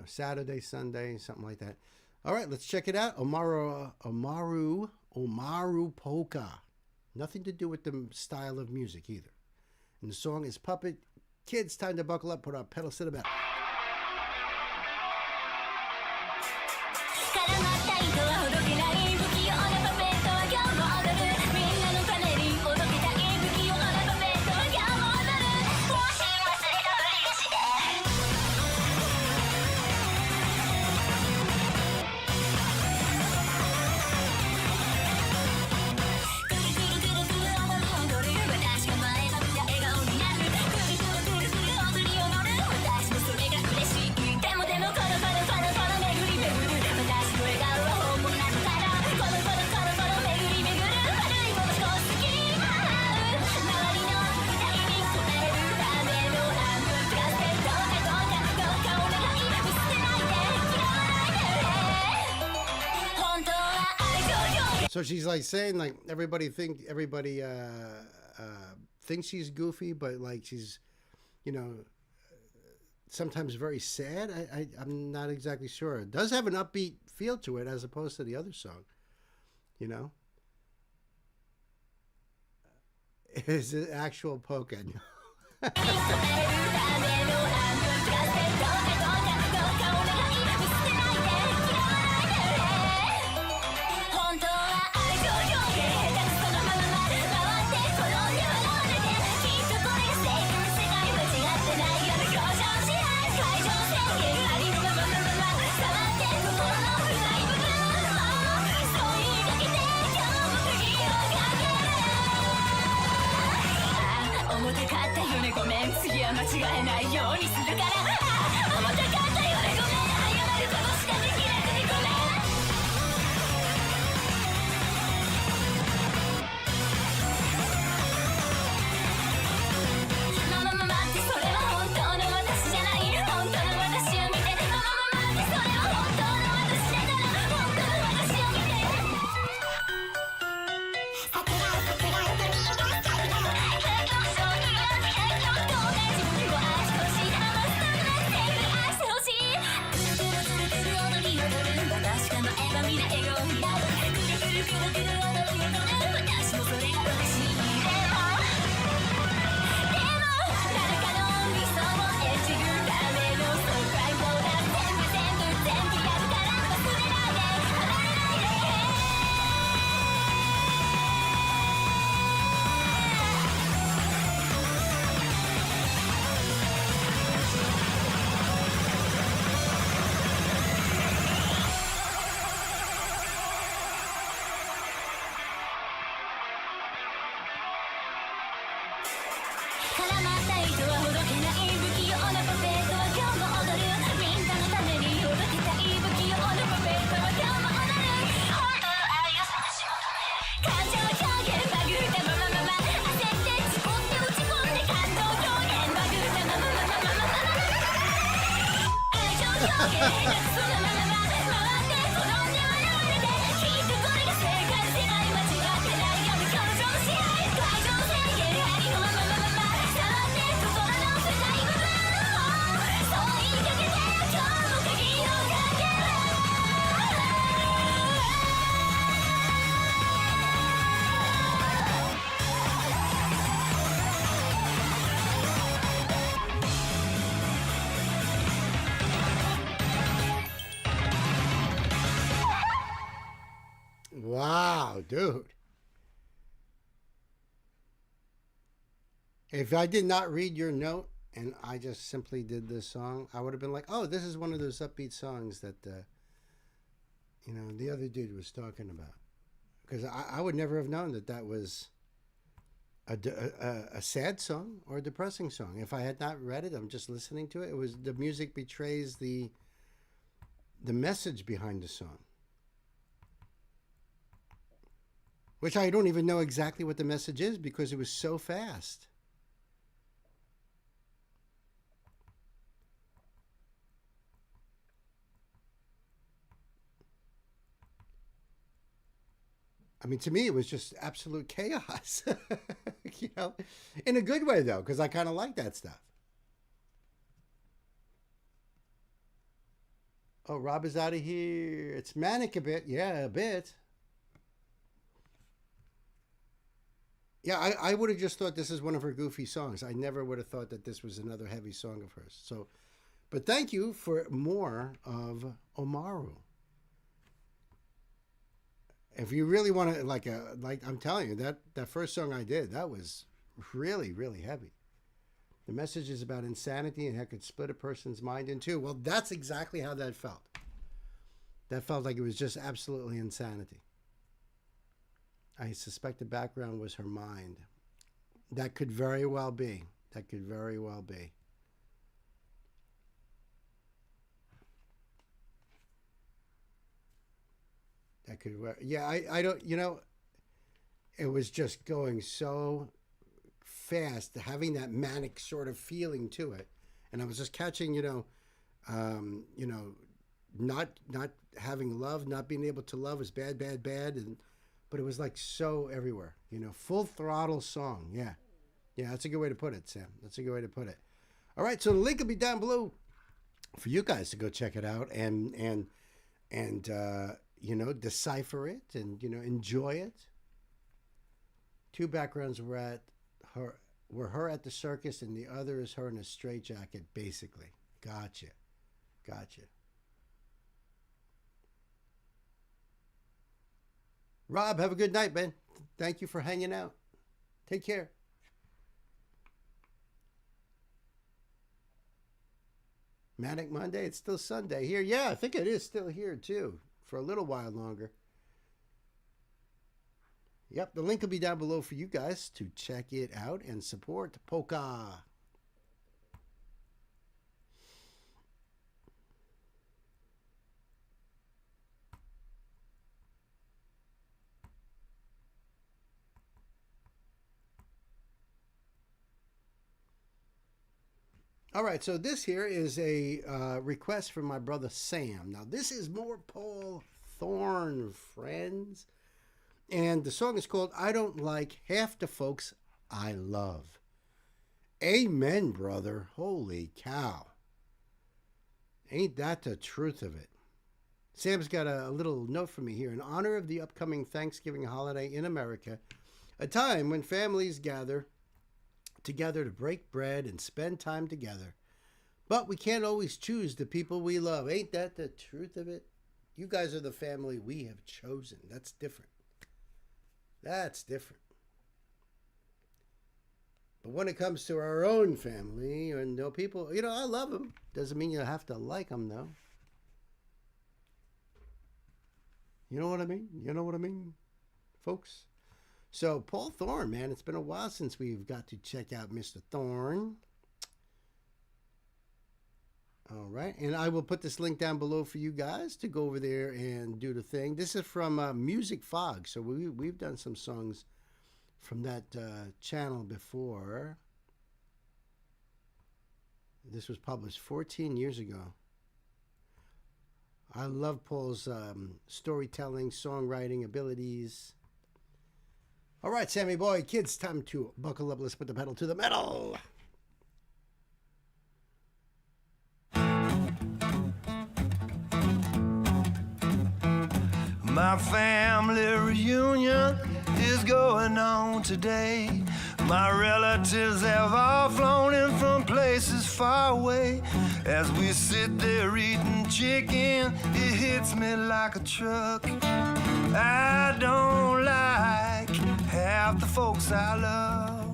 Saturday, Sunday, something like that. All right, let's check it out. Omaru Polka. Nothing to do with the style of music either. And the song is Puppet. Kids, time to buckle up, put our pedals to the metal. So she's like saying like everybody thinks she's goofy, but like she's, sometimes very sad. I'm not exactly sure. It does have an upbeat feel to it as opposed to the other song, Is it actual polka? 次は間違えないようにするから重たかったよねごめん謝ることしかできなくてごめんママママってそれは本当の私じゃない本当の私を見てママママってそれは本当の私だから本当の私を見て絡まった糸はほどけない不器用なパペットは今日も踊るみんなのためにほどけたい不器用なパペットは今日も踊る本当の愛を探し求め感情表現バグったまままま焦って事故って落ち込んで感動表現バグったまままままま愛情表現下手くそなままま回って転んで笑われてきっとこれが正解世界間違ってないように感情支配感情制限ありのままままま触って心の世界部分そう言いかけて今日も鍵をかけるWow, dude. If I did not read your note and I just simply did this song, I would have been like, oh, this is one of those upbeat songs that, the other dude was talking about. Because I would never have known that that was a sad song or a depressing song. If I had not read it, I'm just listening to it. It was the music betrays the message behind the song. Which I don't even know exactly what the message is because it was so fast. I mean, to me, it was just absolute chaos. In a good way, though, because I kind of like that stuff. Oh, Rob is out of here. It's manic a bit. Yeah, a bit. Yeah, I would have just thought this is one of her goofy songs. I never would have thought that this was another heavy song of hers. So, but thank you for more of Omaru. If you really want to, like I'm telling you, that first song I did, that was really, really heavy. The message is about insanity and how it could split a person's mind in two. Well, that's exactly how that felt. That felt like it was just absolutely insanity. I suspect the background was her mind. That could very well be. That could very well be. That could, yeah, I don't, it was just going so fast, having that manic sort of feeling to it. And I was just catching, not having love, not being able to love is bad, bad, bad. But it was like so everywhere, full throttle song. Yeah. Yeah, that's a good way to put it, Sam. That's a good way to put it. All right, so the link will be down below for you guys to go check it out and decipher it and, enjoy it. Two backgrounds were her at the circus and the other is her in a straitjacket, basically. Gotcha. Rob, have a good night, man. Thank you for hanging out. Take care. Manic Monday, it's still Sunday here. Yeah, I think it is still here too, for a little while longer. Yep, the link will be down below for you guys to check it out and support Polka. All right, so this here is a request from my brother Sam. Now, this is more Paul Thorne, friends. And the song is called I Don't Like Half the Folks I Love. Amen, brother. Holy cow. Ain't that the truth of it? Sam's got a little note for me here. In honor of the upcoming Thanksgiving holiday in America, a time when families gather together to break bread and spend time together. But we can't always choose the people we love. Ain't that the truth of it? You guys are the family we have chosen. That's different. That's different. But when it comes to our own family, and people, I love them. Doesn't mean you have to like them, though. You know what I mean? You know what I mean, folks? So, Paul Thorne, man, it's been a while since we've got to check out Mr. Thorne. All right, and I will put this link down below for you guys to go over there and do the thing. This is from Music Fog, so we've done some songs from that channel before. This was published 14 years ago. I love Paul's storytelling, songwriting abilities. All right, Sammy boy, kids, time to buckle up. Let's put the pedal to the metal. My family reunion is going on today. My relatives have all flown in from places far away. As we sit there eating chicken, it hits me like a truck. I don't like half the folks I love.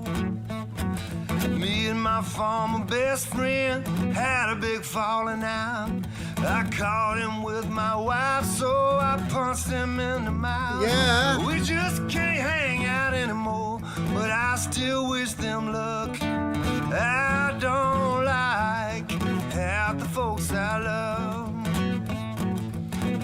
Me and my former best friend had a big falling out. I caught him with my wife, so I punched him in the mouth. Yeah. We just can't hang out anymore, but I still wish them luck. I don't like half the folks I love.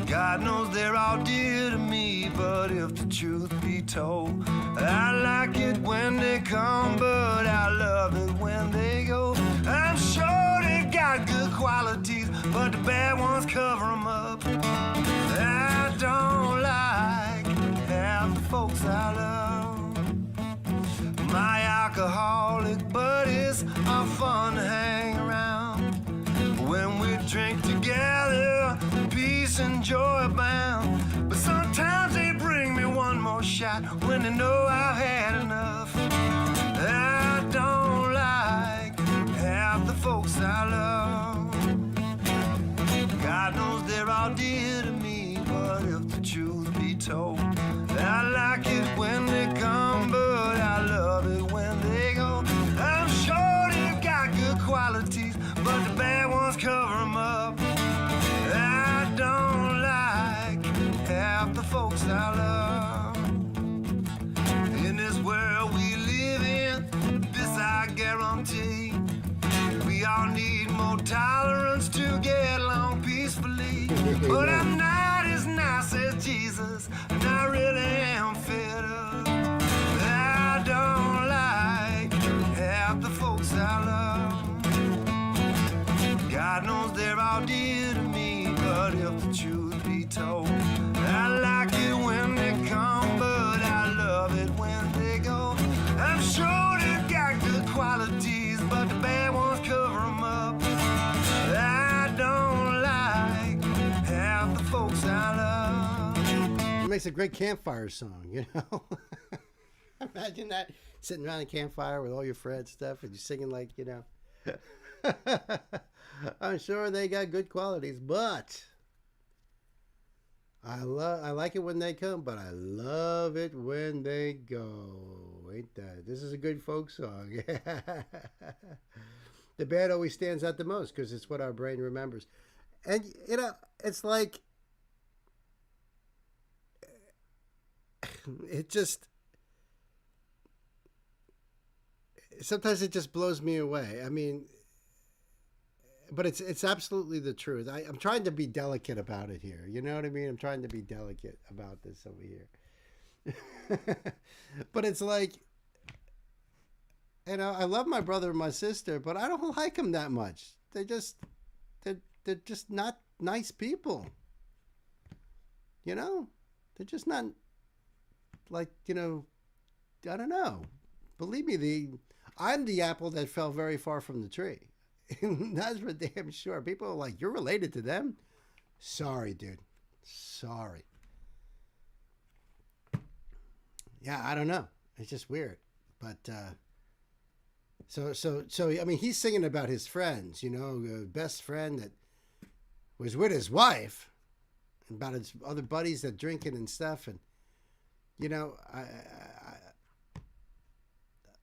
God knows they're all dear to me, but if the truth be told, I like it when they come, but I love it when they go. I'm sure they got good qualities, but the bad ones cover them up. I don't like half the folks I love. My alcoholic buddies are fun to hang around. When we drink together, peace and joy abound. But sometimes they bring me one more shot when they know I've had enough. I don't like half the folks I love. God knows they're all dear to me, but if the truth be told, I like it when they come, but I love it when they go. I'm sure they've got good qualities, but the bad ones cover them up. I don't like half the folks I love. In this world we live in, this I guarantee. We all need more tolerance to get along peacefully. But I'm not as nice as Jesus, and I really am fed up. I don't like half the folks I love. God knows they're all dear to me, but if the truth be told, I like it when they come, but I love it when they go. I'm sure they've got good qualities, but the bad ones cover them up. I don't like half the folks I love. It makes a great campfire song, Imagine that, sitting around a campfire with all your friends and stuff, and you're singing like, I'm sure they got good qualities, but I like it when they come, but I love it when they go. Ain't that? This is a good folk song. The bad always stands out the most because it's what our brain remembers. And, it's like, it just, sometimes it just blows me away. I mean, but it's absolutely the truth. I'm trying to be delicate about it here. You know what I mean? I'm trying to be delicate about this over here. But it's like, You know, I love my brother and my sister, but I don't like them that much. They're just not nice people. You know, they're just not like, you know, I don't know. Believe me, I'm the apple that fell very far from the tree. That's for damn sure. People are like, you're related to them? Sorry, dude. Sorry. Yeah, I don't know. It's just weird. But so I mean, he's singing about his friends, you know, best friend that was with his wife, and about his other buddies that drinking and stuff, and you know,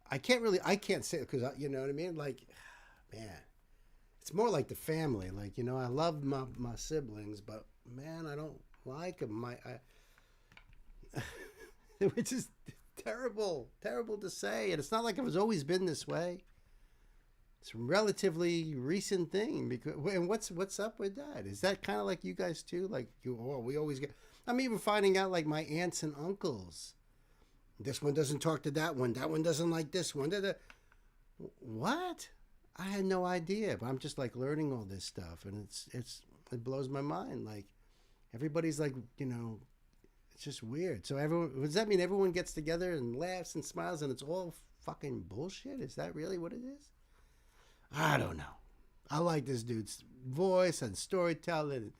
I can't say it because you know what I mean. Like, man, it's more like the family. Like, you know, I love my siblings, but man, I don't like them. Which is terrible to say, and it's not like it was always been this way. It's a relatively recent thing. Because, and what's up with that? Is that kind of like you guys too? Like we always get. I'm even finding out like my aunts and uncles. This one doesn't talk to that one. That one doesn't like this one. What? I had no idea. But I'm just like learning all this stuff, and it blows my mind. Like everybody's like, you know, it's just weird. So does that mean everyone gets together and laughs and smiles, and it's all fucking bullshit? Is that really what it is? I don't know. I like this dude's voice and storytelling,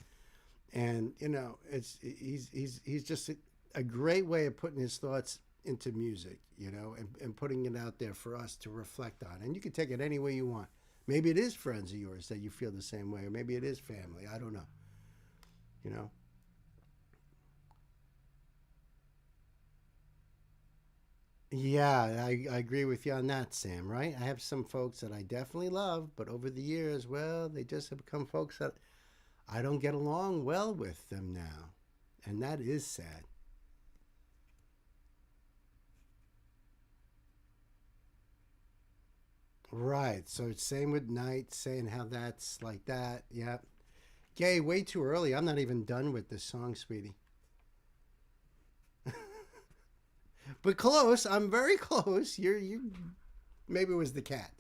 and you know, he's just a great way of putting his thoughts into music, you know, and putting it out there for us to reflect on. And you can take it any way you want. Maybe it is friends of yours that you feel the same way, or maybe it is family. I don't know. You know. Yeah, I agree with you on that, Sam, right? I have some folks that I definitely love, but over the years, well, they just have become folks that I don't get along well with them now. And that is sad. Right. So it's same with Night, saying how that's like that. Yeah. Gay, way too early. I'm not even done with this song, sweetie. But close. I'm very close. You maybe it was the cat.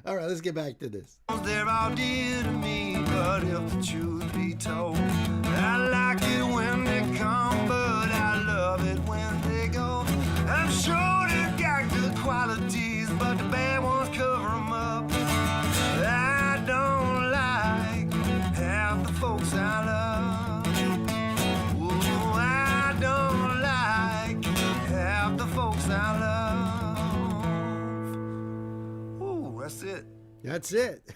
All right, let's get back to this. They're all dear to me, but if the truth be told, I like it when they come, but I love it when they go. I'm sure they've got good qualities, but the bad ones cover them up. I don't like half the folks I love. Oh, I don't like half the folks I love. Ooh, that's it. That's it.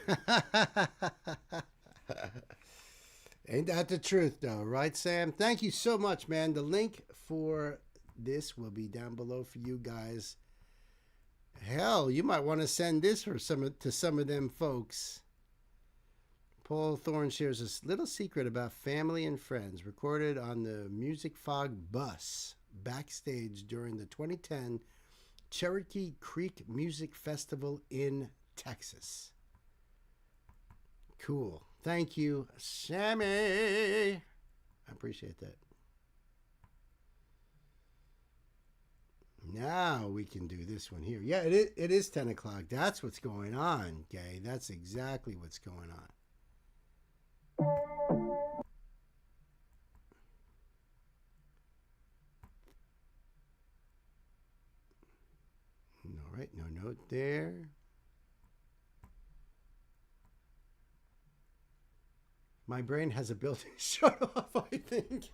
Ain't that the truth, though, right, Sam? Thank you so much, man. The link for this will be down below for you guys. Hell, you might want to send this to some of them folks. Paul Thorne shares a little secret about family and friends recorded on the Music Fog bus backstage during the 2010 Cherokee Creek Music Festival in Texas. Cool. Thank you, Sammy. I appreciate that. Now we can do this one here. Yeah, it is 10 o'clock. That's what's going on, Gay. That's exactly what's going on. All right, no note there. My brain has a built-in shut-off, I think.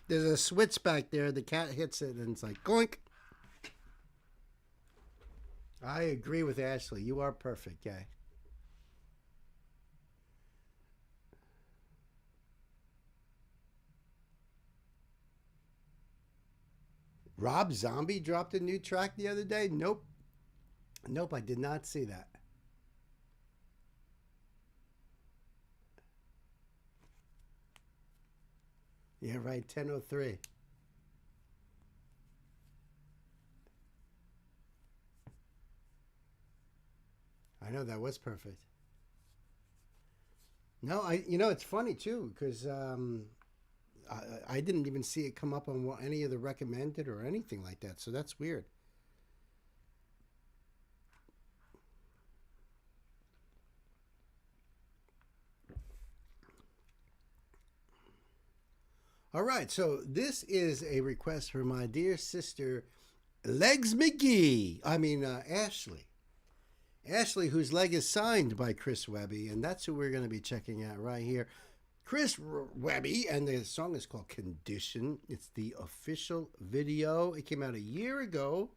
There's a switch back there. The cat hits it, and it's like, goink. I agree with Ashley. You are perfect, Gay. Rob Zombie dropped a new track the other day? Nope. Nope, I did not see that. Yeah, right, 10:03. I know, that was perfect. No, you know, it's funny too, because I didn't even see it come up on any of the recommended or anything like that. So that's weird. All right, so this is a request from my dear sister, Legs McGee. Ashley. Ashley, whose leg is signed by Chris Webby, and that's who we're going to be checking out right here. Chris Webby, and the song is called Condition. It's the official video. It came out a year ago.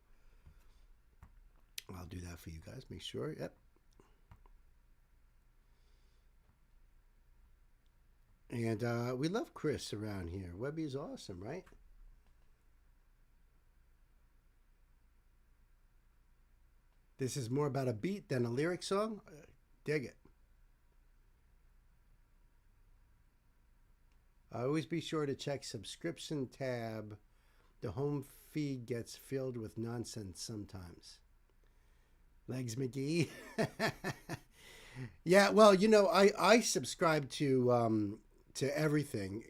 I'll do that for you guys. Make sure. Yep. And we love Chris around here. Webby's awesome, right? This is more about a beat than a lyric song. Dig it. Always be sure to check subscription tab. The home feed gets filled with nonsense sometimes. Legs McGee. Yeah, well, I subscribe to everything,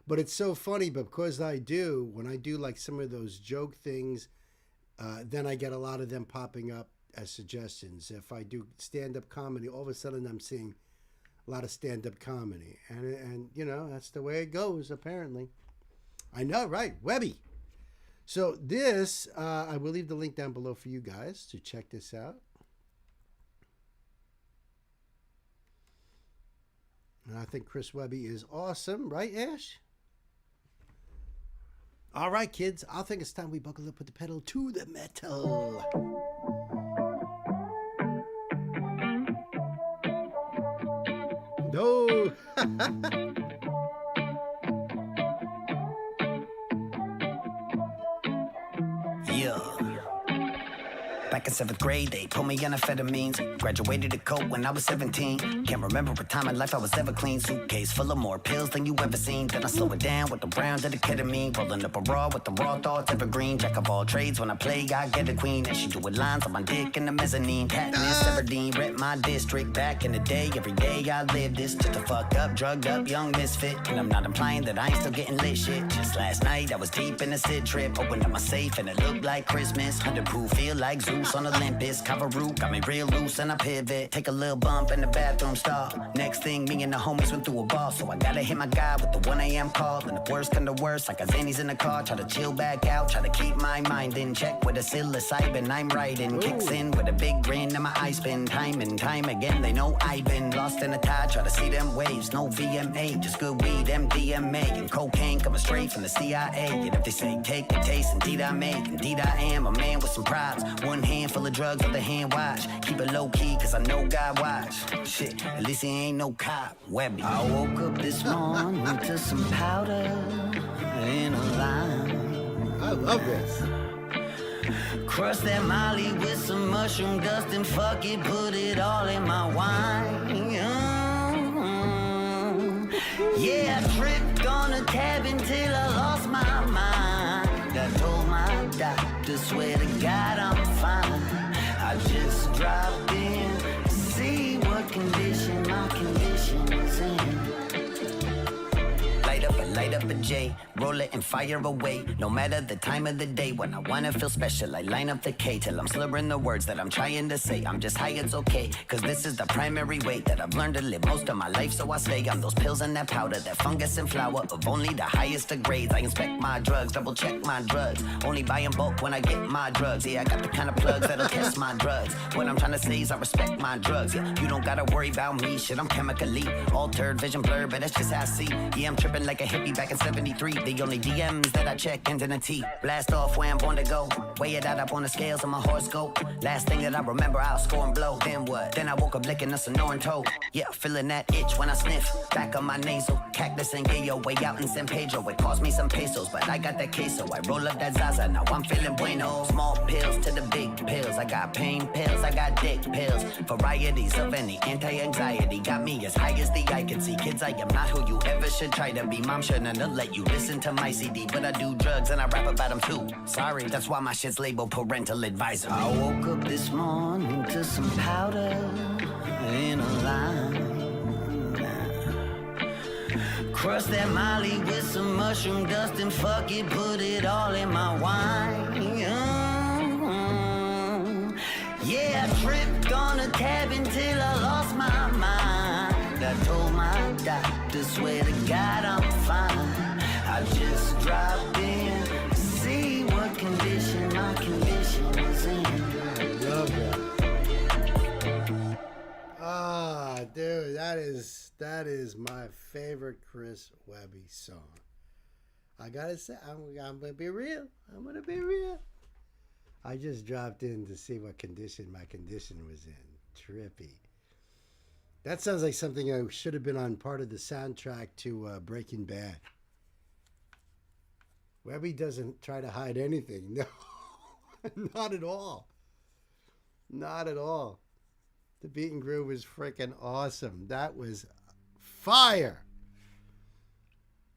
but it's so funny because when I do like some of those joke things, then I get a lot of them popping up as suggestions. If I do stand-up comedy, all of a sudden I'm seeing a lot of stand-up comedy, and that's the way it goes, apparently. I know, right? Webby. So this, I will leave the link down below for you guys to check this out. And I think Chris Webby is awesome, right, Ash? All right, kids, I think it's time we buckle up with the pedal to the metal. No. Yeah. Back in 7th grade, they put me on amphetamines. Graduated to coke when I was 17. Can't remember a time in life I was ever clean. Suitcase full of more pills than you ever seen. Then I slow it down with the round of the ketamine. Rolling up a raw with the raw thoughts evergreen. Jack of all trades, when I play, I get a queen. And she doing lines on my dick in the mezzanine. Katniss Everdeen, rep my district. Back in the day, every day I lived this. Just a fucked up, drugged up, young misfit. And I'm not implying that I ain't still getting lit shit. Just last night, I was deep in a Sid trip. Opened up my safe and it looked like Christmas. 100 proof, feel like Zeus on Olympus. Cover got me real loose and I pivot. Take a little bump in the bathroom stall. Next thing, me and the homies went through a ball. So I gotta hit my guy with the 1 a.m. call. And the worst come to worst, like a Zannies in the car. Try to chill back out, try to keep my mind in check. With a psilocybin, I'm riding. Kicks in with a big grin and my eyes spin. Time and time again, they know I've been lost in the tide. Try to see them waves, no VMA. Just good weed, MDMA. And cocaine coming straight from the CIA. And if they say take a taste, indeed I make. Indeed I am a man with some props. One hand full of drugs, other hand watch. Keep it low key, cause I know God watch. Shit, at least he ain't no cop. Webby. I woke up this morning to some powder in a lime. I love this. Crush that molly with some mushroom dust and fuck it, put it all in my wine. Yeah, I tripped on a tab until I lost my mind. I told my doctor, swear to God I'm fine. I just dropped in to see what condition my condition is in. Light up a J, roll it and fire away. No matter the time of the day, when I wanna feel special, I line up the K till I'm slurring the words that I'm trying to say. I'm just high, it's okay, cause this is the primary way that I've learned to live most of my life. So I stay on those pills and that powder, that fungus and flour of only the highest of grades. I inspect my drugs, double check my drugs. Only buy in bulk when I get my drugs. Yeah, I got the kind of plugs that'll test my drugs. What I'm trying to say is I respect my drugs. Yeah, you don't gotta worry about me, shit, I'm chemically altered, vision blurred, but that's just how I see. Yeah, I'm tripping like a hippie back in 73. The only DMs that I check ends in a T. Blast off where I'm born to go. Weigh it out up on the scales of my horoscope. Last thing that I remember, I'll score and blow. Then what? Then I woke up licking a sonoran toe. Yeah, feeling that itch when I sniff. Back of my nasal. Cactus and Gayo way out in San Pedro. It cost me some pesos, but I got that queso. I roll up that Zaza, now I'm feeling bueno. Small pills to the big pills. I got pain pills, I got dick pills. Varieties of any anti-anxiety. Got me as high as the eye can see. Kids, I am not who you ever should try to be. Mom shouldn't have let you listen to my CD, but I do drugs and I rap about them too. Sorry, that's why my shit's labeled parental advisory. I woke up this morning to some powder in a lime. Crush that Molly with some mushroom dust and fuck it, put it all in my wine. Yeah, I tripped on a tab until I lost my mind. I told my doctor, swear to God I'm fine. I just dropped in to see what condition my condition was in. I love that. Ah, dude, that is my favorite Chris Webby song. I gotta say, I'm gonna be real. I'm gonna be real. I just dropped in to see what condition my condition was in. Trippy. That sounds like something that should have been on part of the soundtrack to Breaking Bad. Webby doesn't try to hide anything. No, not at all. Not at all. The beat and groove was freaking awesome. That was fire.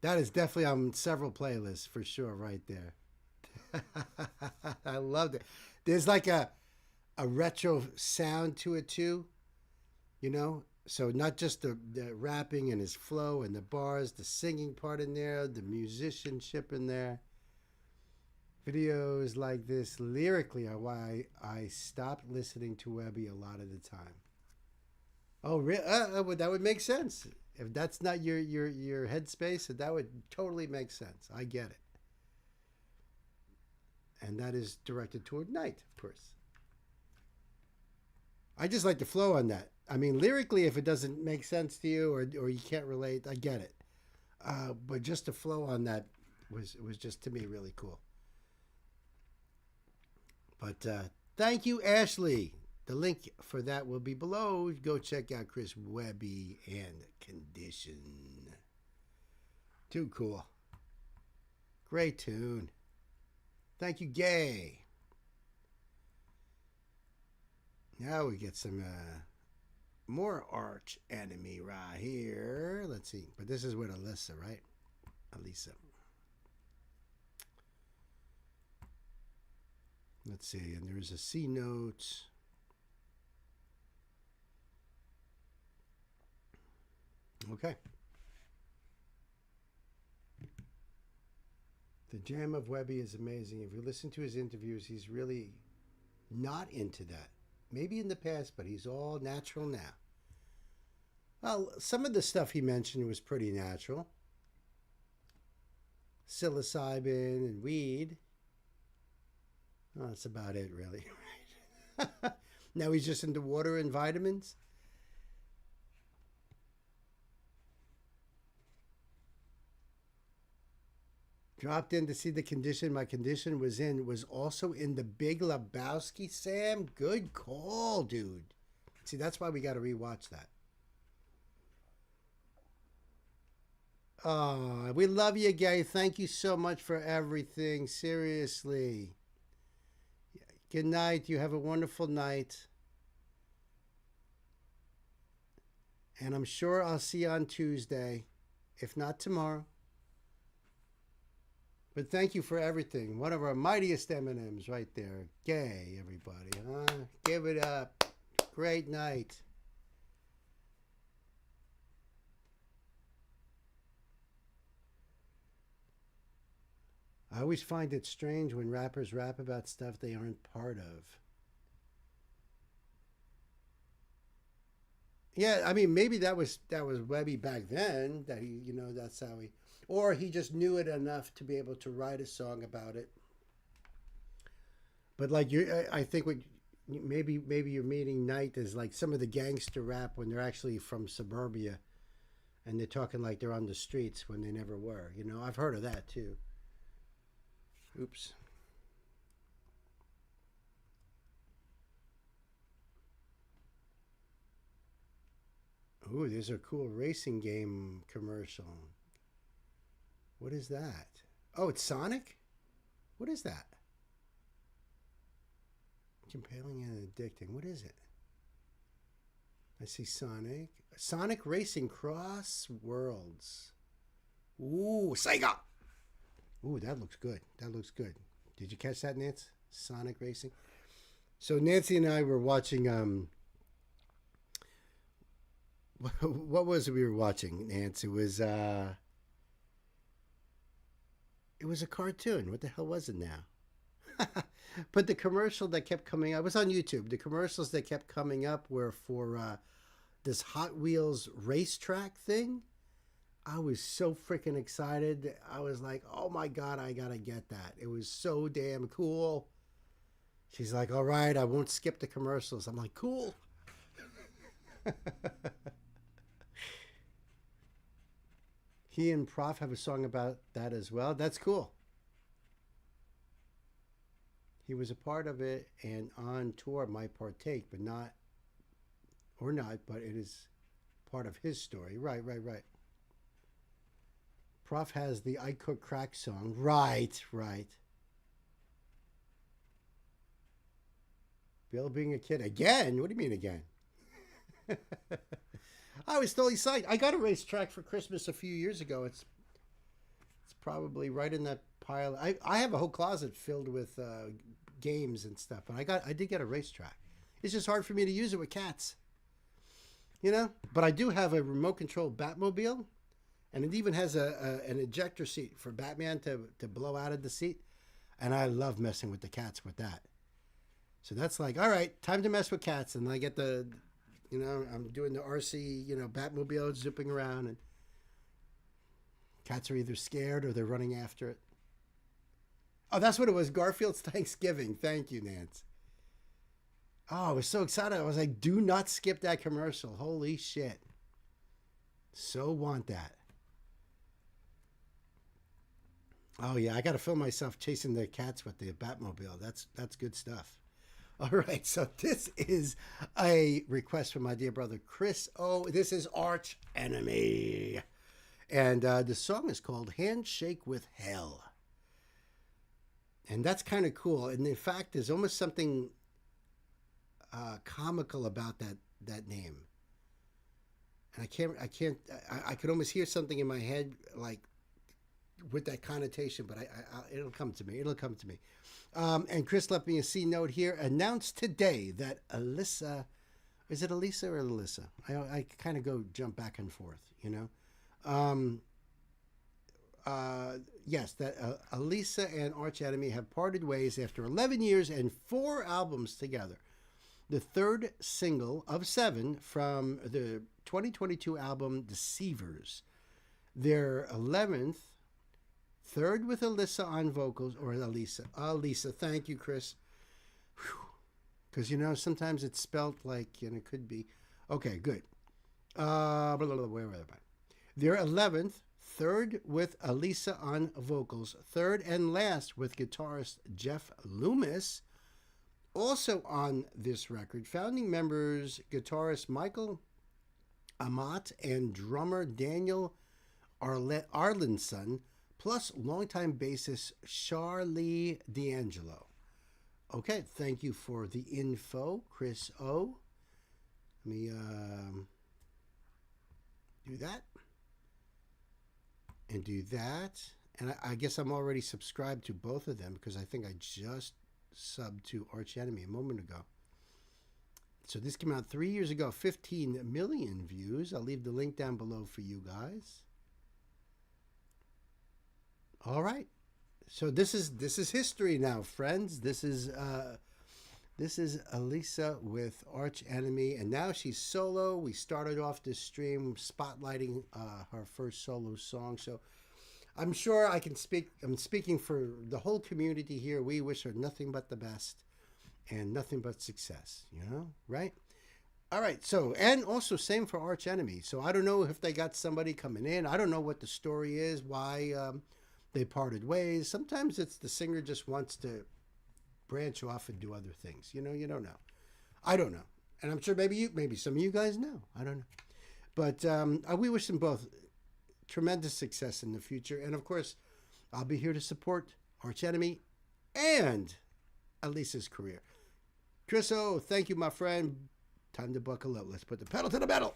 That is definitely on several playlists for sure right there. I loved it. There's like a retro sound to it too, you know? So not just the rapping and his flow and the bars, the singing part in there, the musicianship in there. Videos like this lyrically are why I stopped listening to Webby a lot of the time. Oh, really? That would make sense. If that's not your headspace, that would totally make sense. I get it. And that is directed toward night, of course. I just like the flow on that. I mean, lyrically, if it doesn't make sense to you or you can't relate, I get it. But just the flow on that was just, to me, really cool. But thank you, Ashley. The link for that will be below. Go check out Chris Webby and Condition. Too cool. Great tune. Thank you, Gay. Now we get some more arch enemy right here. Let's see. But this is with Alyssa, right? Alyssa. Let's see. And there's a C note. Okay. The jam of Webby is amazing. If you listen to his interviews, he's really not into that. Maybe in the past, but he's all natural now. Well, some of the stuff he mentioned was pretty natural. Psilocybin and weed. Oh, that's about it, really. Now he's just into water and vitamins. Dropped in to see the condition my condition was in. Was also in The Big Lebowski, Sam. Good call, dude. See, that's why we got to rewatch that. Oh, we love you, Gay. Thank you so much for everything. Seriously. Good night. You have a wonderful night. And I'm sure I'll see you on Tuesday, if not tomorrow. But thank you for everything. One of our mightiest M&Ms right there. Gay, everybody. Huh? Give it up. Great night. I always find it strange when rappers rap about stuff they aren't part of. Yeah, I mean, maybe that was Webby back then. That he, you know, that's how he... Or he just knew it enough to be able to write a song about it. But like I think what maybe you're meaning Night is like some of the gangster rap when they're actually from suburbia, and they're talking like they're on the streets when they never were. You know, I've heard of that too. Oops. Ooh, there's a cool racing game commercial. What is that? Oh, it's Sonic? What is that? Compelling and addicting. What is it? I see Sonic. Sonic Racing Cross Worlds. Ooh, Sega! Ooh, that looks good. That looks good. Did you catch that, Nance? Sonic Racing. So Nancy and I were watching... what was it we were watching, Nance? It was... It was a cartoon. What the hell was it now? But the commercial that kept coming up, I was on YouTube. The commercials that kept coming up were for this Hot Wheels racetrack thing. I was so freaking excited. I was like, oh my God, I gotta get that. It was so damn cool. She's like, all right, I won't skip the commercials. I'm like, cool. He and Prof have a song about that as well. That's cool. He was a part of it and on tour might partake, but not, but it is part of his story. Right. Prof has the I Cook Crack song. Right. Bill being a kid. Again? What do you mean again? I was totally psyched. I got a racetrack for Christmas a few years ago. It's probably right in that pile. I have a whole closet filled with games and stuff, but I did get a racetrack. It's just hard for me to use it with cats. But I do have a remote control Batmobile, and it even has an ejector seat for Batman to blow out of the seat. And I love messing with the cats with that. So that's like, all right, time to mess with cats. And I get I'm doing the RC, Batmobile zipping around, and cats are either scared or they're running after it. Oh, that's what it was. Garfield's Thanksgiving. Thank you, Nance. Oh, I was so excited. I was like, do not skip that commercial. Holy shit. So want that. Oh, yeah. I got to film myself chasing the cats with the Batmobile. That's good stuff. All right. So this is a request from my dear brother, Chris O. This is Arch Enemy. And the song is called Handshake with Hell. And that's kind of cool. And in fact, there's almost something comical about that name. And I could almost hear something in my head like with that connotation, but it'll come to me. And Chris left me a C note here. Announced today that Alyssa, is it Alyssa or Alyssa? I kind of jump back and forth, Yes, that Alyssa and Arch Enemy have parted ways after 11 years and 4 albums together. The third single of 7 from the 2022 album Deceivers. Their 11th, third with Alyssa on vocals, or Alyssa, thank you, Chris. Because, sometimes it's spelt like, it could be. Okay, good. Where was I? Their 11th, third with Alyssa on vocals, third and last with guitarist Jeff Loomis. Also on this record, founding members guitarist Michael Amat and drummer Daniel Arlinson, plus longtime bassist Charlie D'Angelo. Okay, thank you for the info, Chris O. Let me do that. And do that. And I guess I'm already subscribed to both of them because I think I just subbed to Arch Enemy a moment ago. So this came out 3 years ago, 15 million views. I'll leave the link down below for you guys. All right. So this is history now, friends. This is Alyssa with Arch Enemy, and now she's solo. We started off this stream spotlighting her first solo song. So I'm sure I'm speaking for the whole community here. We wish her nothing but the best and nothing but success, right? All right. So, and also same for Arch Enemy. So I don't know if they got somebody coming in. I don't know what the story is, why they parted ways. Sometimes it's the singer just wants to branch off and do other things. You don't know. I don't know. And I'm sure maybe some of you guys know. I don't know. But we wish them both tremendous success in the future. And of course, I'll be here to support Arch Enemy and Alyssa's career. Chris O, thank you, my friend. Time to buckle up. Let's put the pedal to the metal.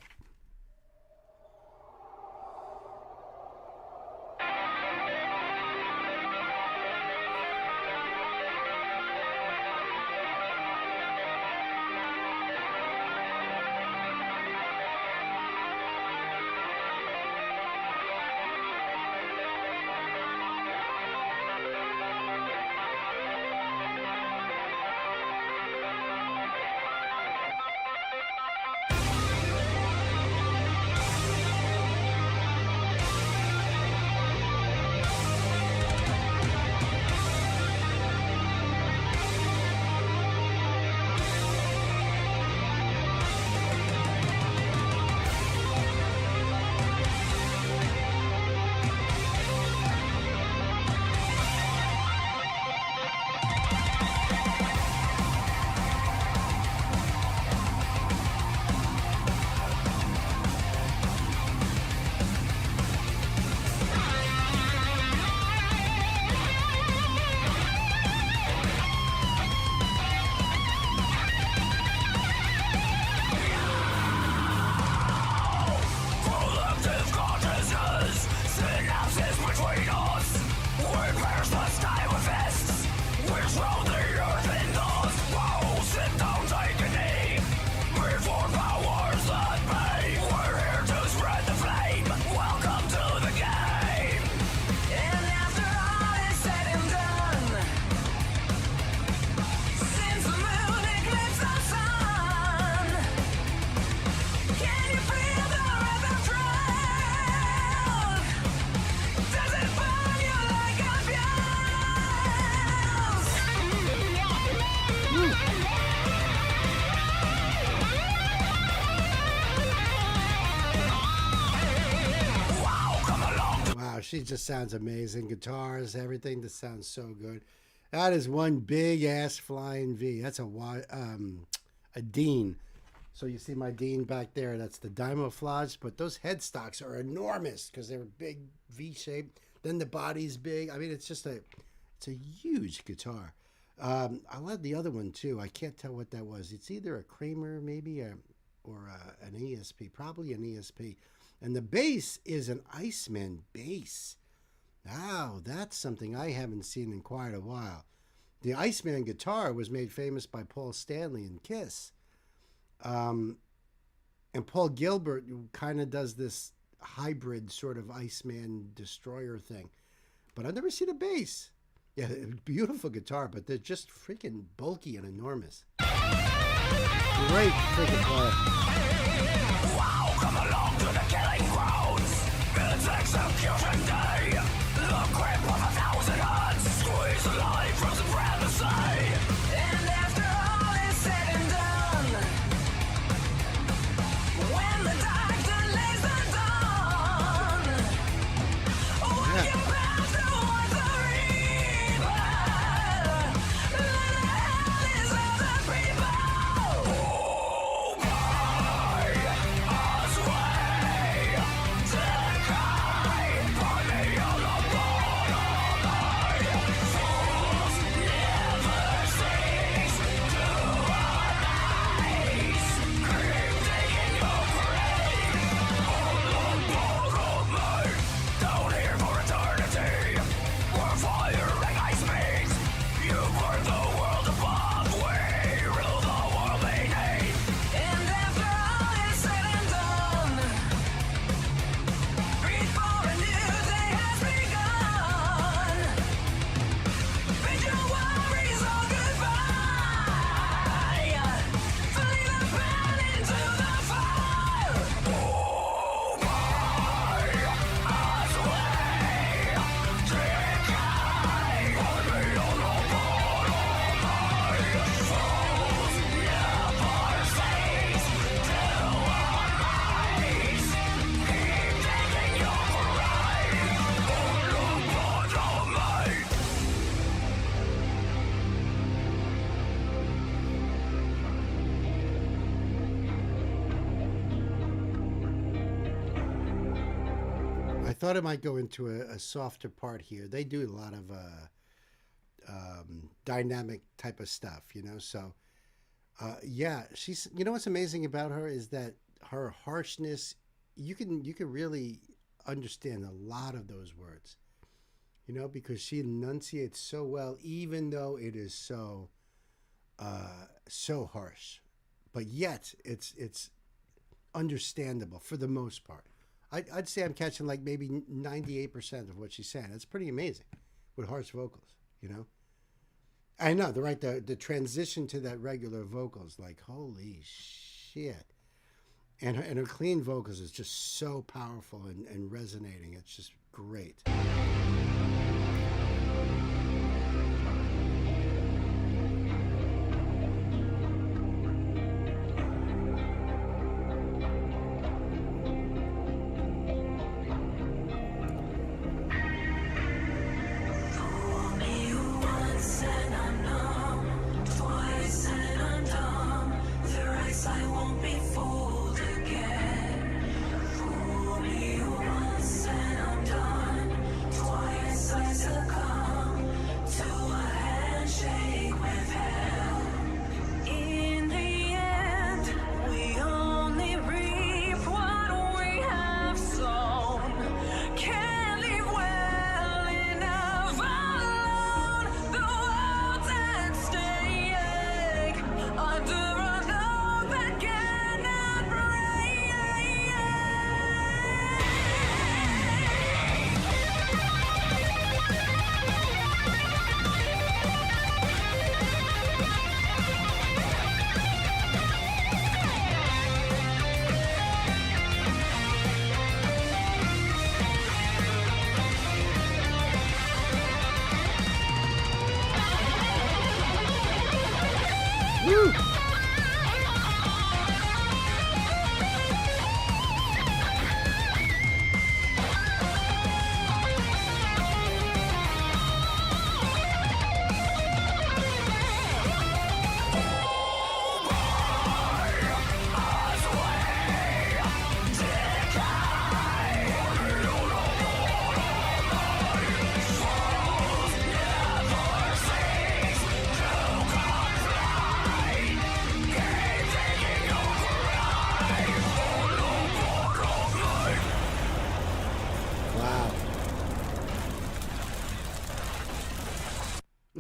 she just sounds amazing. Guitars, everything. This sounds so good. That is one big ass flying V. That's a Dean. So you see my Dean back there. That's the Dimoflage. But those headstocks are enormous because they're big V shape. Then the body's big. I mean, it's a huge guitar. I love the other one too. I can't tell what that was. It's either a Kramer maybe or an ESP. Probably an ESP. And the bass is an Iceman bass. Wow, that's something I haven't seen in quite a while. The Iceman guitar was made famous by Paul Stanley in Kiss. And Paul Gilbert kind of does this hybrid sort of Iceman Destroyer thing. But I've never seen a bass. Yeah, beautiful guitar, but they're just freaking bulky and enormous. Great freaking player. Wow, come along to the killing grounds. It's execution day. The grip of 1,000 hands. Squeeze the life from supremacy. And after all is said and done, when the doctor lays the dawn, walk your path towards the reaper. The hell is other people. Oh my, as we decay, burning all upon our lives. Fools never cease to arise. Keep digging your grave. On the bottom, mate, down here for eternity. We're firing ice beams. You burn the world above. We rule the world beneath. And after all is said and done, reach for a new day has begun. Bid your worries all goodbye. Fling the pen into the fire. Oh my, as we decay, burning all upon our lives. Fools never cease to arise. Keep digging your grave. On the bottom, mate. I thought it might go into a softer part here. They do a lot of dynamic type of stuff, you know. So, yeah, she's. You know what's amazing about her is that her harshness. You can really understand a lot of those words, you know, because she enunciates so well, even though it is so harsh, but yet it's understandable for the most part. I'd say I'm catching like maybe 98% of what she's saying. That's pretty amazing with harsh vocals, you know. I know the transition to that regular vocals, like holy shit, and her clean vocals is just so powerful and resonating. It's just great. I won't be fooled again. Fool me once and I'm done.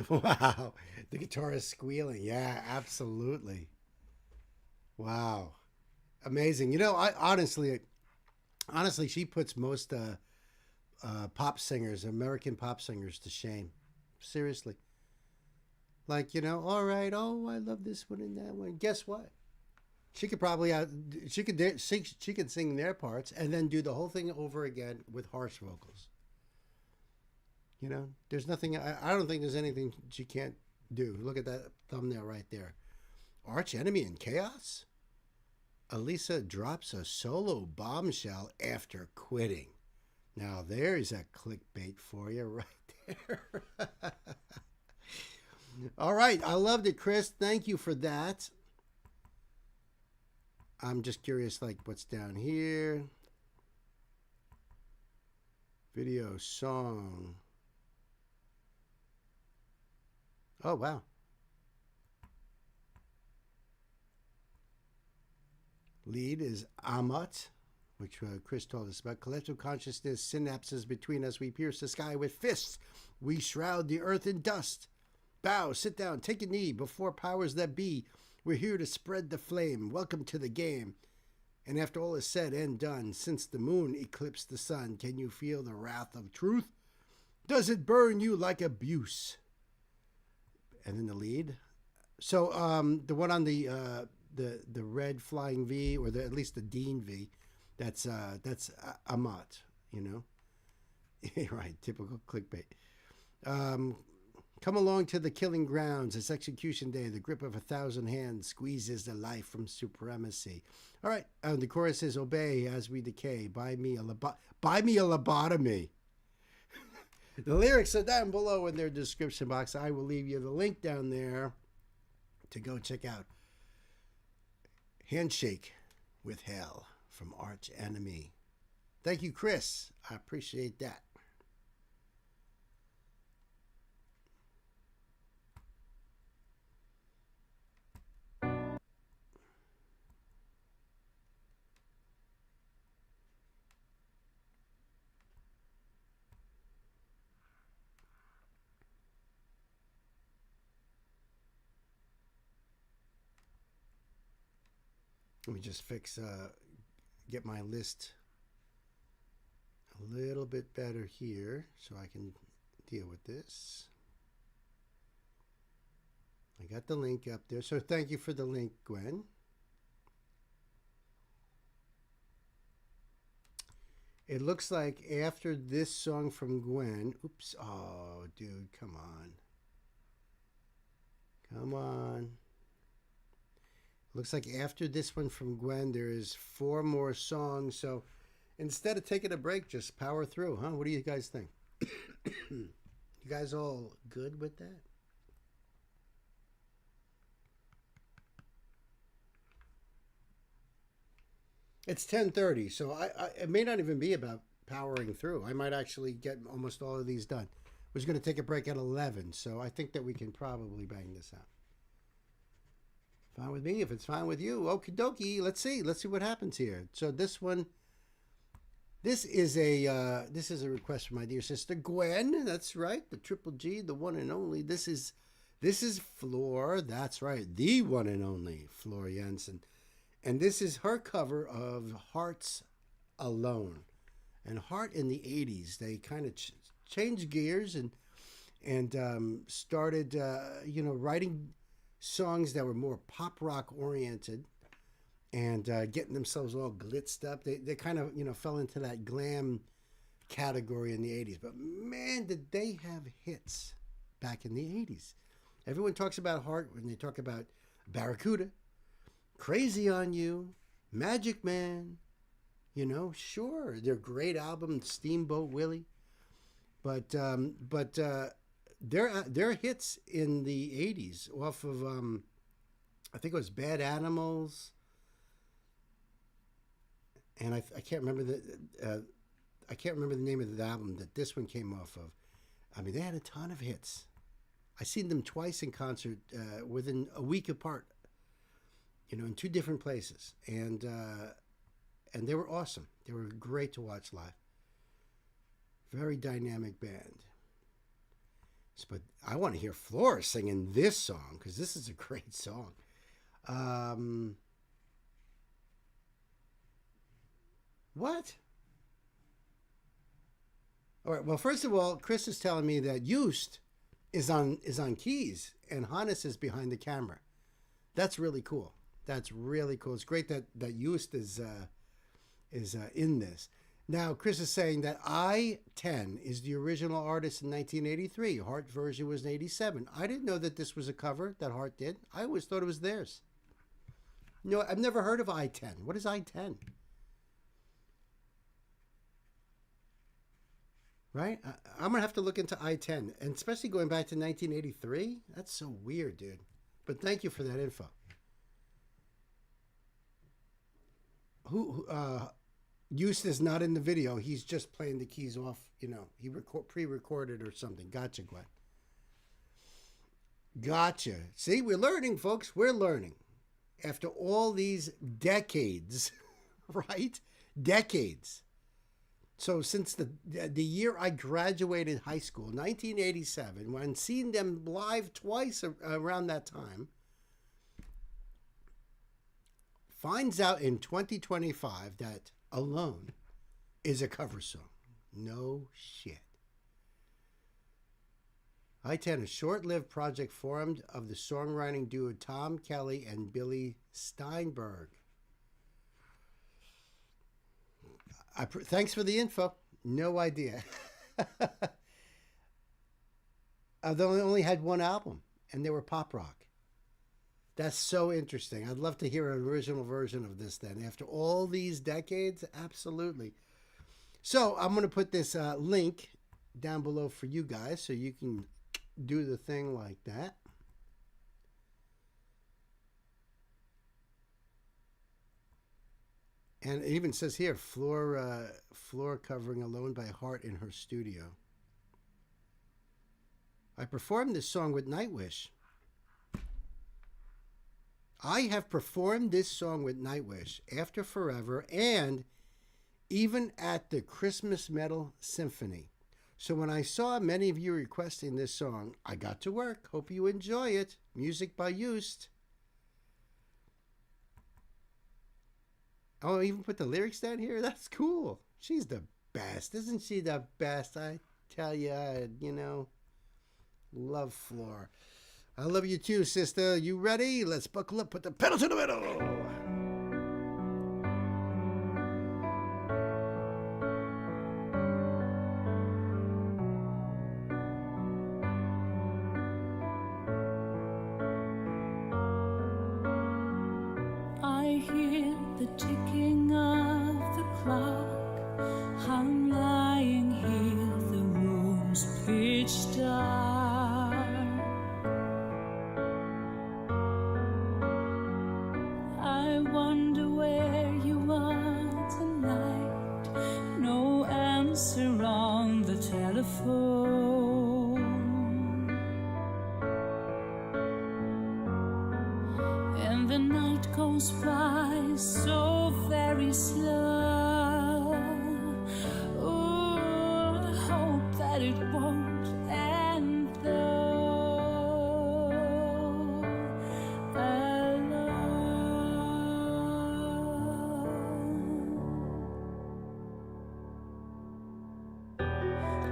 Wow. The guitar is squealing. Yeah, absolutely. Wow. Amazing. You know, I honestly, she puts most pop singers, American pop singers, to shame. Seriously. Like, you know, all right, oh, I love this one and that one. Guess what? She could probably she could sing their parts and then do the whole thing over again with harsh vocals. You know, there's nothing. I don't think there's anything she can't do. Look at that thumbnail right there. Arch Enemy in Chaos. Elisa drops a solo bombshell after quitting. Now there's a clickbait for you right there. All right, I loved it, Chris. Thank you for that. I'm just curious, like, what's down here? Video, song. Oh, wow. Lead is Amat, which Chris told us about. Collective consciousness, synapses between us. We pierce the sky with fists. We shroud the earth in dust. Bow, sit down, take a knee before powers that be. We're here to spread the flame. Welcome to the game. And after all is said and done, since the moon eclipsed the sun, can you feel the wrath of truth? Does it burn you like abuse? And then the lead. So the one on the red flying V, or at least the Dean V, that's Amat, you know. Right, typical clickbait. Come along to the killing grounds. It's execution day. The grip of 1,000 hands squeezes the life from supremacy. All right. The chorus is obey as we decay. Buy me a lobotomy. The lyrics are down below in their description box. I will leave you the link down there to go check out Handshake with Hell from Arch Enemy. Thank you, Chris. I appreciate that. Let me just get my list a little bit better here so I can deal with this. I got the link up there. So thank you for the link, Gwen. It looks like after this song from Gwen, oops, oh, dude, come on. Come on. Looks like after this one from Gwen, there is 4 more songs. So instead of taking a break, just power through, huh? What do you guys think? You guys all good with that? It's 10:30, so it may not even be about powering through. I might actually get almost all of these done. We're going to take a break at 11, so I think that we can probably bang this out. Fine with me. If it's fine with you, okie dokie. Let's see what happens here. So this one, this is a request from my dear sister Gwen. That's right, the Triple G, the one and only. This is Floor. That's right, the one and only Floor Jensen, and this is her cover of Hearts Alone. And Heart in the '80s, they kind of changed gears and started writing songs that were more pop rock oriented and getting themselves all glitzed up. They kind of fell into that glam category in the 80s. But man, did they have hits back in the 80s. Everyone talks about Heart when they talk about Barracuda, Crazy on You, Magic Man. Sure, their great album Steamboat Willie. But their hits in the 80s off of I think it was Bad Animals, and I can't remember the name of the album that this one came off of. I mean, they had a ton of hits. I seen them twice in concert within a week apart, in 2 different places, and they were awesome. They were great to watch live. Very dynamic band. But I want to hear Flora singing this song because this is a great song. What? All right. Well, first of all, Chris is telling me that Youst is on keys and Hannes is behind the camera. That's really cool. That's really cool. It's great that Youst is in this. Now, Chris is saying that I-10 is the original artist in 1983. Heart version was in 87. I didn't know that this was a cover that Heart did. I always thought it was theirs. No, I've never heard of I-10. What is I-10? Right? I'm going to have to look into I-10, and especially going back to 1983. That's so weird, dude. But thank you for that info. Youst is not in the video. He's just playing the keys off, you know. He pre-recorded or something. Gotcha, Gwen. Gotcha. See, we're learning, folks. We're learning. After all these decades, right? Decades. So since the year I graduated high school, 1987, when seeing them live twice around that time, finds out in 2025 that Alone is a cover song. No shit. I-10, a short-lived project formed of the songwriting duo Tom Kelly and Billy Steinberg. Thanks for the info. No idea. They only had one album, and they were pop rock. That's so interesting. I'd love to hear an original version of this then. After all these decades, absolutely. So I'm going to put this link down below for you guys so you can do the thing like that. And it even says here, Floor covering Alone by Heart in her studio. I performed this song with Nightwish. I have performed this song with Nightwish, After Forever, and even at the Christmas Metal Symphony. So when I saw many of you requesting this song, I got to work. Hope you enjoy it. Music by Youst. Oh, even put the lyrics down here? That's cool. She's the best. Isn't she the best? I tell you, you know, love Floor. I love you too, sister. You ready? Let's buckle up. Put the pedal to the metal. I hear the ticking of the clock. I'm lying here, the room's pitch dark. I wonder where you are tonight. No answer on the telephone. And the night goes by so very slow. Oh, I hope that it won't end though.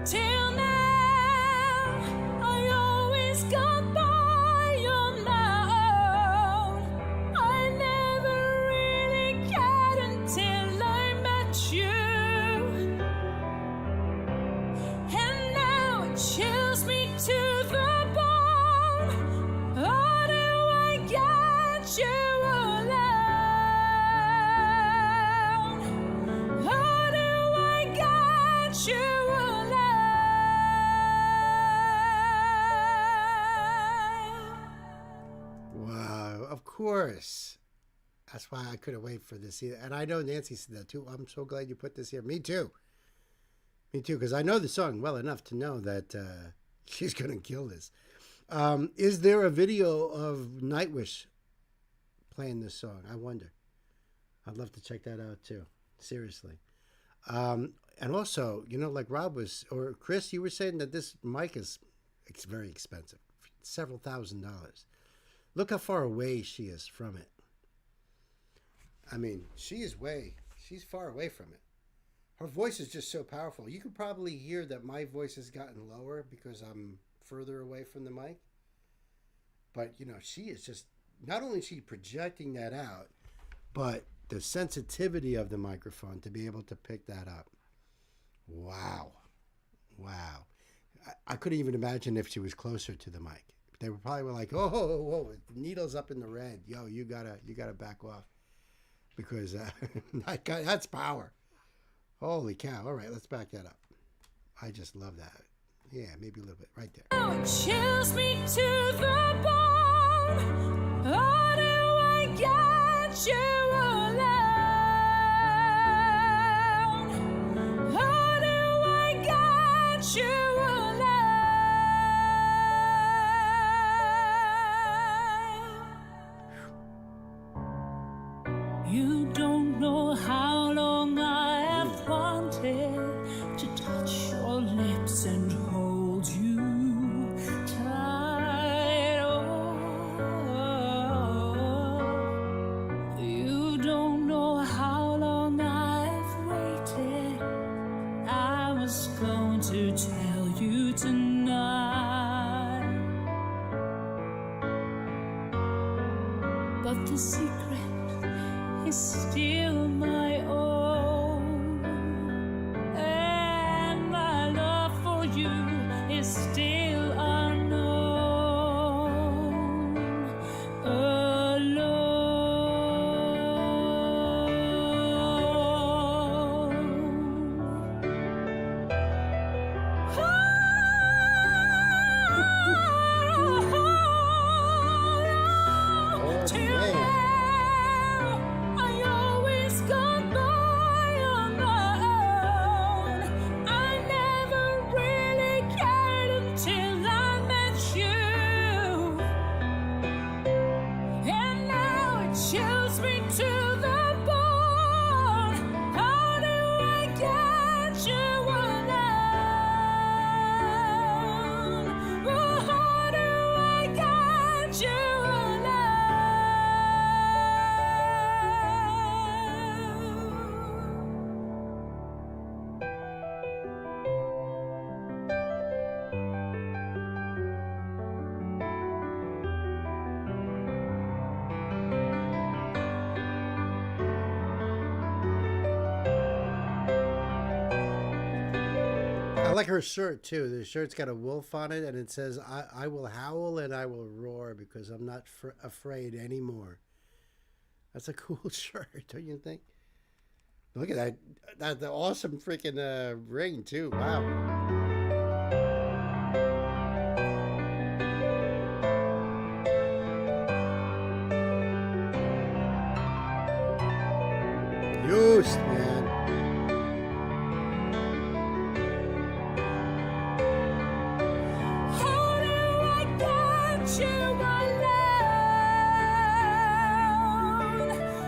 Till now, I always got by on my own. I never really cared until I met you. And now it chills me to the bone. How do I get you alone? How do I get you alone? Wow, of course. That's why I couldn't wait for this either. And I know Nancy said that too. I'm so glad you put this here. Me too. Me too, because I know the song well enough to know that she's going to kill this. Is there a video of Nightwish playing this song? I wonder. I'd love to check that out too. Seriously. And also, you know, like Rob was, or Chris, you were saying that this mic is It's very expensive. Several $1,000s. Look how far away she is from it. I mean, she's far away from it. Her voice is just so powerful. You can probably hear that my voice has gotten lower because I'm further away from the mic. But, you know, she is just, not only is she projecting that out, but the sensitivity of the microphone to be able to pick that up. Wow. Wow. I couldn't even imagine if she was closer to the mic. They were probably like, oh, whoa, the needle's up in the red. Yo, you gotta back off. Because that's power. Holy cow. All right, let's back that up. I just love that. Yeah, maybe a little bit. Right there. Chills me to the bone. How do I get you alone? How do I get you alone? You don't know how long I have wanted to touch your lips and hold you tight. Oh, you don't know how long I've waited. I was going to tell you tonight, but the secret is still my own, and my love for you is still unknown. Alone. I always got by on my own. I never really cared until I met you, and now it chills me to the bone. How do I get you alone? Oh, how do I get you alone? I like her shirt too. The shirt's got a wolf on it, and it says, I will howl and I will roar because I'm not afraid anymore. That's a cool shirt, don't you think? Look at that. That's the awesome freaking ring too. Wow. Used, man. How do I get you alone?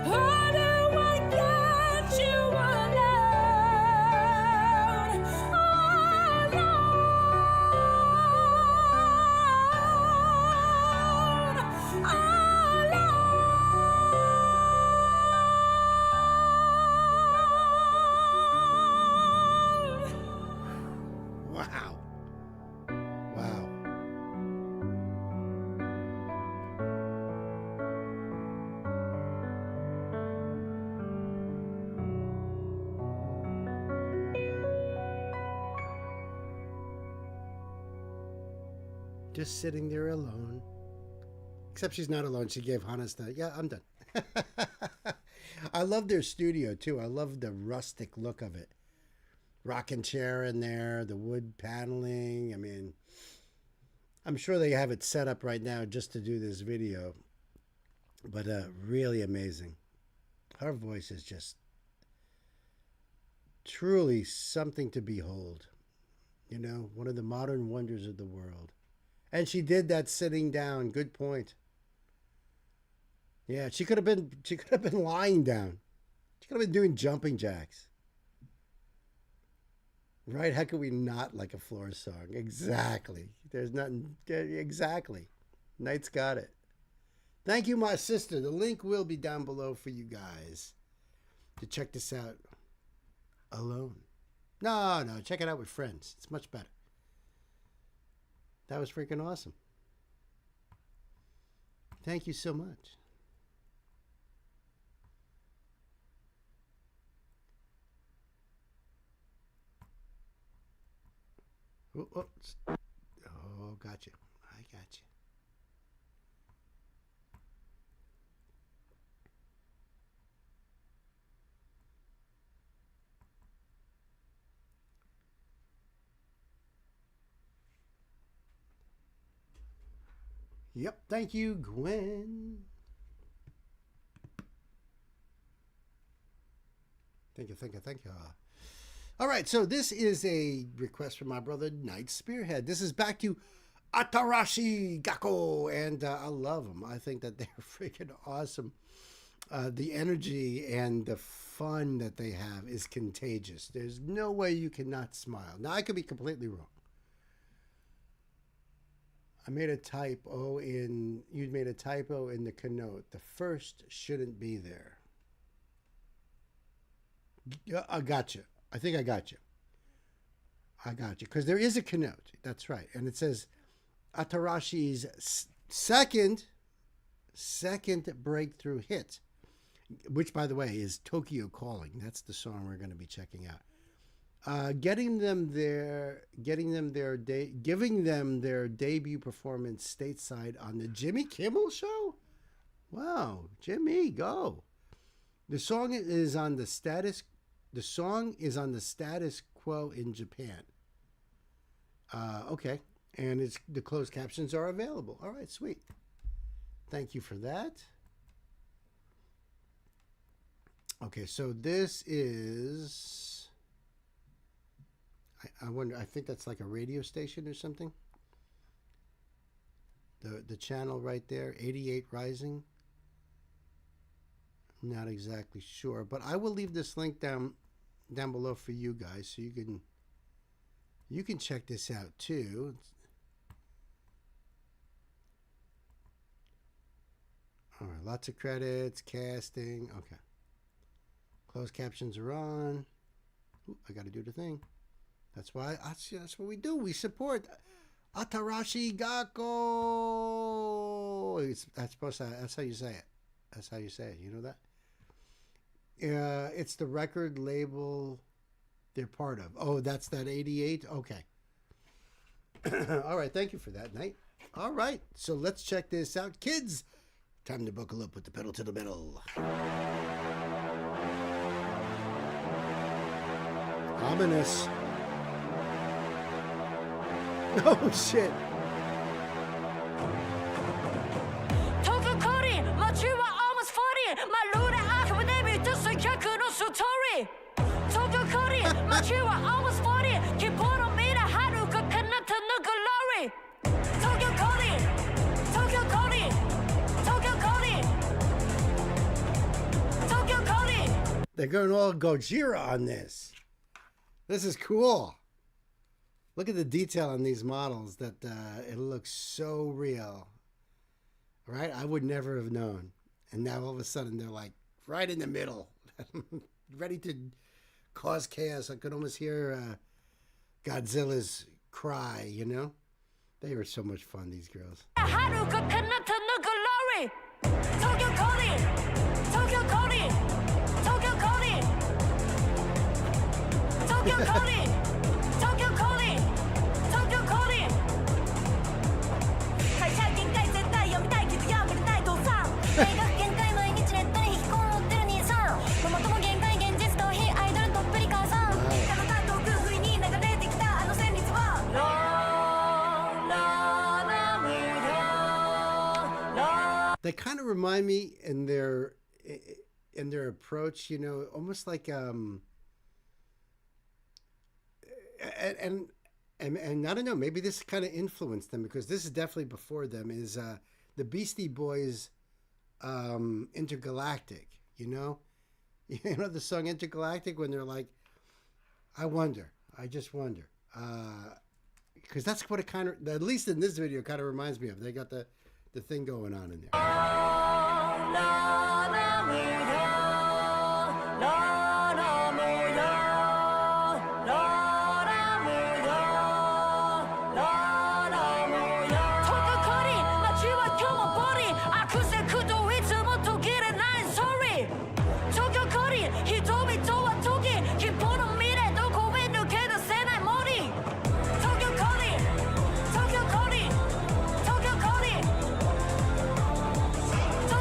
How do I get you alone? Wow. Wow. Just sitting there alone. Except she's not alone. She gave Hannes the, yeah, I'm done. I love their studio too. I love the rustic look of it. Rocking chair in there, the wood paneling. I mean, I'm sure they have it set up right now just to do this video. But really amazing. Her voice is just truly something to behold. You know, one of the modern wonders of the world. And she did that sitting down. Good point. Yeah, she could have been lying down. She could have been doing jumping jacks. Right? How could we not like a floor song? Exactly. There's nothing. Exactly. Knight's got it. Thank you, my sister. The link will be down below for you guys to check this out alone. No, check it out with friends. It's much better. That was freaking awesome. Thank you so much. Oh, gotcha. I got you. Yep, thank you, Gwen. Thank you. All right, so this is a request from my brother, Knight Spearhead. This is back to Atarashi Gakko, and I love them. I think that they're freaking awesome. The energy and the fun that they have is contagious. There's no way you cannot smile. Now, I could be completely wrong. I made a typo in, you made a typo in the connote. The first shouldn't be there. I got you. I think I got you. Because there is a connote. That's right. And it says Atarashi's second breakthrough hit, which, by the way, is Tokyo Calling. That's the song we're going to be checking out. Giving them their debut performance stateside on the Jimmy Kimmel Show. Wow, Jimmy, go! The song is on the status quo in Japan. Okay, and the closed captions are available. All right, sweet. Thank you for that. Okay, so this is. I wonder. I think that's like a radio station or something. The channel right there, 88 Rising. Not exactly sure, but I will leave this link down below for you guys, so you can check this out too. All right, lots of credits, casting. Okay, closed captions are on. Ooh, I got to do the thing. That's why. That's what we do. We support Atarashi Gakko. That's how you say it. That's how you say it. You know that? It's the record label they're part of. Oh, that's that 88? Okay. All right. Thank you for that, Knight. All right. So let's check this out. Kids, time to buckle up with the pedal to the metal. Ominous. Oh, shit. Tokyo Cody, my true almost 40. My Lord, I can debut to say no story. Tokyo Cody, my true almost 40. Keep on me to Haruka Kanata no glory. Tokyo Cody, Tokyo Cody, Tokyo Cody, Tokyo Cody. They're going all Gojira on this. This is cool. Look at the detail on these models. That it looks so real, right? I would never have known. And now all of a sudden they're like right in the middle, ready to cause chaos. I could almost hear Godzilla's cry, you know? They were so much fun, these girls. Haruka Kanata no glory. Tokyo Cody, Tokyo Cody, Tokyo Cody, Tokyo Cody. They kind of remind me in their approach, you know, almost like and I don't know, maybe this kind of influenced them, because this is definitely before them, is the Beastie Boys Intergalactic, you know the song Intergalactic, when they're like, I wonder I just wonder. Because that's what it kind of, at least in this video, kind of reminds me of. They got the thing going on in there.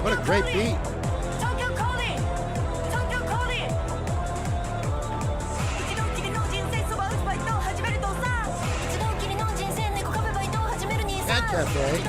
What a great beat. Cat Cafe.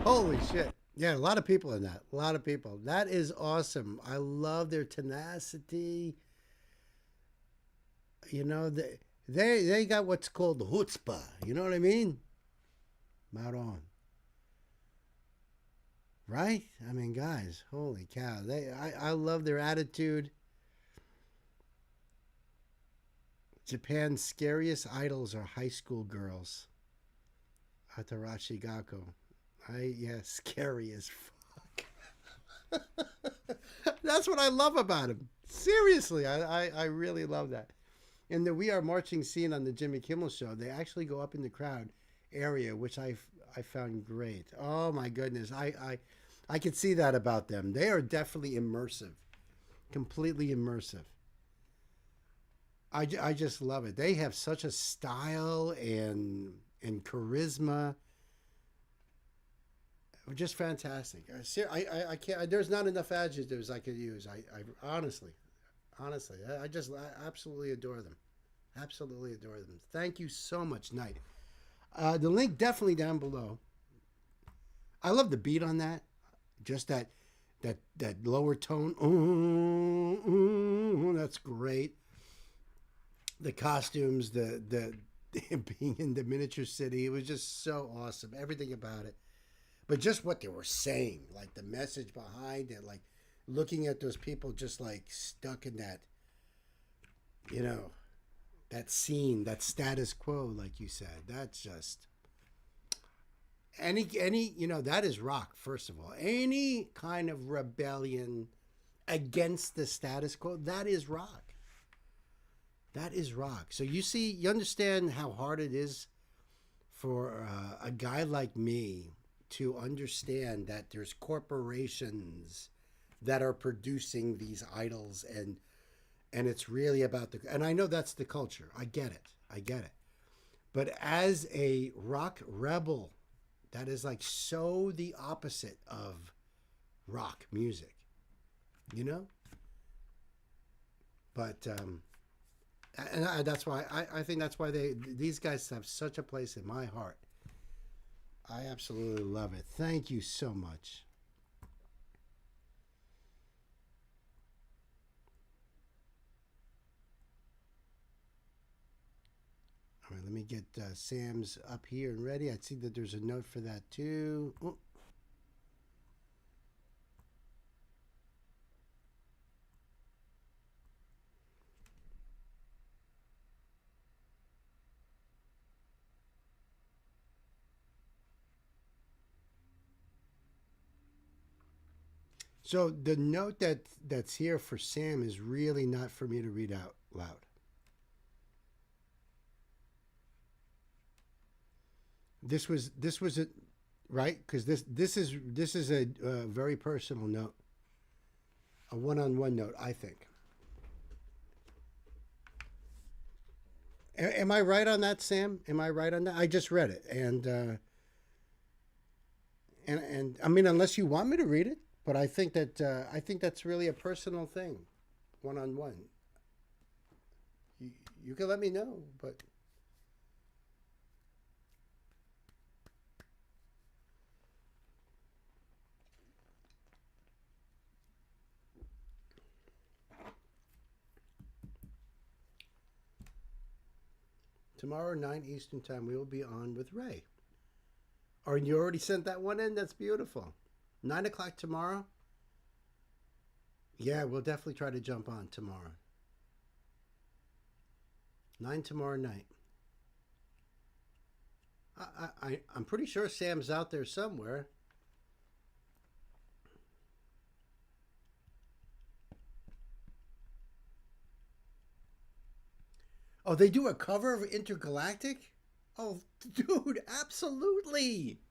Holy shit. Yeah, a lot of people in that. A lot of people. That is awesome. I love their tenacity. You know, they got what's called the chutzpah. You know what I mean? Out on. Right? I mean, guys, holy cow. I love their attitude. Japan's scariest idols are high school girls. Atarashi Gakko. Yeah, scary as fuck. That's what I love about him. Seriously, I really love that. In the We Are Marching scene on the Jimmy Kimmel Show, they actually go up in the crowd area, which I found great. Oh my goodness, I could see that about them. They are definitely immersive, completely immersive. I just love it. They have such a style and charisma. Just fantastic. I can't. There's not enough adjectives I could use. I honestly, I absolutely adore them. Absolutely adore them. Thank you so much, Knight. The link definitely down below. I love the beat on that. Just that lower tone. That's great. The costumes, the being in the miniature city, it was just so awesome. Everything about it. But just what they were saying, like the message behind it, like looking at those people just like stuck in that, you know, that scene, that status quo, like you said. That's just any, you know, that is rock, first of all. Any kind of rebellion against the status quo, that is rock. That is rock. So you understand how hard it is for a guy like me to understand that there's corporations that are producing these idols, and it's really about and I know that's the culture. I get it. But as a rock rebel, that is like so the opposite of rock music, you know? But that's why I think that's why these guys have such a place in my heart. I absolutely love it. Thank you so much. All right, let me get Sam's up here and ready. I see that there's a note for that too. Oh. So the note that's here for Sam is really not for me to read out loud. This was a right, because this is a very personal note, a one-on-one note, I think. Am I right on that, Sam? Am I right on that? I just read it, and I mean, unless you want me to read it. But I think that's really a personal thing, one-on-one. You can let me know, but tomorrow 9 Eastern time we will be on with Ray. Or you already sent that one in? That's beautiful. 9 o'clock tomorrow? Yeah, we'll definitely try to jump on tomorrow. 9 tomorrow night. I'm pretty sure Sam's out there somewhere. Oh, they do a cover of Intergalactic? Oh, dude, absolutely.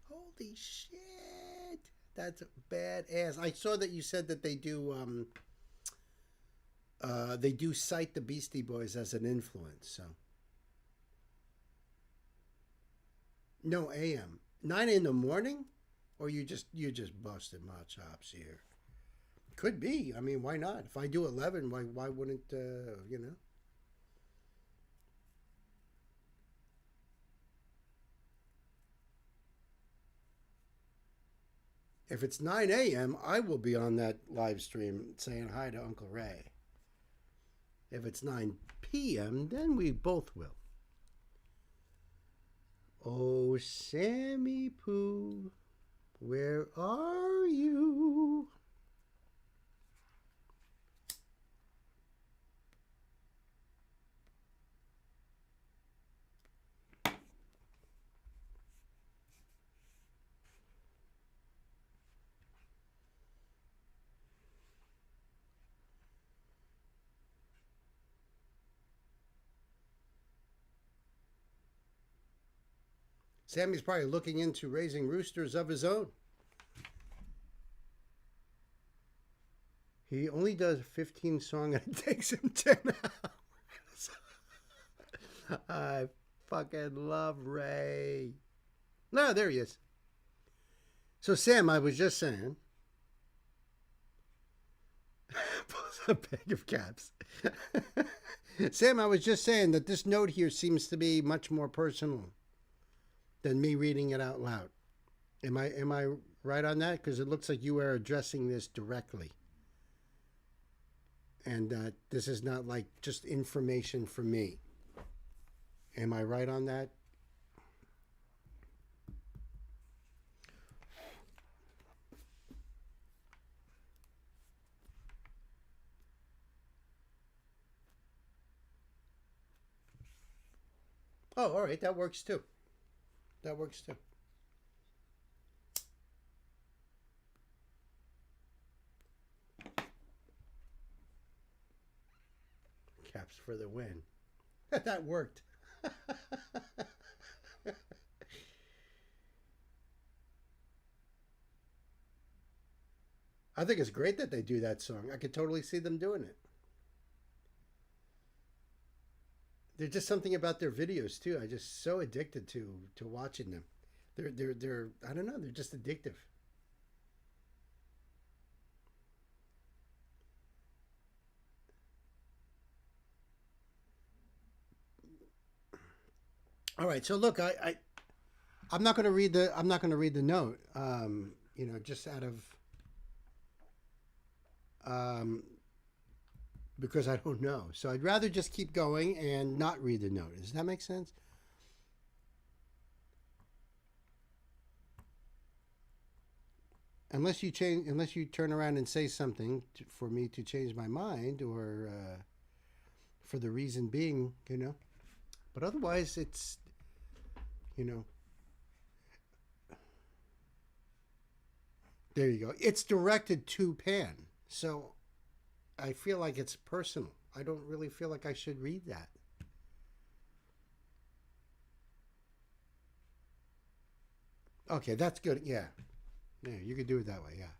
Holy shit. That's badass. I saw that you said that they do cite the Beastie Boys as an influence, so. No, AM. 9 in the morning? Or you just busted my chops here? Could be. I mean, why not? If I do 11, why wouldn't you know? If it's 9 a.m., I will be on that live stream saying hi to Uncle Ray. If it's 9 p.m., then we both will. Oh, Sammy Pooh, where are you? Sammy's probably looking into raising roosters of his own. He only does 15 songs and it takes him 10 hours. I fucking love Ray. No, there he is. So, Sam, I was just saying. Pulls a bag of caps. Sam, I was just saying that this note here seems to be much more personal than me reading it out loud. Am I right on that? Because it looks like you are addressing this directly. And this is not like just information for me. Am I right on that? Oh, all right. That works too. That works too. Caps for the win. That worked. I think it's great that they do that song. I could totally see them doing it. There's just something about their videos too. I'm just so addicted to watching them. They're I don't know, they're just addictive. All right. So look, I'm not going to read the note. You know, just out of because I don't know. So I'd rather just keep going and not read the note. Does that make sense? Unless you turn around and say something for me to change my mind, or for the reason being, you know. But otherwise, it's, you know. There you go. It's directed to Pan, so I feel like it's personal. I don't really feel like I should read that. Okay, that's good. Yeah. Yeah, you could do it that way, yeah.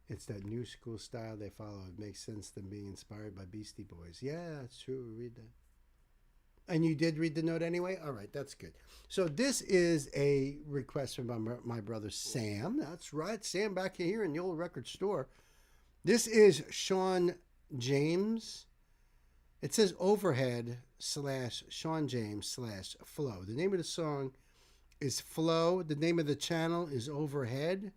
It's that new school style they follow. It makes sense them being inspired by Beastie Boys. Yeah, that's true. Read that. And you did read the note anyway? All right, that's good. So this is a request from my brother Sam. That's right, Sam back here in the old record store. This is Sean James. It says overhead / Sean James / Flow. The name of the song is Flow. The name of the channel is Overhead.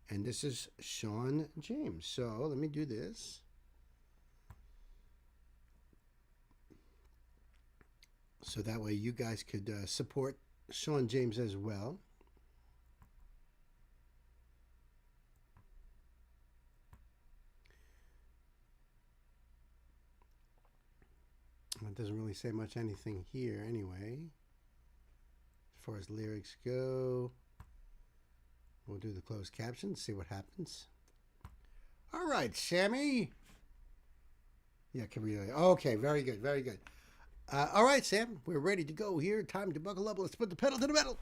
And this is Sean James. So let me do this. So that way you guys could support Sean James as well. It doesn't really say much anything here anyway. As far as lyrics go, we'll do the closed captions, see what happens. All right, Sammy. Yeah, can we? Okay, very good, very good. All right, Sam, we're ready to go here. Time to buckle up. Let's put the pedal to the metal.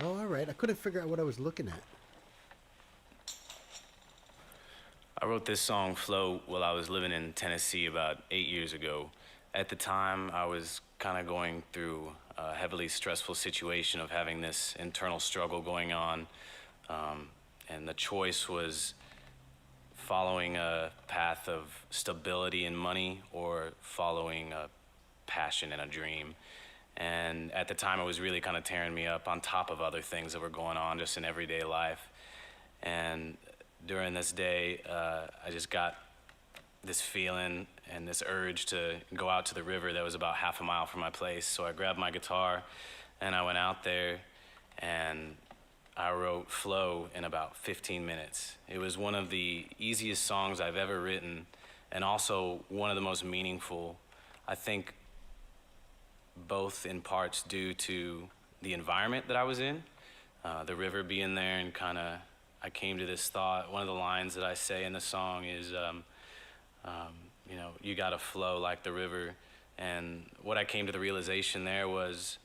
Oh, all right. I couldn't figure out what I was looking at. I wrote this song, Flow, while I was living in Tennessee about 8 years ago. At the time, I was kind of going through a heavily stressful situation of having this internal struggle going on. And the choice was following a path of stability and money or following a passion and a dream. And at the time, it was really kind of tearing me up on top of other things that were going on just in everyday life. And during this day, I just got this feeling and this urge to go out to the river that was about half a mile from my place. So I grabbed my guitar and I went out there and I wrote Flow in about 15 minutes. It was one of the easiest songs I've ever written and also one of the most meaningful, I think, both in parts due to the environment that I was in, the river being there, and kind of I came to this thought. One of the lines that I say in the song is, you know, you gotta flow like the river. And what I came to the realization there was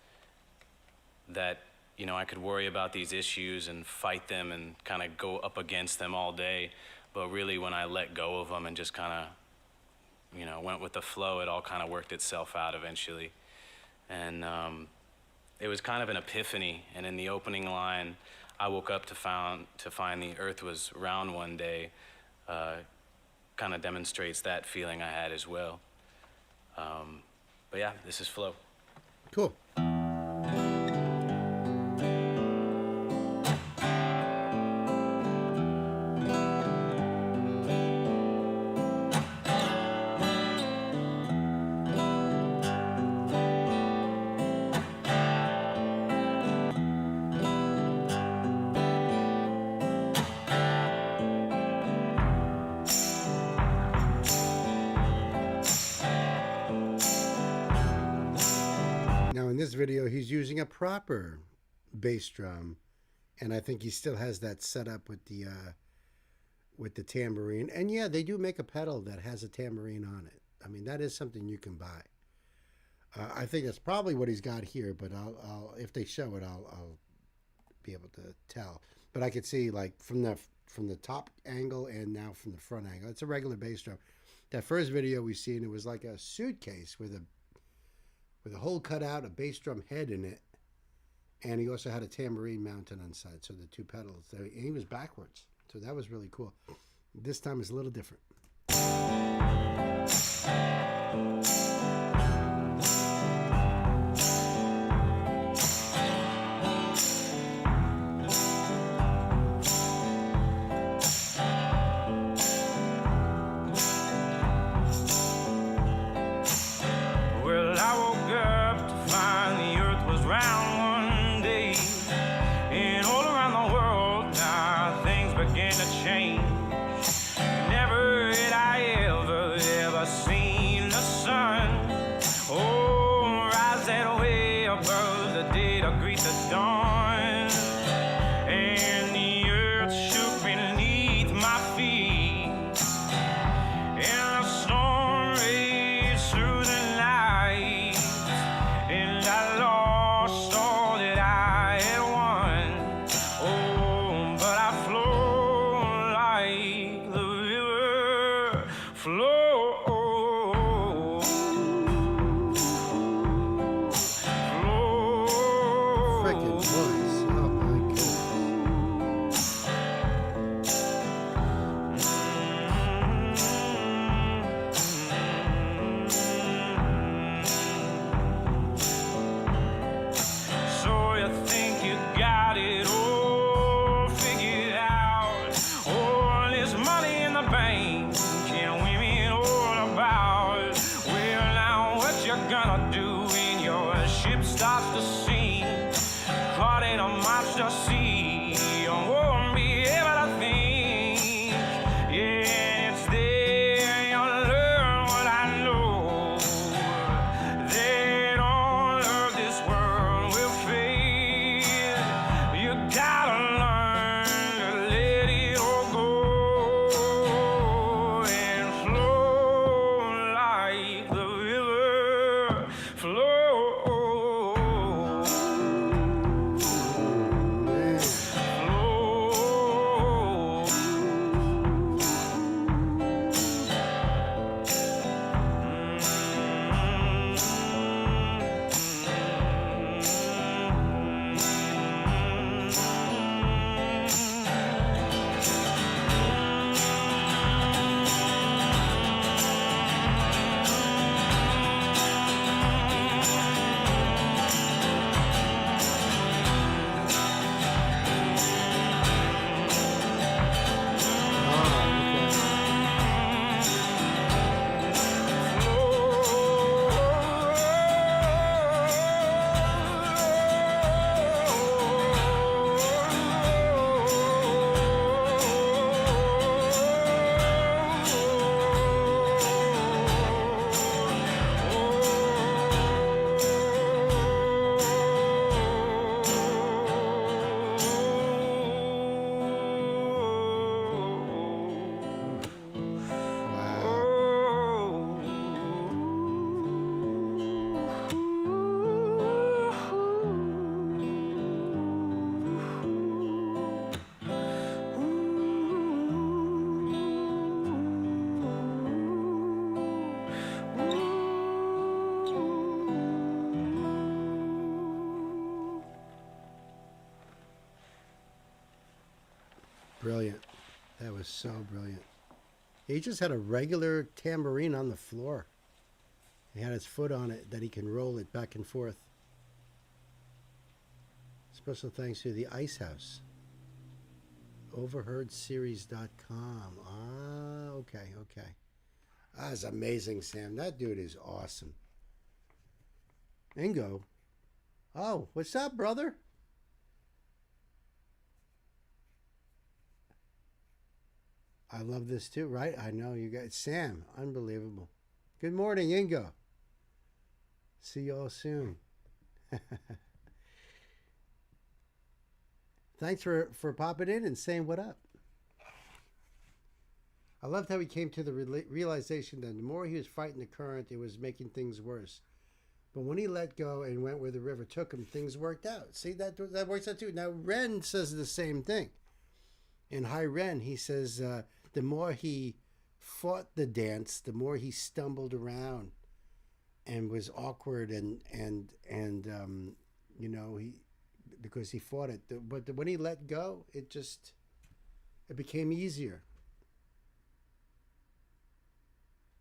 that, you know, I could worry about these issues and fight them and kind of go up against them all day. But really, when I let go of them and just kind of, you know, went with the flow, it all kind of worked itself out eventually. And it was kind of an epiphany. And in the opening line, I woke up to find the earth was round one day, kind of demonstrates that feeling I had as well. But yeah, this is Flow. Cool. In this video, he's using a proper bass drum, and I think he still has that set up with the tambourine. And yeah, they do make a pedal that has a tambourine on it. I mean, that is something you can buy. I think that's probably what he's got here, but I'll if they show it, I'll be able to tell. But I could see, like, from the top angle and now from the front angle, it's a regular bass drum. That first video we seen, it was like a suitcase with a hole cut out, a bass drum head in it, And he also had a tambourine mounted on the side, so the two pedals. So he was backwards, so that was really cool. This time is a little different. Well, I woke up to find the earth was round one day. And all around the world now things begin to change. Never had I ever seen the sun. Oh, rise that way above the day to greet the dawn. And the earth shook beneath my feet. And the storm raged through the night. And I lost all that I had won. Oh, but I flow like the river flows. Freaking voice. Oh my goodness. So you think you got it all figured out? All this money in the bank and women all about. Well, now what you gonna do when your ship starts to sink? Caught in a monster sea, you won't be able to think. Yeah, it's there you'll learn what I know. That all of this world will fade. You gotta learn to let it all go and flow like the river flows. Brilliant. That was so brilliant. He just had a regular tambourine on the floor. He had his foot on it that he can roll it back and forth. Special thanks to the Ice House. Overheardseries.com. Ah, okay. That's amazing, Sam. That dude is awesome. Ingo. Oh, what's up, brother? I love this too, right? I know you guys. Sam, unbelievable. Good morning, Ingo. See you all soon. Thanks for popping in and saying what up. I loved how he came to the realization that the more he was fighting the current, it was making things worse. But when he let go and went where the river took him, things worked out. See, that works out too. Now, Ren says the same thing. In High Ren, he says the more he fought the dance, the more he stumbled around and was awkward and you know, he because he fought it. But when he let go, it became easier.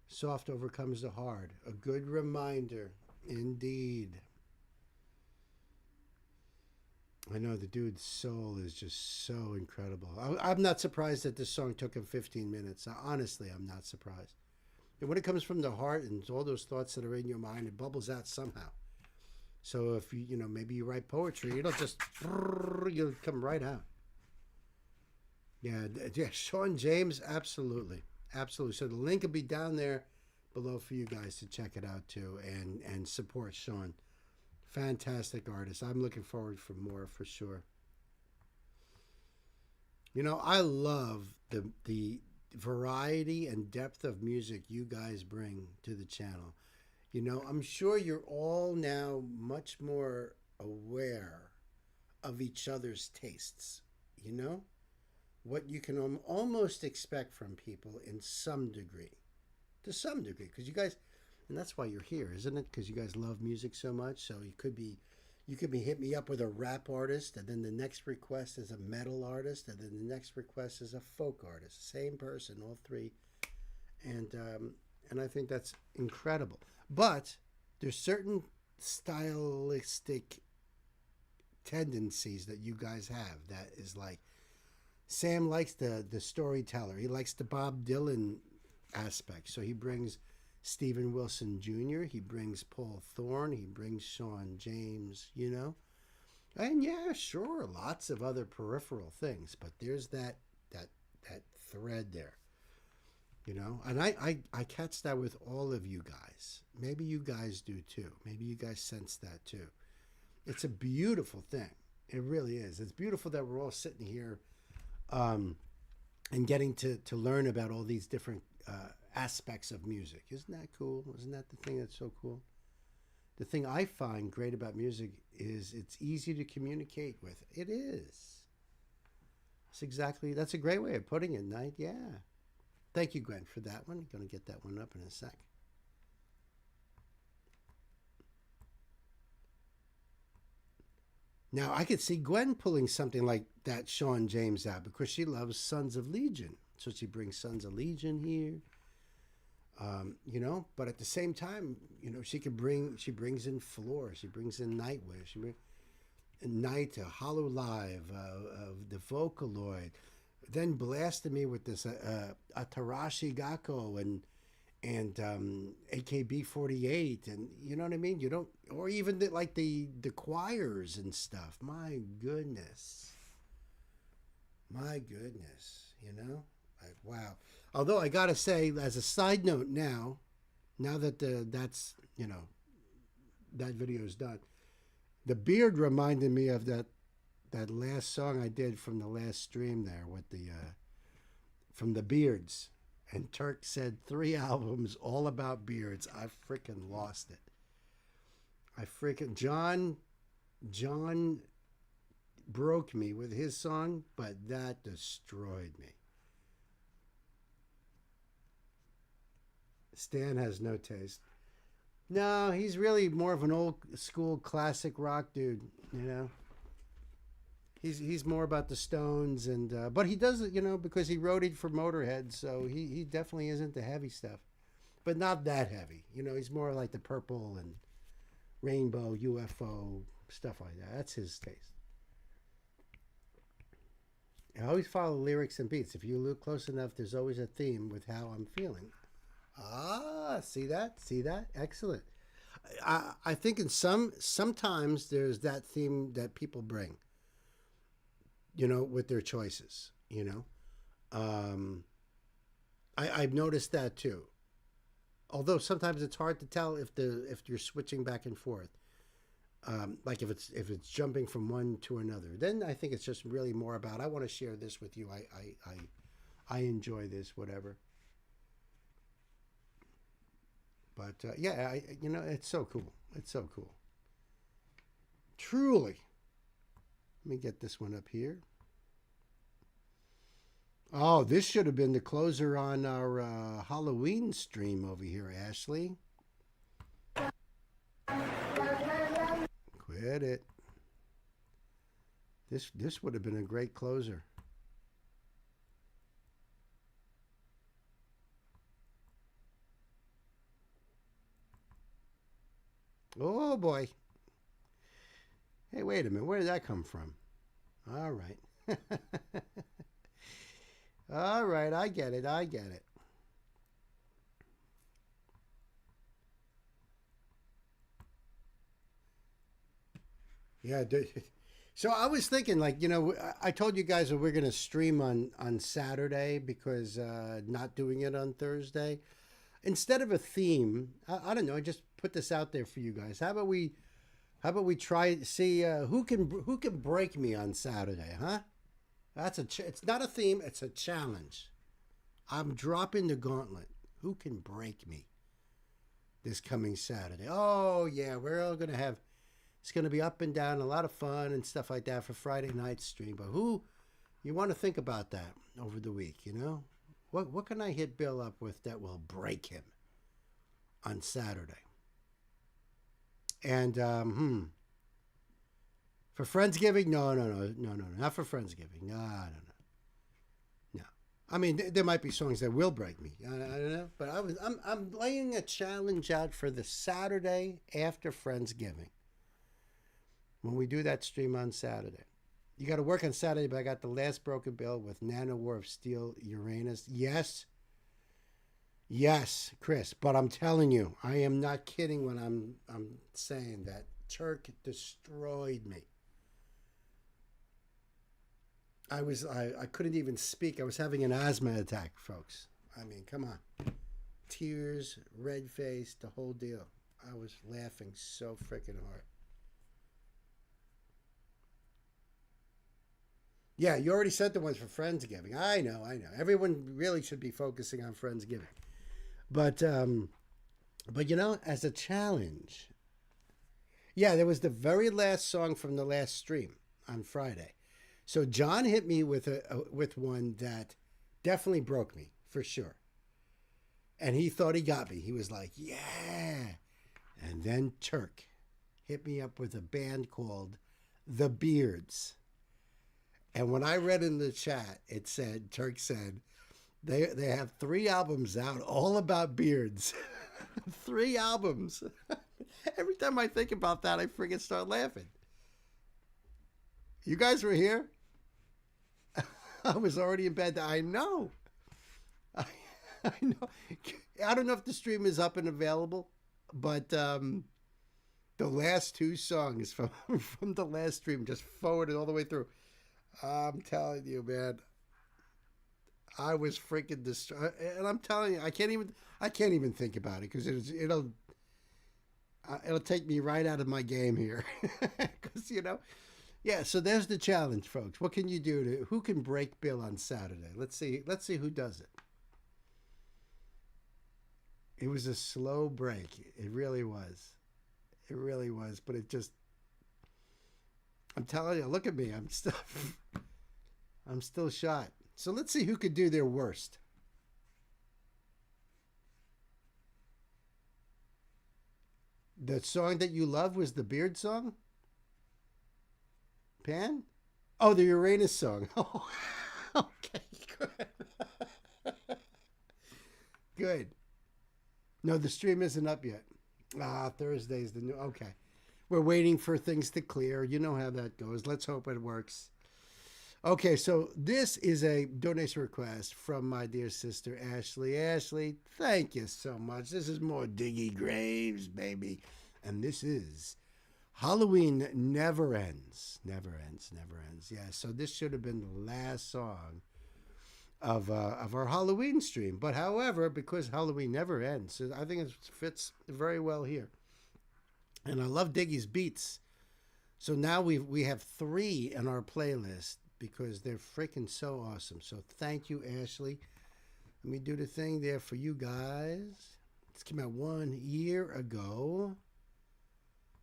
Soft overcomes the hard. A good reminder, indeed. I know the dude's soul is just so incredible. I'm not surprised that this song took him 15 minutes. Honestly, I'm not surprised. And when it comes from the heart and all those thoughts that are in your mind, it bubbles out somehow. So if you know, maybe you write poetry, it'll just, you'll come right out. Yeah, Sean James, absolutely. Absolutely. So the link will be down there below for you guys to check it out too and support Sean. Fantastic artist. I'm looking forward for more for sure. You know, I love the variety and depth of music you guys bring to the channel. You know, I'm sure you're all now much more aware of each other's tastes, you know? What you can almost expect from people in some degree. To some degree, because you guys... And that's why you're here, isn't it? Because you guys love music so much. So you could be hit me up with a rap artist, and then the next request is a metal artist, and then the next request is a folk artist. Same person, all three. And I think that's incredible. But there's certain stylistic tendencies that you guys have that is like, Sam likes the storyteller. He likes the Bob Dylan aspect. So he brings Stephen Wilson Jr., he brings Paul Thorne, he brings Sean James, you know? And yeah, sure, lots of other peripheral things, but there's that thread there, you know? And I catch that with all of you guys. Maybe you guys do too. Maybe you guys sense that too. It's a beautiful thing. It really is. It's beautiful that we're all sitting here and getting to learn about all these different aspects of music. Isn't that cool? Isn't that the thing that's so cool? The thing I find great about music is it's easy to communicate with. It is. That's a great way of putting it, Knight. Yeah. Thank you, Gwen, for that one. Going to get that one up in a sec. Now, I could see Gwen pulling something like that Sean James out because she loves Sons of Legion. So she brings Sons of Legion here. You know, but at the same time, you know, she brings in Floor, she brings in Nightwish, she brings Night, Hollow Live, the Vocaloid, then blasted me with this Atarashi Gakko and AKB48, and you know what I mean? You don't, or even the choirs and stuff. My goodness, you know, like, wow. Although I gotta say, as a side note, now that that's, you know, that video is done, the beard reminded me of that last song I did from the last stream there with from the Beards. And Turk said 3 albums all about beards. I freaking lost it. John broke me with his song, but that destroyed me. Stan has no taste. No, he's really more of an old school classic rock dude, you know. He's more about the Stones, and but he does it, you know, because he roadied for Motorhead, so he definitely isn't the heavy stuff, but not that heavy. You know, he's more like the Purple and Rainbow, UFO stuff like that. That's his taste. I always follow lyrics and beats. If you look close enough, there's always a theme with how I'm feeling. Ah, see that? Excellent. I think sometimes there's that theme that people bring, you know, with their choices, you know. I've noticed that too. Although sometimes it's hard to tell if you're switching back and forth. Like if it's jumping from one to another. Then I think it's just really more about, I want to share this with you. I enjoy this, whatever. But yeah, you know, it's so cool. It's so cool. Truly. Let me get this one up here. Oh, this should have been the closer on our Halloween stream over here, Ashley. Quit it. This would have been a great closer. Oh boy. Hey, wait a minute. Where did that come from? All right. All right, I get it. I get it. Yeah, so I was thinking, like, you know, I told you guys that we're going to stream on Saturday because not doing it on Thursday. Instead of a theme, I don't know, I just put this out there for you guys. How about we try see who can break me on Saturday, huh? It's not a theme, it's a challenge. I'm dropping the gauntlet. Who can break me this coming Saturday? Oh yeah, we're all going to have. It's going to be up and down, a lot of fun and stuff like that for Friday night stream. But who, you want to think about that over the week, you know? What can I hit Bill up with that will break him on Saturday? And, for Friendsgiving? No, not for Friendsgiving. No. I mean, there might be songs that will break me. I don't know. But I'm laying a challenge out for the Saturday after Friendsgiving. When we do that stream on Saturday. You got to work on Saturday, but I got the last broken bill with Nano War of Steel Uranus. Yes, Chris, but I'm telling you, I am not kidding when I'm saying that Turk destroyed me. I couldn't even speak. I was having an asthma attack, folks. I mean, come on. Tears, red face, the whole deal. I was laughing so freaking hard. Yeah, you already said the ones for Friendsgiving. I know. Everyone really should be focusing on Friendsgiving. But you know, as a challenge, yeah, there was the very last song from the last stream on Friday. So John hit me with one that definitely broke me, for sure. And he thought he got me. He was like, yeah. And then Turk hit me up with a band called The Beards. And when I read in the chat, Turk said, they have 3 albums out, all about beards. 3 albums. Every time I think about that, I freaking start laughing. You guys were here? I was already in bed. I know. I know. I don't know if the stream is up and available, but the last 2 songs from the last stream just forwarded all the way through. I'm telling you, man, I was freaking destroyed, and I'm telling you, I can't even think about it because it'll take me right out of my game here, because you know, yeah. So there's the challenge, folks. What can you do who can break Bill on Saturday? Let's see who does it. It was a slow break. It really was. But it just. I'm telling you, look at me. I'm still shot. So let's see who could do their worst. The song that you love was the Beard song? Pan? Oh, the Uranus song. Oh, okay, good. Good. No, the stream isn't up yet. Thursday's the new. Okay. We're waiting for things to clear. You know how that goes. Let's hope it works. Okay, so this is a donation request from my dear sister, Ashley. Ashley, thank you so much. This is more Diggy Graves, baby. And this is Halloween Never Ends. Never ends. Yeah, so this should have been the last song of our Halloween stream. But however, because Halloween never ends, I think it fits very well here. And I love Diggy's beats. So now we have 3 in our playlist because they're freaking so awesome. So thank you, Ashley. Let me do the thing there for you guys. This came out 1 year ago.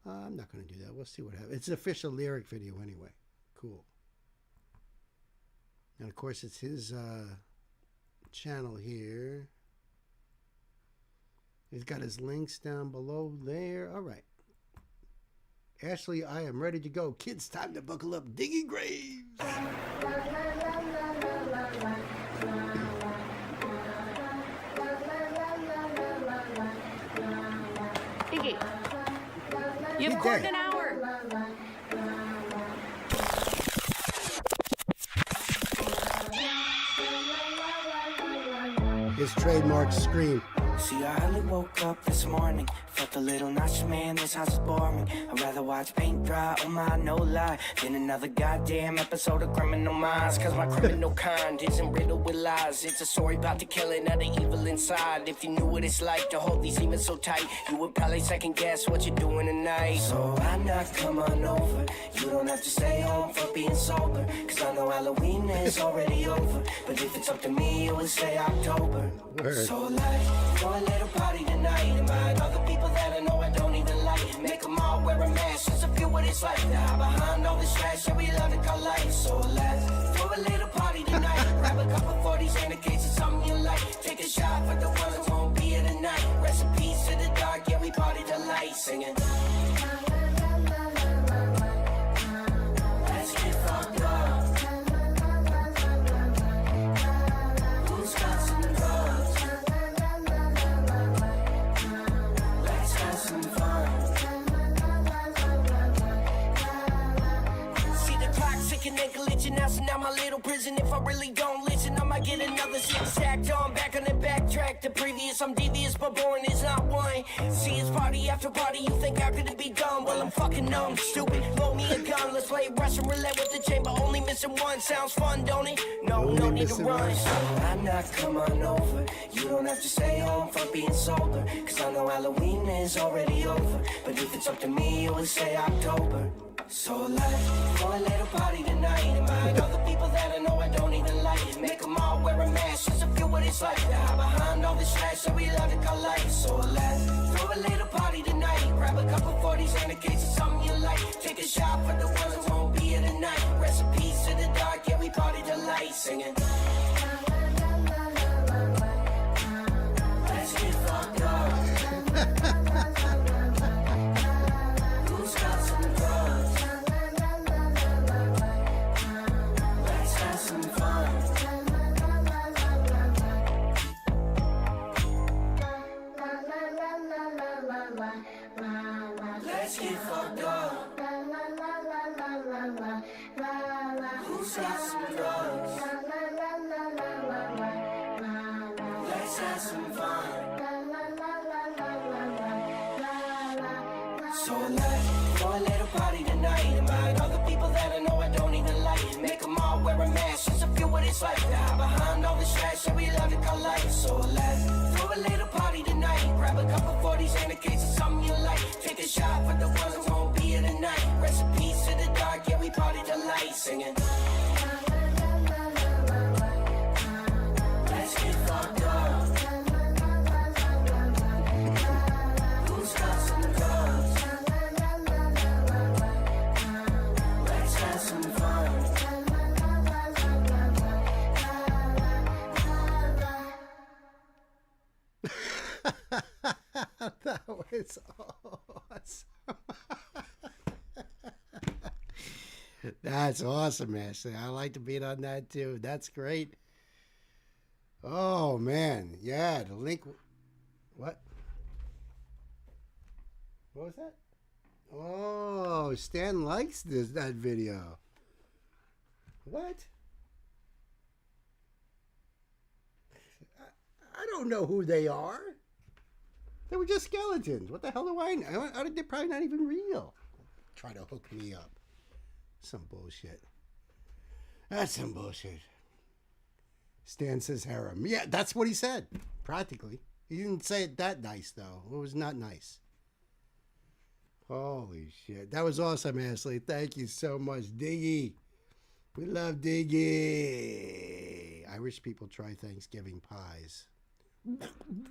I'm not going to do that. We'll see what happens. It's an official lyric video anyway. Cool. And of course, it's his channel here. He's got his links down below there. All right. Ashley, I am ready to go. Kids, time to buckle up. Diggy Graves. Iggy, you've recorded an hour. His trademark scream. See, I only woke up this morning. Felt a little nauseous, man, this house is boring. I'd rather watch paint dry on my no lie than another goddamn episode of Criminal Minds. Cause my criminal kind isn't riddled with lies. It's a story about the killing of the evil inside. If you knew what it's like to hold these demons so tight, you would probably second guess what you're doing tonight. So I knock, come on over. You don't have to stay home for being sober. Cause I know Halloween is already over. But if it's up to me, it would say October. Word. So like, throw a little party tonight. Invite all the people that I know I don't even like. Make them all wear a mask just to feel what it's like to hide behind all this trash that we love to call life. So let's throw a little party tonight. Grab a couple 40s and a case of something you like. Take a shot for the ones that won't be here tonight. Rest in peace to the dark, yeah, we party till light. Singing. Let's get fucked up. Who's got some drugs? Let's have some fun. See the clock ticking and glitching out, so now my little prison. If I really don't listen, I might get another six tacked on. Back on the backtrack, the previous. I'm devious, but boring is not one. See, it's party after party. You think how could it be done? Well, I'm fucking numb, stupid. Load me a gun. Let's play Russian roulette with the chamber. Only missing one. Sounds fun, don't it? No, no need to run. So I knock, come on over. You don't have to stay home for being sober. Cause I know Halloween is already over. But if it's up to me, it would say October. So let's throw a little party tonight. Invite all the people that I know I don't even like. Make them all wear a mask just to feel what it's like to hide behind all this trash that we love to call life. So let's throw a little party tonight. Grab a couple 40s and a case of something you like. Take a shot for the ones that won't be here tonight. Rest in peace to the dark, yeah, we party till light. Singing. Let's get fucked up. Who's got some drugs? Let's have some fun. Let's get fucked up. Who's got some drugs? Let's have some fun. So let's throw a little party tonight. Invite all the people that I know I don't even like. Make them all wear a mask just to feel what it's like to hide behind all this trash that we love to call life. So let's throw a little party tonight. Grab a couple 40s and a case of something you like. Take a shot for the ones that won't be here tonight. Rest in peace to the dark, yeah, we party till light. Singing. Let's get fucked up. Who's got some drugs? Let's have some fun. That was awesome. That's awesome, Ashley. I like to beat on that too. That's great. Oh man, yeah. The link. What? What was that? Oh, Stan likes that video. What? I don't know who they are. They were just skeletons. What the hell do I know? They're probably not even real. Try to hook me up. Some bullshit. That's some bullshit. Stan says harem. Yeah, that's what he said. Practically. He didn't say it that nice, though. It was not nice. Holy shit. That was awesome, Ashley. Thank you so much. Diggy. We love Diggy. Irish people try Thanksgiving pies. No, I'm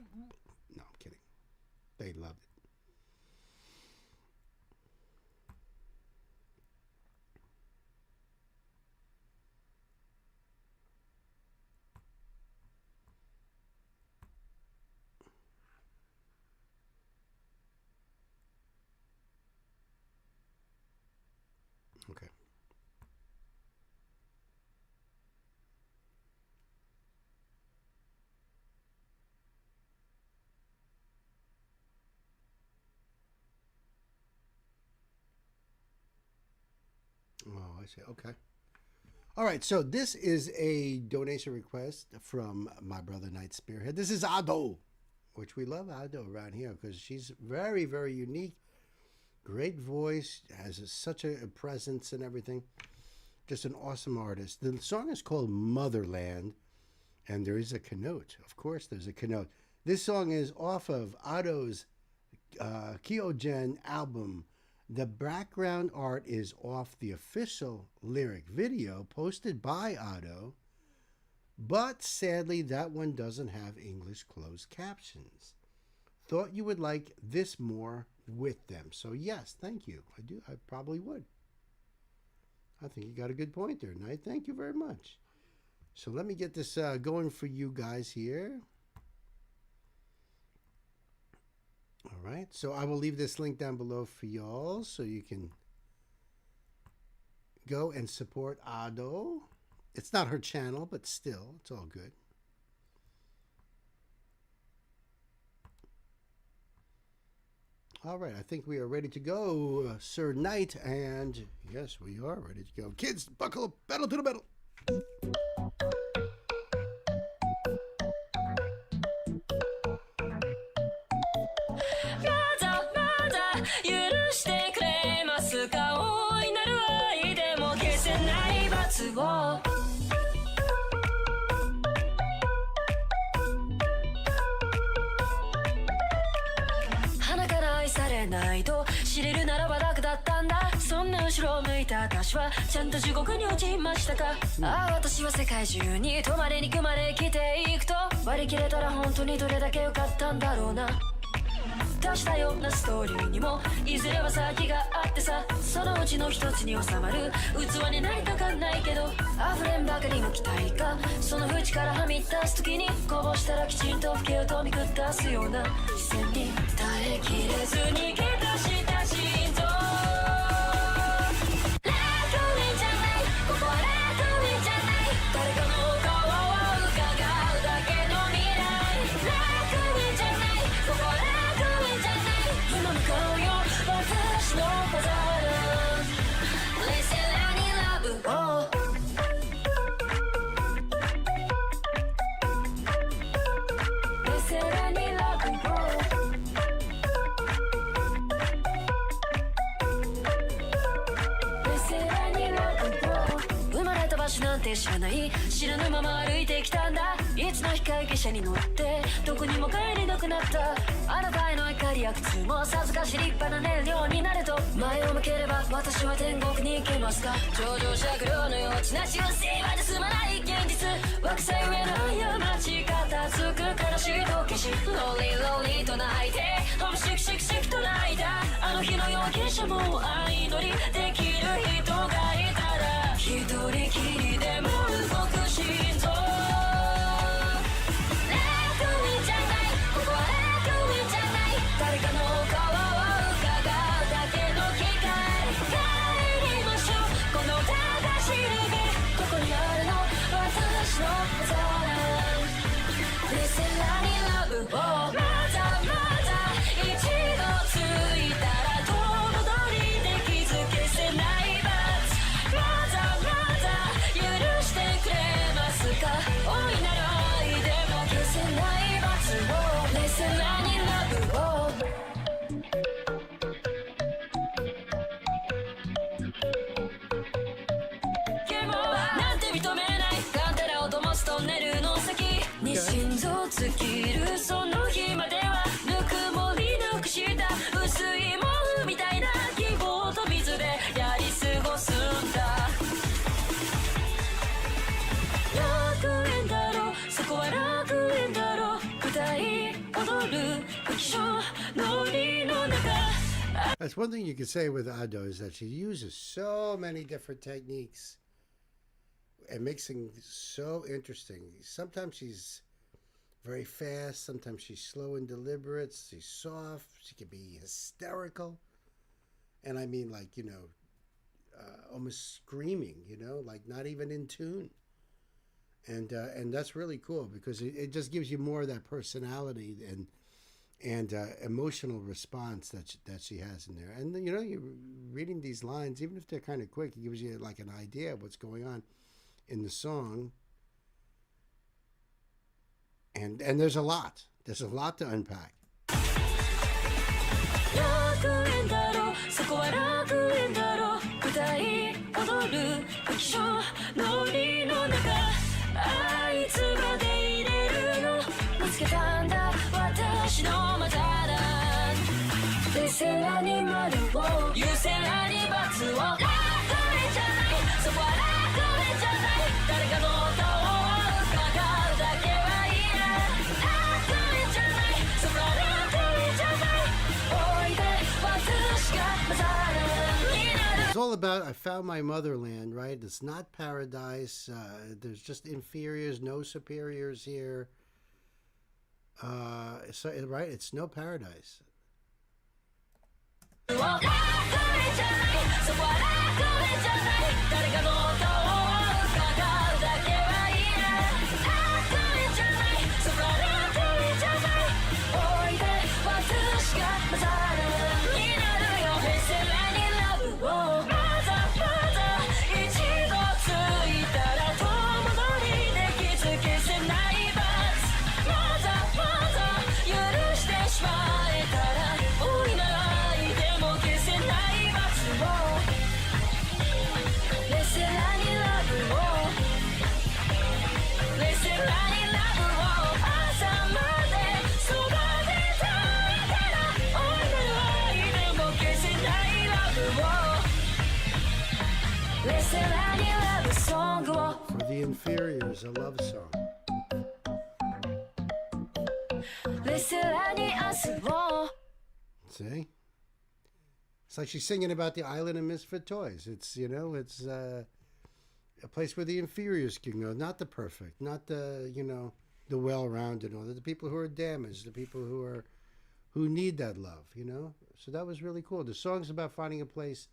kidding. They loved it. Oh, I see. Okay. All right, so this is a donation request from my brother Knight Spearhead. This is Ado, which we love Ado around here because she's very, very unique. Great voice, has such a presence and everything. Just an awesome artist. The song is called Motherland, and there is a connote. Of course, there's a connote. This song is off of Ado's Kyogen album. The background art is off the official lyric video posted by Ado, but sadly that one doesn't have English closed captions. Thought you would like this more with them. So yes, thank you. I do. I probably would. I think you got a good point there, Knight. Thank you very much. So let me get this going for you guys here. All right, so I will leave this link down below for y'all so you can go and support Ado. It's not her channel, but still, it's all good. All right, I think we are ready to go, Sir Knight, and yes, we are ready to go. Kids, buckle up, pedal to the metal.後ろを向いた私はちゃんと地獄に落ちましたか、ああ私は世界中に止まれ憎まれ生きていくと割り切れたら本当にどれだけ良かったんだろうな。出したようなストーリーにもいずれは先があってさ、そのうちの一つに収まる器になりたかんないけど溢れんばかりの期待かその縁からはみ出す時にこぼしたらきちんと吹けをとみ下すような視線に耐えきれずに逃げ出した心臓知らない知らぬまま歩いてきたんだいつの日か汽車に乗ってどこにも帰れなくなったあなたへの怒りや苦痛もさぞかし立派な燃料になると前を向ければ私は天国に行けますか頂上酌量の余地なしは世話で済まない現実惑星上の過ち片付く悲しいと消しローリーローリーと泣いてホムシクシクシクと泣いたあの日の容疑者も相乗りできる人がいたら一人きりでも動く心臓誰かの顔を伺うだけの機会帰りましょうこの正しいルビーここにあるの私のザランレセラにラブをまだまだ一度ついたら遠戻りで気づけせない罰まだまだ許してくれますか大いなる愛でも消せない罰をレセラにラブを心臓尽きるその日まではぬくもりなくした薄い毛布みたいな希望と水でやり過ごすんだ楽園だろそこは楽園だろ歌い踊る浮所の檻の中 That's one thing you could say with Ado is that she uses so many different techniques and makes things so interesting. Sometimes she's very fast, sometimes she's slow and deliberate, she's soft, she can be hysterical. And I mean like, you know, almost screaming, you know, like not even in tune. And that's really cool because it just gives you more of that personality and emotional response that she has in there. And you know, you're reading these lines, even if they're kind of quick, it gives you like an idea of what's going on in the song. And there's a lot. There's a lot to unpack. 楽園だろうそこは楽園だろう歌い踊る一緒ノリの中あいつまで入れるの見つけたんだ私のマザーランドレセラに丸を優勢ラに罰を楽園じゃないそこは楽園じゃない誰かの顔を伺うだけはいいな楽園じゃないそこは楽園じゃない It's all about I found my motherland, right? It's not paradise. There's just inferiors, no superiors here. So, right? It's no paradise. For the inferiors, a love song. See? It's like she's singing about the island of misfit toys. It's, you know, it's a place where the inferiors can go, not the perfect, not the, you know, the well-rounded, or the people who are damaged, the people who need that love, you know? So that was really cool. The song's about finding a place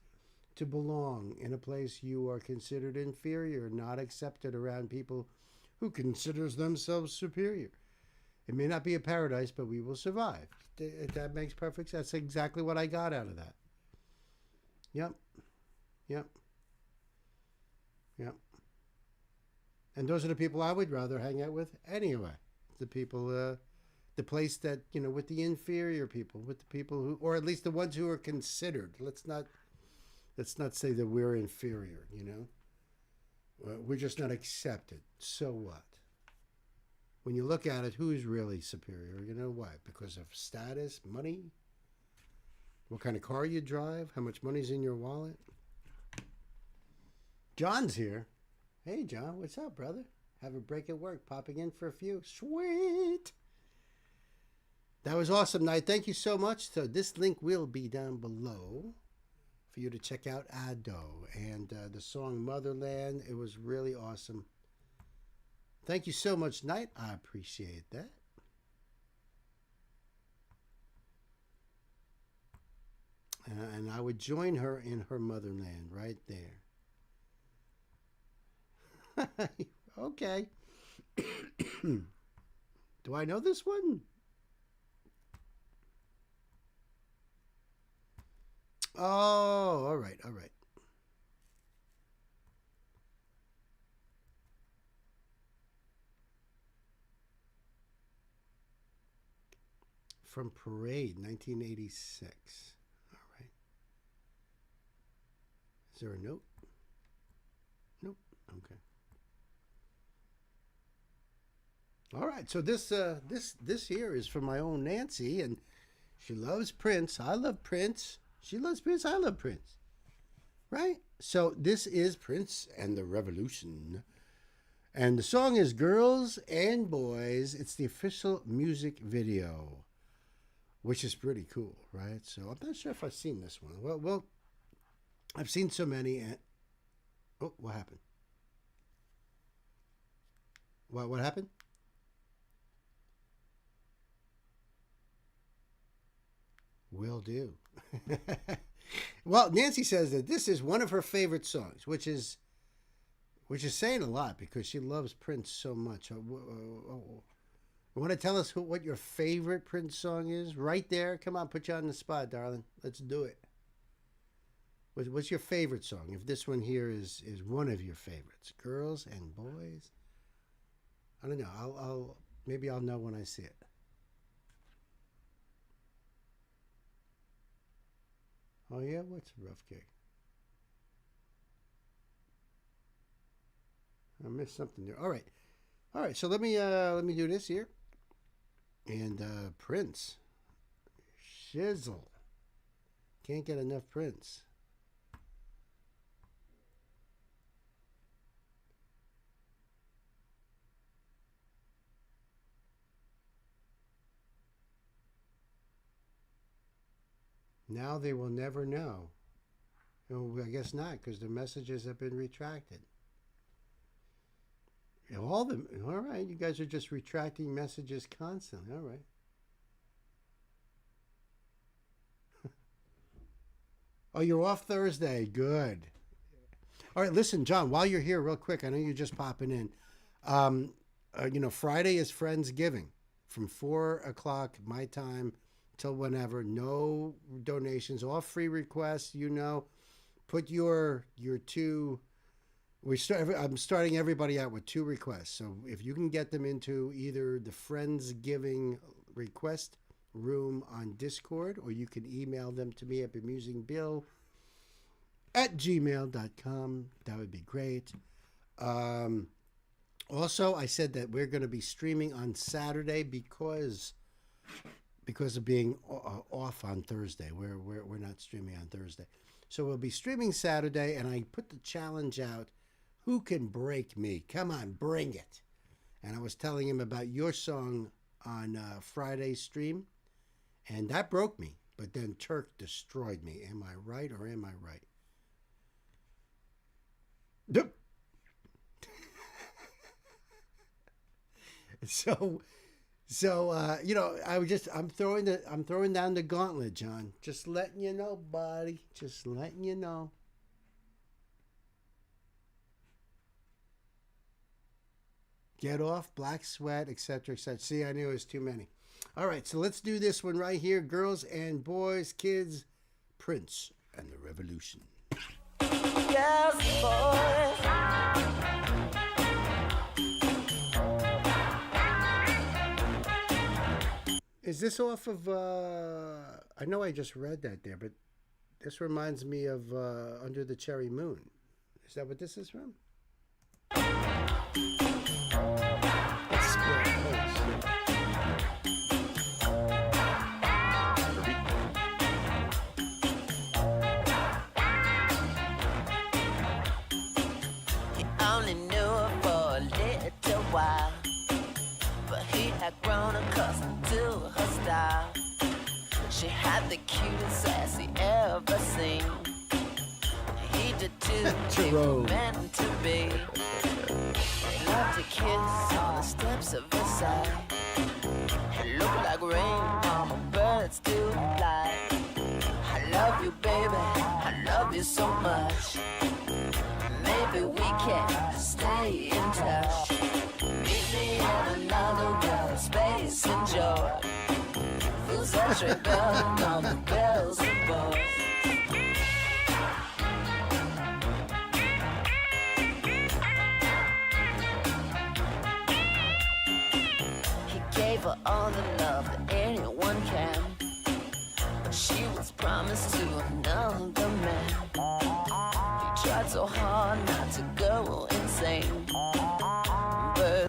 to belong, in a place you are considered inferior, not accepted around people who considers themselves superior. It may not be a paradise, but we will survive. That makes perfect sense. That's exactly what I got out of that. Yep. And those are the people I would rather hang out with anyway. The people, the place that, you know, with the inferior people, with the people who, or at least the ones who are considered. Let's not say that we're inferior, you know. We're just not accepted. So what? When you look at it, who's really superior? You know why? Because of status, money, what kind of car you drive, how much money's in your wallet. John's here. Hey, John, what's up, brother? Have a break at work, popping in for a few. Sweet. That was awesome night. Thank you so much. So this link will be down below for you to check out Ado and the song Motherland. It was really awesome. Thank you so much, Knight. I appreciate that. And I would join her in her motherland right there. Okay. Do I know this one? Oh, all right. From Parade, 1986. All right. Is there a note? Nope. Okay. All right. So this here is from my own Nancy, and she loves Prince. I love Prince. She loves Prince. I love Prince. Right? So this is Prince and the Revolution. And the song is Girls and Boys. It's the official music video, which is pretty cool, right? So I'm not sure if I've seen this one. Well, I've seen so many. And oh, what happened? What happened? Will do. Well, Nancy says that this is one of her favorite songs, which is saying a lot because she loves Prince so much. Want to tell us what your favorite Prince song is? Right there. Come on, put you on the spot, darling. Let's do it. What's your favorite song? If this one here is one of your favorites, girls and boys. I don't know. Maybe I'll know when I see it. Oh yeah, what's Rough Gig? I missed something there. All right. So let me do this here. And Prince, Shizzle, can't get enough Prince. Now they will never know. Oh, I guess not, because the messages have been retracted. All of them. All right, you guys are just retracting messages constantly. All right. Oh, you're off Thursday. Good. All right, listen, John, while you're here, real quick, I know you're just popping in. Friday is Friendsgiving from 4 o'clock my time till whenever. No donations, all free requests. Put your two. I'm starting everybody out with 2 requests. So if you can get them into either the Friendsgiving request room on Discord, or you can email them to me at bemusingbill@gmail.com. That would be great. Also, I said that we're going to be streaming on Saturday because of being off on Thursday. We're not streaming on Thursday. So we'll be streaming Saturday, and I put the challenge out. Who can break me? Come on, bring it. And I was telling him about your song on Friday's stream, and that broke me. But then Turk destroyed me. Am I right or am I right? Yep. So I'm throwing down the gauntlet, John. Just letting you know, buddy. Just letting you know. Get off, Black Sweat, etc., etc. See, I knew it was too many. All right, so let's do this one right here. Girls and boys, kids, Prince and the Revolution. Yes, boys. Is this off of, I know I just read that there, but this reminds me of Under the Cherry Moon. Is that what this is from? Let's split post. He only knew her for a little while, but he had grown accustomed to her style. She had the cutest ass he ever seen. He did too, they were meant to be. They loved to kiss on the steps of Versailles. It looked like rain on the birds do fly. I love you, baby, I love you so much. Maybe we can stay in touch. Meet me at another world, space and joy. Who's that straight bell on the bells and boys? He gave her all the love that anyone can, but she was promised to another man. He tried so hard not to go insane.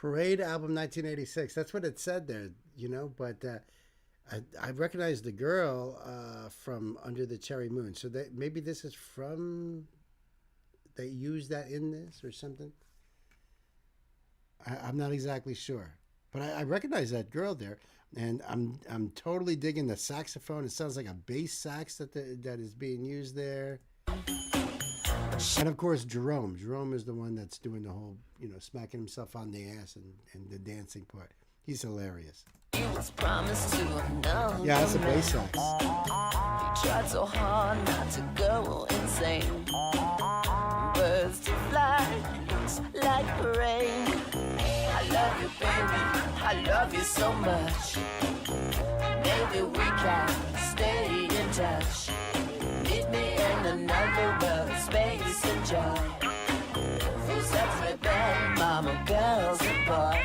Parade album 1986. That's what it said there, but I recognized the girl from Under the Cherry Moon. So maybe this is from, they used that in this or something. I'm not exactly sure. But I recognize that girl there. And I'm totally digging the saxophone. It sounds like a bass sax that is being used there. And of course, Jerome. Jerome is the one that's doing the whole, smacking himself on the ass and the dancing part. He's hilarious. He was promised to another yeah, that's a bass sax. He tried so hard not to go insane. Birds to fly, looks like rain. I love you, baby, I love you so much. Maybe we can stay in touch. Meet me in another world, space and joy. Who's every band, mama, girls and boys.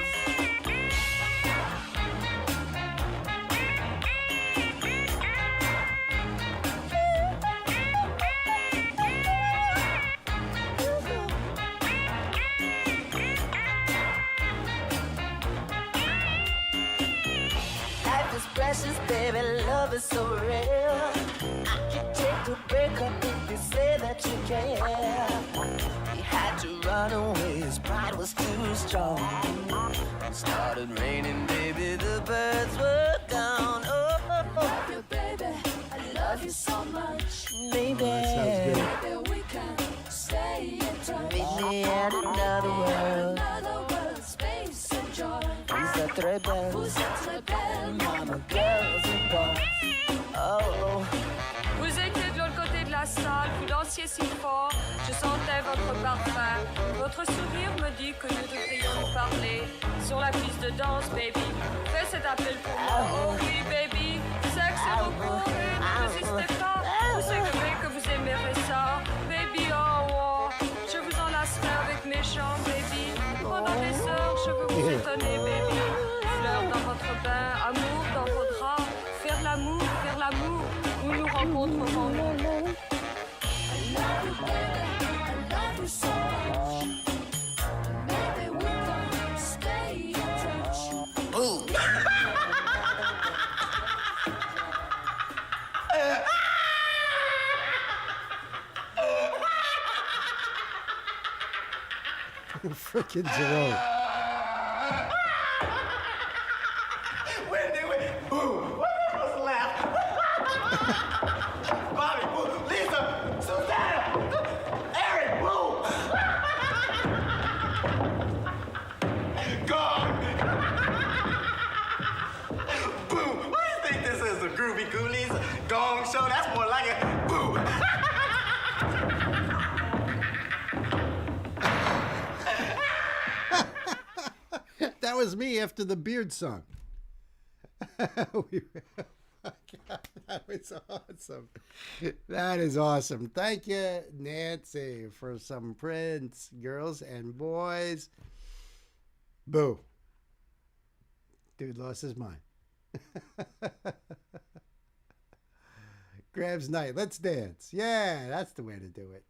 Precious baby, love is so real. I can take a break up if you say that you can. He had to run away, his pride was too strong. It started raining, baby, the birds were gone. Oh, love you, baby, I love you so much. Baby, that we can stay in touch. Meet me in another world. Space and joy. Who's the rebel? Who's the rebel? Mama, girls and boys. Oh. Vous étiez de l'autre côté de la salle, vous dansiez si fort, je sentais votre parfum. Votre sourire me dit que nous devrions nous parler sur la piste de danse, baby. Fais cet appel pour moi. Oh oui, baby. Sexe et recours, et ne résistez pas. Vous savez que vous aimerez ça, baby. Oh, oh. Je vous enlacerai avec mes chants, baby. Pendant des heures, je veux vous étonner, baby. Fleurs dans votre bain, amour dans vos draps. Faire l'amour, où nous rencontrerons nous. I love you, baby. I love you so much. Maybe we can stay in touch. Ooh. Frickin' Jerome. Wendy, boo! What was the laugh? Bobby, boo! Lisa! Susanna! Eric, boo! Gone! Boo! What do you think this is? The Groovy Ghoulies Gong Show? That's more like it. Boo! That was me after the Beard song. That was awesome. That is awesome. Thank you, Nancy, for some Prince, girls and boys. Boo. Dude lost his mind. Grabs night. Let's dance. Yeah, that's the way to do it.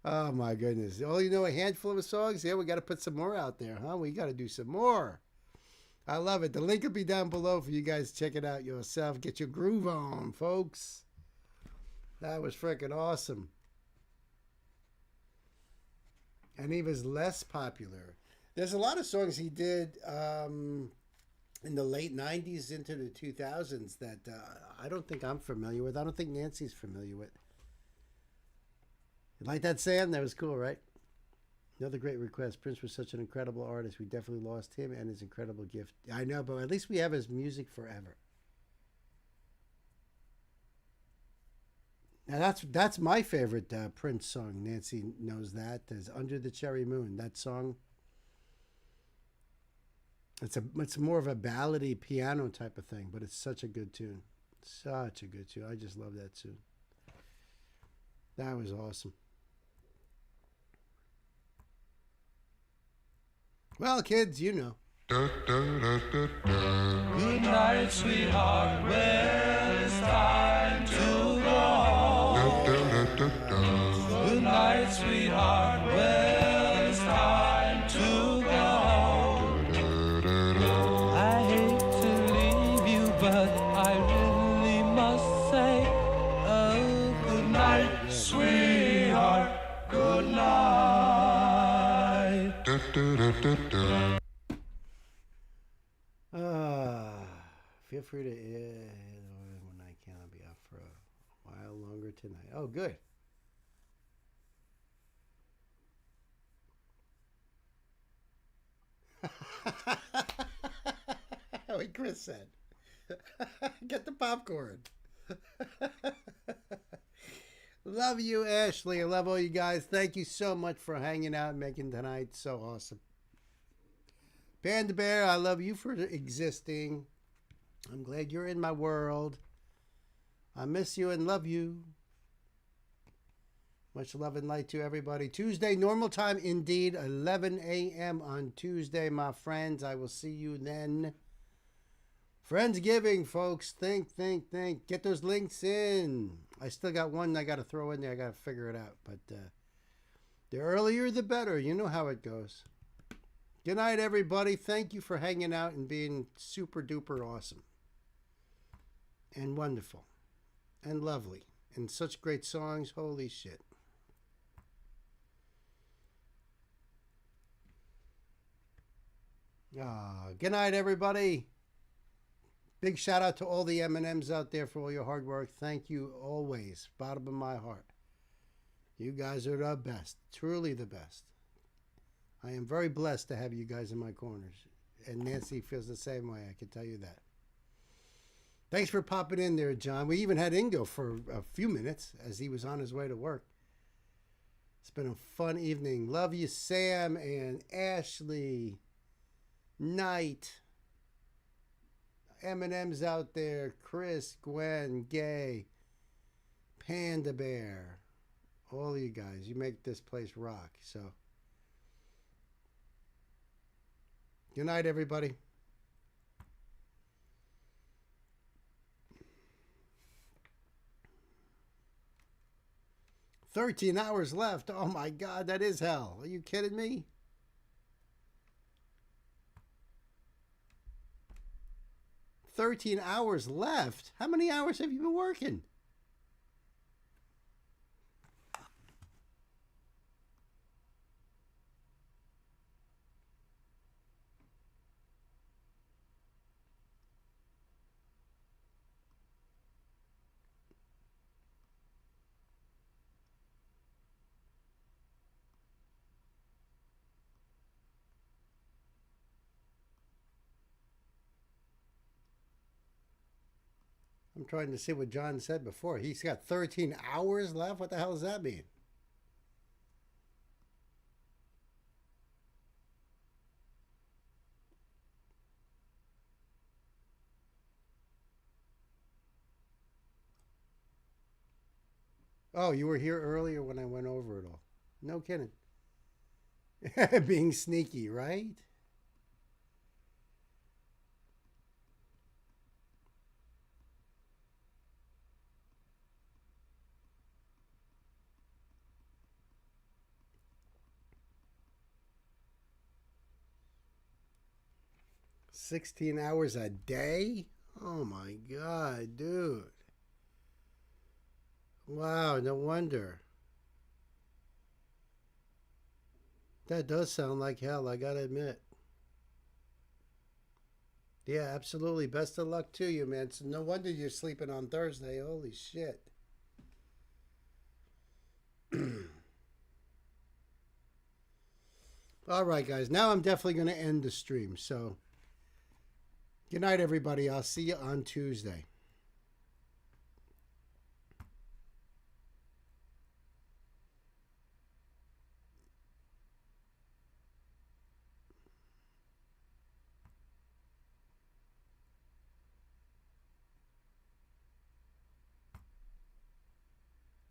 Oh my goodness. Oh, you know, a handful of songs? Yeah, we got to put some more out there, huh? We got to do some more. I love it. The link will be down below for you guys to check it out yourself. Get your groove on, folks. That was freaking awesome. And he was less popular. There's a lot of songs he did in the late 90s into the 2000s that I don't think I'm familiar with. I don't think Nancy's familiar with. You like that, Sam? That was cool, right? Another great request. Prince was such an incredible artist. We definitely lost him and his incredible gift. I know, but at least we have his music forever. Now that's my favorite Prince song. Nancy knows that. Is Under the Cherry Moon. That song. It's more of a ballady piano type of thing, but it's such a good tune. Such a good tune. I just love that tune. That was awesome. Well, kids, you know. Good night, sweetheart. Well, it's time to go. Good night, sweetheart. Well, it's time to go. I hate to leave you, but I really must say, oh, good night, sweetheart. Good night. Feel free to when I can. I'll be out for a while longer tonight. Oh, good. What Chris said. Get the popcorn. Love you, Ashley. I love all you guys. Thank you so much for hanging out and making tonight so awesome. Panda Bear, I love you for existing. I'm glad you're in my world. I miss you and love you. Much love and light to everybody. Tuesday, normal time indeed, 11 a.m. on Tuesday, my friends. I will see you then. Friendsgiving, folks. Think. Get those links in. I still got one I got to throw in there. I got to figure it out. But the earlier, the better. You know how it goes. Good night, everybody. Thank you for hanging out and being super duper awesome. And wonderful. And lovely. And such great songs. Holy shit. Good night, everybody. Big shout out to all the M&Ms out there for all your hard work. Thank you always. Bottom of my heart. You guys are the best. Truly the best. I am very blessed to have you guys in my corners. And Nancy feels the same way, I can tell you that. Thanks for popping in there, John. We even had Ingo for a few minutes as he was on his way to work. It's been a fun evening. Love you, Sam and Ashley. Night. M&M's out there. Chris, Gwen, Gay, Panda Bear. All of you guys. You make this place rock. So, good night, everybody. "13 hours left. Oh my God, that is hell. Are you kidding me? "13 hours left? How many hours have you been working?" I'm trying to see what John said before. He's got 13 hours left? What the hell does that mean? Oh, you were here earlier when I went over it all. No kidding. Being sneaky, right? $16 hours a day? Oh my God, dude. Wow, no wonder. That does sound like hell, I gotta admit. Yeah, absolutely. Best of luck to you, man. So no wonder you're sleeping on Thursday. Holy shit. All right, guys. Now I'm definitely going to end the stream. So, good night, everybody. I'll see you on Tuesday.